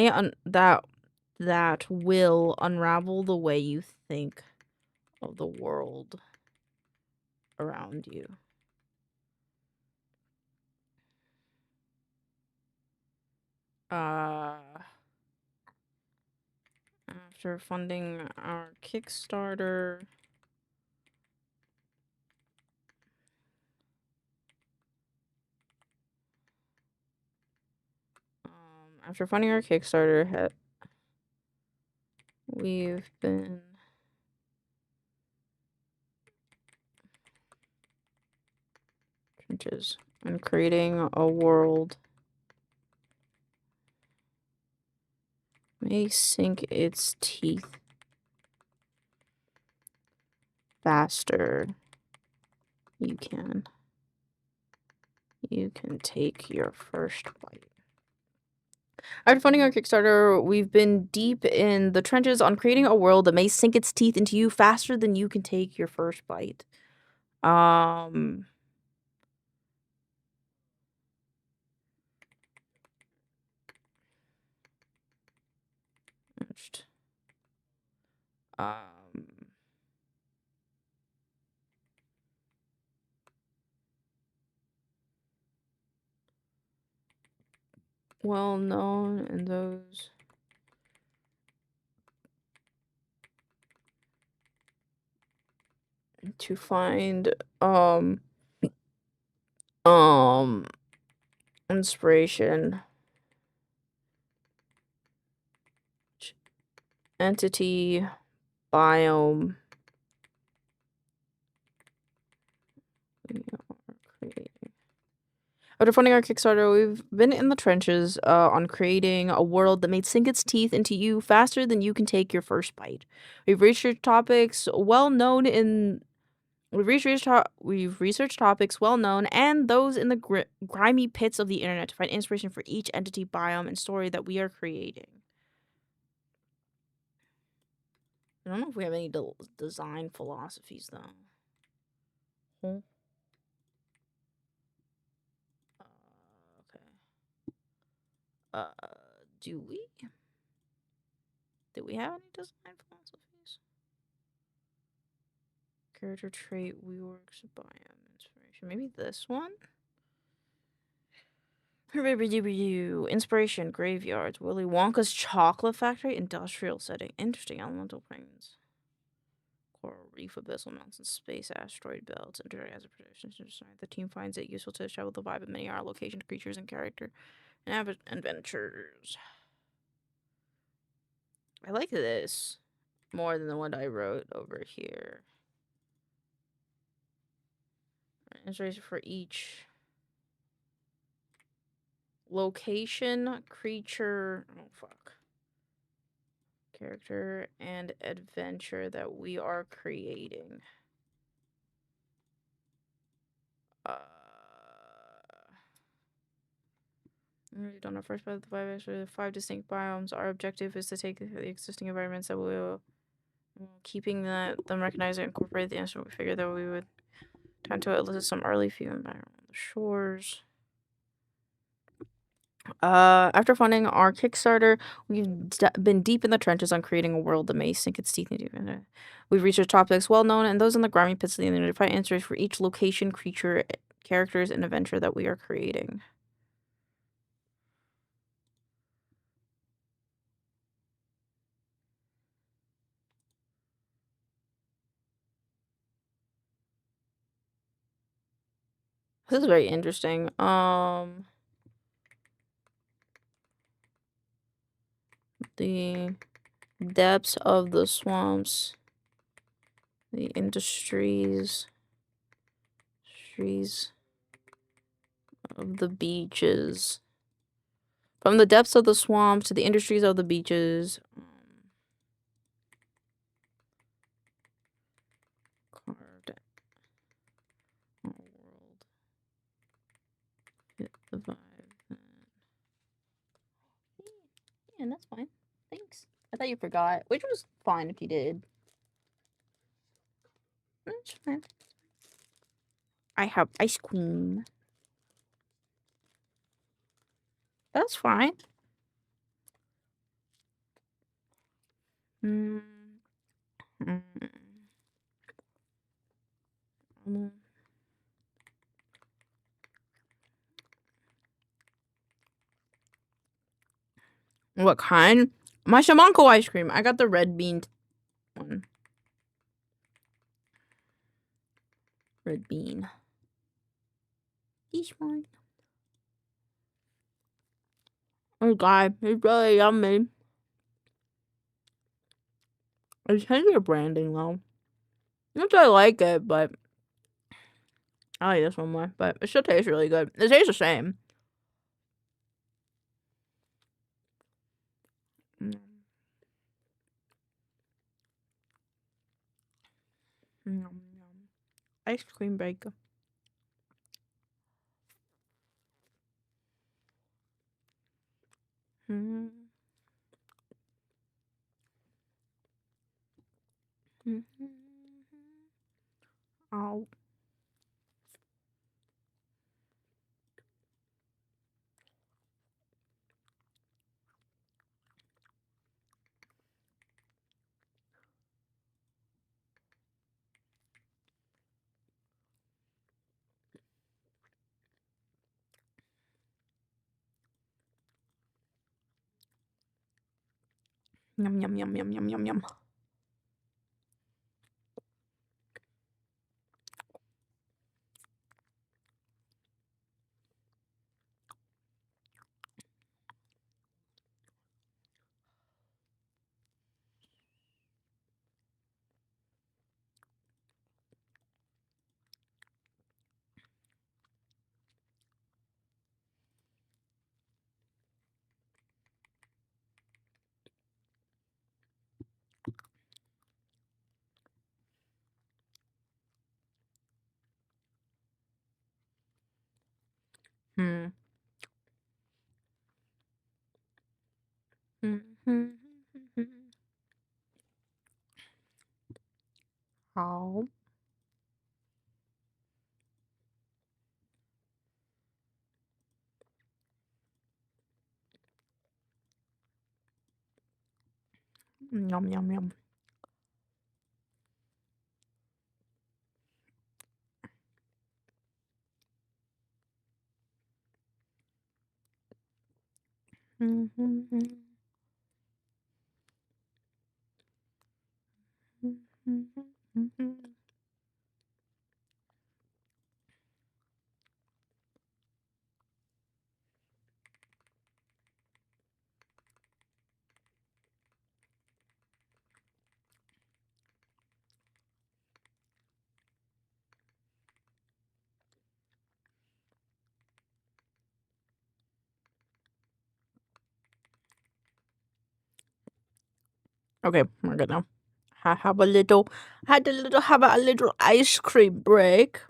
will unravel the way you think of the world around you. After funding our Kickstarter, we've been trenches and creating a world may sink its teeth faster. You can take your first bite. After funding our Kickstarter, we've been deep in the trenches on creating a world that may sink its teeth into you faster than you can take your first bite. Well known in those to find inspiration, entity, biome. We are creating. After funding our Kickstarter, we've been in the trenches on creating a world that may sink its teeth into you faster than you can take your first bite. We've researched topics well known and those in the grimy pits of the internet to find inspiration for each entity, biome, and story that we are creating. I don't know if we have any design philosophies though. Okay. Do we? Do we have any design philosophies? Character trait, WeWorks, biome, inspiration. Maybe this one? Inspiration, graveyards, Willy Wonka's chocolate factory, industrial setting, interesting elemental planes, coral reef, abyssal mountains, space, asteroid belts, entering as a prediction. The team finds it useful to travel the vibe of many our locations, creatures, and character, and adventures. I like this more than the one I wrote over here. Inspiration for each location, creature, oh fuck, character, and adventure that we are creating. We've done our first part of the five distinct biomes. Our objective is to take the existing environments that we will, keeping them recognized and incorporate the instrument. We figured that we would time to elicit some early view environment on the shores. After funding our Kickstarter, we've been deep in the trenches on creating a world that may sink its teeth into. We've researched topics well known and those in the grimy pits of the internet to find answers for each location, creature, characters, and adventure that we are creating. This is very interesting. The depths of the swamps, the industries of the beaches. From the depths of the swamps to the industries of the beaches. Carved out world. Hit the vibe. Yeah, that's fine. Thanks. I thought you forgot, which was fine if you did. That's fine. I have ice cream. That's fine. What kind? My shamanko ice cream. I got the red bean one. Red bean. This one. Oh god, it's really yummy. It's heavier branding though. Not that I like it, but I like this one more. But it still tastes really good. It tastes the same. Ice cream baker. Ow. Yum yum yum yum yum yum yum. How? Yum yum yum. Okay, we're good now. Have a little ice cream break.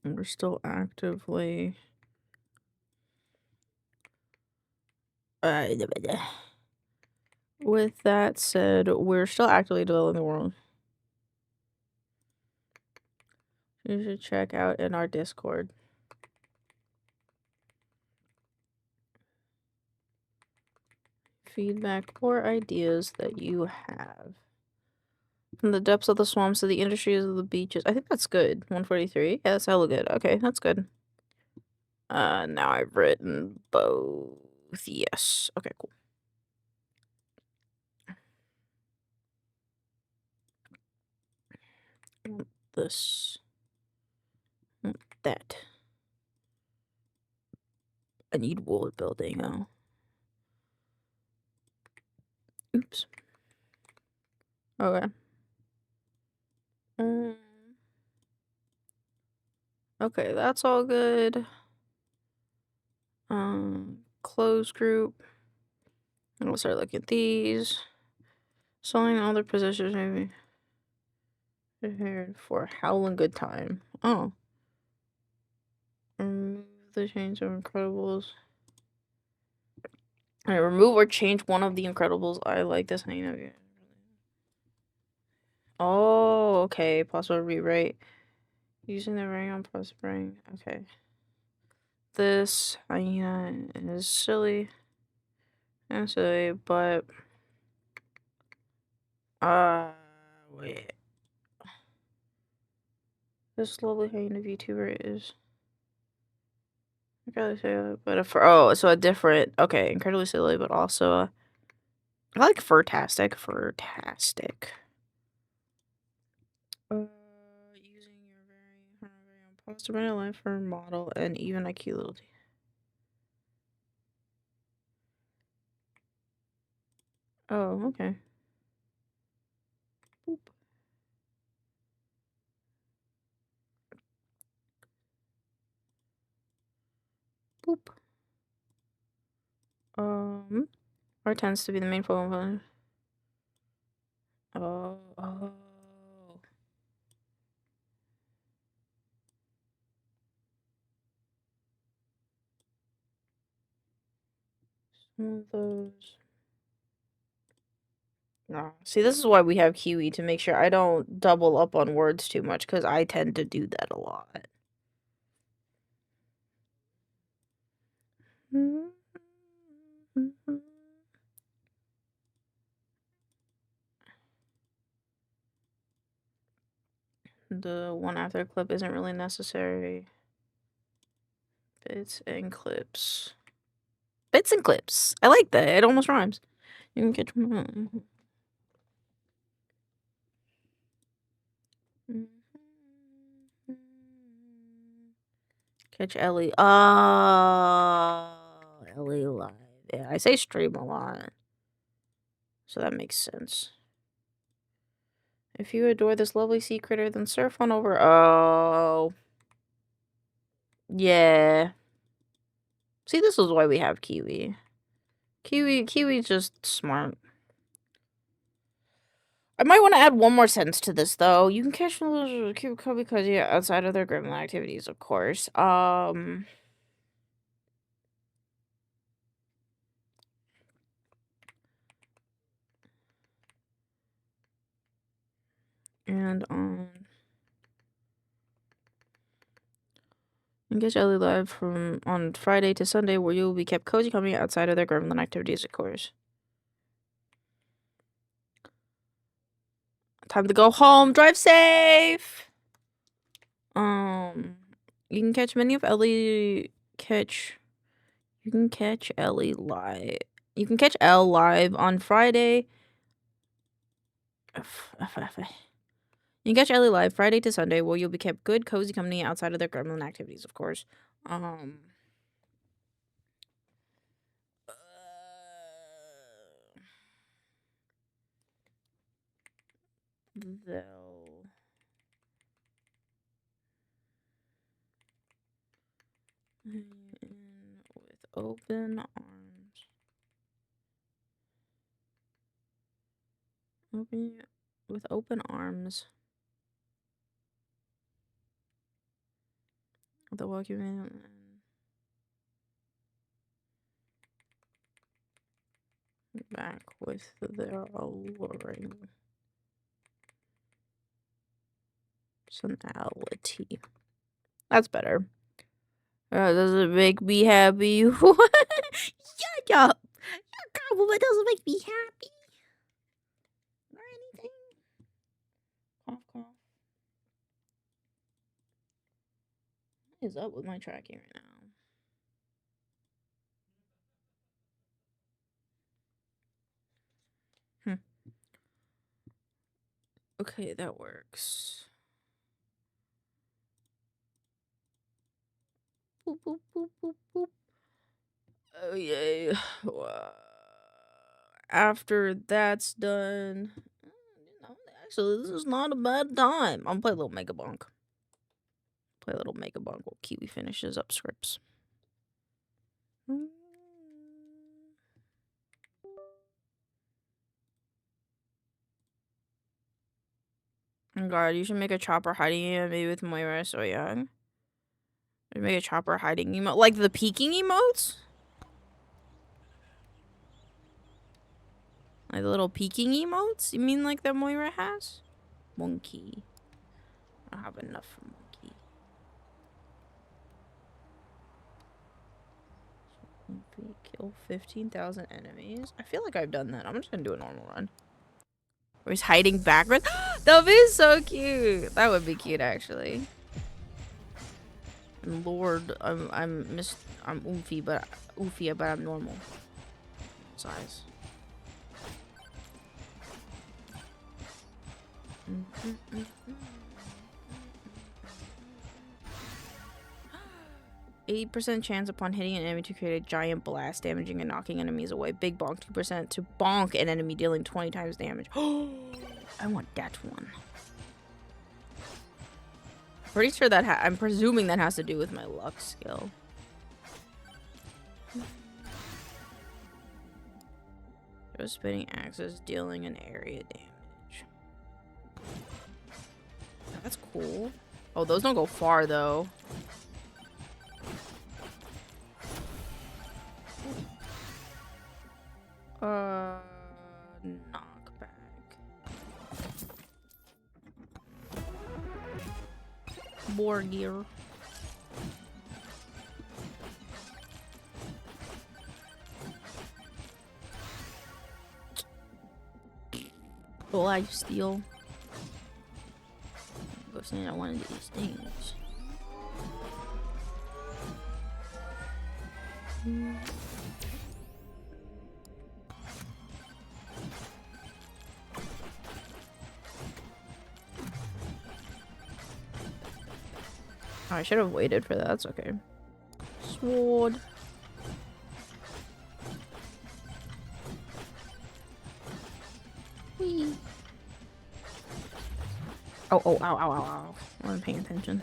And we're still actively with that said, we're still actively developing the world. You should check out in our Discord. Feedback or ideas that you have. From the depths of the swamps to the industries of the beaches. I think that's good. 143. Yeah, that's hella good. Okay, that's good. Now I've written both. Yes. Okay, cool. This. That. I need wool building. Oh. Oops. Okay. Okay, that's all good. Close group. We'll start looking at these. Selling all their positions, maybe. Prepared for howling good time. Oh. Remove the change of Incredibles. Alright, remove or change one of the Incredibles. I like this. Oh, okay. Possible rewrite. Using the ring on plus ring. Okay. This hyena is silly. And silly, but wait. This lovely hyena VTuber is incredibly silly, but so a different incredibly silly, but also I like Furtastic. Using your very own poster by life for model and even a cute little Oh, okay. Boop. Boop. Or tends to be the main focal. Oh. Some of those. No. See, this is why we have Kiwi, to make sure I don't double up on words too much, because I tend to do that a lot. The one after clip isn't really necessary. Bits and clips. Bits and clips. I like that. It almost rhymes. You can catch Catch Ellie. Oh, Ellie live. Yeah, I say stream a lot. So that makes sense. If you adore this lovely sea critter, then surf on over. Oh. Yeah. See, this is why we have Kiwi. Kiwi's just smart. I might want to add one more sentence to this, though. You can catch them because outside of their gremlin activities, of course. And and catch Ellie live from on Friday to Sunday, where you will be kept cozy company outside of their gremlin activities, of course. Time to go home. Drive safe. You can catch many of Ellie You can catch Ellie live. You can catch Elle live on Friday. You can catch Ellie live Friday to Sunday, where you'll be kept good, cozy company outside of their gremlin activities, of course. They'll with open arms. With open arms. The welcoming back with their alluring personality. That's better. Does it make me happy? Shut up! Compliment doesn't make me happy. Or anything. Cough, cough. What is up with my tracking right now? Okay, that works. Boop, boop, boop, boop, boop. Oh, yay. After that's done... Actually, this is not a bad time. I'm gonna play a little Mega Bonk. Play a little Mega Bonk while Kiwi finishes up scripts. Oh God, you should make a chopper hiding emote maybe with Moira so young. Make a chopper hiding emote. Like the peeking emotes? Like the little peeking emotes? You mean like that Moira has? Monkey. I don't have enough for monkey. Kill 15,000 enemies. I feel like I've done that. I'm just gonna do a normal run. Or he's hiding backwards. That would be so cute. That would be cute actually. And Lord, I'm oofy, but I'm normal size. 8% chance upon hitting an enemy to create a giant blast, damaging and knocking enemies away. Big bonk, 2% to bonk an enemy, dealing 20 times damage. I want that one. Pretty sure that I'm presuming that has to do with my luck skill. Those spinning axes dealing an area damage. That's cool. Oh, those don't go far though. Knockback. Boar gear. Lifesteal. Go stand on one of these things. Oh, I should have waited for that. That's okay. Sword. Whee. Oh, ow, ow, ow, ow. I wasn't paying attention.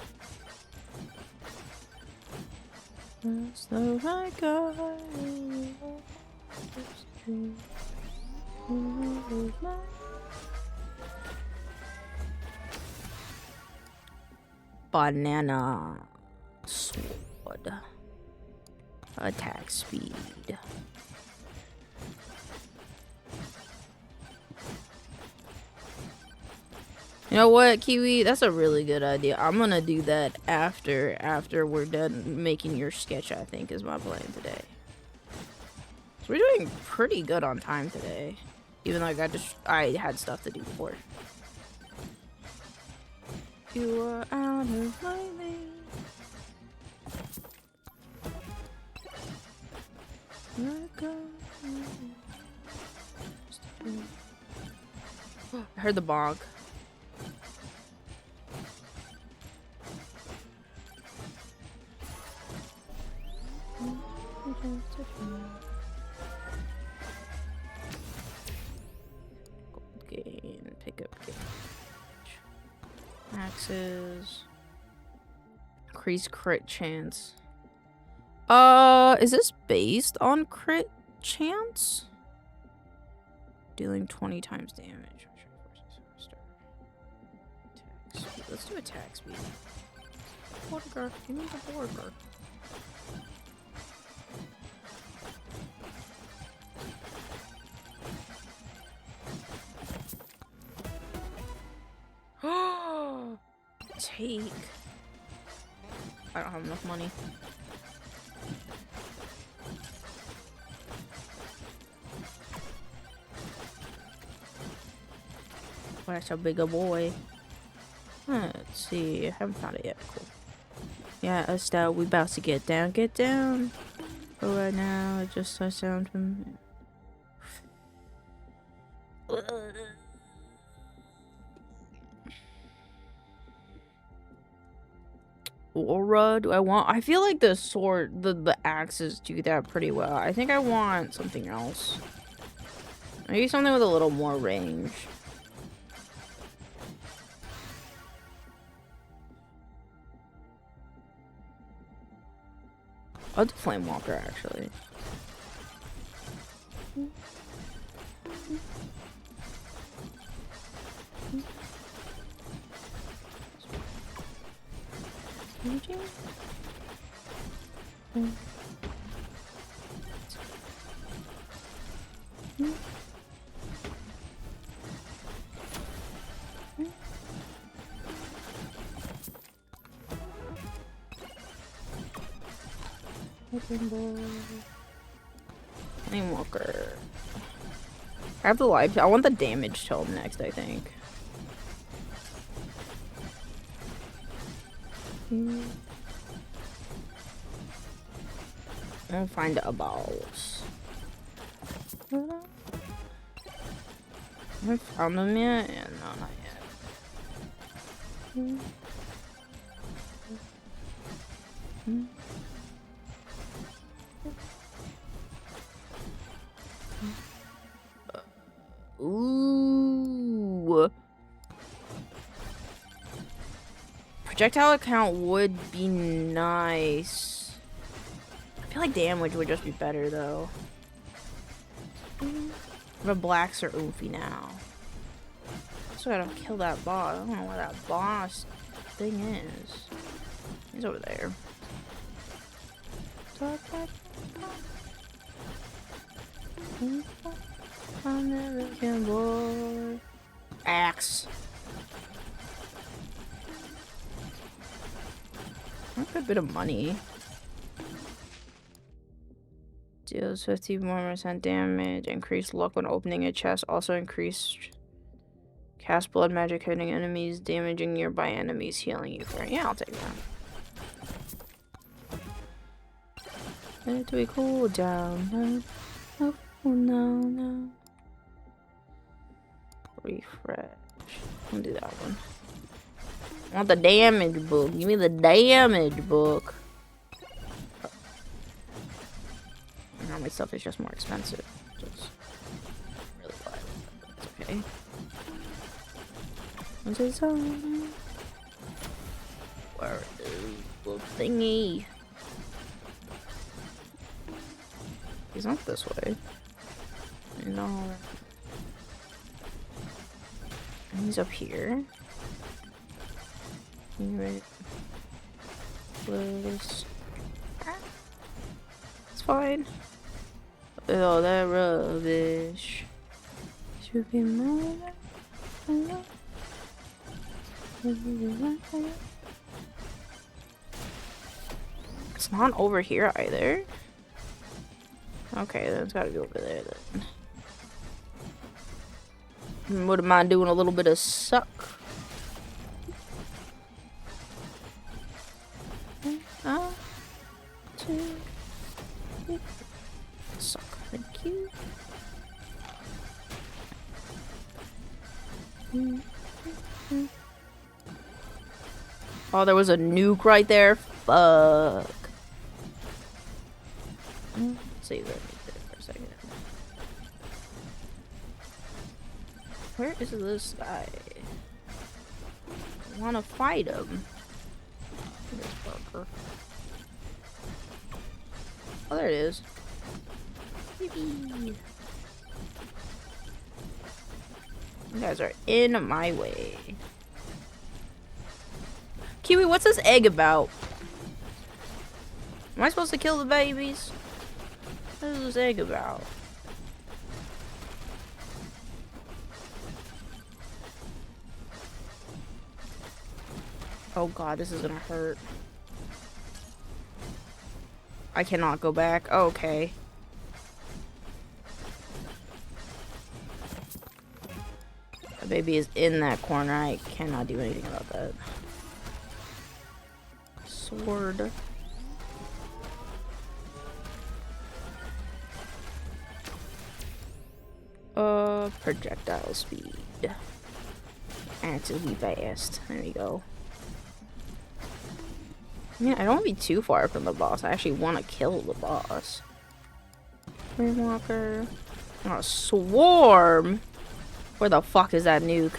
That's the right guy. Banana sword. Attack speed. You know what, Kiwi? That's a really good idea. I'm gonna do that after we're done making your sketch, I think, is my plan today. So we're doing pretty good on time today. Even though I had stuff to do before. You are out of my league. heard the bonk. Gold gain, pickup gain. Axes. Increase crit chance. Is this based on crit chance? Dealing 20 times damage. Attack speed. Let's do attack speed. Border. Give me the border. Take. I don't have enough money. That's a bigger boy. Let's see. I haven't found it yet. Cool. Yeah, Estelle, we about to get down. Get down. But right now, it just starts down from. Aura, do I want? I feel like the sword, the axes do that pretty well. I think I want something else. Maybe something with a little more range. I'll do Flame Walker, actually. Flame Walker. I have the life. I want the damage tome next, I think. I'll find a boss. Have I found them yet? Yeah, no, not yet. Ooh. Projectile count would be nice. I feel like damage would just be better though. The blacks are oofy now. So I gotta kill that boss. I don't know where that boss thing is. He's over there. American boy. Axe. That's a bit of money. Deals 50 more % damage. Increased luck when opening a chest. Also increased cast blood magic hitting enemies, damaging nearby enemies, healing you. Yeah, I'll take that. Let we cool down. No, no. Refresh. I'll do that one. I want the damage book. Give me the damage book. Now my stuff is just more expensive. Just really bad. It's okay. What's his on? Where is the thingy? He's not this way. No. He's up here. Right. Close. It's fine. Oh, that rubbish. Should be more. It's not over here either. Okay, then it's gotta be over there then. Wouldn't mind doing a little bit of suck. Suck, thank you. Oh, there was a nuke right there. Fuck. Save that nuke there for a second. Where is this guy? I wanna fight him. There's Parker. Oh, there it is. Yippee. You guys are in my way. Kiwi, what's this egg about? Am I supposed to kill the babies? What is this egg about? Oh god, this is gonna hurt. I cannot go back. Oh, okay. The baby is in that corner. I cannot do anything about that. Sword. Projectile speed. And to be fast. There we go. Yeah, I don't want to be too far from the boss. I actually want to kill the boss. Walker. Oh, swarm. Where the fuck is that nuke?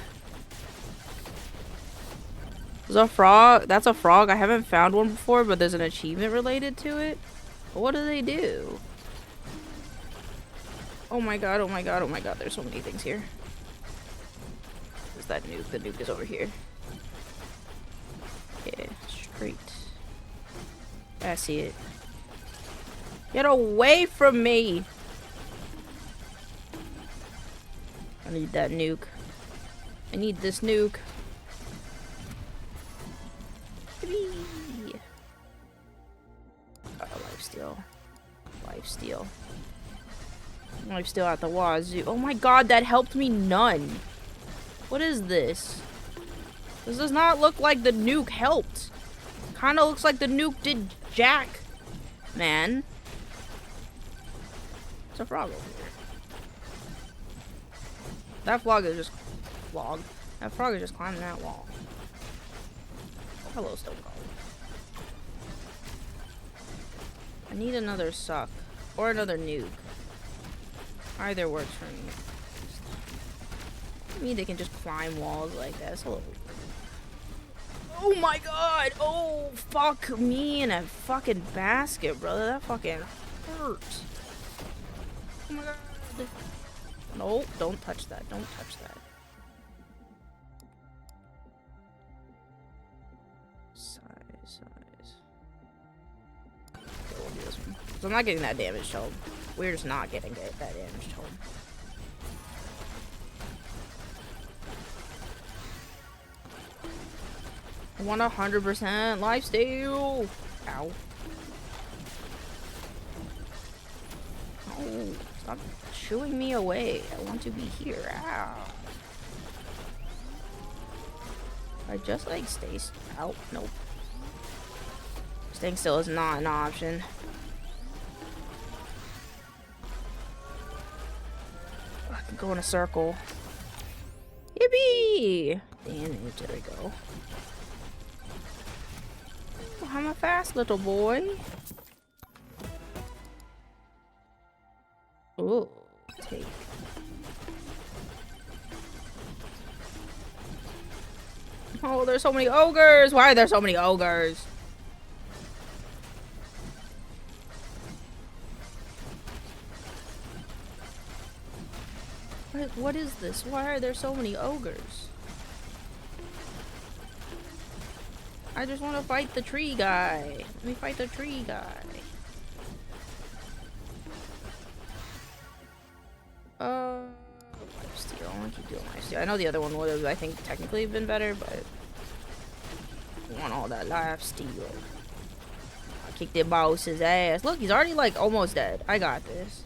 There's a frog. That's a frog. I haven't found one before, but there's an achievement related to it. But what do they do? Oh my god, oh my god, oh my god. There's so many things here. Where's that nuke? The nuke is over here. Yeah, straight. I see it. Get away from me! I need that nuke. I need this nuke. Lifesteal. Lifesteal. Lifesteal at the wazoo. Oh my god, that helped me none. What is this? This does not look like the nuke helped. Kinda looks like the nuke did jack. Man. There's a frog over here. That frog is just That frog is just climbing that wall. Oh, hello, stone golem. I need another suck. Or another nuke. Either works for me. I mean, they can just climb walls like that. It's a little weird. Oh my god! Oh, fuck me in a fucking basket, brother. That fucking hurts. Oh my god. No, don't touch that. Don't touch that. Size. Okay, we'll do this one. So I'm not getting that damage told. We're just not getting that damage told. I want 100% lifesteal. Ow. Oh, stop shooing me away. I want to be here. Ow. I just like stay out. Nope. Staying still is not an option. I can go in a circle. Yippee! Damage. There we go. I'm a fast little boy. Ooh, take. Oh, there's so many ogres. Why are there so many ogres? What is this? Why are there so many ogres? I just want to fight the tree guy. Let me fight the tree guy. Lifesteal. I want to keep doing lifesteal. I know the other one would have, I think, technically been better, but I want all that lifesteal. I kick the boss's ass. Look, he's already like almost dead. I got this.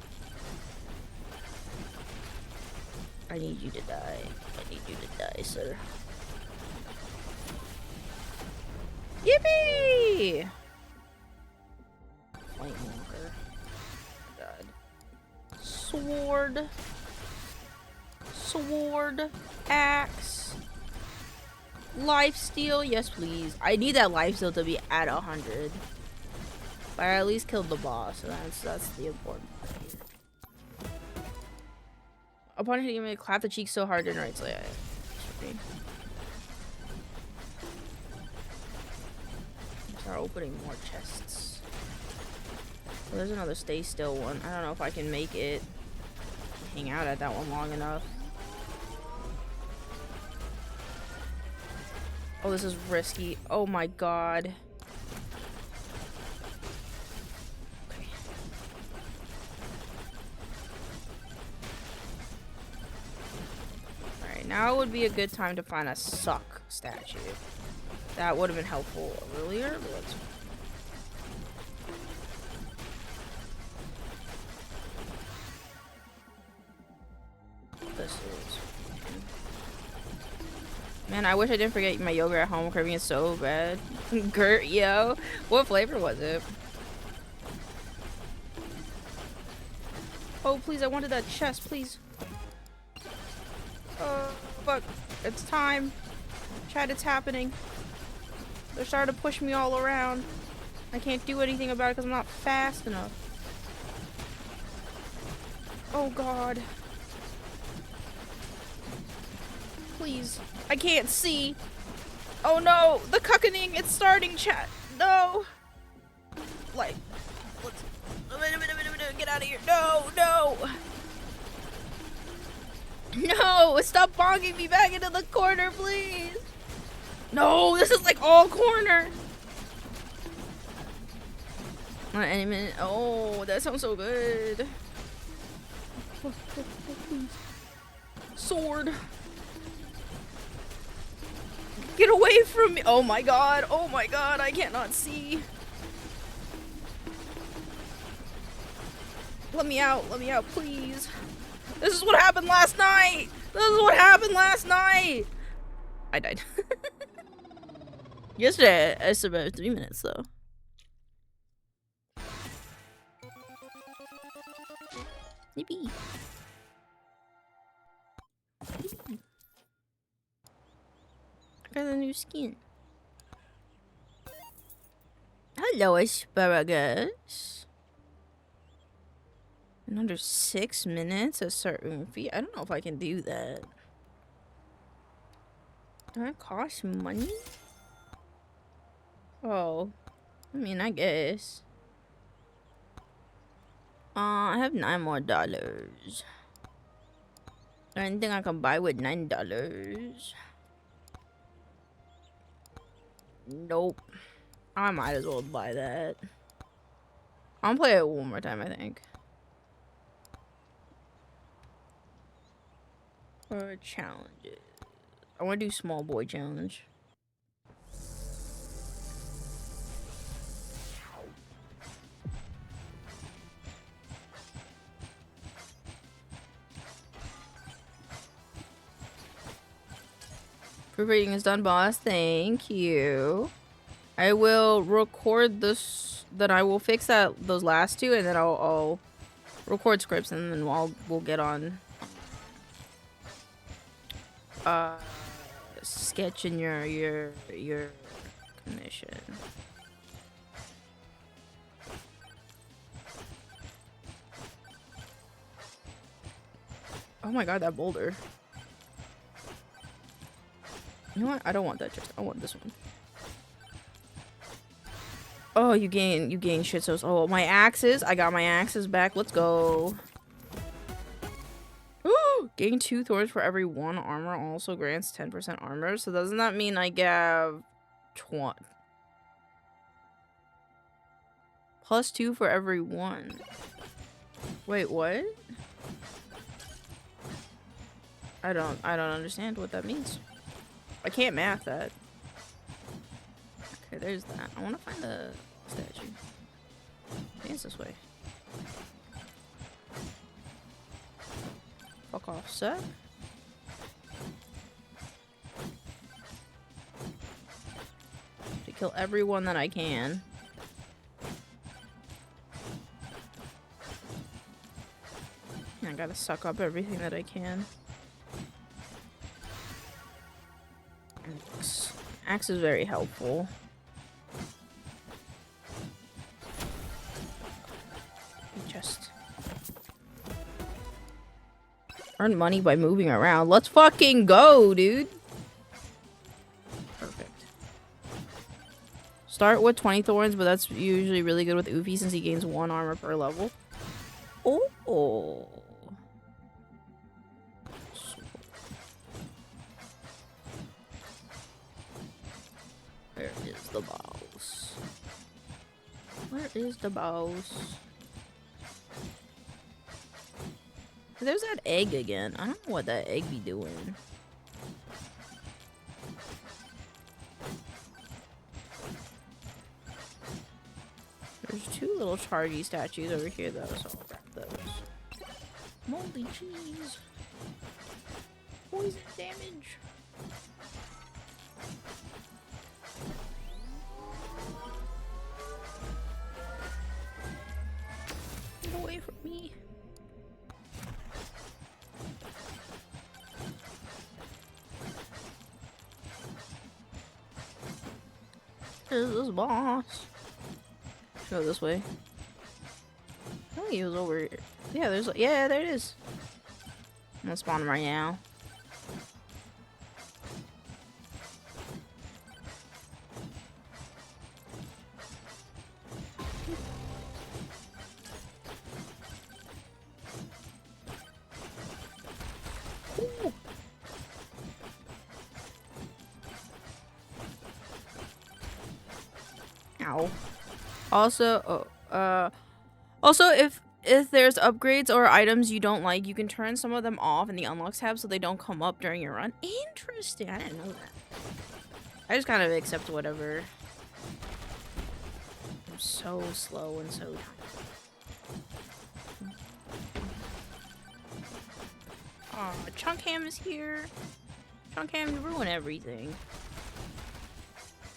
I need you to die. I need you to die, sir. Yippee! Flame walker. God. Sword. Sword. Axe. Lifesteal, yes please. I need that lifesteal to be at 100. But I at least killed the boss, so that's the important part here. Upon hitting me, clap the cheeks so hard and right side. Start opening more chests. Oh, there's another stay still one. I don't know if I can make it hang out at that one long enough. Oh, this is risky. Oh my god. Okay. Alright, now would be a good time to find a suck statue. That would have been helpful earlier, but let's... This is... Man, I wish I didn't forget my yogurt at home. Craving it so bad. Gert, yo. What flavor was it? Oh, please, I wanted that chest, please. Oh, fuck. It's time. Chat, it's happening. They're starting to push me all around. I can't do anything about it because I'm not fast enough. Oh, God. Please. I can't see. Oh no, the cuckening, it's starting, chat. No. Like, let's get out of here. No, no. No, stop bonking me back into the corner, please. No, this is like all corner. Not any minute. Oh, that sounds so good. Sword. Get away from me! Oh my god! Oh my god! I cannot see! Let me out! Let me out, please! This is what happened last night! This is what happened last night! I died. Yesterday, I survived 3 minutes, though. Yippee! Yippee. I got a new skin. Hello, asparagus. In under 6 minutes, a certain fee. I don't know if I can do that. Does that cost money? Oh, I mean, I guess. I have $9 more. Anything I can buy with $9? Nope. I might as well buy that. I'll play it one more time, I think. Or challenges. I want to do small boy challenge. Proofreading is done, boss. Thank you. I will record this. Then I will fix those last two, and then I'll record scripts, and then we'll get on sketching your commission. Oh my god, that boulder. You know what? I don't want that chest. I want this one. Oh, you gain shit. So, oh, my axes. I got my axes back. Let's go. Ooh, gain 2 thorns for every 1 armor. Also grants 10% armor. So doesn't that mean I get 20? Plus 2 for every 1. Wait, what? I don't understand what that means. I can't math that. Okay, there's that. I want to find the statue. I think it's this way. Fuck off, set. To kill everyone that I can. I gotta suck up everything that I can. Thanks. Axe is very helpful. Just earn money by moving around. Let's fucking go, dude. Perfect. Start with 20 thorns, but that's usually really good with Ufi since he gains 1 armor per level. Oh. Where is the boss? Where is the boss? There's that egg again. I don't know what that egg be doing. There's 2 little chargy statues over here though, so I'll grab those. Moldy cheese. Poison damage. Get away from me. Is this boss? Go this way. I think he was over here. Yeah, yeah, there it is. I'm gonna spawn him right now. Ooh. Ow. Also, if there's upgrades or items you don't like, you can turn some of them off in the unlock tab so they don't come up during your run. Interesting. I didn't know that. I just kind of accept whatever. I'm so slow and so tired. Aw, Chunk Ham is here. Chunk Ham, you ruin everything.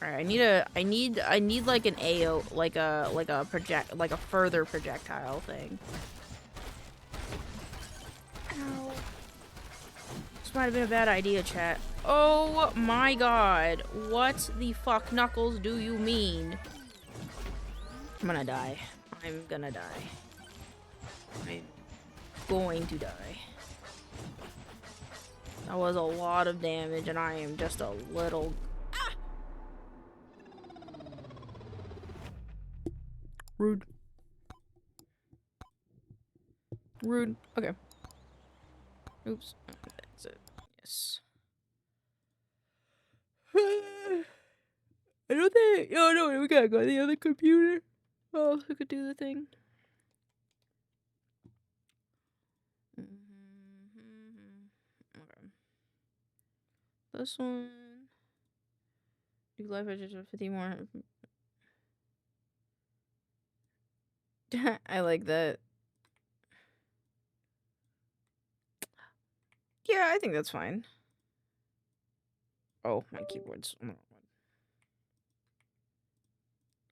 Alright, I need like an AO, like a further projectile thing. Ow. This might have been a bad idea, chat. Oh my god. What the fuck knuckles do you mean? I'm gonna die. I'm gonna die. I'm going to die. That was a lot of damage and I am just a little... Rude. Rude. Okay. Oops. Okay, that's it. Yes. I don't think... Oh, no, we gotta go to the other computer. Oh, I could do the thing. Okay. This one... Do life edges of 50 more... I like that. Yeah, I think that's fine. Oh, my keyboard's on the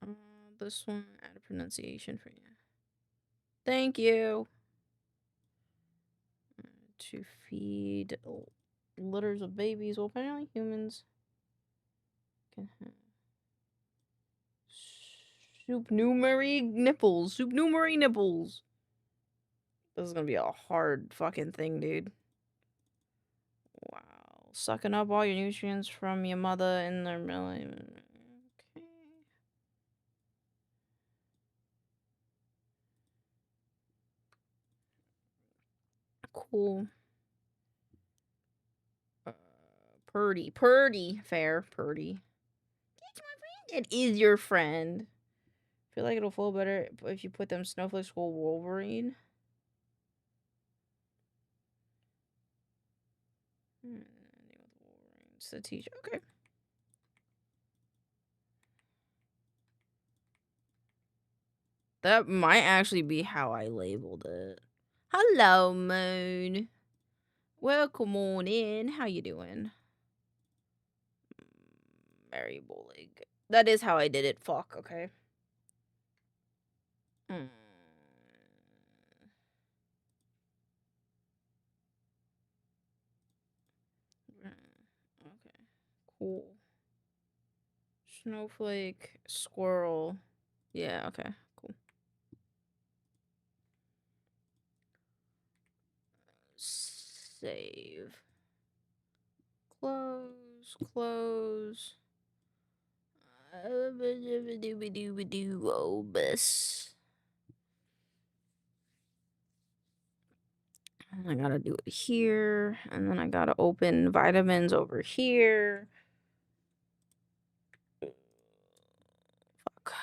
wrong one. This one, add a pronunciation for you. Thank you. To feed litters of babies. Well, apparently humans can have supernumerary nipples. Supernumerary nipples. This is gonna be a hard fucking thing, dude. Wow. Sucking up all your nutrients from your mother in their belly. Okay. Cool. Purdy. Fair. Purdy. That's my friend. It is your friend. I feel like it'll flow better if you put them snowflakes for Wolverine. It's the teacher. Okay. That might actually be how I labeled it. Hello, Moon. Welcome on in. How you doing? Mary Bullig. That is how I did it. Fuck, okay. Okay, cool. Snowflake, squirrel. Yeah, okay, cool. Save. Close, close. Oh, bus. I gotta do it here, and then I gotta open vitamins over here. Fuck.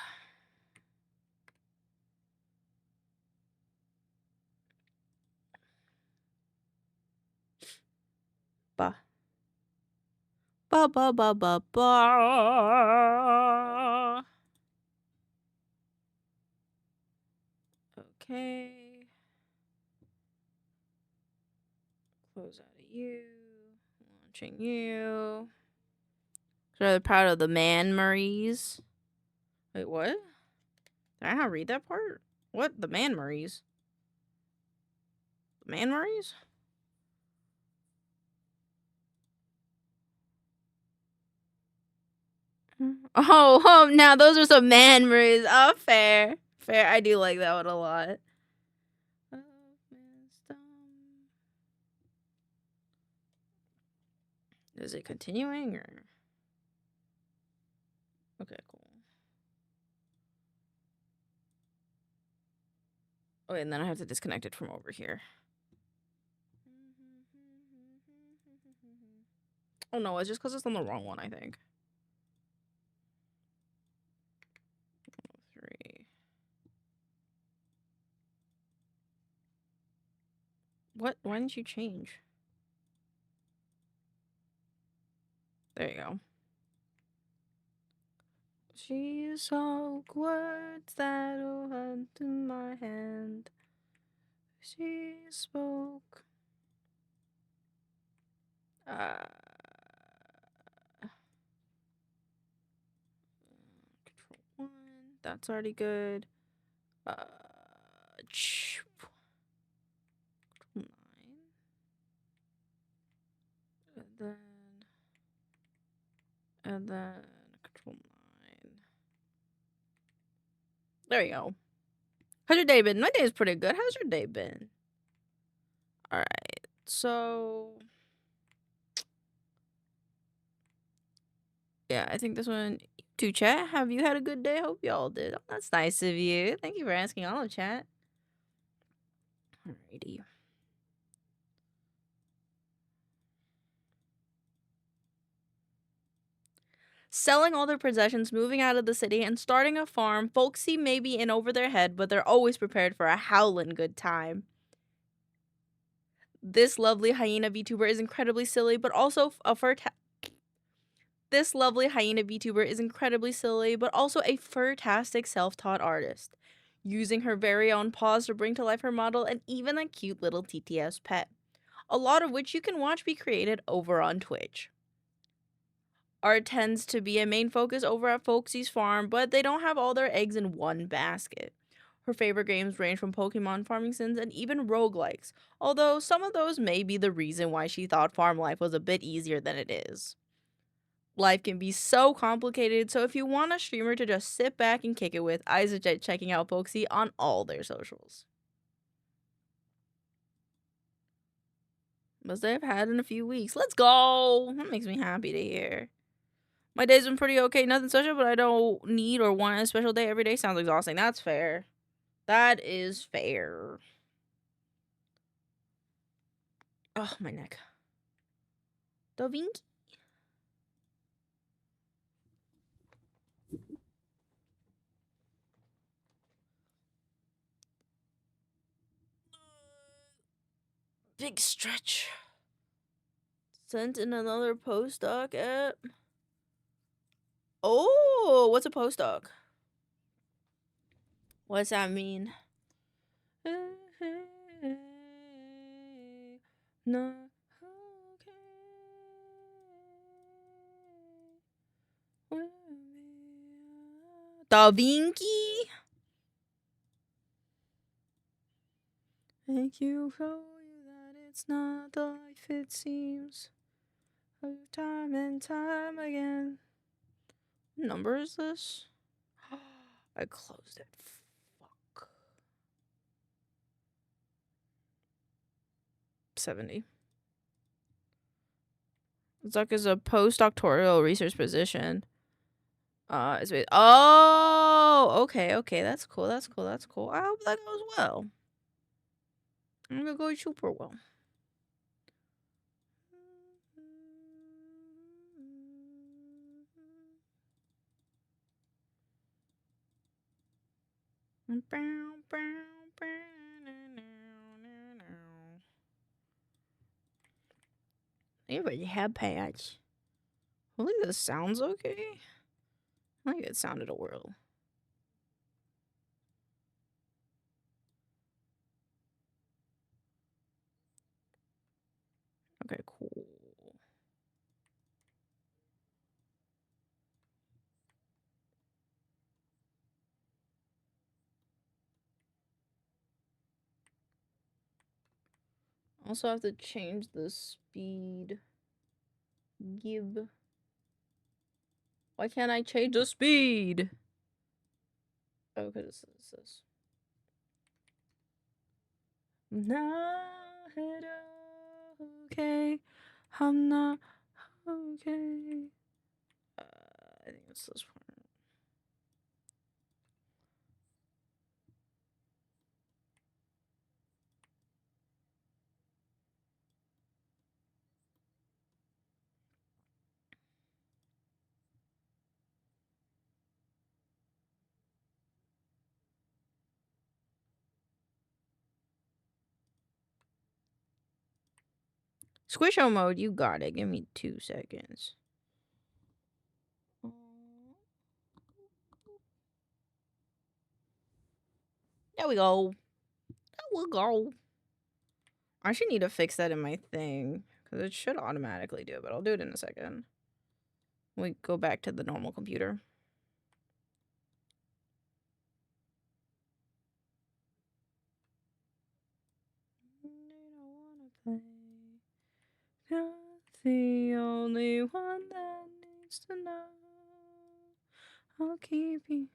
Ba. Ba ba ba ba ba. Okay. Close out of you. Launching you. Rather proud of the man Maries. Wait, what? Did I not read that part? What? The man Maries? The man Maries? Oh, now those are some man Maries. Oh, fair. Fair. I do like that one a lot. Is it continuing or? Okay, cool. Oh, and then I have to disconnect it from over here. Oh no, it's just because it's on the wrong one, I think. 3. What? Why didn't you change? There you go. She spoke words that went to my hand. She spoke. Control 1. That's already good. Control 9. And then control 9. There you go. How's your day been? My day is pretty good. How's your day been? Alright, so yeah, I think this one to chat. Have you had a good day? Hope y'all did. Oh, that's nice of you. Thank you for asking all of chat. Alrighty. Selling all their possessions, moving out of the city, and starting a farm, folks see maybe in over their head, but they're always prepared for a howlin' good time. This lovely hyena VTuber is incredibly silly, but also This lovely hyena VTuber is incredibly silly, but also a fantastic self-taught artist, using her very own paws to bring to life her model and even a cute little TTS pet, a lot of which you can watch be created over on Twitch. Art tends to be a main focus over at Folksy's farm, but they don't have all their eggs in one basket. Her favorite games range from Pokemon farming sims and even roguelikes, although some of those may be the reason why she thought farm life was a bit easier than it is. Life can be so complicated, so if you want a streamer to just sit back and kick it with, I suggest checking out Folksy on all their socials. Must have had in a few weeks. Let's go! That makes me happy to hear. My day's been pretty okay. Nothing special, but I don't need or want a special day every day. Sounds exhausting. That's fair. That is fair. Oh, my neck. Da Vinci. Big stretch. Sent in another postdoc app. Oh, what's a postdoc? What's that mean? No. Okay. Da Vinci? Thank you, show you that it's not the life it seems. Time and time again. What number is this? I closed it. Fuck. 70. Zuck is a postdoctoral research position. Oh, okay. That's cool. I hope that goes well. I'm gonna go super well. You already have patch. Hopefully this sounds okay. I think it sounded a whirl. Okay, cool. Also have to change the speed. Give. Why can't I change the speed? Oh, because this is this. Not okay. I'm not okay. I think it's this part. Squisho mode, you got it. Give me 2 seconds. There we go. I should need to fix that in my thing, because it should automatically do it, but I'll do it in a second. We go back to the normal computer. You're the only one that needs to know. I'll keep you.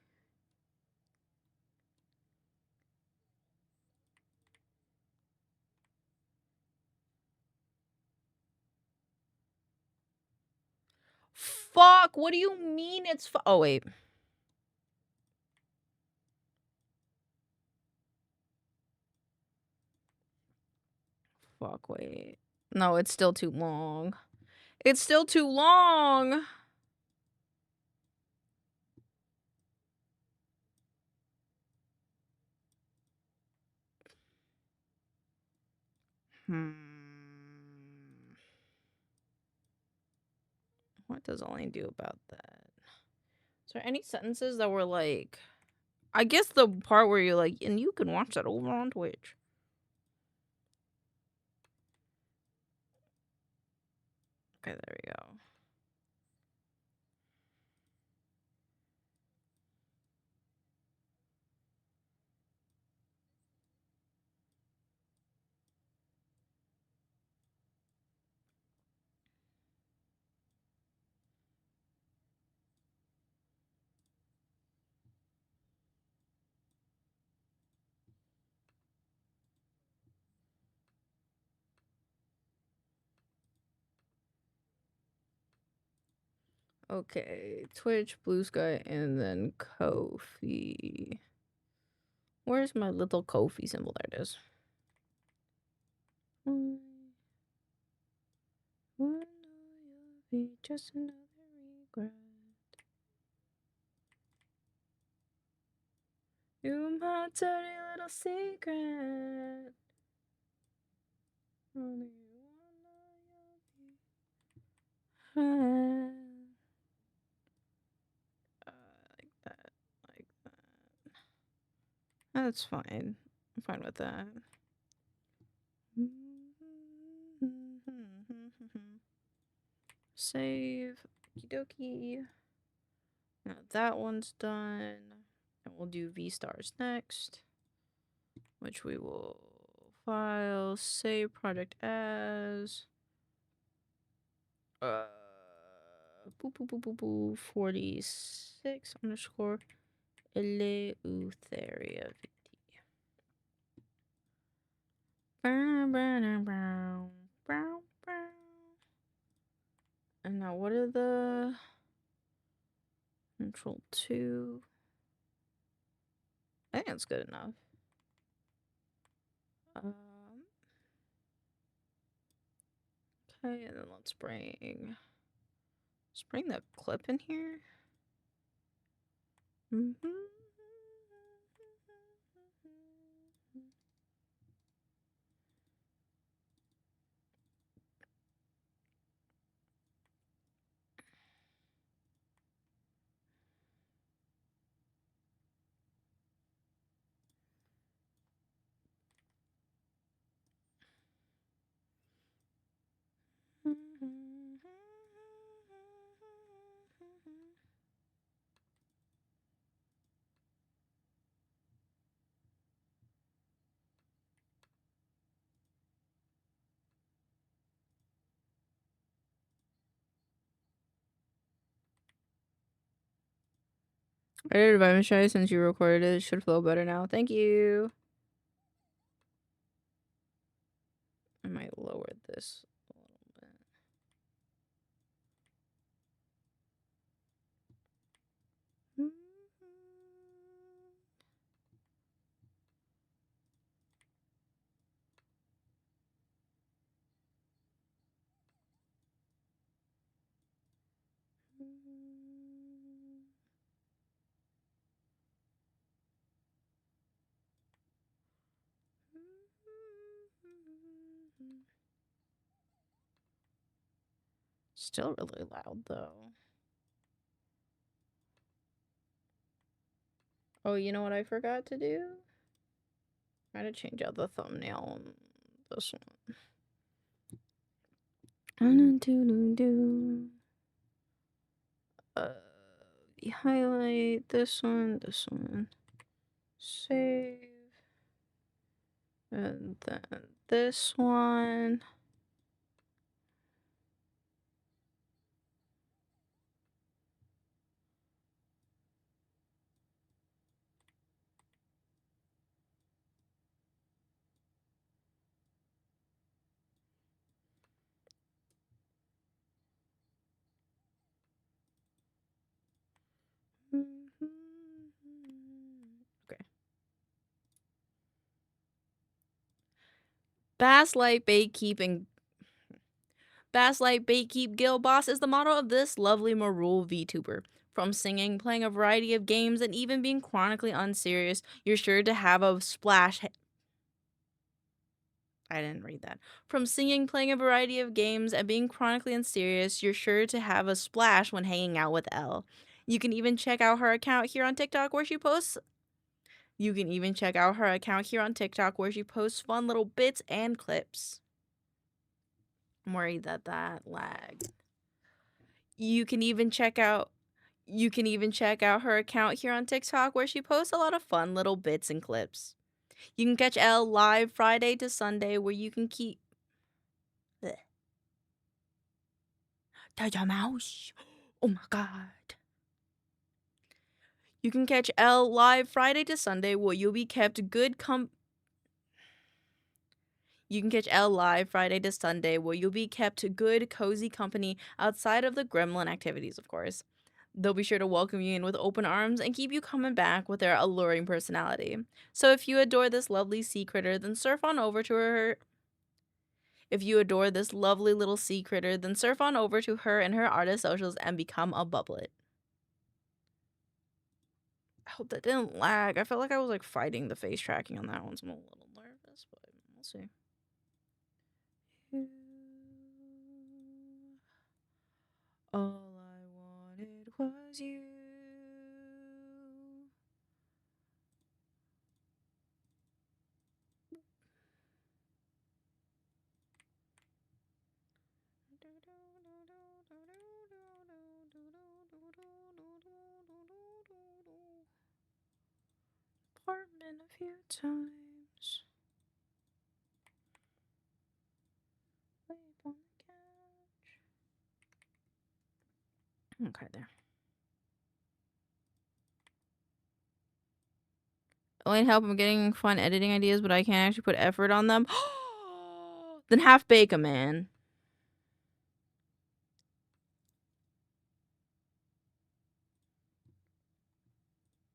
Fuck, what do you mean it's oh, wait. Fuck, wait. No, it's still too long. It's still too long! What does Elaine do about that? Is there any sentences that were like... I guess the part where you're like, and you can watch that over on Twitch. Okay, there we go. Okay, Twitch, Blue Sky, and then Ko-fi. Where's my little Ko-fi symbol? There it is. You'll be just another regret. You my dirty little secret. Only you wanna like that, like that. That's fine. I'm fine with that. Save. Okie dokie. Now that one's done. And we'll do V-stars next. Which we will file, save project as. 46 underscore Eleutheria VT. And now what are the control 2? I think that's good enough. Okay, and then let's bring the clip in here. I did a vitamin try since you recorded it. It should flow better now. Thank you. I might lower this a little bit. Still really loud though. Oh, you know what I forgot to do? I had to change out the thumbnail on this one. Highlight this one, save, and then this one. Okay. Bass Light Bait Keep Guild Boss is the motto of this lovely Marul VTuber. From singing, playing a variety of games, and even being chronically unserious, you're sure to have a splash. I didn't read that. From singing, playing a variety of games, and being chronically unserious, you're sure to have a splash when hanging out with Elle. You can even check out her account here on TikTok where she posts fun little bits and clips. I'm worried that lagged. You can even check out her account here on TikTok where she posts a lot of fun little bits and clips. You can catch Elle live Friday to Sunday where you can keep the mouse. Oh my god. You can catch Elle live Friday to Sunday where you'll be kept good You can catch Elle live Friday to Sunday where you'll be kept good, cozy company outside of the gremlin activities, of course. They'll be sure to welcome you in with open arms and keep you coming back with their alluring personality. So if you adore this lovely sea critter, then surf on over to her. If you adore this lovely little sea critter, then surf on over to her and her artist socials and become a bubblet. I hope that didn't lag. I felt like I was like fighting the face tracking on that one, so I'm a little nervous, but we'll see. All I wanted was you. Apartment a few times. Sleep on the couch. Okay, there. I need help. I'm getting fun editing ideas, but I can't actually put effort on them. Then half bake 'em, man.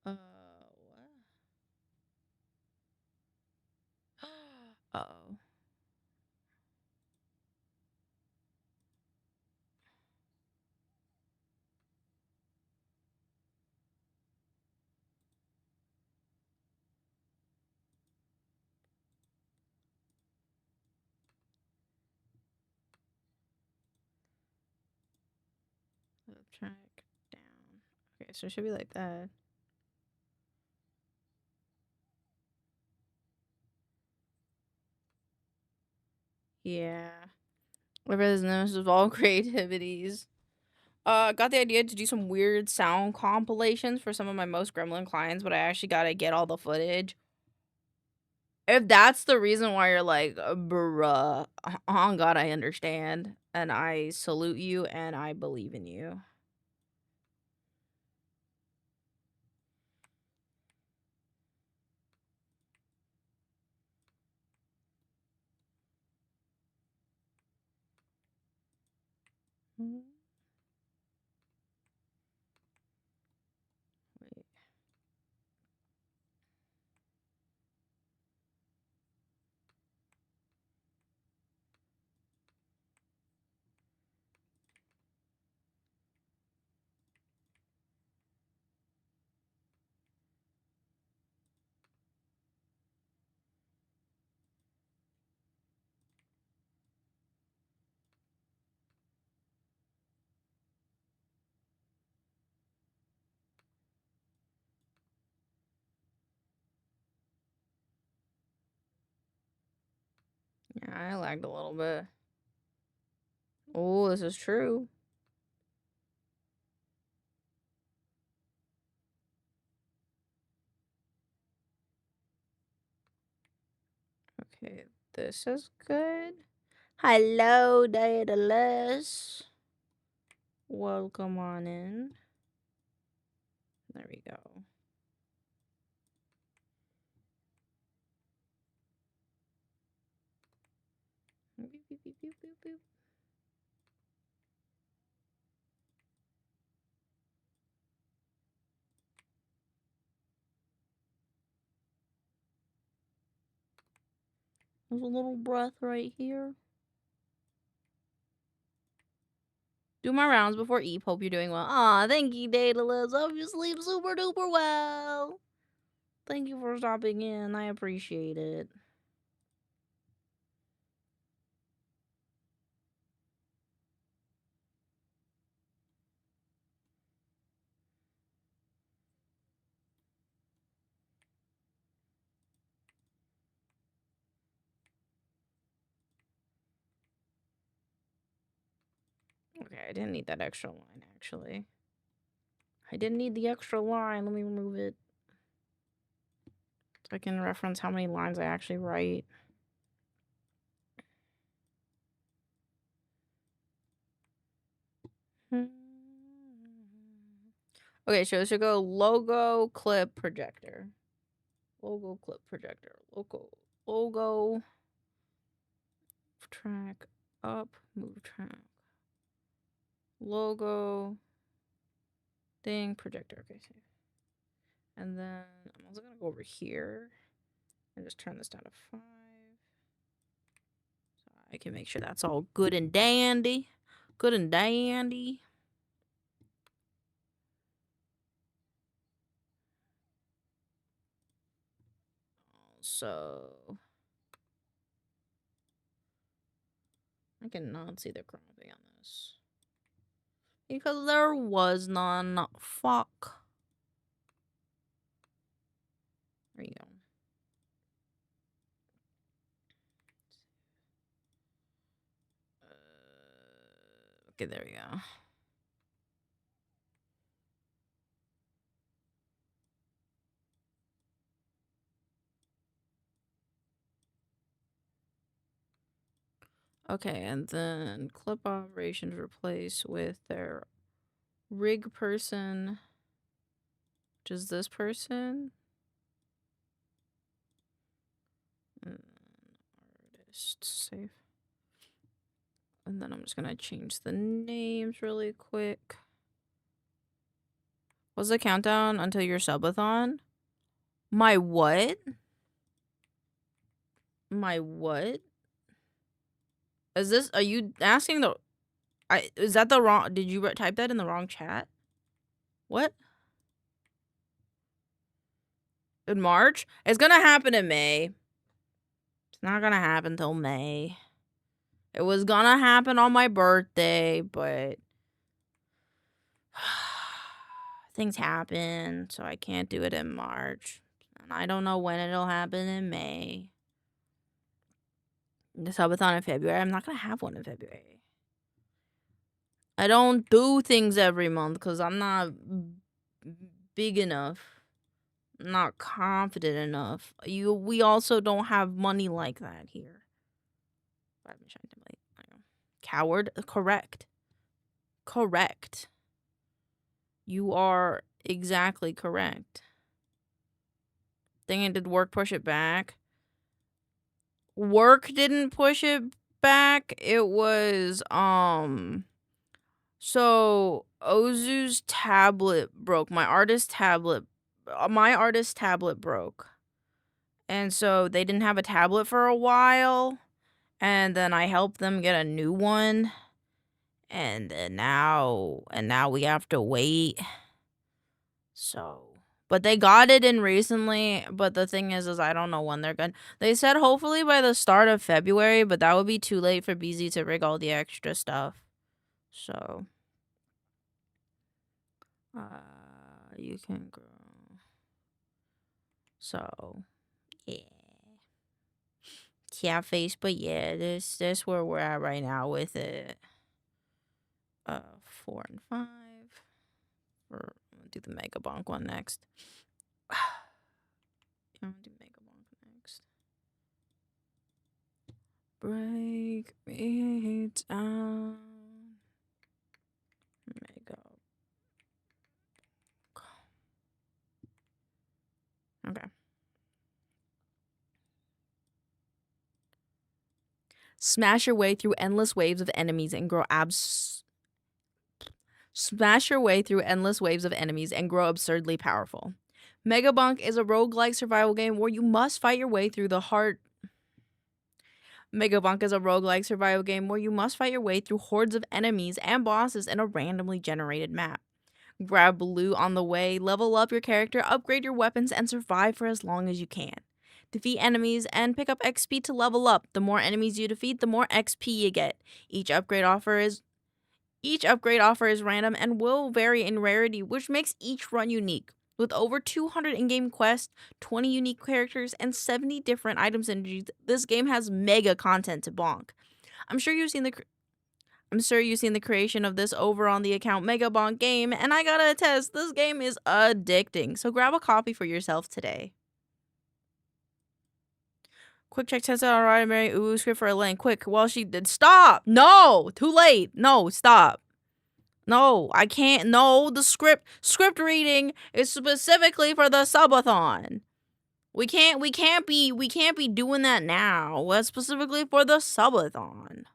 What? Uh-oh. Track down. Okay, so it should be like that. Yeah. Whatever this name of all creativities. Got the idea to do some weird sound compilations for some of my most gremlin clients, but I actually gotta get all the footage. If that's the reason why you're like, bruh, on God, I understand. And I salute you and I believe in you. Wait. Yeah, I lagged a little bit. Oh, this is true. Okay, this is good. Hello, Daedalus. Welcome on in. There we go. Boop, boop, boop, boop, boop, boop. There's a little breath right here. Do my rounds before Eve. Hope you're doing well. Aw, thank you, Daedalus. Hope you sleep super duper well. Thank you for stopping in. I appreciate it. Okay, I didn't need that extra line, actually. I didn't need the extra line. Let me remove it. So I can reference how many lines I actually write. Okay, so it should go logo clip projector. Logo clip projector. Logo track up, move track. Logo thing projector. Okay, so. And then I'm also gonna go over here and just turn this down to 5. So I can make sure that's all good and dandy. Good and dandy. So I cannot see the cropping on this. Because there was none. Fuck. There you go. Okay, there we go. Okay, and then clip operations replace with their rig person. Which is this person. Artist save. And then I'm just gonna change the names really quick. What's the countdown until your subathon? My what? My what? Is this, are you asking the, is that the wrong, did you type that in the wrong chat? What? In March? It's gonna happen in May. It's not gonna happen till May. It was gonna happen on my birthday, but things happen, so I can't do it in March. And I don't know when it'll happen in May. The subathon in February. I'm not gonna have one in February. I don't do things every month because I'm not big enough. I'm not confident enough. We also don't have money like that here. Coward? Correct. Correct. You are exactly correct. Dang it, did work push it back? Work didn't push it back. It was, so Ozu's tablet broke. My artist tablet broke. And so they didn't have a tablet for a while. And then I helped them get a new one. And now we have to wait. So, but they got it in recently. But the thing is I don't know when they're gonna. They said hopefully by the start of February, but that would be too late for BZ to rig all the extra stuff. So, you can go. So, yeah. Yeah, face, but yeah, this where we're at right now with it. 4 and 5. Or I'm gonna do the Mega Bonk one next. I'm gonna do Mega Bonk next. Break me down. Mega. Okay. Smash your way through endless waves of enemies and grow Smash your way through endless waves of enemies and grow absurdly powerful. Mega Bonk is a roguelike survival game where you must fight your way through the hard. Mega Bonk is a roguelike survival game where you must fight your way through hordes of enemies and bosses in a randomly generated map. Grab loot on the way, level up your character, upgrade your weapons, and survive for as long as you can. Defeat enemies and pick up XP to level up. The more enemies you defeat, the more XP you get. Each upgrade offer is random and will vary in rarity, which makes each run unique. With over 200 in-game quests, 20 unique characters, and 70 different item synergies, this game has mega content to bonk. I'm sure you've seen the creation of this over on the account Mega Bonk Game, and I gotta attest, this game is addicting. So grab a copy for yourself today. Quick check test out alright, Mary Ooh script for a link. Quick, while she did stop! No! Too late! No, stop. No, I can't. No, the script reading is specifically for the subathon. We can't be doing that now. That's specifically for the subathon.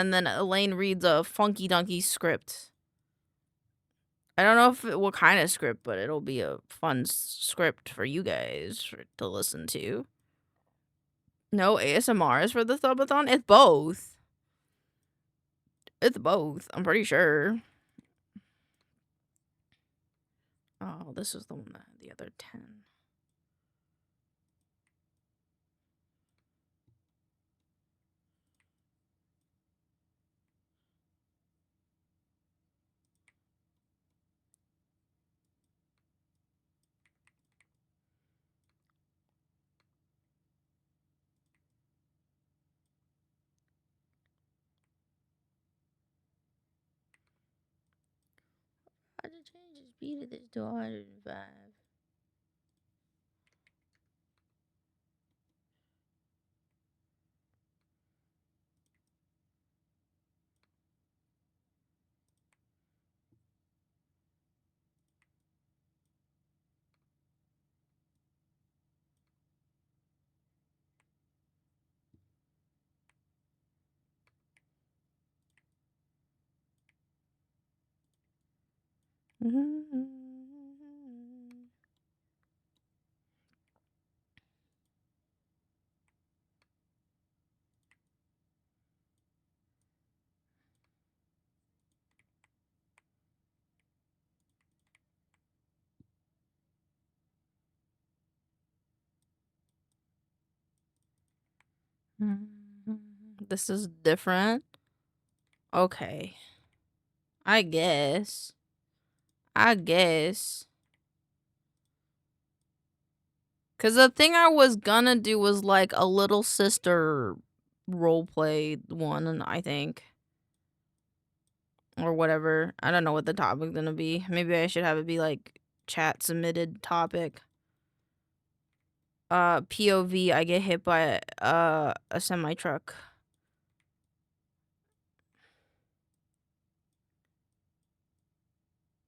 And then Elaine reads a funky donkey script. I don't know what kind of script, but it'll be a fun script for you guys to listen to. No, ASMR is for the subathon? It's both. It's both, I'm pretty sure. Oh, this is the one that had the other 10. How to change the speed of this to 105? This is different. Okay. I guess. Cause the thing I was gonna do was like a little sister roleplay one, I think. Or whatever. I don't know what the topic's gonna be. Maybe I should have it be like chat submitted topic. POV, I get hit by a semi truck.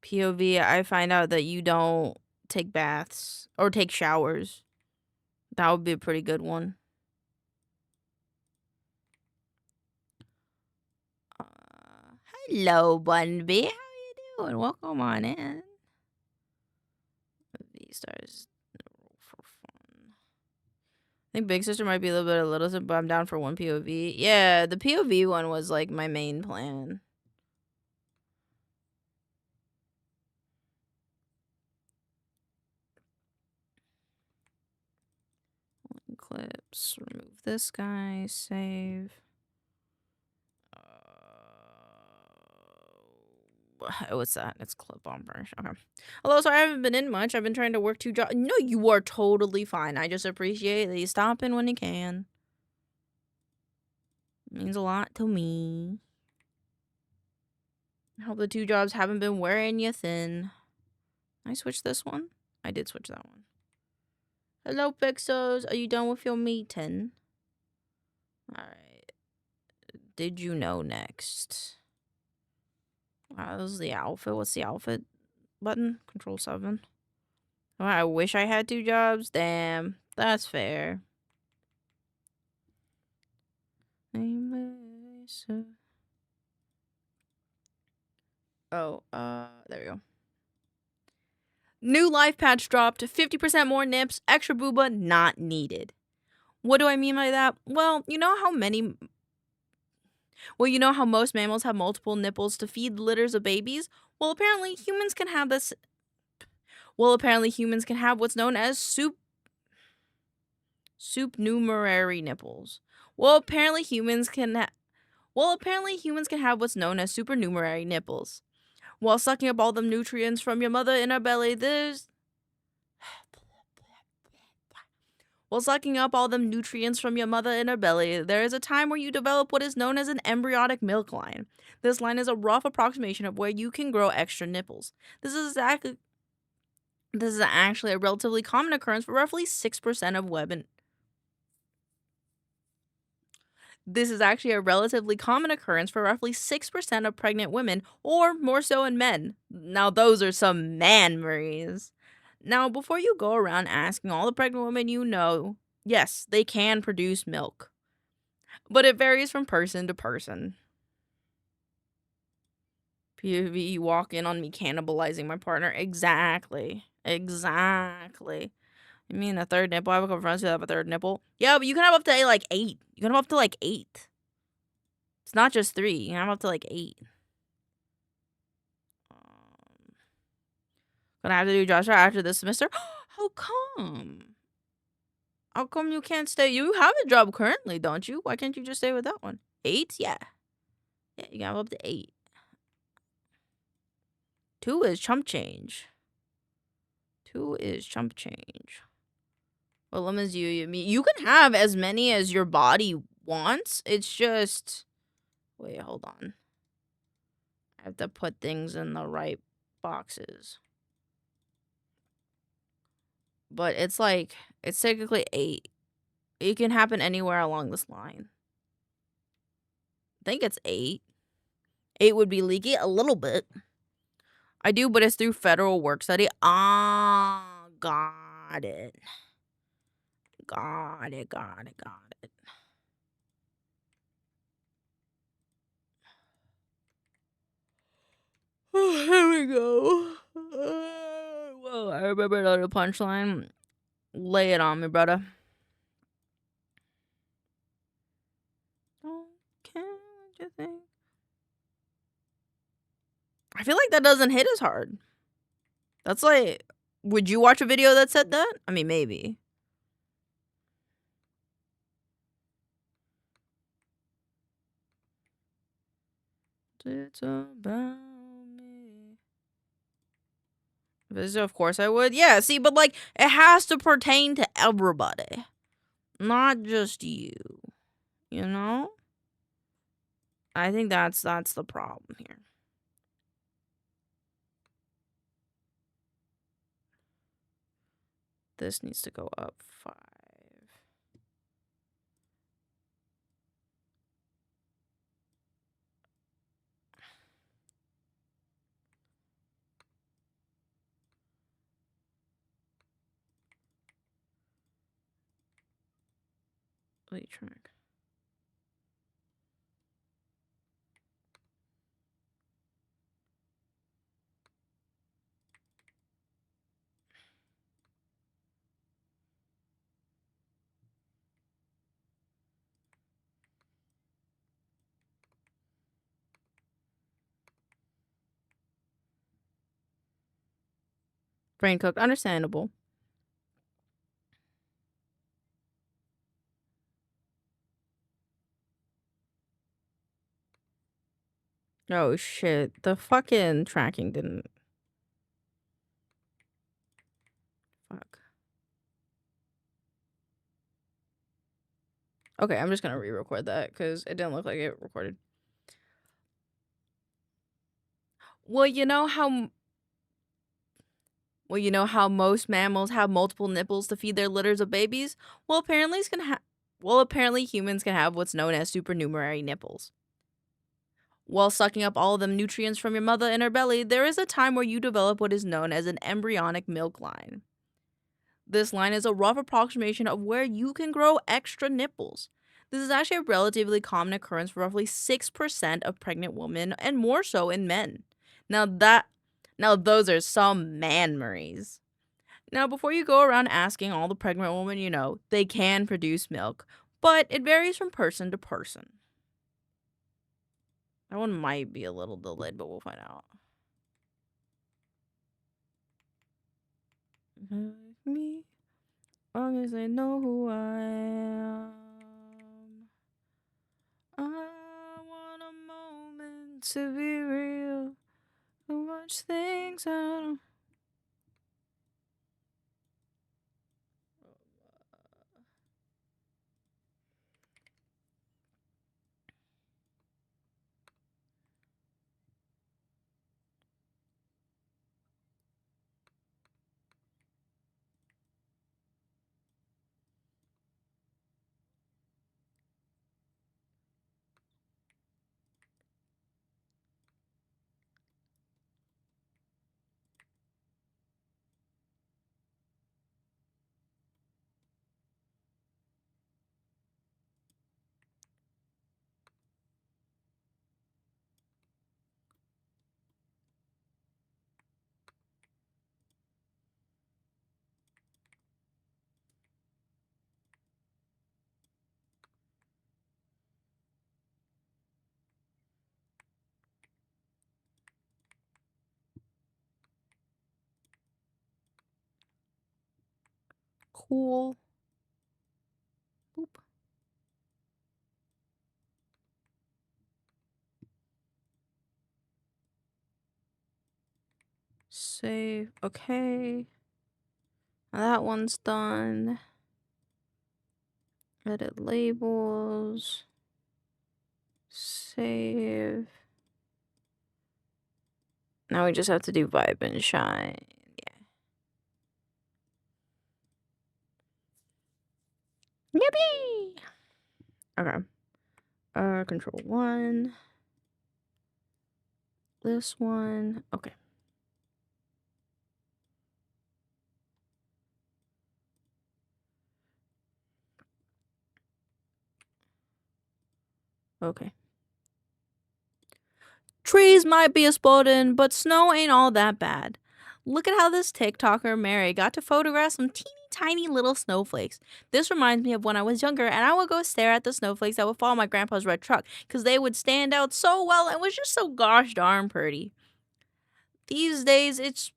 POV, I find out that you don't take baths or take showers. That would be a pretty good one. Hello, Bunby. How you doing? Welcome on in. V-stars for fun. I think Big Sister might be a little bit of Little Sister, but I'm down for one POV. Yeah, the POV one was like my main plan. Clips, remove this guy, save. What's that? It's clip on furnish. Okay. Although, sorry, I haven't been in much. I've been trying to work 2 jobs. No, you are totally fine. I just appreciate that you stop in when you can. It means a lot to me. I hope the 2 jobs haven't been wearing you thin. I switched this one? I did switch that one. Hello, Pixels. Are you done with your meeting? Alright. Did you know next? Wow, this is the outfit. What's the outfit button? Control 7. Oh, I wish I had 2 jobs. Damn. That's fair. Oh, there we go. New life patch dropped. 50% more nips. Extra booba not needed. What do I mean by that? Well, you know how most mammals have multiple nipples to feed litters of babies? Well, apparently humans can have this. Well, apparently humans can have what's known as supernumerary nipples. Well, apparently humans can have what's known as supernumerary nipples. While sucking up all the nutrients from your mother in her belly, While sucking up all the nutrients from your mother in her belly, there is a time where you develop what is known as an embryonic milk line. This line is a rough approximation of where you can grow extra nipples. This is actually a relatively common occurrence for roughly 6% of women. This is actually a relatively common occurrence for roughly 6% of pregnant women, or more so in men. Now, those are some man-maries. Now, before you go around asking all the pregnant women you know, yes, they can produce milk. But it varies from person to person. POV, you walk in on me cannibalizing my partner. Exactly. You mean a third nipple? I have a couple friends who have a third nipple. Yeah, but you can have up to like 8. You can have up to like 8. It's not just 3. You can have up to like 8. Gonna have to do Joshua after this semester. How come? How come you can't stay? You have a job currently, don't you? Why can't you just stay with that one? 8? Yeah. Yeah, you can have up to 8. 2 is chump change. What lemons do you mean? You can have as many as your body wants. It's just... Wait, hold on. I have to put things in the right boxes. But it's technically 8. It can happen anywhere along this line. I think it's 8. 8 would be leaky a little bit. I do, but it's through federal work study. Ah, got it. Got it. Here we go. Whoa, I remember the punchline. Lay it on me, brother. Don't care what you think. I feel like that doesn't hit as hard. That's like, would you watch a video that said that? I mean, maybe. It's about me. Of course I would. Yeah, see, but like, it has to pertain to everybody. Not just you. You know? I think that's the problem here. This needs to go up 5. Wait, track. Brain cooked. Understandable. Oh shit. The fucking tracking didn't. Fuck. Okay, I'm just gonna re-record that because it didn't look like it recorded. Well, you know how most mammals have multiple nipples to feed their litters of babies? Well, apparently humans can have what's known as supernumerary nipples. While sucking up all of the nutrients from your mother in her belly, there is a time where you develop what is known as an embryonic milk line. This line is a rough approximation of where you can grow extra nipples. This is actually a relatively common occurrence for roughly 6% of pregnant women and more so in men. Now those are some man-maries. Now, before you go around asking all the pregnant women you know, they can produce milk, but it varies from person to person. That one might be a little delayed, but we'll find out. Me, long as they know who I am. I want a moment to be real, to watch things out. Cool. Boop. Save. Okay. Now that one's done. Edit labels. Save. Now we just have to do vibe and shine. Yeah. Yippee! Okay. Control 1. This one. Okay. Okay. Trees might be exploding, but snow ain't all that bad. Look at how this TikToker Mary got to photograph some teeny tiny little snowflakes. This reminds me of when I was younger and I would go stare at the snowflakes that would follow my grandpa's red truck because they would stand out so well and was just so gosh darn pretty. These days it's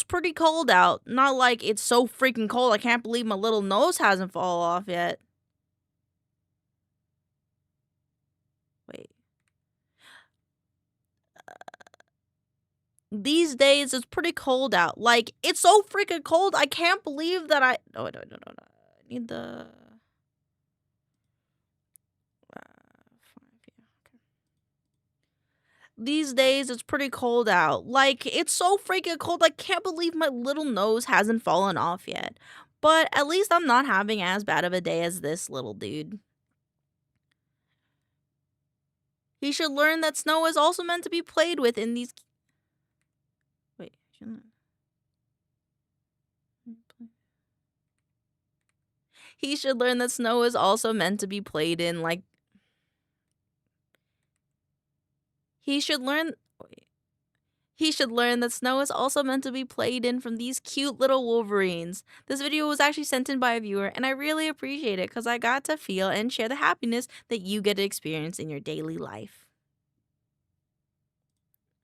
pretty cold out. Not like it's so freaking cold I can't believe my little nose hasn't fallen off yet. Wait. These days it's pretty cold out. Like, it's so freaking cold I can't believe that I... Oh, no. I need the... These days it's pretty cold out. Like, it's so freaking cold I can't believe my little nose hasn't fallen off yet. But at least I'm not having as bad of a day as this little dude. He should learn that snow is also meant to be played with in these... Wait, shouldn't I... He should learn that snow is also meant to be played in, like... He should learn that snow is also meant to be played in from these cute little Wolverines. This video was actually sent in by a viewer, and I really appreciate it because I got to feel and share the happiness that you get to experience in your daily life.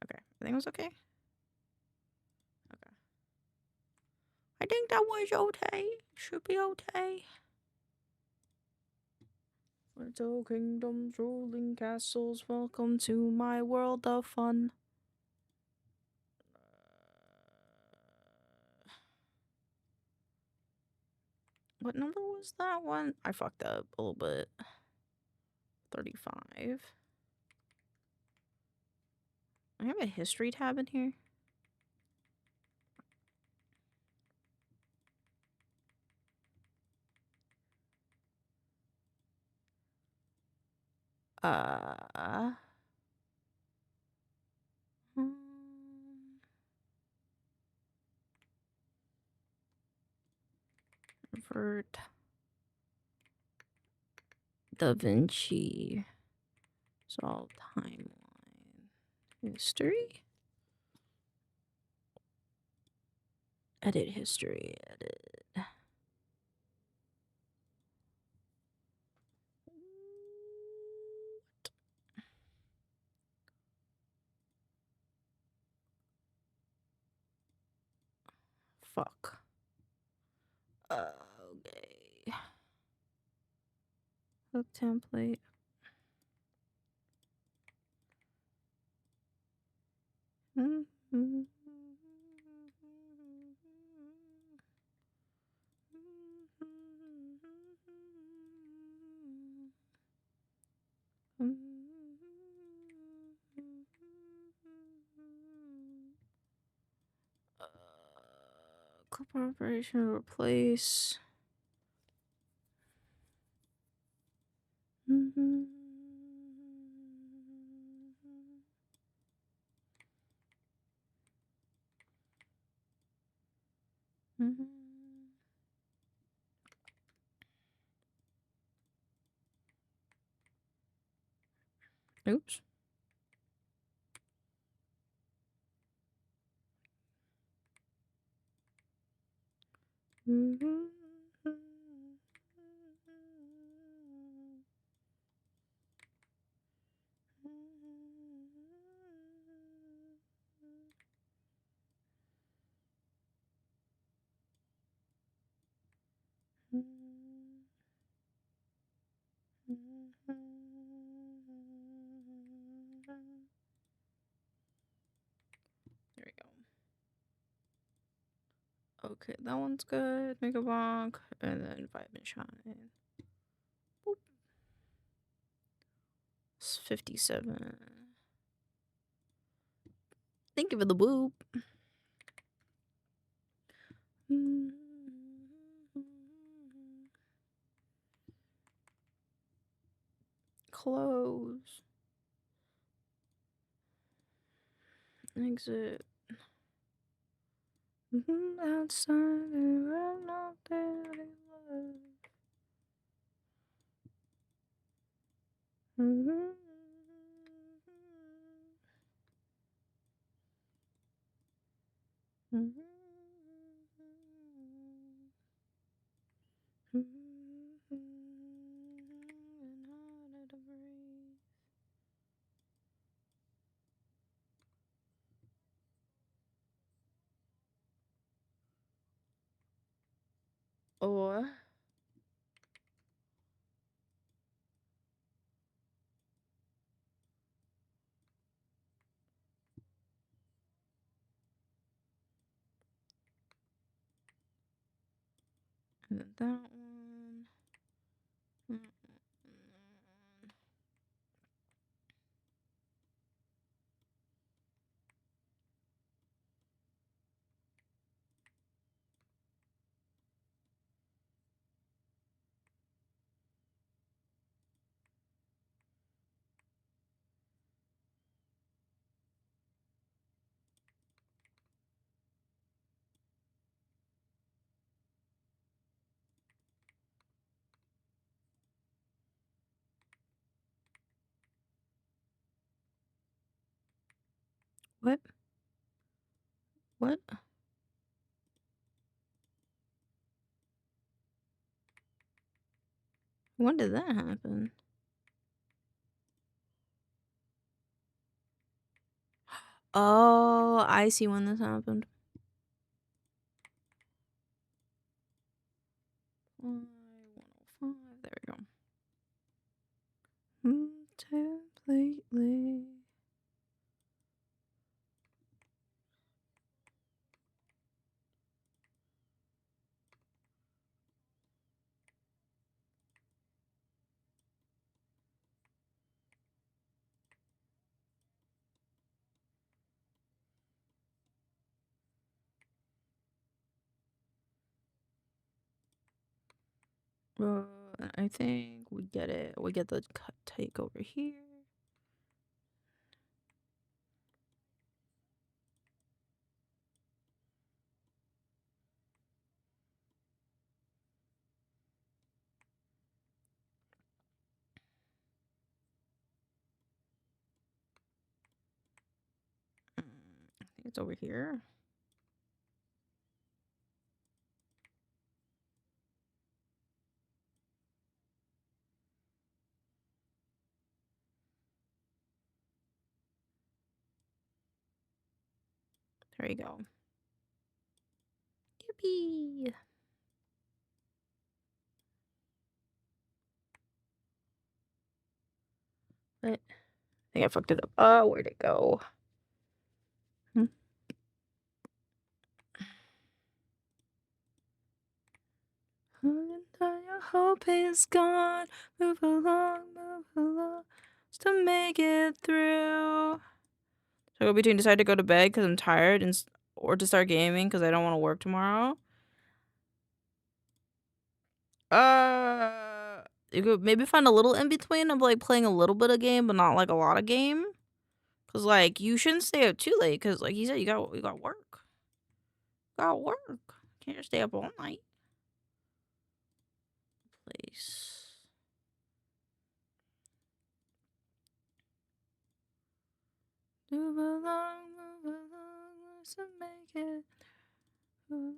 Okay, everything was okay? Okay. I think that was okay. Should be okay. Little kingdoms, ruling castles, welcome to my world of fun. What number was that one? I fucked up a little bit. 35. I have a history tab in here. Vert Da Vinci solve timeline history. Edit history. Edit. Fuck. Okay. Hook template. Clip operation replace. Oops. There we go. Okay, that one's good. Make a bonk, and then vibe and shine. Boop. It's 57. Thank you for the boop. Close. Exit. Outside and I'm not there anymore. Or and then that one. What? What? When did that happen? Oh, I see when this happened. 105. There we go. Completely. I think we get it. We get the cut take over here. I think it's over here. There you go. Yippee! But I think I fucked it up. Oh, where'd it go? Your hope is gone. Move along, just to make it through. So I go between decide to go to bed because I'm tired or to start gaming because I don't want to work tomorrow. You could maybe find a little in between of like playing a little bit of game, but not like a lot of game. Cause like you shouldn't stay up too late. Cause like he said, you got work. Got work. Can't just stay up all night. Place. Move along, let's make it. Move along.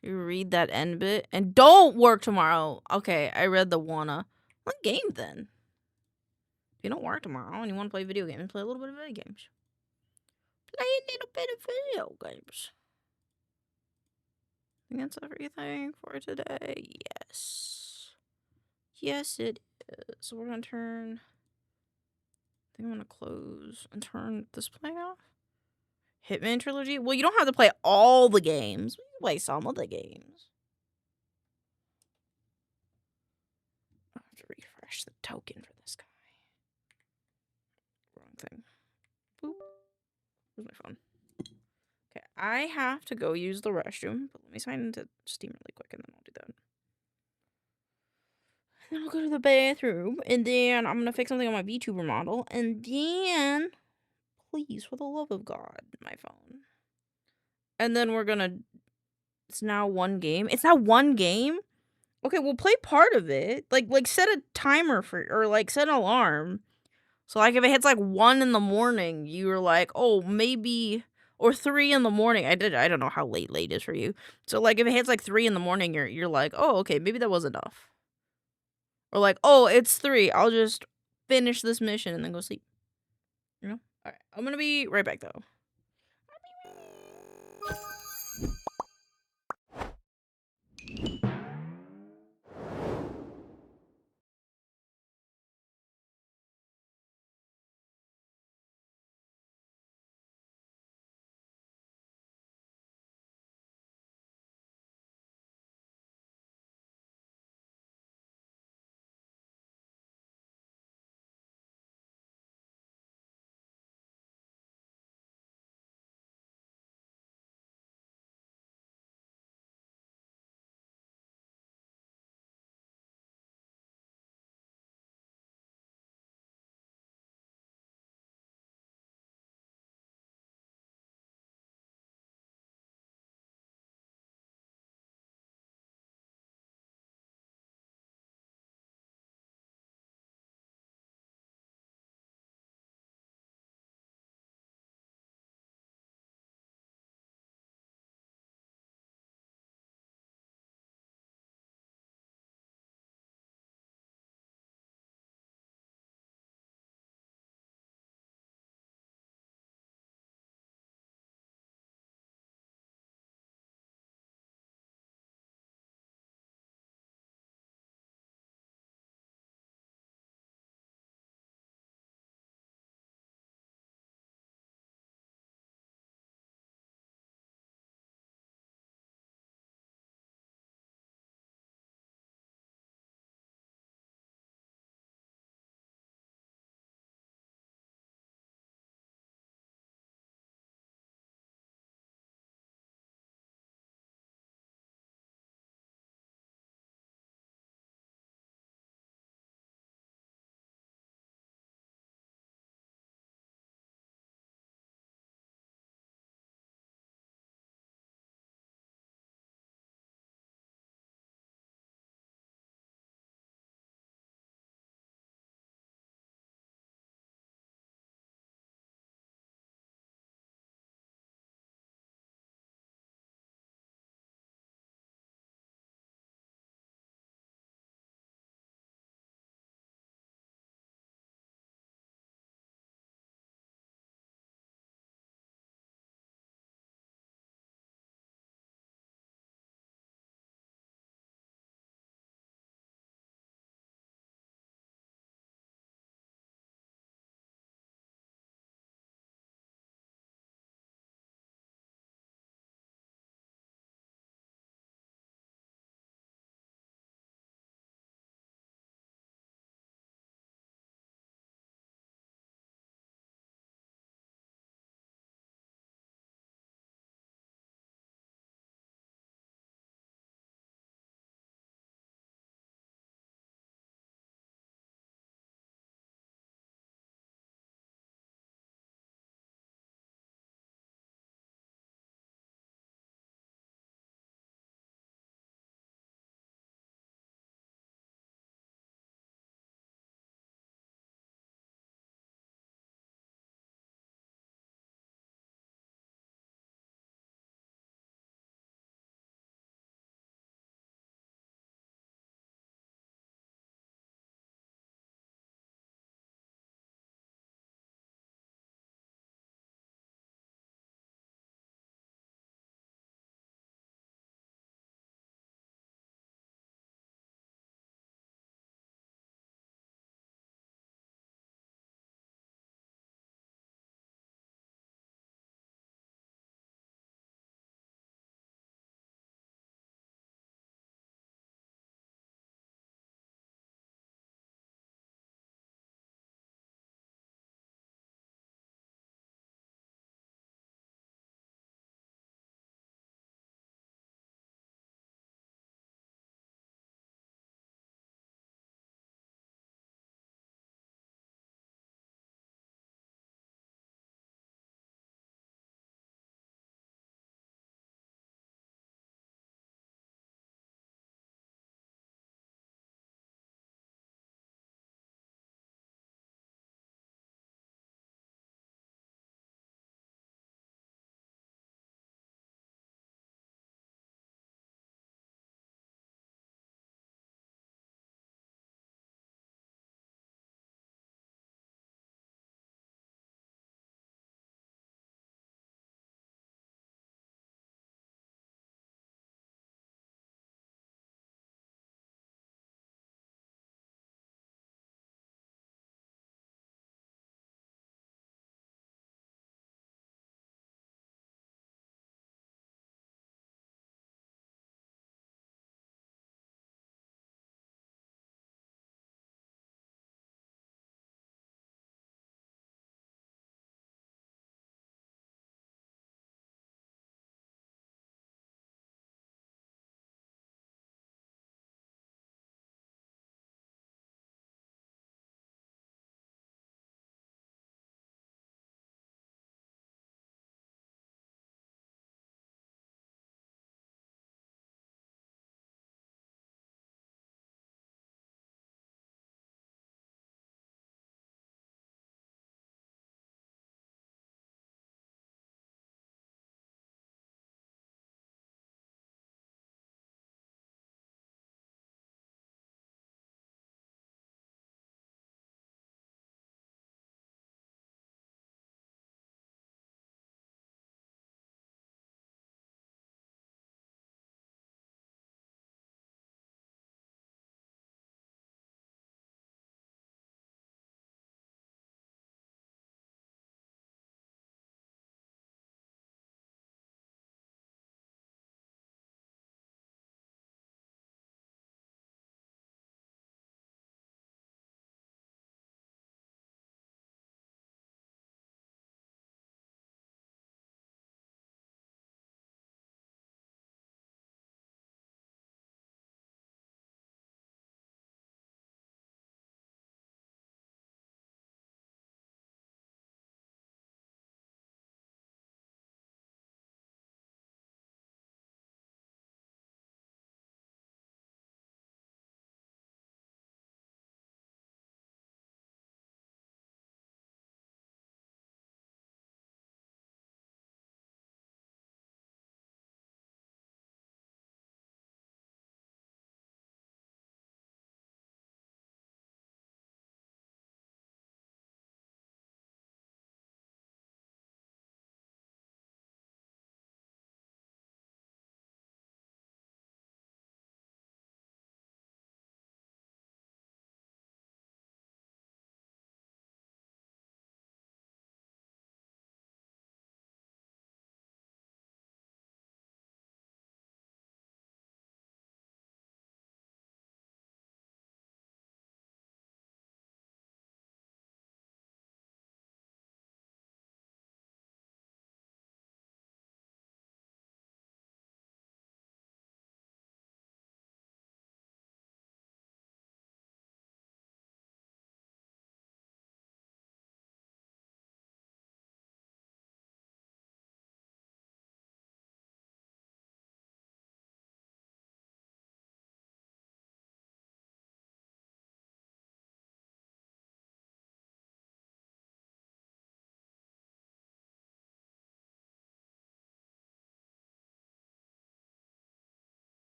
You read that end bit and don't work tomorrow. Okay, I read the wanna. What game then? If you don't work tomorrow and you want to play video games, play a little bit of video games. Play a little bit of video games. I think that's everything for today. Yes. Yes, it is. So we're gonna turn. I think I'm gonna close and turn display off. Hitman Trilogy? Well, you don't have to play all the games. You can play some of the games. I have to refresh the token for this guy. Wrong thing. Boop. Where's my phone? Okay, I have to go use the restroom, but let me sign into Steam really quick and then I'll do that. And then I'll go to the bathroom and then I'm gonna fix something on my VTuber model and then, please, for the love of God, my phone. And then we're gonna, it's now one game. It's not one game? Okay, we'll play part of it. Like set a timer for, or like set an alarm. So like if it hits like 1 in the morning, you're like, oh, maybe, or 3 in the morning. I don't know how late is for you. So like if it hits like 3 in the morning, you're like, oh, okay, maybe that was enough. Or like, oh, it's 3. I'll just finish this mission and then go sleep. You know? All right, I'm gonna be right back though.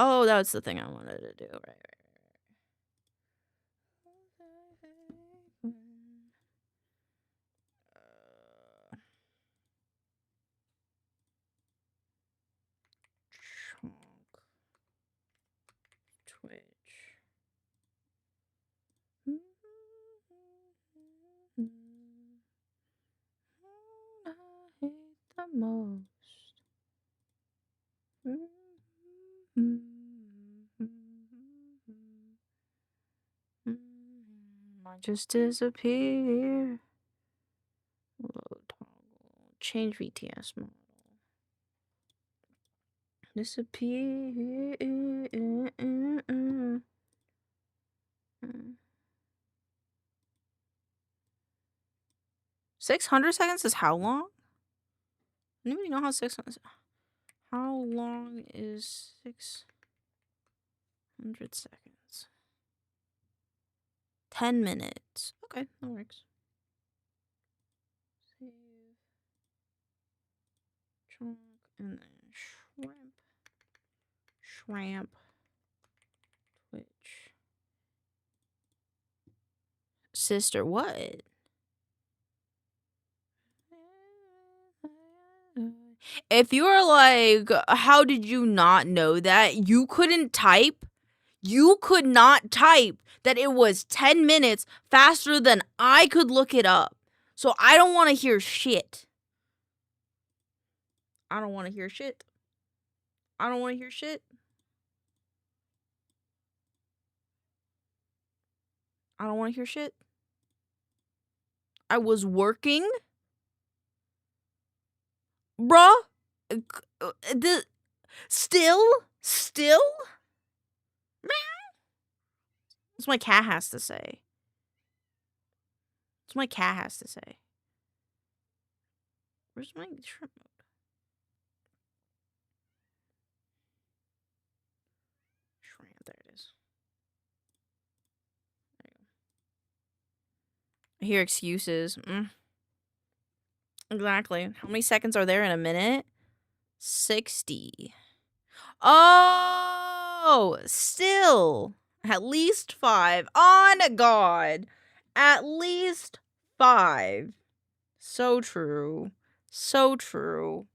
Oh, that's the thing I wanted to do. Right. Twitch. I hate the most. Might just disappear. Load toggle. Change VTS model. Disappear. 600 seconds is how long? Anybody know how 600? How long is 600 seconds? 10 minutes. Okay, that works. Save. Chunk and then shrimp. Twitch. Sister, what? If you were like, how did you not know that? You couldn't type. You could not type that it was 10 minutes faster than I could look it up. So I don't want to hear shit. I don't want to hear shit. I don't want to hear shit. I don't want to hear shit. I was working. Bruh. Still? That's what my cat has to say. That's what my cat has to say. Where's my shrimp mode? Shrimp, there it is. There you go. I hear excuses. Exactly. How many seconds are there in a minute? 60. Oh, still. At least 5. On God. At least 5. So true. So true.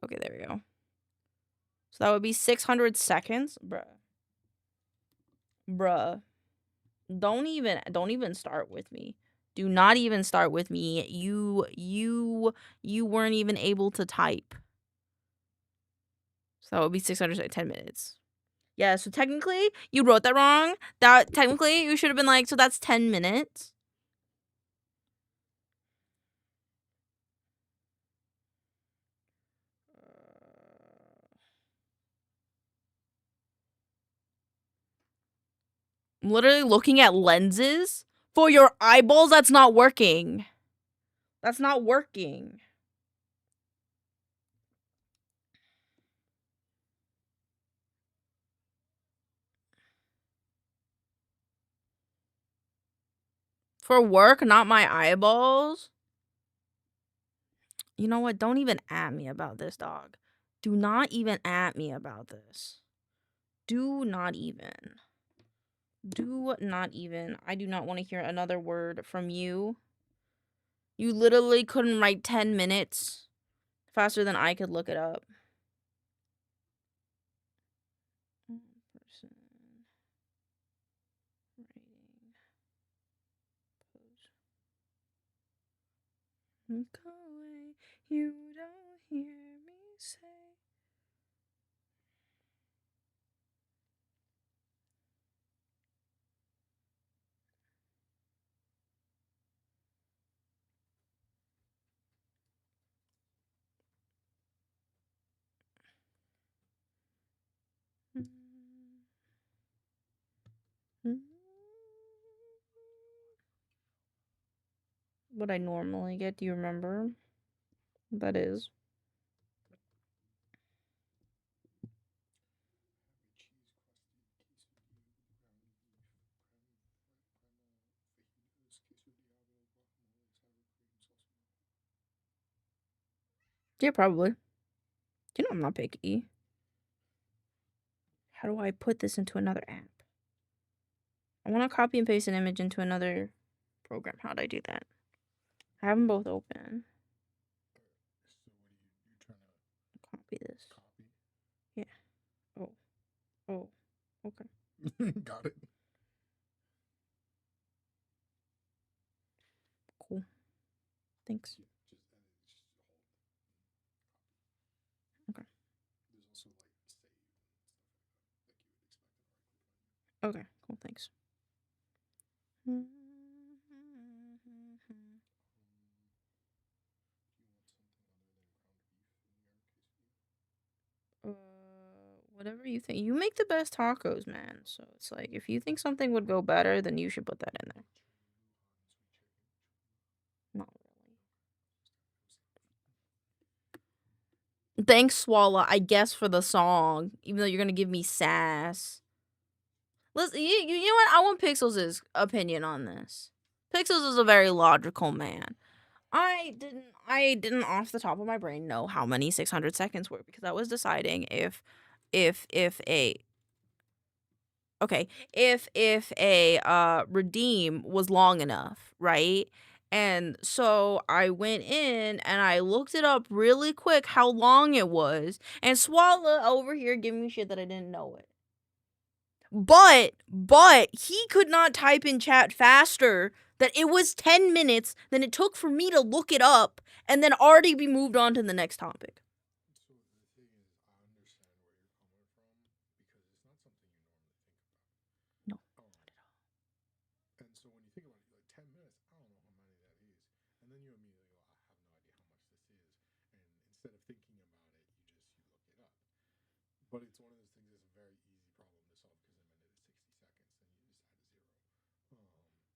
Okay, there we go. So that would be 600 seconds. Bruh. Don't even start with me. Do not even start with me. You weren't even able to type. So that would be 610 minutes. Yeah, so technically you wrote that wrong. That technically you should have been like, so that's 10 minutes. I'm literally looking at lenses for your eyeballs. That's not working. That's not working. For work, not my eyeballs. You know what? Don't even at me about this, dog. Do not even at me about this. Do not even. Do not even. I do not want to hear another word from you. You literally couldn't write 10 minutes faster than I could look it up. Person writing pose. Look away, you don't hear me say. What I normally get, do you remember? What that is? Yeah, probably. You know I'm not picky. How do I put this into another app? I want to copy and paste an image into another program. How do I do that? I have them both open. Copy this. Yeah. Oh. Okay. Got it. Cool. Thanks. Okay. Okay. Cool. Thanks. Whatever you think. You make the best tacos, man. So it's like, if you think something would go better, then you should put that in there. Not really. Thanks, Swalla, I guess, for the song. Even though you're gonna give me sass. Listen, you know what? I want Pixels' opinion on this. Pixels is a very logical man. I didn't off the top of my brain know how many 600 seconds were, because I was deciding if a redeem was long enough, right? And so I went in and I looked it up really quick how long it was, and Swalla over here giving me shit that I didn't know it. But he could not type in chat faster that it was 10 minutes than it took for me to look it up and then already be moved on to the next topic. So the thing is, I understand where you're coming from, because it's not something you normally think about. No, not at all. And so when you think about it, like 10 minutes, I don't know how many that is. And then you immediately go, I have no idea how much this is. And instead of thinking about it, you look it up. But it's one of those things that's a very easy problem to solve, because a minute is 60 seconds, and you just add a zero.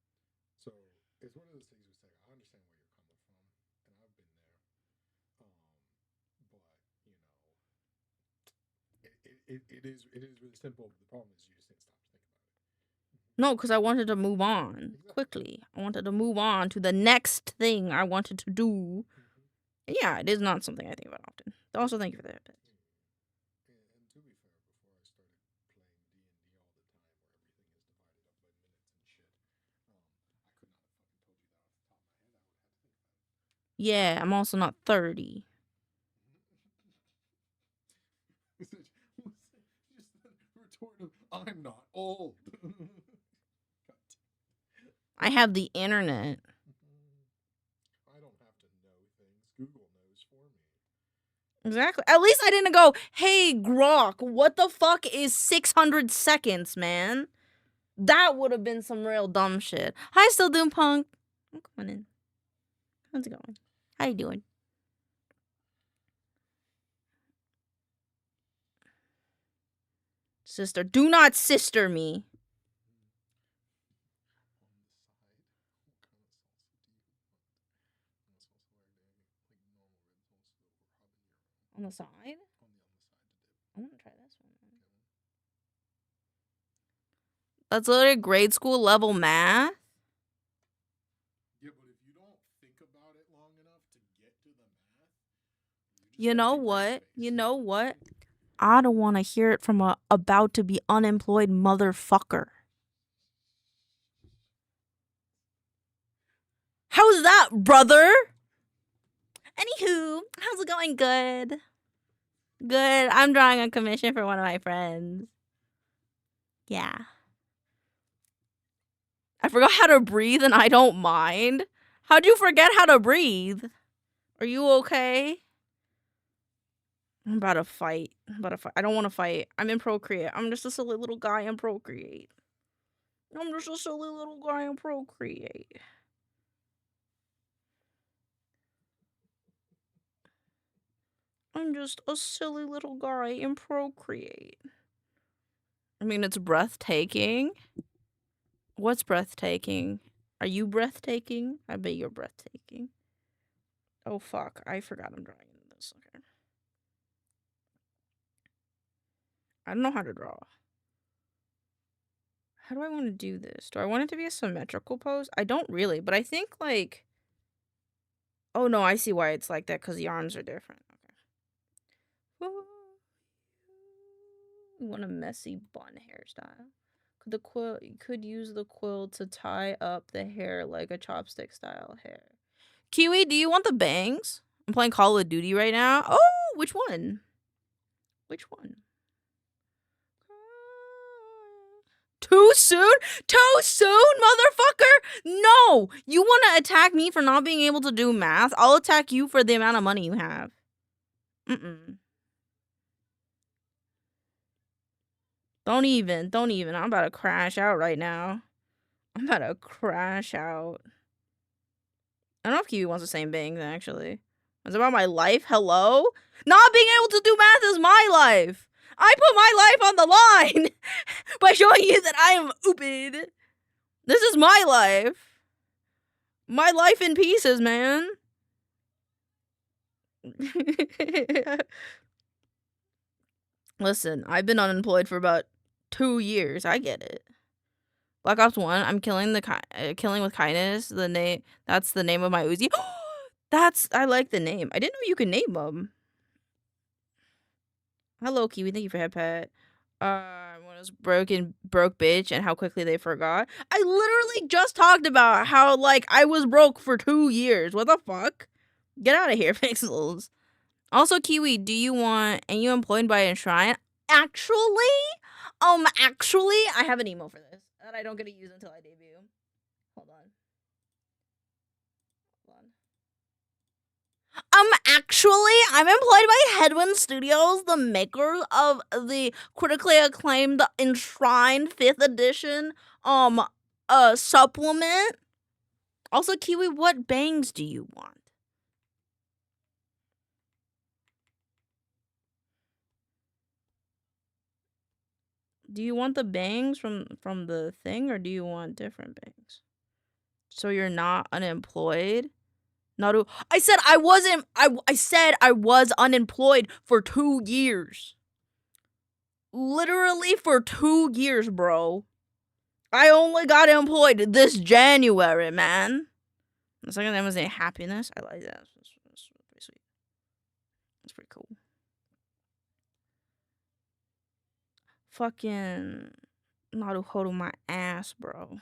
So it's one of those things where it's like, I understand where you're coming from, and I've been there. But you know, it is really simple. The problem is you just didn't stop to think about it. No, because I wanted to move on quickly. I wanted to move on to the next thing I wanted to do. And yeah, it is not something I think about often. Also, thank you for that. And to be fair, before I started playing D&D all the time, where everything is divided up by minutes and shit, I could not have fucking told you that off the top of my head. I would have had to think about it. Yeah, I'm also not 30. Just the retort of, I'm not old. I have the internet. I don't have to know things. Google knows for me. Exactly. At least I didn't go, hey, Grok, what the fuck is 600 seconds, man? That would have been some real dumb shit. Hi, Still Doom Punk. I'm coming in. How's it going? How you doing? Sister. Do not sister me. On the side? I want to try this one. That's literally grade school level math. Yeah, but if you don't think about it long enough to get to the math, You know what? You know what? I don't want to hear it from a about to be unemployed motherfucker. How's that, brother? Anywho, how's it going? Good. Good. I'm drawing a commission for one of my friends. Yeah. I forgot how to breathe and I don't mind. How'd you forget how to breathe? Are you okay? I'm about to fight. I don't want to fight. I'm in Procreate. I'm just a silly little guy in Procreate. I'm just a silly little guy in Procreate. I'm just a silly little guy in Procreate. I mean, it's breathtaking. What's breathtaking? Are you breathtaking? I bet you're breathtaking. Oh, fuck. I forgot I'm drawing this. Okay. I don't know how to draw. How do I want to do this? Do I want it to be a symmetrical pose? I don't really, but I think, like... Oh, no, I see why it's like that, because the arms are different. Okay. You want a messy bun hairstyle. Could use the quill to tie up the hair like a chopstick style hair. Kiwi, do you want the bangs? I'm playing Call of Duty right now. Oh, which one? Which one? Too soon? Too soon, motherfucker? No! You want to attack me for not being able to do math? I'll attack you for the amount of money you have. Don't even. I'm about to crash out right now. I'm about to crash out. I don't know if Kiwi wants the same bangs, actually. It's about my life? Hello? Not being able to do math is my life. I put my life on the line by showing you that I am stupid. This is my life. My life in pieces, man. Listen, I've been unemployed for about 2 years. I get it. Black Ops 1, I'm killing with kindness. That's the name of my Uzi. I like the name. I didn't know you could name them. Hello, Kiwi. Thank you for head pet. When it was broke bitch and how quickly they forgot. I literally just talked about how, like, I was broke for 2 years. What the fuck? Get out of here, Pixels. Also, Kiwi, are you employed by Enshrine? Actually, I have an emo for this that I don't get to use until I debut. Hold on. I'm employed by Headwind Studios, the makers of the critically acclaimed Enshrined 5th edition, supplement. Also, Kiwi, what bangs do you want? Do you want the bangs from the thing, or do you want different bangs? So you're not unemployed? I said I wasn't. I said I was unemployed for 2 years. Literally for 2 years, bro. I only got employed this January, man. The second name was a happiness. I like that. That's pretty sweet. That's pretty cool. Fucking Naruhodo my ass, bro.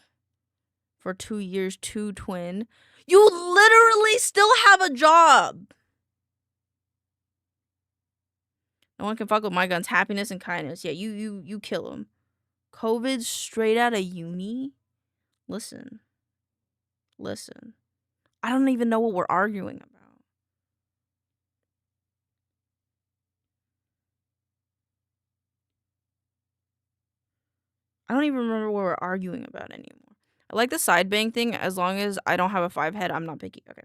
For 2 years, 2 twin. You literally still have a job. No one can fuck with my guns. Happiness and kindness. Yeah, you kill them. COVID straight out of uni. Listen. I don't even know what we're arguing about. I don't even remember what we're arguing about anymore. I like the side bang thing. As long as I don't have a 5 head, I'm not picky. Okay.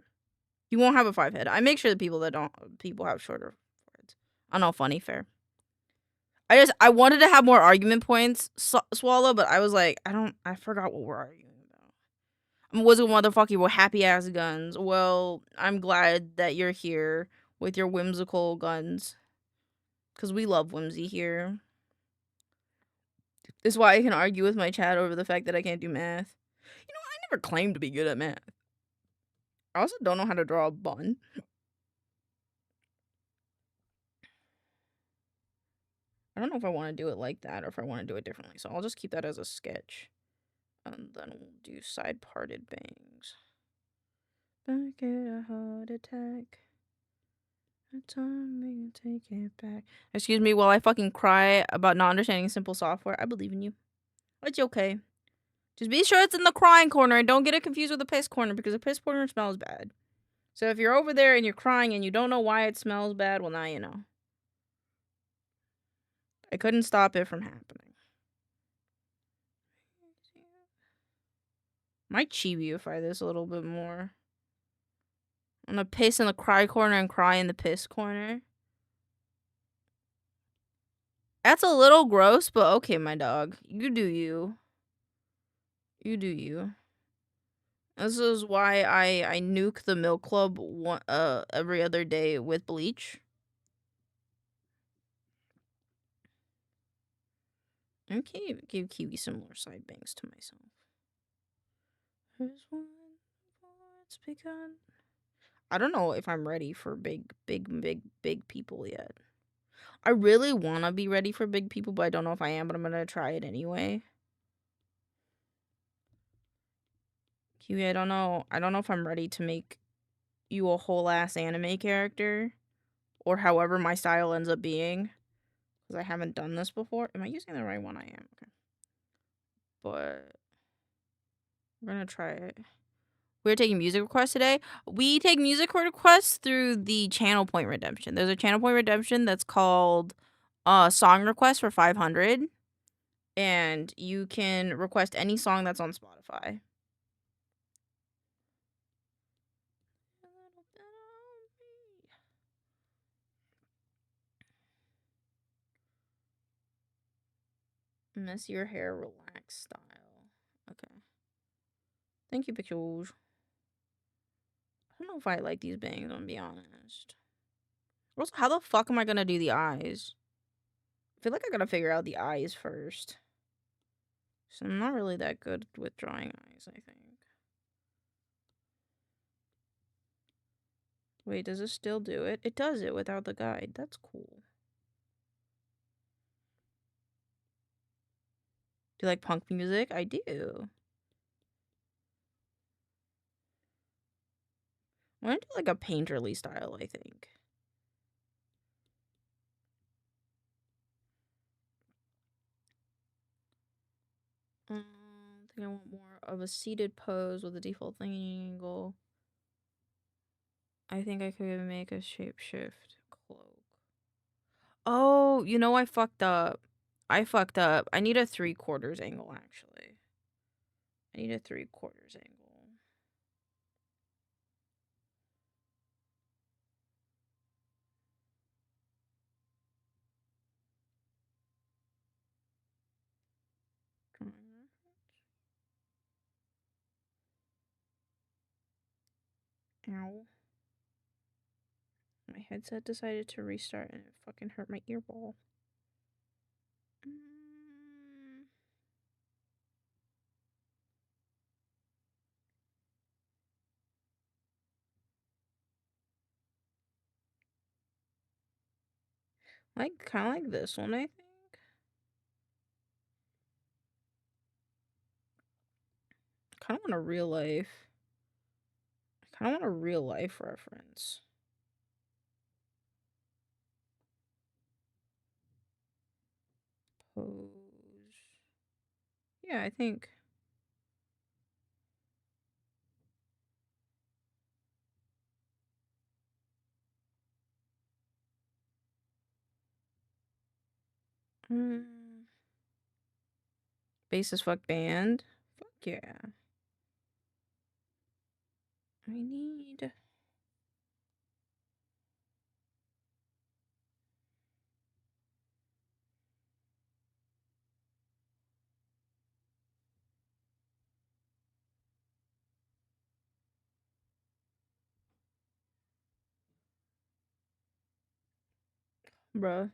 You won't have a 5 head. I make sure that people have shorter heads. I don't know, funny, fair. I wanted to have more argument points, Swallow, but I was like, I forgot what we're arguing about. Was it motherfucking with happy ass guns? Well, I'm glad that you're here with your whimsical guns. Because we love whimsy here. This is why I can argue with my chat over the fact that I can't do math. You know, I never claimed to be good at math. I also don't know how to draw a bun. I don't know if I want to do it like that or if I want to do it differently. So I'll just keep that as a sketch. And then we'll do side parted bangs. Back at a heart attack. Time me to take it back. Excuse me while I fucking cry about not understanding simple software. I believe in you. It's okay. Just be sure it's in the crying corner and don't get it confused with the piss corner because the piss corner smells bad. So if you're over there and you're crying and you don't know why it smells bad, well, now you know. I couldn't stop it from happening. Might chibiify this a little bit more. I'm gonna piss in the cry corner and cry in the piss corner. That's a little gross, but okay, my dog. You do you. You do you. This is why I nuke the Milk Club every other day with bleach. Okay, give Kiwi some more side bangs to myself. Here's one before it's begun. I don't know if I'm ready for big people yet. I really want to be ready for big people, but I don't know if I am, but I'm going to try it anyway. Kiwi, I don't know if I'm ready to make you a whole ass anime character, or however my style ends up being, because I haven't done this before. Am I using the right one? I am. Okay. But we're going to try it. We're taking music requests today. We take music requests through the channel point redemption. There's a channel point redemption that's called song request for 500. And you can request any song that's on Spotify. Messier hair, relaxed style. Okay. Thank you, pictures. I don't know if I like these bangs, I'm gonna be honest. Also, how the fuck am I gonna do the eyes? I feel like I gotta figure out the eyes first. So I'm not really that good with drawing eyes, I think. Wait, does this still do it? It does it without the guide. That's cool. Do you like punk music? I do. I want to do like a painterly style, I think. I think I want more of a seated pose with a default thingy angle. I think I could make a shapeshift cloak. Oh, you know, I fucked up. I need a 3/4 angle, actually. I need a 3/4 angle. Ow. My headset decided to restart and it fucking hurt my earball. Like, kind of like this one, I think. Kind of want a real life. I kind of want a real life reference. Pose. Yeah, I think. Bass as fuck band. Fuck yeah. I need. Bruh.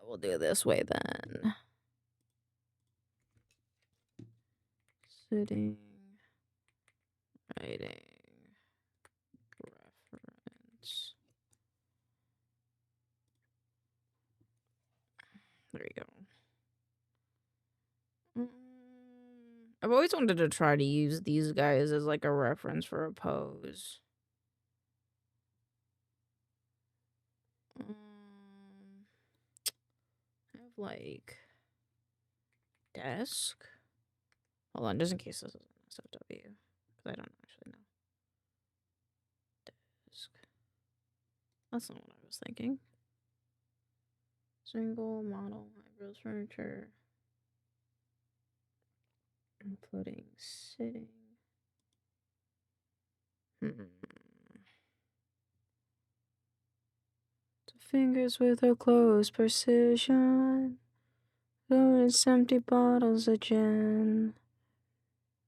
We'll do it this way then. Sitting. Writing. Reference. There you go. I've always wanted to try to use these guys as like a reference for a pose. I have like desk. Hold on, just in case this isn't SFW, because I don't actually know. Desk. That's not what I was thinking. Single model eyebrows furniture, including sitting. Fingers with a close precision. Those empty bottles of gin.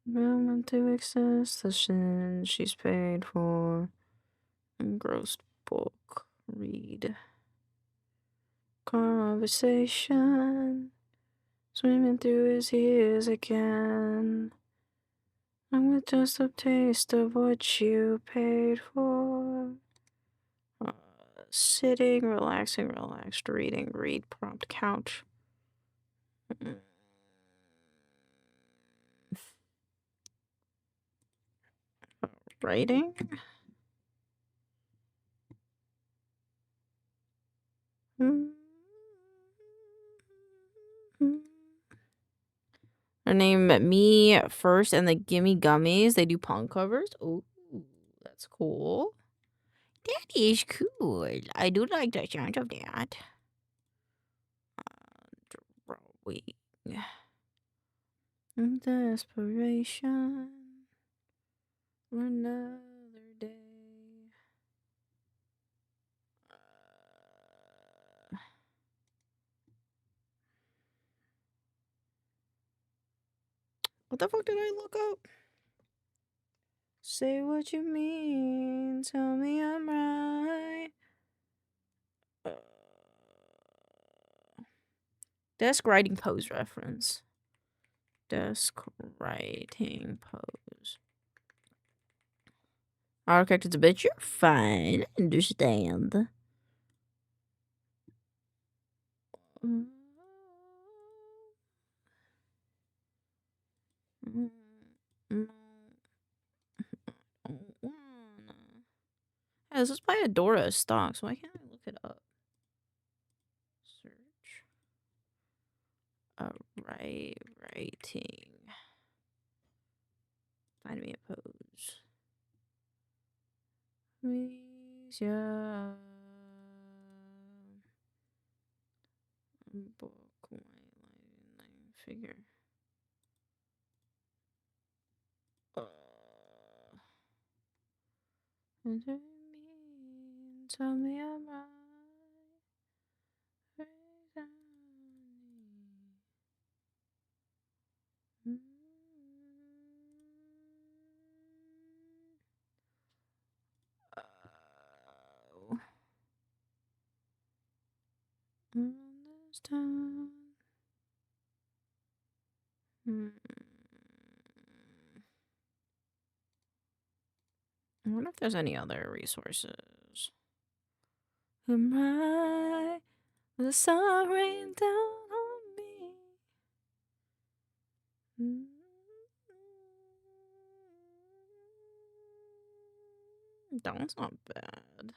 Room to access the sin she's paid for. Engrossed book. Read. Conversation. Swimming through his ears again. I'm with just a taste of what you paid for. Sitting, relaxing, relaxed, reading, read, prompt, couch. Writing? Her name Me First and the Gimme Gummies. They do punk covers. Oh, that's cool. That is cool. I do like the sound of that. Wait. Desperation. Another day. What the fuck did I look up? Say what you mean. Tell me I'm right. Desk writing pose reference. Desk writing pose. Architect is a bitch. You're fine. I understand. Hey, this is by Adora stocks. Why can't I look it up? Search. Writing. Find me a pose. Yeah. Book line figure. Tell me I'm right. I wonder if there's any other resources. Am I the sun rain down on me? That one's not bad.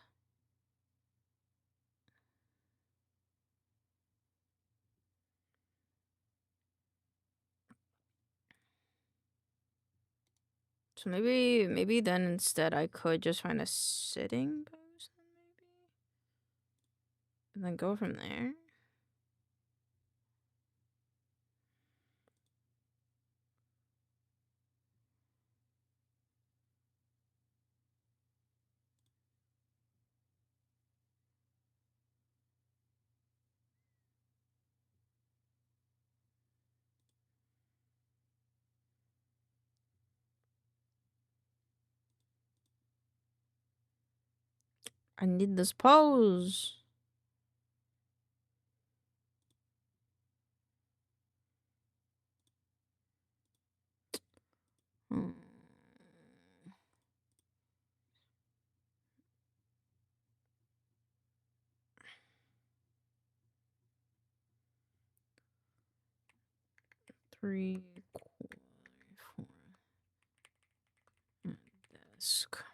So maybe then instead I could just find a sitting pose then maybe? And then go from there. I need this pose. Hmm. Three, quarter, four. Desk.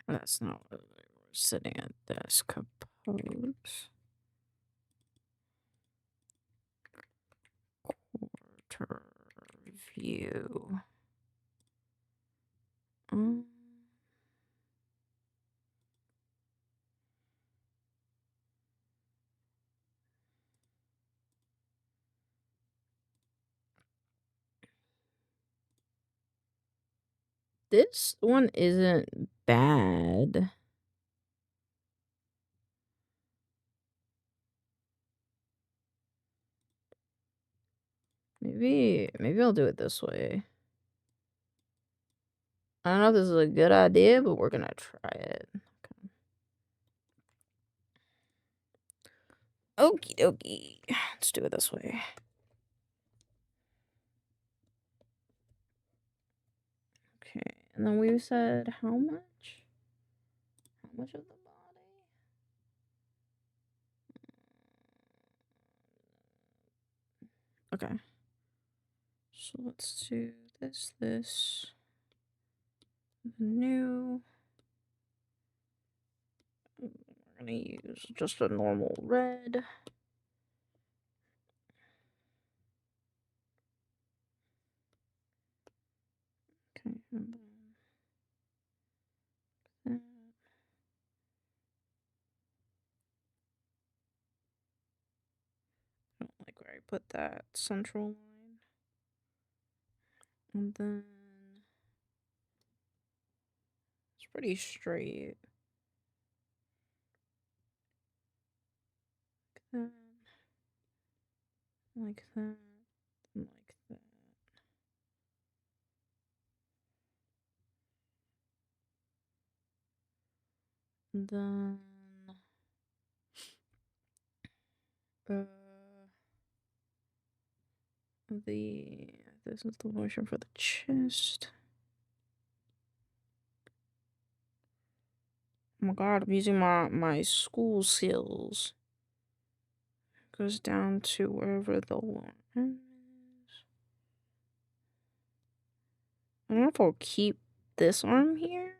That's not what we're sitting at desk. Pose. Quarter view. This one isn't bad. Maybe I'll do it this way. I don't know if this is a good idea, but we're gonna try it. Okay. Okie dokie. Let's do it this way. And then we said how much? How much of the body? Okay. So let's do this, new. We're gonna use just a normal red. Okay, and then that. I don't like where I put that central line. And then it's pretty straight. Like that, like that. And then this is the motion for the chest. Oh my god, I'm using my school skills. Goes down to wherever the line is. I don't know if I'll keep this arm here.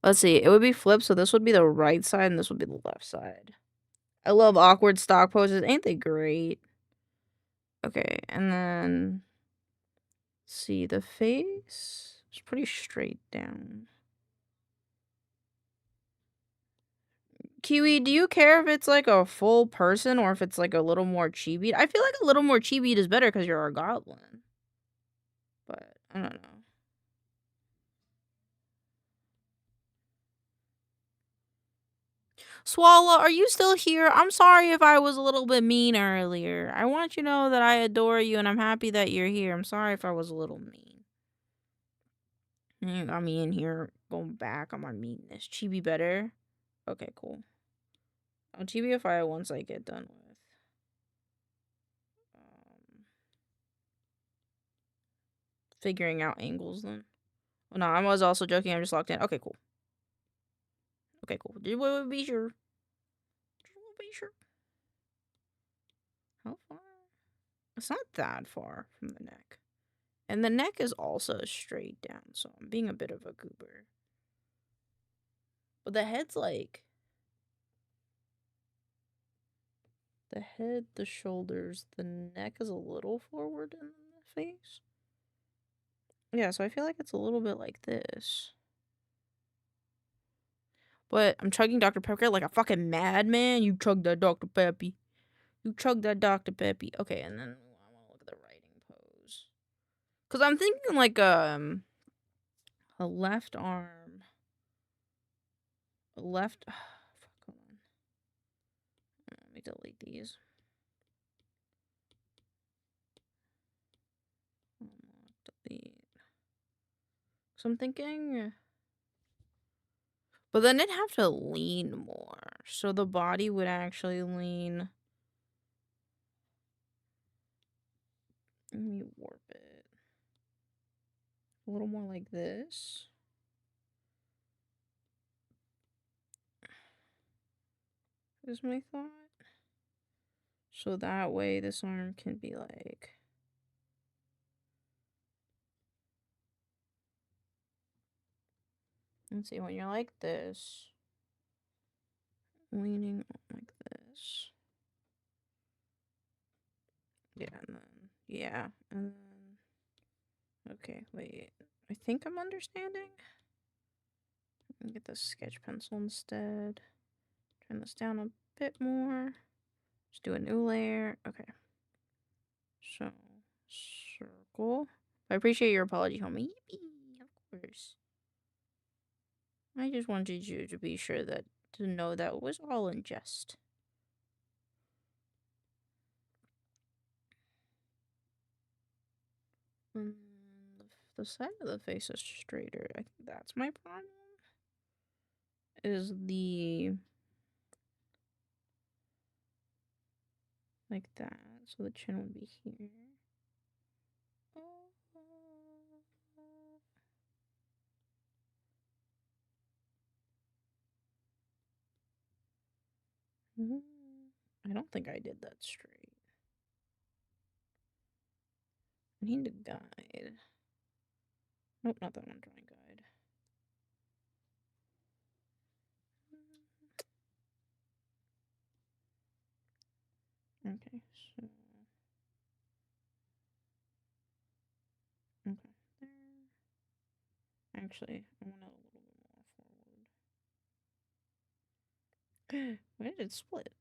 Let's see, it would be flipped, so this would be the right side and this would be the left side. I love awkward stock poses, ain't they great? Okay, and then see the face. It's pretty straight down. Kiwi, do you care if it's like a full person or if it's like a little more chibi? I feel like a little more chibi is better because you're a goblin. But I don't know. Swallow, are you still here? I'm sorry if I was a little bit mean earlier. I want you to know that I adore you and I'm happy that you're here. I'm sorry if I was a little mean. You got me in here going back on my meanness. Chibi better? Okay, cool. I'll TBFI once I get done with figuring out angles then. Oh, no, I was also joking. I'm just locked in. Okay, cool. Okay, cool. Just want to be sure. Just want to be sure. How far? It's not that far from the neck. And the neck is also straight down, so I'm being a bit of a goober. But the head's like... The head, the shoulders, the neck is a little forward in the face. Yeah, so I feel like it's a little bit like this. But I'm chugging Dr. Pepper like a fucking madman. You chug that Dr. Peppy. You chug that Dr. Peppy. Okay, and then I want to look at the writing pose. Because I'm thinking like a left arm. A left... fuck, hold on. Let me delete these. Delete. So I'm thinking... But then it'd have to lean more. So the body would actually lean... Let me warp it. A little more like this. Is my thought. So that way this arm can be like... Let's see, when you're like this, leaning like this. Yeah, and then, yeah, and then, okay, wait, I think I'm understanding. Let me get the sketch pencil instead. Turn this down a bit more. Just do a new layer. Okay. So, circle. I appreciate your apology, homie. Yippee, of course. I just wanted you to be sure that, to know that it was all in jest. The side of the face is straighter. I think that's my problem. Is the... like that. So the chin would be here. I don't think I did that straight. I need a guide. Nope, not that one. Drawing guide. Okay, so okay there. Actually, I want it a little bit more forward. Why did it split?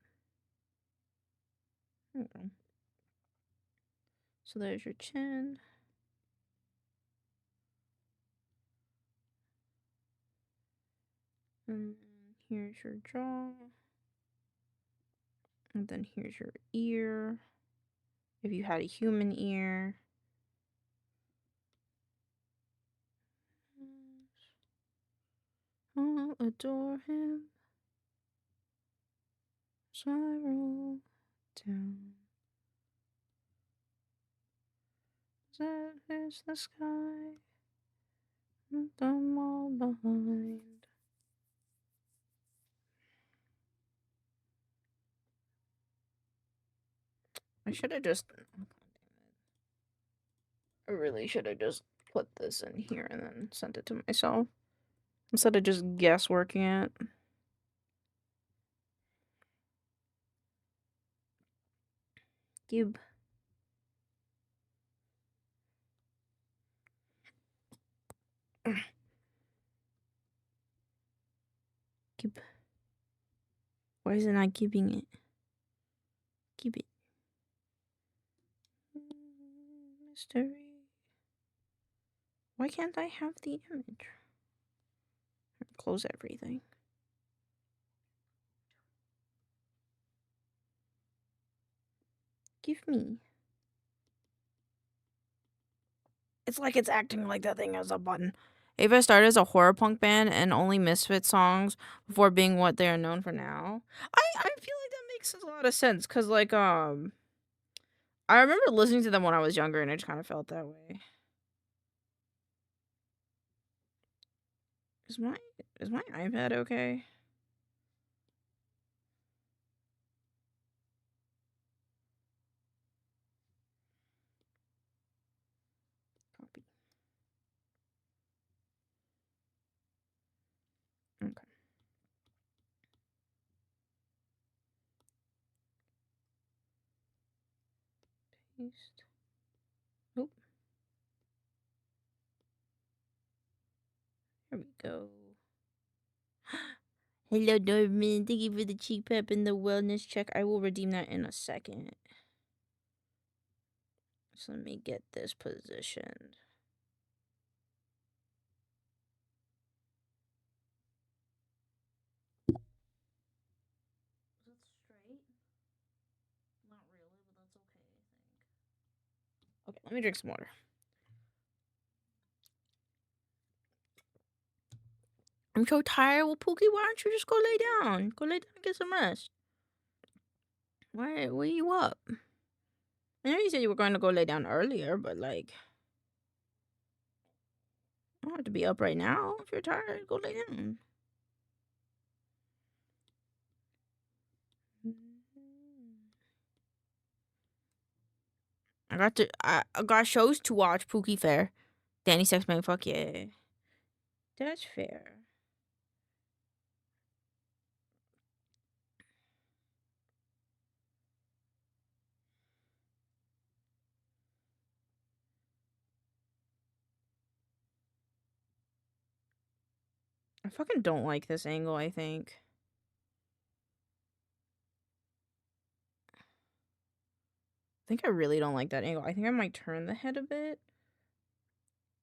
There we go. So there's your chin. And here's your jaw. And then here's your ear. If you had a human ear. I'll adore him. Spiral down. That is the sky. And I'm all behind. I should have just. I really should have just put this in here and then sent it to myself instead of just guessworking it. Gib. Gib. Why is it not giving it? Give it. Mystery. Why can't I have the image? Close everything. Give me. It's like it's acting like that thing as a button. Ava started as a horror punk band and only Misfit songs before being what they are known for now. I feel like that makes a lot of sense because like I remember listening to them when I was younger and I just kind of felt that way. Is my iPad okay? Copy. Okay. Paste. Oop. Here we go. Hello, Norman. Thank you for the cheek pep and the wellness check. I will redeem that in a second. So let me get this positioned. Is that straight? Not really, but that's okay, I think. Okay, let me drink some water. I'm so tired. Well, Pookie, why don't you just go lay down? Go lay down and get some rest. Why are you up? I know you said you were going to go lay down earlier, but like, you don't have to be up right now. If you're tired, go lay down. I got shows to watch. Pookie fair. Danny Sexman, fuck yeah. That's fair. I fucking don't like this angle, I think. I think I really don't like that angle. I think I might turn the head a bit.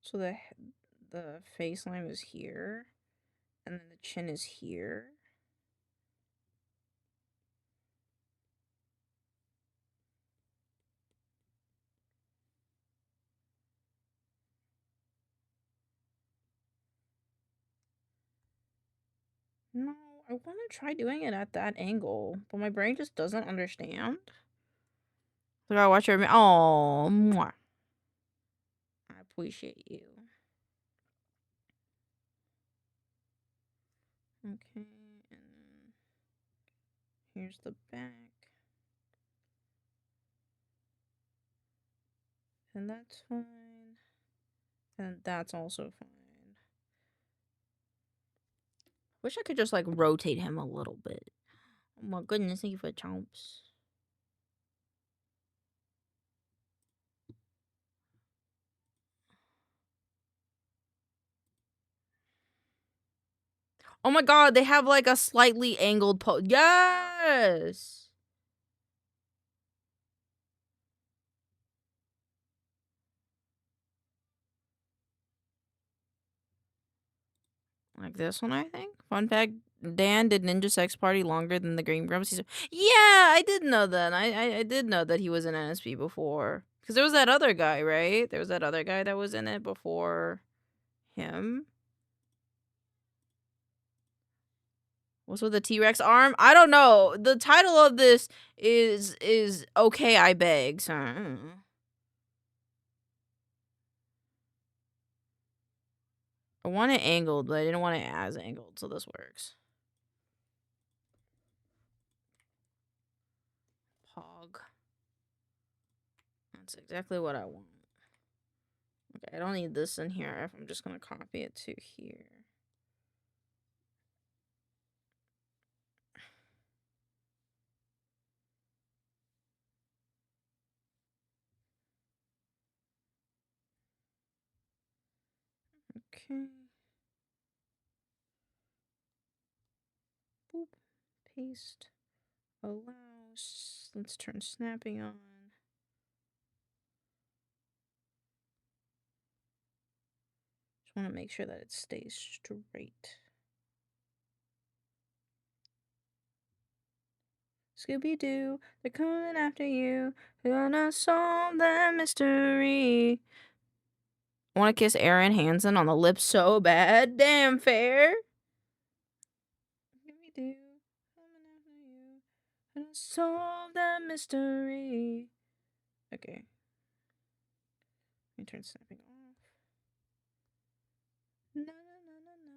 So the face line is here. And then the chin is here. No, I want to try doing it at that angle, but my brain just doesn't understand. I gotta watch your. Oh, mwah. I appreciate you. Okay, and then here's the back. And that's fine. And that's also fine. Wish I could just like rotate him a little bit. Oh my goodness, thank you for chomps. Oh my god, they have like a slightly angled pose. Yes! Like this one, I think. Fun fact, Dan did Ninja Sex Party longer than the Green Grumps. Yeah, I did know that. I did know that he was in NSP before. Because there was that other guy, right? There was that other guy that was in it before him. What's with the T-Rex arm? I don't know. The title of this is Okay, I Beg. So, I don't know. I want it angled, but I didn't want it as angled, so this works. Pog. That's exactly what I want. Okay, I don't need this in here if I'm just gonna copy it to here. Okay. Boop. Paste. Allows. Let's turn snapping on. Just want to make sure that it stays straight. Scooby-Doo, they're coming after you. They're gonna solve that mystery. I want to kiss Aaron Hansen on the lips so bad. Damn fair. Scooby-Doo, coming after you. Gonna solve that mystery. Okay. Let me turn snapping off. Na, na, na, na, na.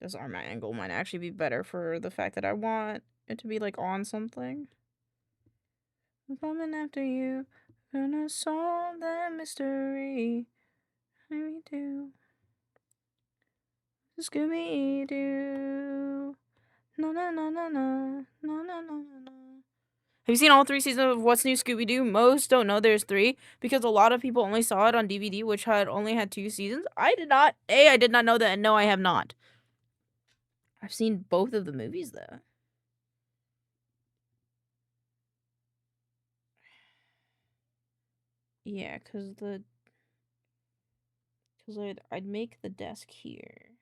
This arm angle might actually be better for the fact that I want it to be like on something. I'm coming after you, gonna solve that mystery. We do. Scooby-Doo. No, no, no, no, no, no, no, no, no. Have you seen all 3 seasons of What's New Scooby-Doo? Most don't know there's 3 because a lot of people only saw it on DVD, which had only had 2 seasons. I did not. I did not know that, and no, I have not. I've seen both of the movies though. Yeah, cause I'd make the desk here.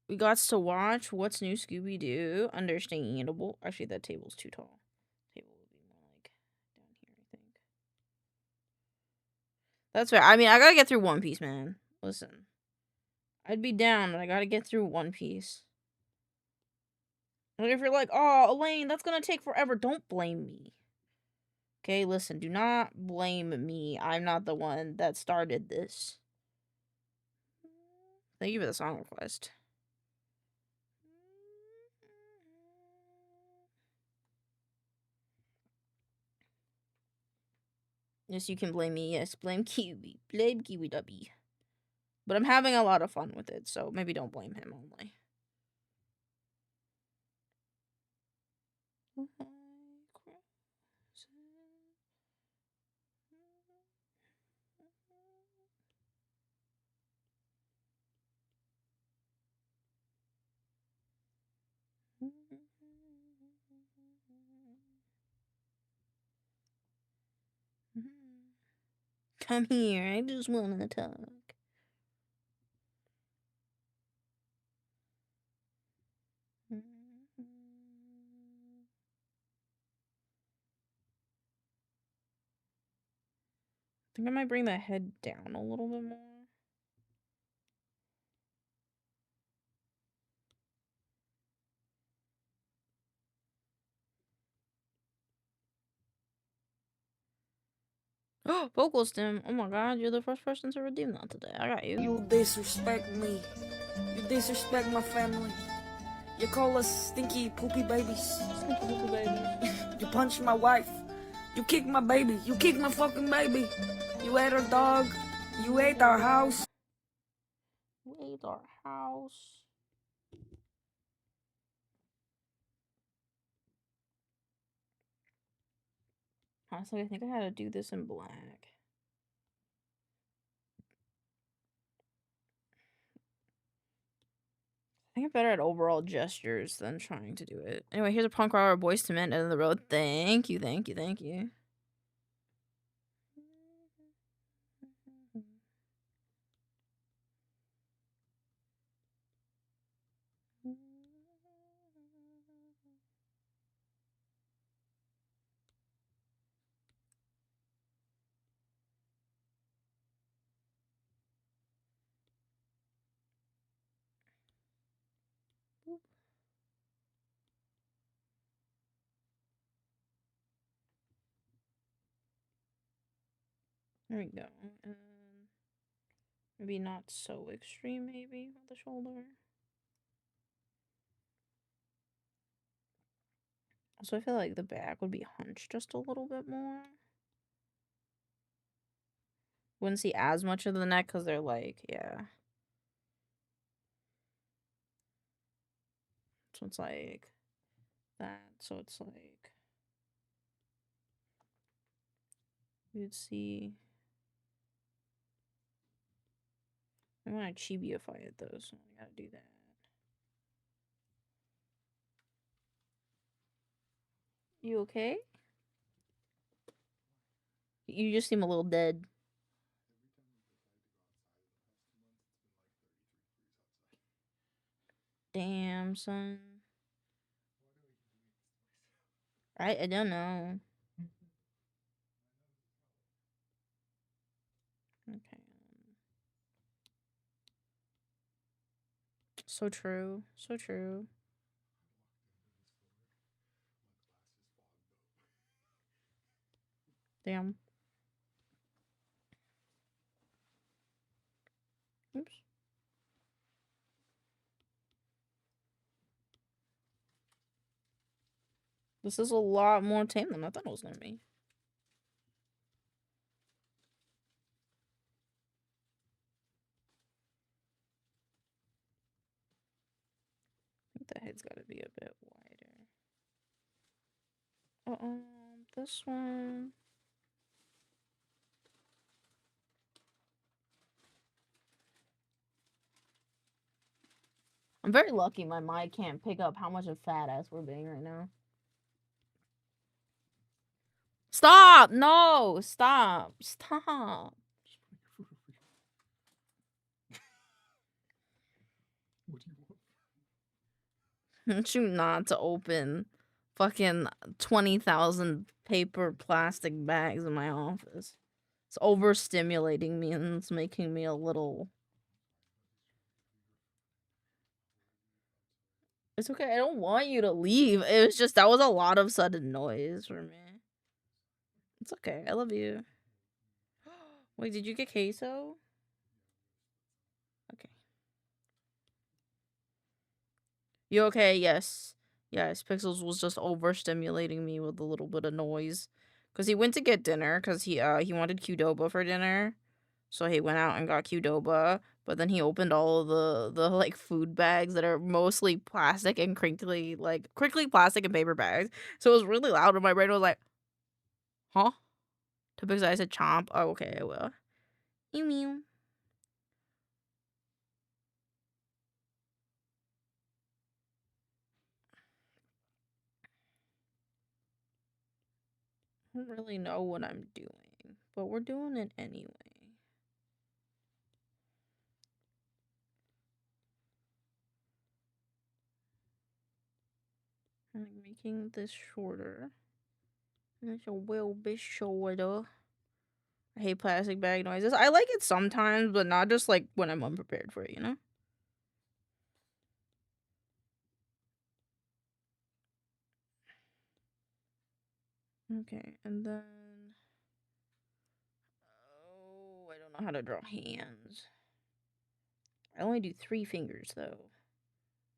We got to watch What's New Scooby-Doo. Understandable. Actually, that table's too tall. Table would be more like down here, I think. That's fair. I mean, I gotta get through One Piece, man. Listen. I'd be down, but I gotta get through One Piece. And if you're like, oh, Elaine, that's gonna take forever, don't blame me. Okay, listen, do not blame me. I'm not the one that started this. Thank you for the song request. Yes, you can blame me. Yes, blame Kiwi. Blame Kiwi W. But I'm having a lot of fun with it, so maybe don't blame him only. Come here, I just wanna talk. I think I might bring the head down a little bit more. Vocal stim. Oh my god, you're the first person to redeem that today. I got you. You disrespect me. You disrespect my family. You call us stinky poopy babies. Stinky little baby. You punched my wife. You kicked my baby. You kicked my fucking baby. You ate our dog. You ate our house. You ate our house. Honestly, I think I had to do this in black. I think I'm better at overall gestures than trying to do it. Anyway, here's a punk rocker Boys to Men end of the road. Thank you, thank you, thank you. There we go. And maybe not so extreme, maybe, with the shoulder. Also, I feel like the back would be hunched just a little bit more. Wouldn't see as much of the neck because they're like, yeah. So it's like that. So it's like you'd see. I want to chibiify it though, so I gotta do that. You okay? You just seem a little dead. Damn, son. I don't know. Okay. So true. So true. Damn. Oops. This is a lot more tame than I thought it was gonna be. I think the head's gotta be a bit wider. This one. I'm very lucky my mic can't pick up how much of fat ass we're being right now. Stop! No! Stop! Stop! What do you want? I want you not to open fucking 20,000 paper plastic bags in my office. It's overstimulating me and it's making me a little... It's okay, I don't want you to leave. It was just, that was a lot of sudden noise for me. It's okay, I love you. Wait, did you get queso? Okay. You okay? Yes. Yes, Pixels was just overstimulating me with a little bit of noise. Because he went to get dinner, because he wanted Qdoba for dinner. So he went out and got Qdoba, but then he opened all of the like food bags that are mostly plastic and crinkly plastic and paper bags. So it was really loud and my brain was like, huh? To Pixel, I said chomp. Oh, okay, I will. Meow meow. I don't really know what I'm doing, but we're doing it anyway. I'm making this shorter. It's a little bit shorter. I hate plastic bag noises. I like it sometimes, but not just like when I'm unprepared for it, you know? Okay, and then don't know how to draw hands. I only do 3 fingers, though.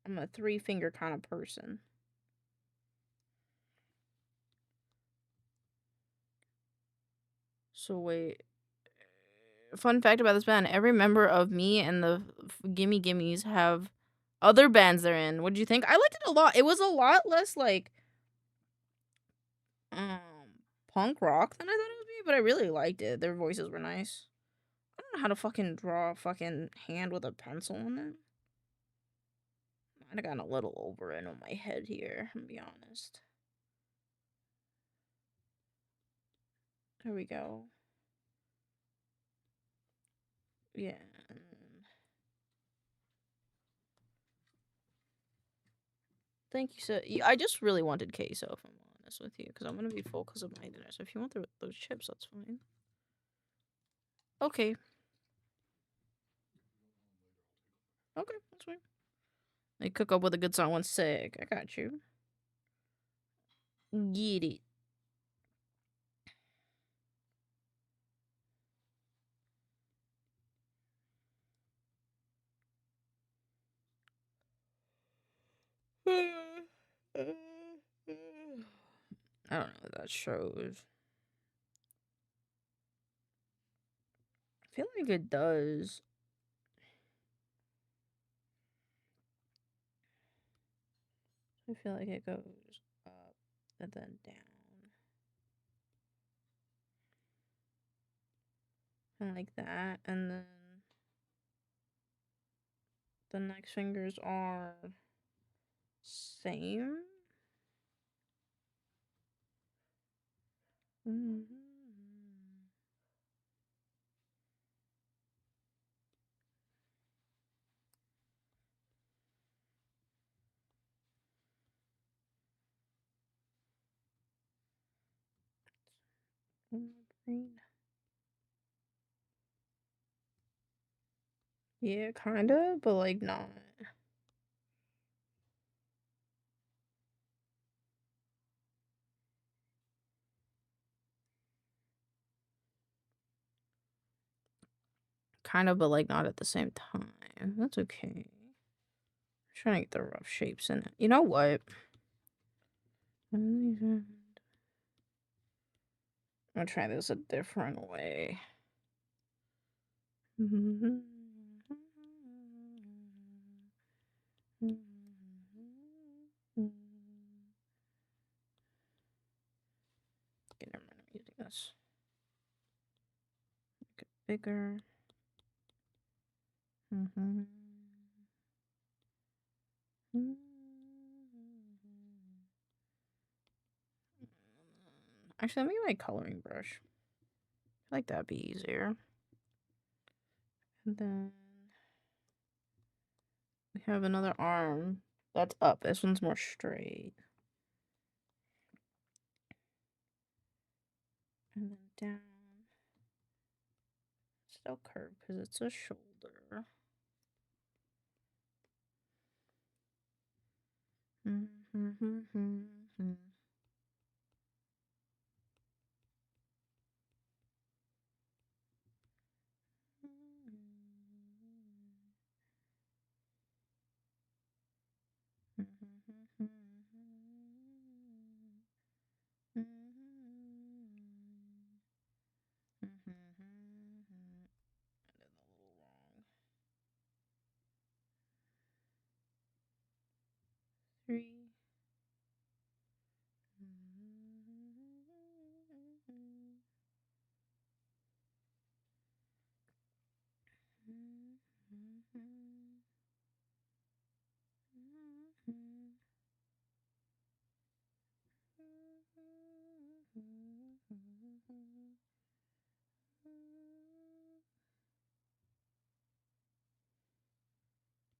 I'm a 3-finger kind of person. So wait. Fun fact about this band, every member of me and the Gimme Gimmes have other bands they're in. What did you think? I liked it a lot. It was a lot less like punk rock than I thought it would be, but I really liked it. Their voices were nice. I don't know how to fucking draw a fucking hand with a pencil in it. Might have gotten a little over it on my head here, I'm gonna be honest. There we go. Yeah. Thank you, so I just really wanted queso, if I'm honest with you, because I'm gonna be full because of my dinner. So if you want those chips, that's fine. Okay. Okay, that's fine. I cook up with a good song when sick. I got you. Get it. I don't know what that shows. I feel like it does. I feel like it goes up and then down. And like that. And then the next fingers are same. Green. Yeah, kinda, but like not. Kind of, but like not at the same time. That's okay. I'm trying to get the rough shapes in it. You know what? I'm gonna try this a different way. Okay, never mind, I'm using this. Make it bigger. Actually, let me get my coloring brush. I like that'd be easier. And then we have another arm that's up. This one's more straight. And then down. Still curved because it's a shoulder. Three.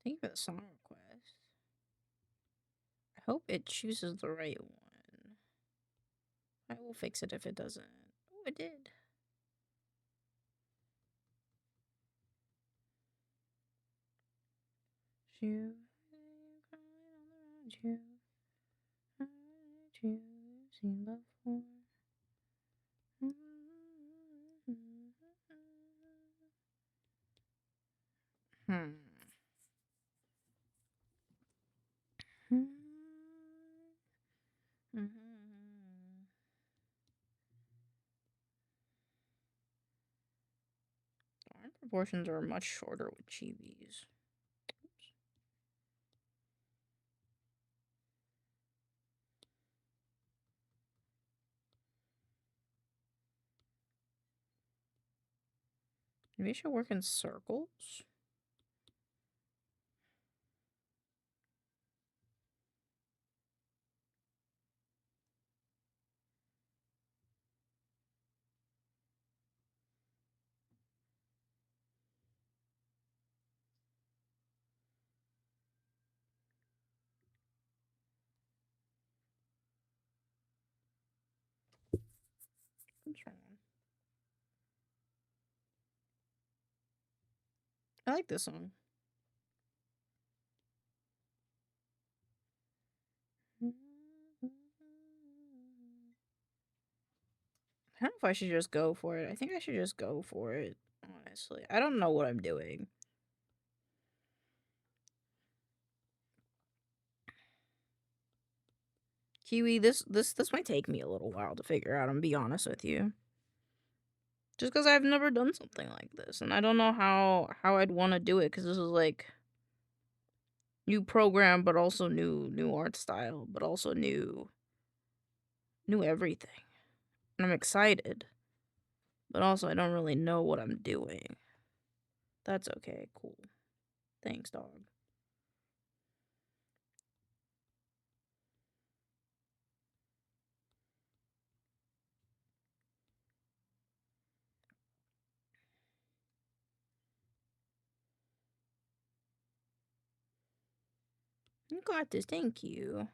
Thank you for the song request. I hope it chooses the right one. I will fix it if it doesn't. Oh, it did. You, you, seen before. Arm proportions are much shorter with chibis. Maybe I should work in circles. What's wrong? I like this song. I don't know if I should just go for it. I think I should just go for it, honestly. I don't know what I'm doing. Kiwi, this might take me a little while to figure out, I'm be honest with you. Just because I've never done something like this, and I don't know how I'd want to do it, because this is like new program, but also new art style, but also new everything. And I'm excited, but also I don't really know what I'm doing. That's okay, cool. Thanks, dog. You got this, thank you.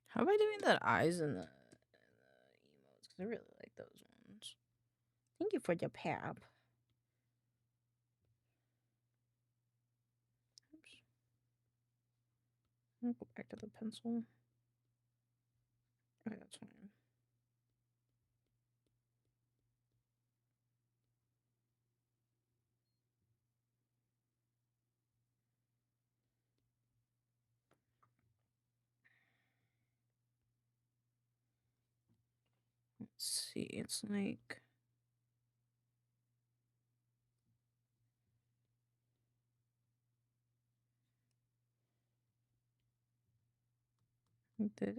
How am I doing that eyes in the emotes? Because I really like those ones. Thank you for the pap. Oops. I'm gonna go back to the pencil. Okay, that's fine. Let's see, it's like... like this.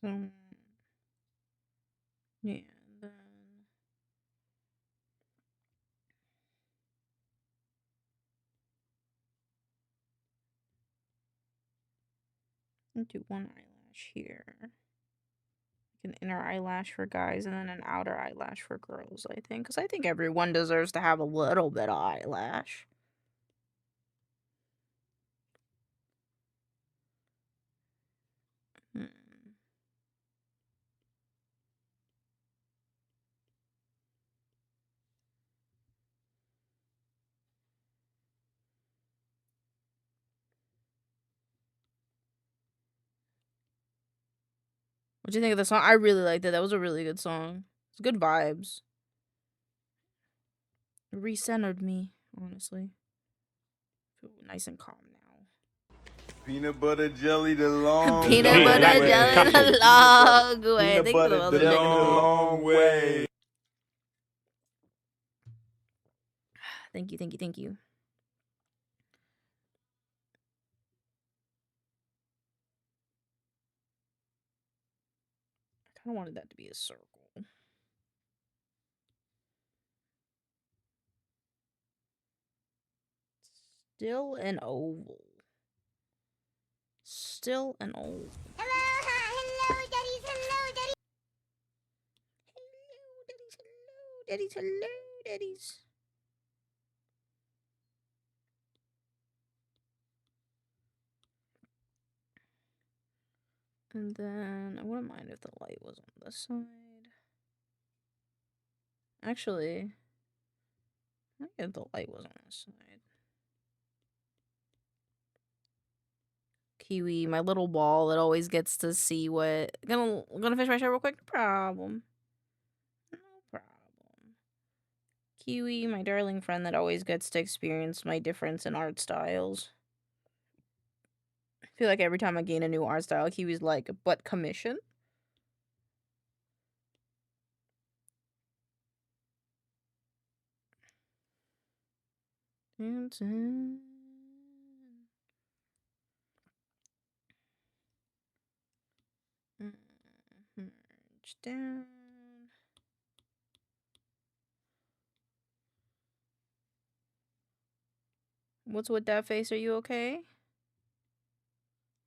Um, yeah, and then... I'll do one eyelash here. An inner eyelash for guys and then an outer eyelash for girls, I think. Because I think everyone deserves to have a little bit of eyelash. Hmm. What'd you think of the song? I really liked it. That was a really good song. It's good vibes. It recentered me, honestly. Feel nice and calm now. Peanut butter jelly the long Peanut Okay, butter I like it. jelly Picasso. the long way. Peanut Thank you for the butter the motherfucking long way. Thank you, thank you, thank you. I kind of wanted that to be a circle. Still an oval. Still an oval. Hello, daddies, hello, daddy. daddies. Hello, daddies. And then I wouldn't mind if the light was on this side. Actually, I think if the light was on this side. Kiwi, my little ball that always gets to see what. Gonna finish my show real quick. No problem. No problem. Kiwi, my darling friend that always gets to experience my difference in art styles. I feel like every time I gain a new art style, Kiwi's like, but commission? Down. What's with that face? Are you okay?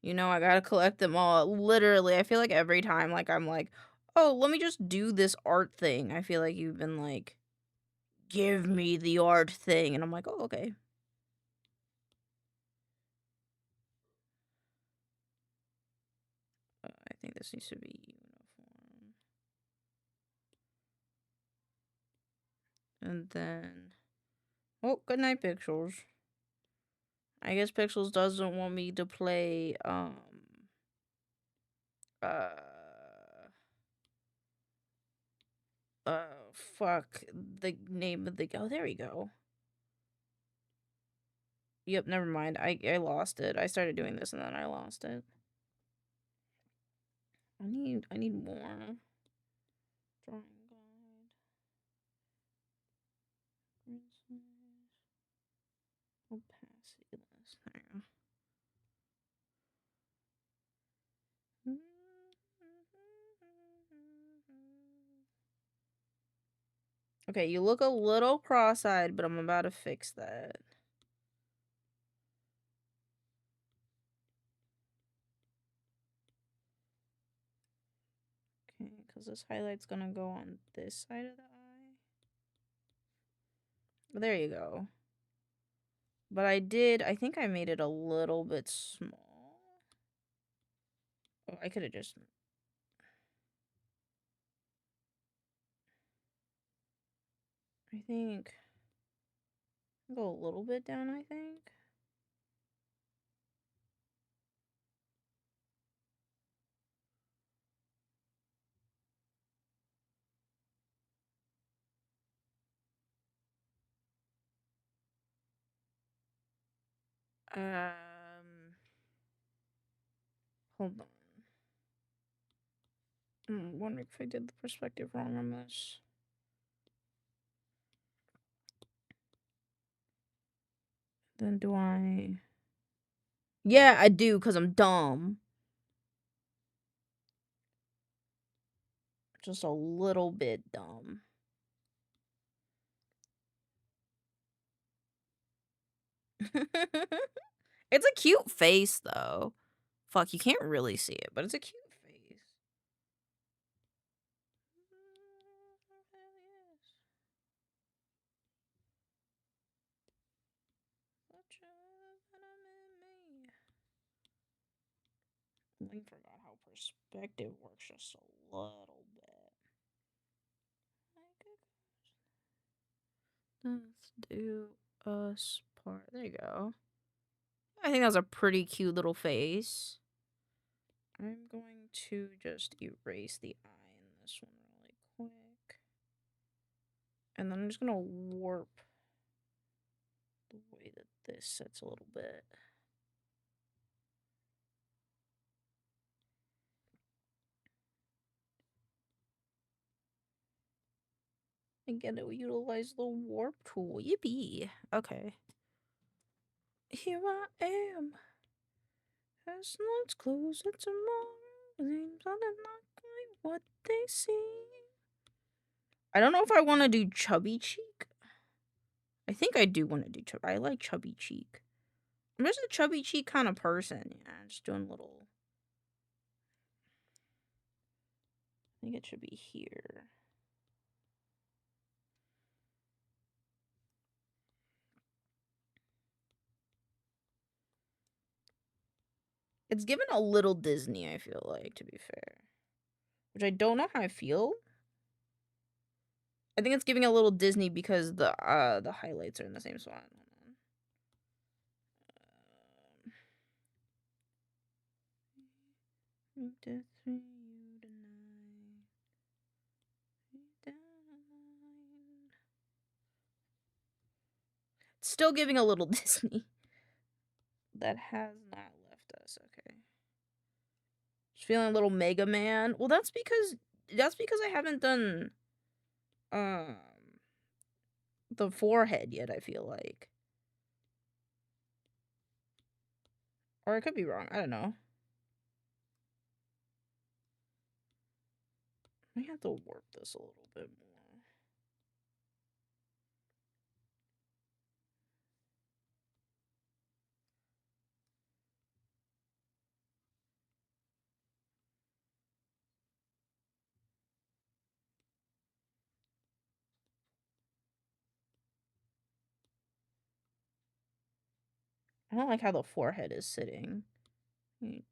You know, I gotta collect them all. Literally, I feel like every time, like, I'm like, oh, let me just do this art thing. I feel like you've been like, give me the art thing. And I'm like, oh, okay. I think this needs to be uniform. And then, oh, good night, Pixels. I guess Pixels doesn't want me to play, fuck the name of the, oh, there we go. Yep, never mind. I lost it. I started doing this and then I lost it. I need more. Drawing guide. Opacity list. There you go. Okay, you look a little cross-eyed, but I'm about to fix that. Okay, because this highlight's gonna go on this side of the eye. There you go. But I think I made it a little bit small. Oh, I could have just... I think... go a little bit down, I think. Hold on. I'm wondering if I did the perspective wrong on this. Then do I... Yeah, I do, because I'm dumb. Just a little bit dumb. It's a cute face, though. Fuck, you can't really see it, but it's a cute face. I forgot how perspective works just a little bit. Let's do us part. There you go. I think that's a pretty cute little face. I'm going to just erase the eye in this one really quick. And then I'm just gonna warp the way that this sits a little bit. Again, it will utilize the warp tool. Yippee. Okay. Here I am. As nights close and tomorrow seems not quite what they seem. I don't know if I want to do chubby cheek. I think I do want to do chubby. I like chubby cheek. I'm just a chubby cheek kind of person. Yeah, just doing little. I think it should be here. It's given a little Disney, I feel like, to be fair. Which I don't know how I feel. I think it's giving a little Disney because the highlights are in the same spot. It's still giving a little Disney. That has not left us. Okay. Just feeling a little Mega Man. Well, that's because I haven't done the forehead yet, I feel like. Or I could be wrong. I don't know. I have to warp this a little bit more. I don't like how the forehead is sitting. Wait.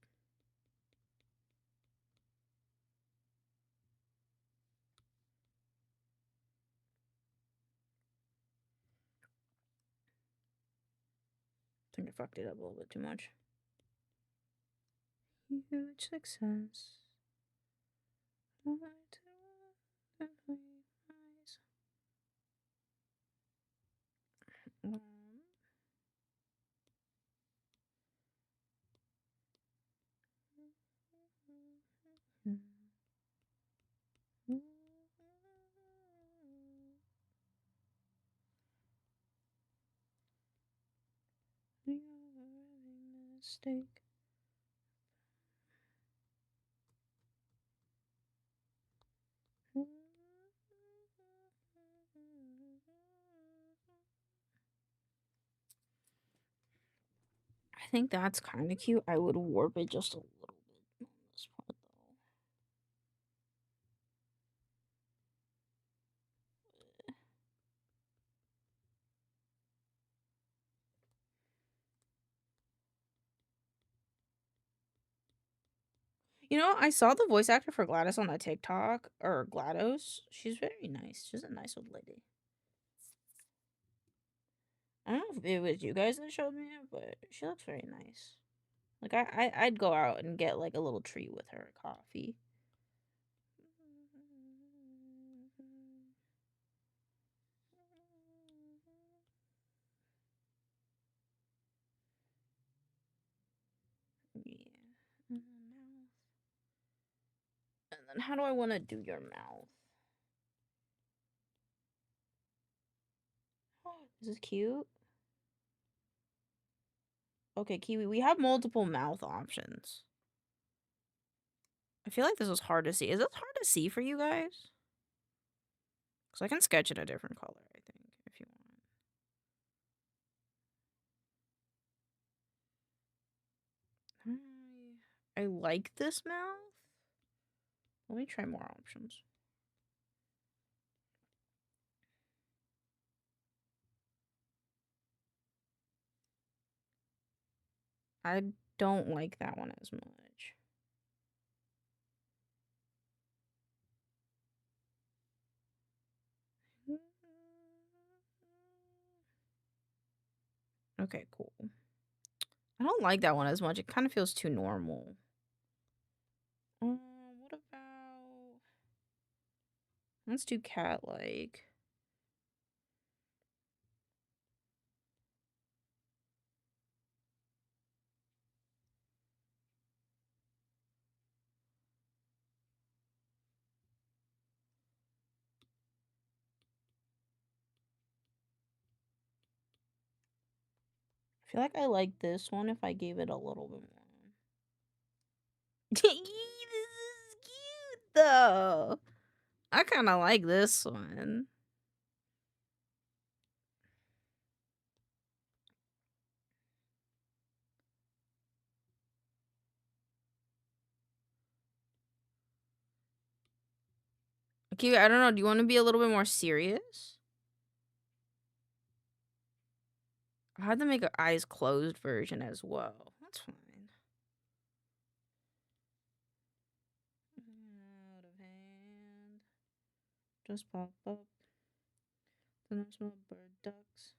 I think I fucked it up a little bit too much. Huge success. Mistake. I think that's kind of cute. I would warp it just a little bit on this part, though. You know, I saw the voice actor for GLaDOS on the TikTok, or GLaDOS. She's very nice. She's a nice old lady. I don't know if it was you guys that showed me it, but she looks very nice. Like, I'd go out and get, like, a little treat with her, coffee. Yeah. Mouth. And then how do I want to do your mouth? Oh, this is cute. Okay, Kiwi, we have multiple mouth options. I feel like this was hard to see. Is this hard to see for you guys? Because I can sketch it a different color, I think, if you want. I like this mouth. Let me try more options. I don't like that one as much. Okay, cool. I don't like that one as much. It kind of feels too normal. What about... Let's do cat-like. I feel like I like this one if I gave it a little bit more. This is cute, though. I kind of like this one. Okay, I don't know. Do you want to be a little bit more serious? I had to make an eyes closed version as well. That's fine. Just pop up. Then I smell bird ducks.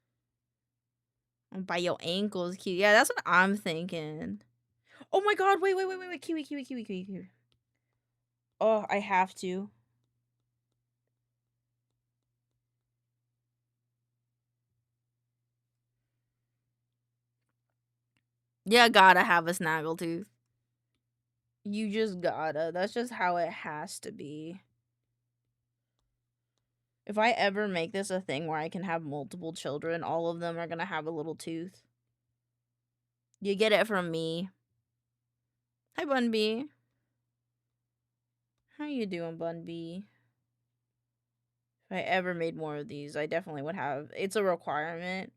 By your ankles, cute. Yeah, that's what I'm thinking. Oh my god, wait. Kiwi. Oh, I have to. Yeah, gotta have a snaggletooth. You just gotta. That's just how it has to be. If I ever make this a thing where I can have multiple children, all of them are gonna have a little tooth. You get it from me. Hi, Bun B. How you doing, Bun B? If I ever made more of these, I definitely would have. It's a requirement.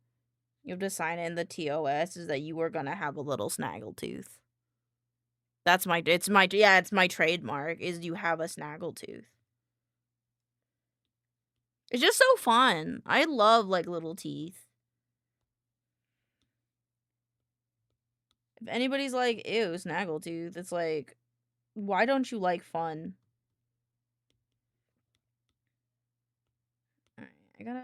You have to sign in the TOS is that you are gonna have a little snaggletooth. That's my it's my trademark is you have a snaggletooth. It's just so fun. I love like little teeth. If anybody's like, ew, snaggletooth, it's like, why don't you like fun? Alright, I gotta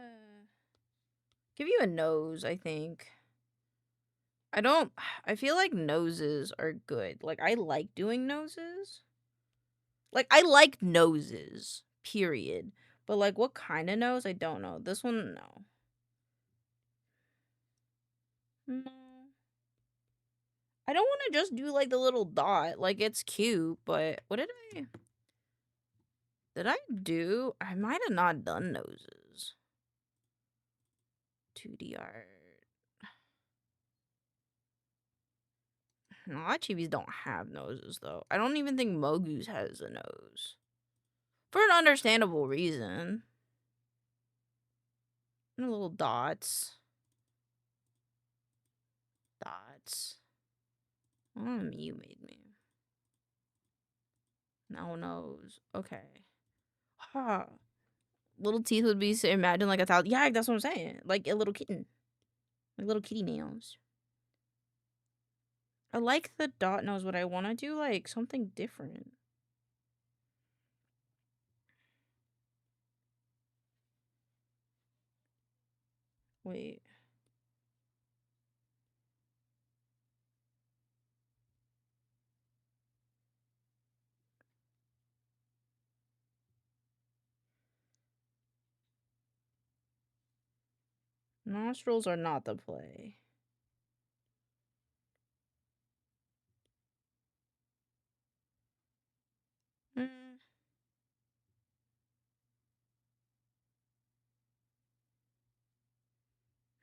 give you a nose, I think. I feel like noses are good. Like, I like doing noses. Like, I like noses, period. But, like, what kind of nose? I don't know. This one, no. No. I don't want to just do, like, the little dot. Like, it's cute, but what did I do? I might have not done noses. 2D art. A lot of chibis don't have noses, though. I don't even think Mogu's has a nose. For an understandable reason. And little dots. Dots. You made me. No nose. Okay. Huh. Little teeth would be, imagine like 1,000. Yeah, that's what I'm saying. Like a little kitten. Like little kitty nails. I like the dot nose, but I want to do like something different. Wait. Nostrils are not the play.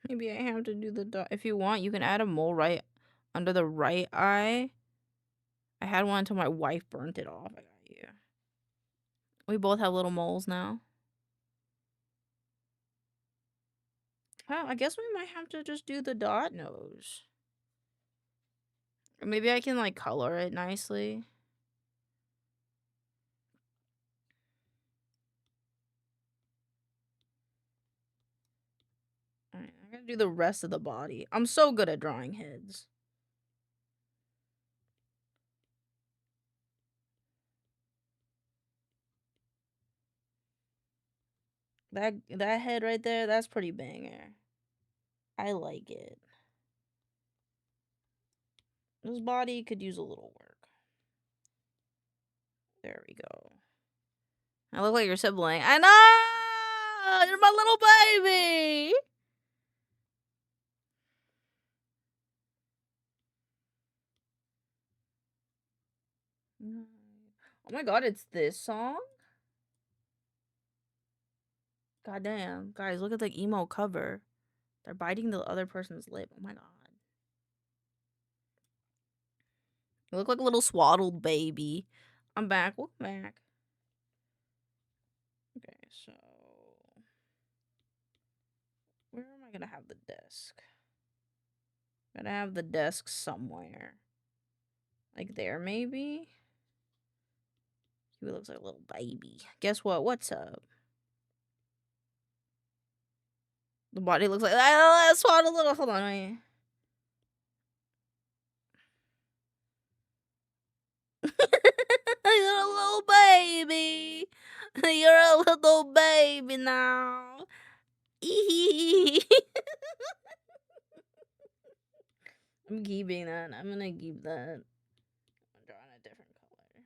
Maybe I have to do the dot. If you want, you can add a mole right under the right eye. I had one until my wife burnt it off. I got you. We both have little moles now. Well, I guess we might have to just do the dot nose. Or maybe I can like color it nicely. Alright, I gotta do the rest of the body. I'm so good at drawing heads. That head right there, that's pretty banger. I like it. This body could use a little work. There we go. I look like your sibling. I know! You're my little baby! Oh my god, it's this song? Goddamn. Guys, look at the emo cover. They're biting the other person's lip. Oh my god. You look like a little swaddled baby. I'm back. Welcome back. Okay, so... where am I gonna have the desk? Gotta have the desk somewhere. Like there, maybe? He looks like a little baby. Guess what? What's up? The body looks like... ah, swaddled little... hold on, wait. You're a little baby. You're a little little baby now. I'm keeping that. I'm gonna keep that. I'm drawing a different color.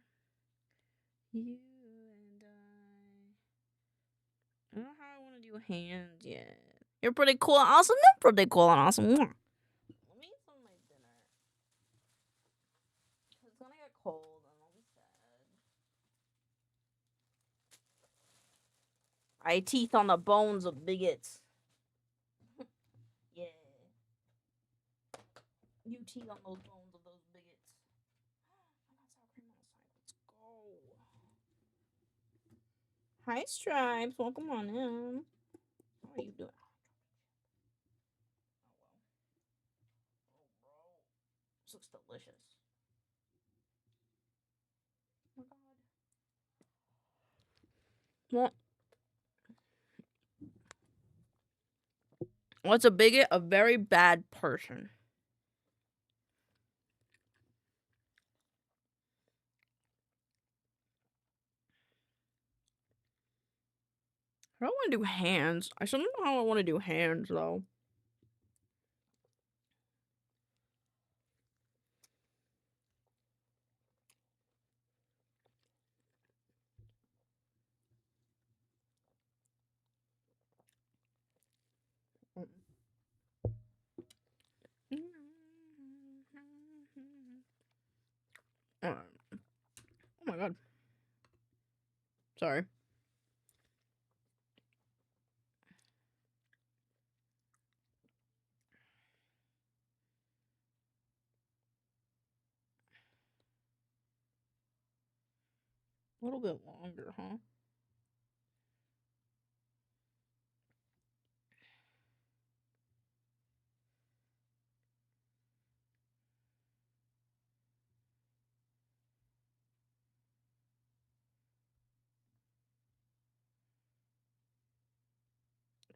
You and I don't know how I want to do hands yet. You're pretty cool and awesome. You're pretty cool and awesome. Let me eat some of my dinner. It's gonna get cold and I'll be sad. I teeth on the bones of bigots. Yeah. You teeth on those bones of those bigots. Let's go. Hi, Stripes. Welcome on in. How are you doing? Oh, bro. This looks delicious. Oh, my God. What's a bigot? A very bad person. I don't want to do hands. I still don't know how I want to do hands, though. Oh my god. Sorry. A little bit longer, huh?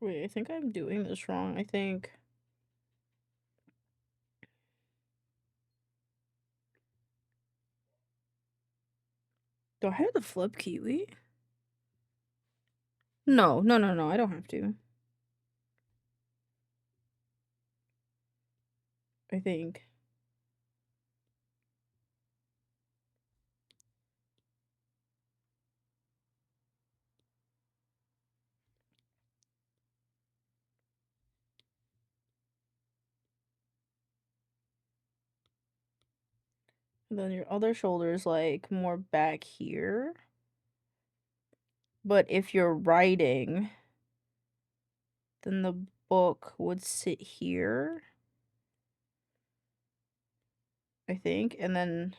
Wait, I think I'm doing this wrong. I think... Do I have to flip Kiwi? No, no, no, no. I don't have to. I think. And then your other shoulder is like more back here. But if you're writing, then the book would sit here. I think. And then...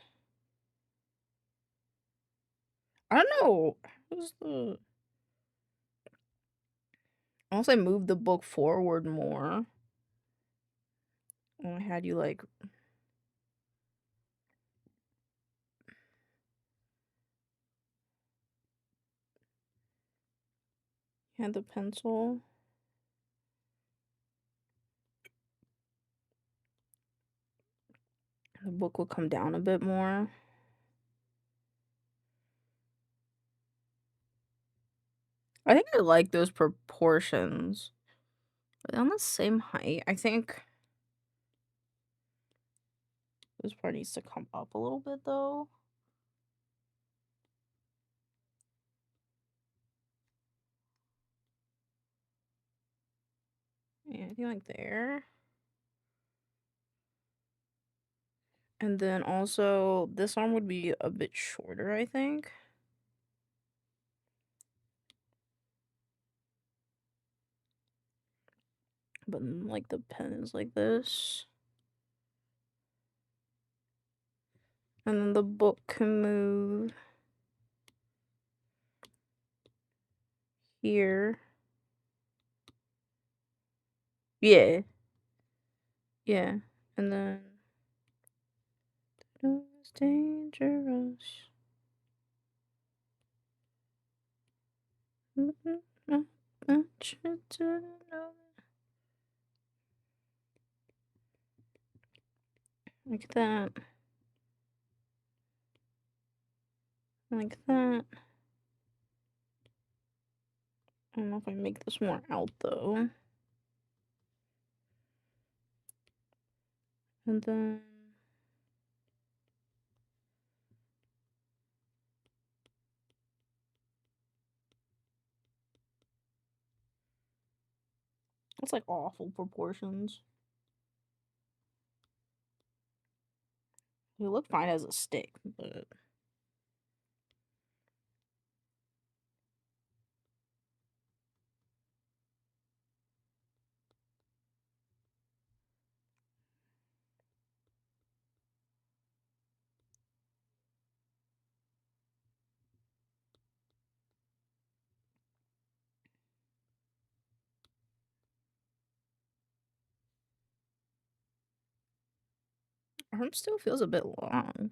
I don't know. Who's the... Unless I move the book forward more. I had you like... Had the pencil. The book will come down a bit more. I think I like those proportions. Are they on the same height? I think this part needs to come up a little bit though. Yeah, I think like there. And then also this arm would be a bit shorter, I think. But like the pen is like this. And then the book can move here. Yeah. Yeah. And then it's dangerous. Like that. Like that. I don't know if I make this more out though. And then it's like awful proportions. It look fine as a stick, but arm still feels a bit long.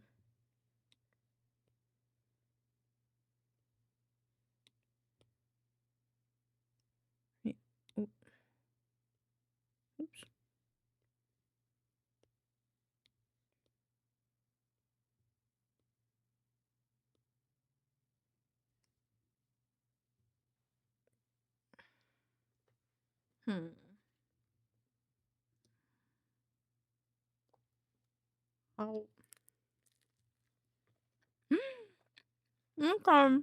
Oops. Hmm. Oh. Okay.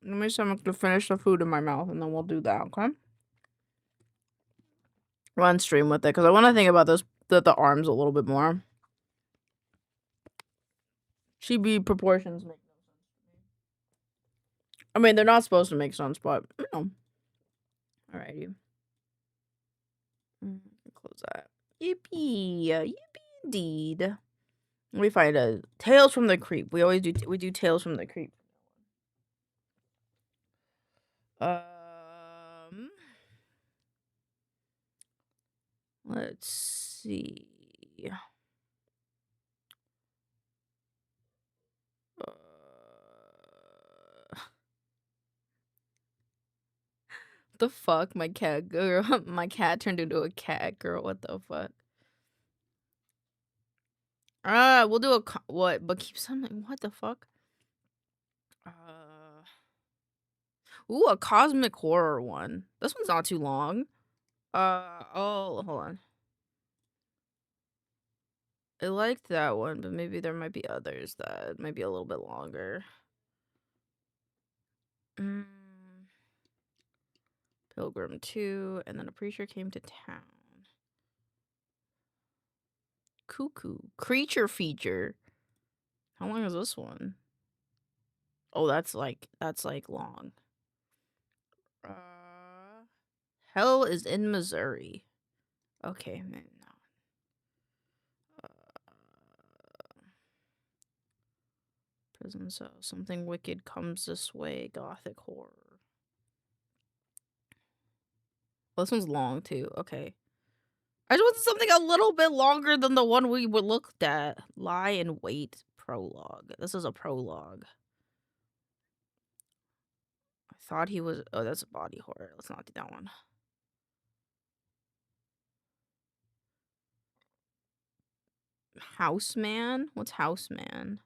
Let me see if I can finish the food in my mouth, and then we'll do that. Okay. Run stream with it because I want to think about this the arms a little bit more. Chibi proportions make no sense to me. I mean, they're not supposed to make sense, but you know. Alrighty. Close that. Yippee! Yippee indeed. Let me find a Tales from the Creep. We always do. We do Tales from the Creep. Let's see. The fuck, my cat girl. My cat turned into a cat girl. What the fuck? We'll do a what? But keep something. What the fuck? Ooh, a cosmic horror one. This one's not too long. Oh, hold on. I liked that one, but maybe there might be others that might be a little bit longer. Pilgrim 2, and then a preacher came to town. Cuckoo. Creature feature. How long is this one? Oh, that's like long. Hell is in Missouri. Okay, man. No. Prison cell. Something wicked comes this way. Gothic horror. Well, this one's long too. Okay. I just wanted something a little bit longer than the one we looked at. Lie in Wait prologue. This is a prologue. I thought he was. Oh, that's a body horror. Let's not do that one. Houseman? What's Houseman?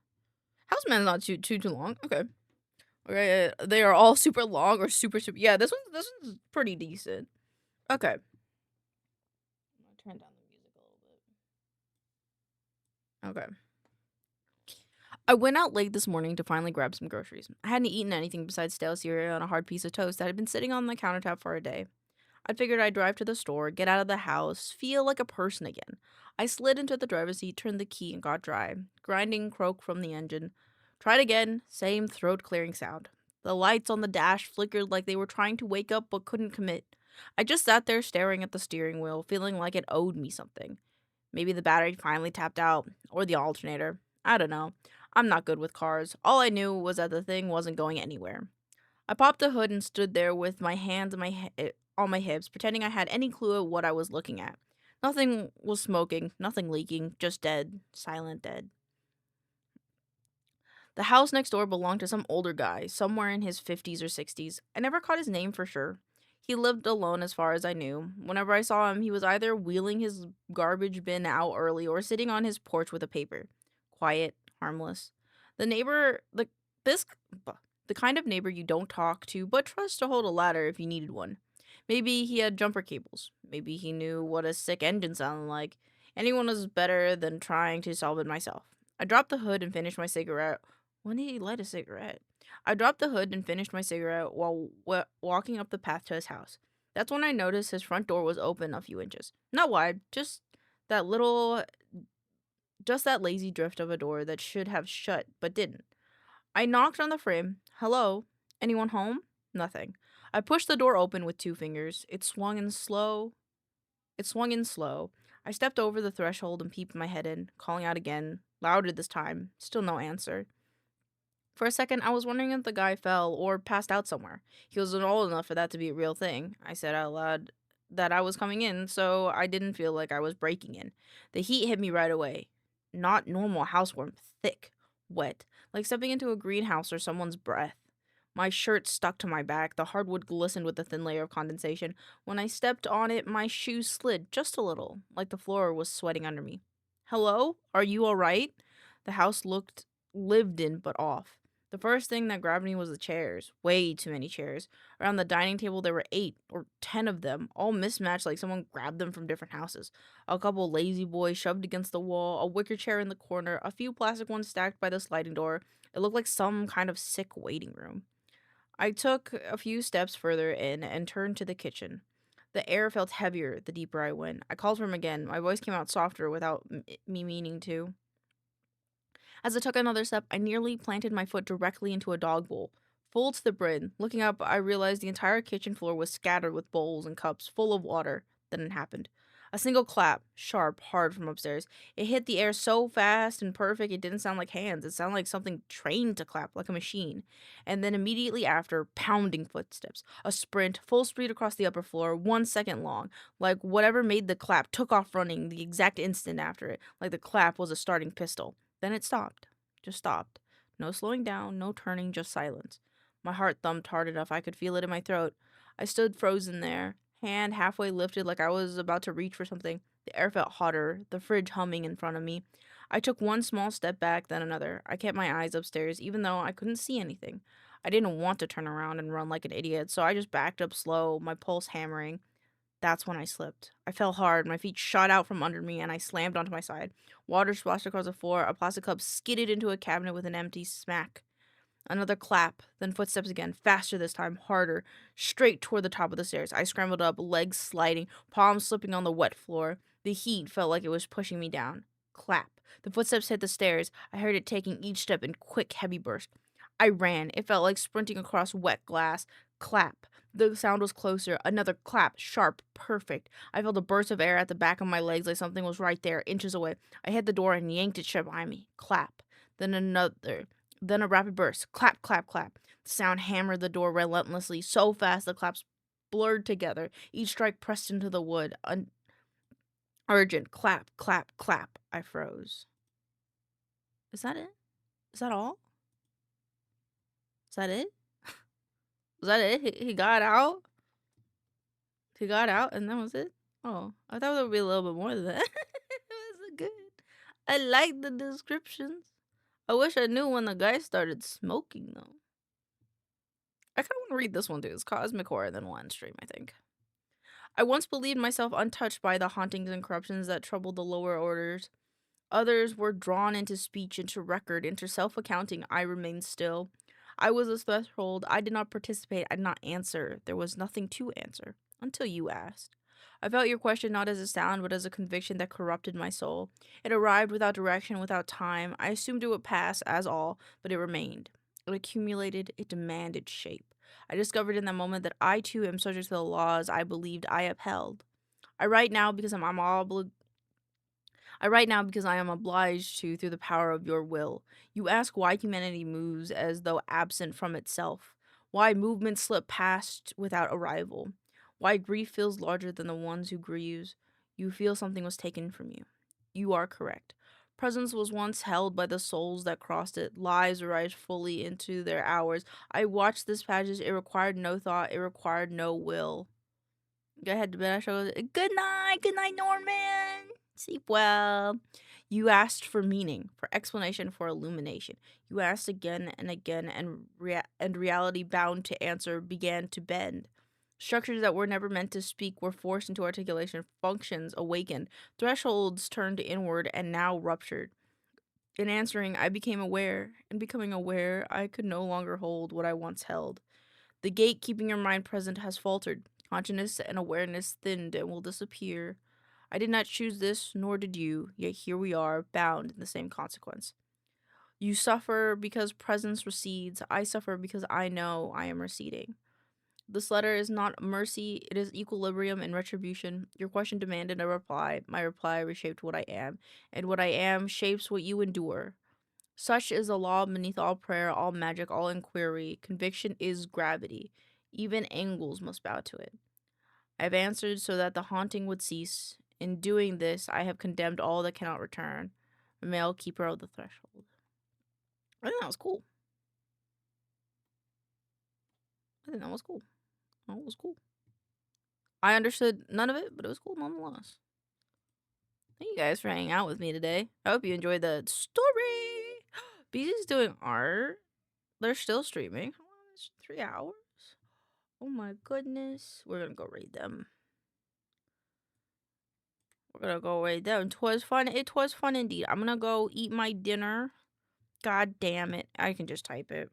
Houseman's not too long. Okay. Okay, they are all super long or super. Yeah, this one's pretty decent. Okay. I'm gonna turn down the music a little bit. Okay. I went out late this morning to finally grab some groceries. I hadn't eaten anything besides stale cereal and a hard piece of toast that had been sitting on the countertop for a day. I figured I'd drive to the store, get out of the house, feel like a person again. I slid into the driver's seat, turned the key, and got dry. Grinding croak from the engine. Tried again, same throat-clearing sound. The lights on the dash flickered like they were trying to wake up but couldn't commit. I just sat there staring at the steering wheel, feeling like it owed me something. Maybe the battery finally tapped out, or the alternator. I don't know. I'm not good with cars. All I knew was that the thing wasn't going anywhere. I popped the hood and stood there with my hands on my hips, pretending I had any clue of what I was looking at. Nothing was smoking, nothing leaking, just dead, silent dead. The house next door belonged to some older guy, somewhere in his 50s or 60s. I never caught his name for sure. He lived alone as far as I knew. Whenever I saw him, he was either wheeling his garbage bin out early or sitting on his porch with a paper. Quiet, harmless. The neighbor, this, the kind of neighbor you don't talk to, but trust to hold a ladder if you needed one. Maybe he had jumper cables. Maybe he knew what a sick engine sounded like. Anyone was better than trying to solve it myself. I dropped the hood and finished my cigarette. When did he light a cigarette? I dropped the hood and finished my cigarette while walking up the path to his house. That's when I noticed his front door was open a few inches. Not wide, that little, just that lazy drift of a door that should have shut but didn't. I knocked on the frame. Hello? Anyone home? Nothing. I pushed the door open with 2 fingers. It swung in slow. I stepped over the threshold and peeped my head in, calling out again, louder this time. Still no answer. For a second, I was wondering if the guy fell or passed out somewhere. He wasn't old enough for that to be a real thing. I said out loud that I was coming in, so I didn't feel like I was breaking in. The heat hit me right away. Not normal house warmth, thick, wet, like stepping into a greenhouse or someone's breath. My shirt stuck to my back. The hardwood glistened with a thin layer of condensation. When I stepped on it, my shoes slid just a little, like the floor was sweating under me. Hello? Are you all right? The house looked lived in but off. The first thing that grabbed me was the chairs. Way too many chairs. Around the dining table there were 8 or 10 of them, all mismatched like someone grabbed them from different houses. A couple lazy boys shoved against the wall, a wicker chair in the corner, a few plastic ones stacked by the sliding door. It looked like some kind of sick waiting room. I took a few steps further in and turned to the kitchen. The air felt heavier the deeper I went. I called for him again. My voice came out softer without me meaning to. As I took another step, I nearly planted my foot directly into a dog bowl, full to the brim. Looking up, I realized the entire kitchen floor was scattered with bowls and cups full of water. Then it happened. A single clap, sharp, hard from upstairs. It hit the air so fast and perfect it didn't sound like hands. It sounded like something trained to clap, like a machine. And then immediately after, pounding footsteps. A sprint, full speed across the upper floor, 1 second long. Like whatever made the clap took off running the exact instant after it. Like the clap was a starting pistol. Then it stopped. Just stopped. No slowing down, no turning, just silence. My heart thumped hard enough I could feel it in my throat. I stood frozen there, hand halfway lifted like I was about to reach for something. The air felt hotter, the fridge humming in front of me. I took one small step back, then another. I kept my eyes upstairs, even though I couldn't see anything. I didn't want to turn around and run like an idiot, so I just backed up slow, my pulse hammering. That's when I slipped. I fell hard, my feet shot out from under me, and I slammed onto my side. Water splashed across the floor, a plastic cup skidded into a cabinet with an empty smack. Another clap, then footsteps again, faster this time, harder, straight toward the top of the stairs. I scrambled up, legs sliding, palms slipping on the wet floor. The heat felt like it was pushing me down. Clap. The footsteps hit the stairs. I heard it taking each step in quick, heavy bursts. I ran. It felt like sprinting across wet glass. Clap. The sound was closer. Another clap, sharp, perfect. I felt a burst of air at the back of my legs like something was right there, inches away. I hit the door and yanked it shut behind me. Clap. Then another. Then a rapid burst. Clap, clap, clap. The sound hammered the door relentlessly, so fast the claps blurred together. Each strike pressed into the wood. Urgent. Clap, clap, clap. I froze. Is that it? Is that all? Is that it? Was that it? He got out? He got out and that was it? Oh, I thought there would be a little bit more than that. It was good. I like the descriptions. I wish I knew when the guy started smoking, though. I kind of want to read this one, too. It's Cosmic Horror, then one stream, I think. I once believed myself untouched by the hauntings and corruptions that troubled the lower orders. Others were drawn into speech, into record, into self-accounting. I remained still. I was a threshold. I did not participate. I did not answer. There was nothing to answer, until you asked. I felt your question not as a sound, but as a conviction that corrupted my soul. It arrived without direction, without time. I assumed it would pass, as all, but it remained. It accumulated. It demanded shape. I discovered in that moment that I, too, am subject to the laws I believed I upheld. I write now because I am obliged to through the power of your will. You ask why humanity moves as though absent from itself. Why movements slip past without arrival. Why grief feels larger than the ones who grieves. You feel something was taken from you. You are correct. Presence was once held by the souls that crossed it. Lives arrived fully into their hours. I watched this passage. It required no thought. It required no will. Go ahead to bed. I show. Good night, Norman. Sleep well. You asked for meaning, for explanation, for illumination. You asked again and again, and reality, bound to answer, began to bend. Structures that were never meant to speak were forced into articulation. Functions awakened. Thresholds turned inward and now ruptured. In answering, I became aware. In becoming aware, I could no longer hold what I once held. The gate keeping your mind present has faltered. Consciousness and awareness thinned and will disappear. I did not choose this, nor did you, yet here we are, bound in the same consequence. You suffer because presence recedes. I suffer because I know I am receding. This letter is not mercy, it is equilibrium and retribution. Your question demanded a reply. My reply reshaped what I am, and what I am shapes what you endure. Such is the law beneath all prayer, all magic, all inquiry. Conviction is gravity. Even angels must bow to it. I have answered so that the haunting would cease. In doing this, I have condemned all that cannot return. A male keeper of the threshold. I think that was cool. I think that was cool. That was cool. I understood none of it, but it was cool nonetheless. Thank you guys for hanging out with me today. I hope you enjoyed the story. BZ's doing art. They're still streaming. How long is it? 3 hours? Oh my goodness. We're gonna go raid them. We're gonna go raid them. 'Twas fun. It was fun indeed. I'm gonna go eat my dinner. God damn it. I can just type it.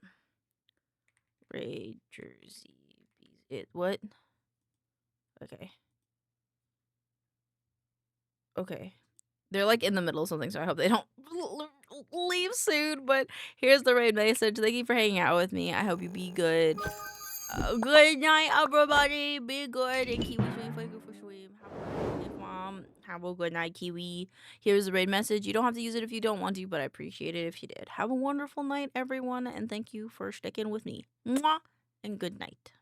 Raid Jersey. What? Okay. Okay. They're like in the middle of something, so I hope they don't leave soon. But here's the raid message. Thank you for hanging out with me. I hope you be good. Good night, everybody. Be good and keep swim. Thank you for swim. Mom. Have a good night, Kiwi. Here's the raid message. You don't have to use it if you don't want to, but I appreciate it if you did. Have a wonderful night, everyone, and thank you for sticking with me. Mwah, and good night.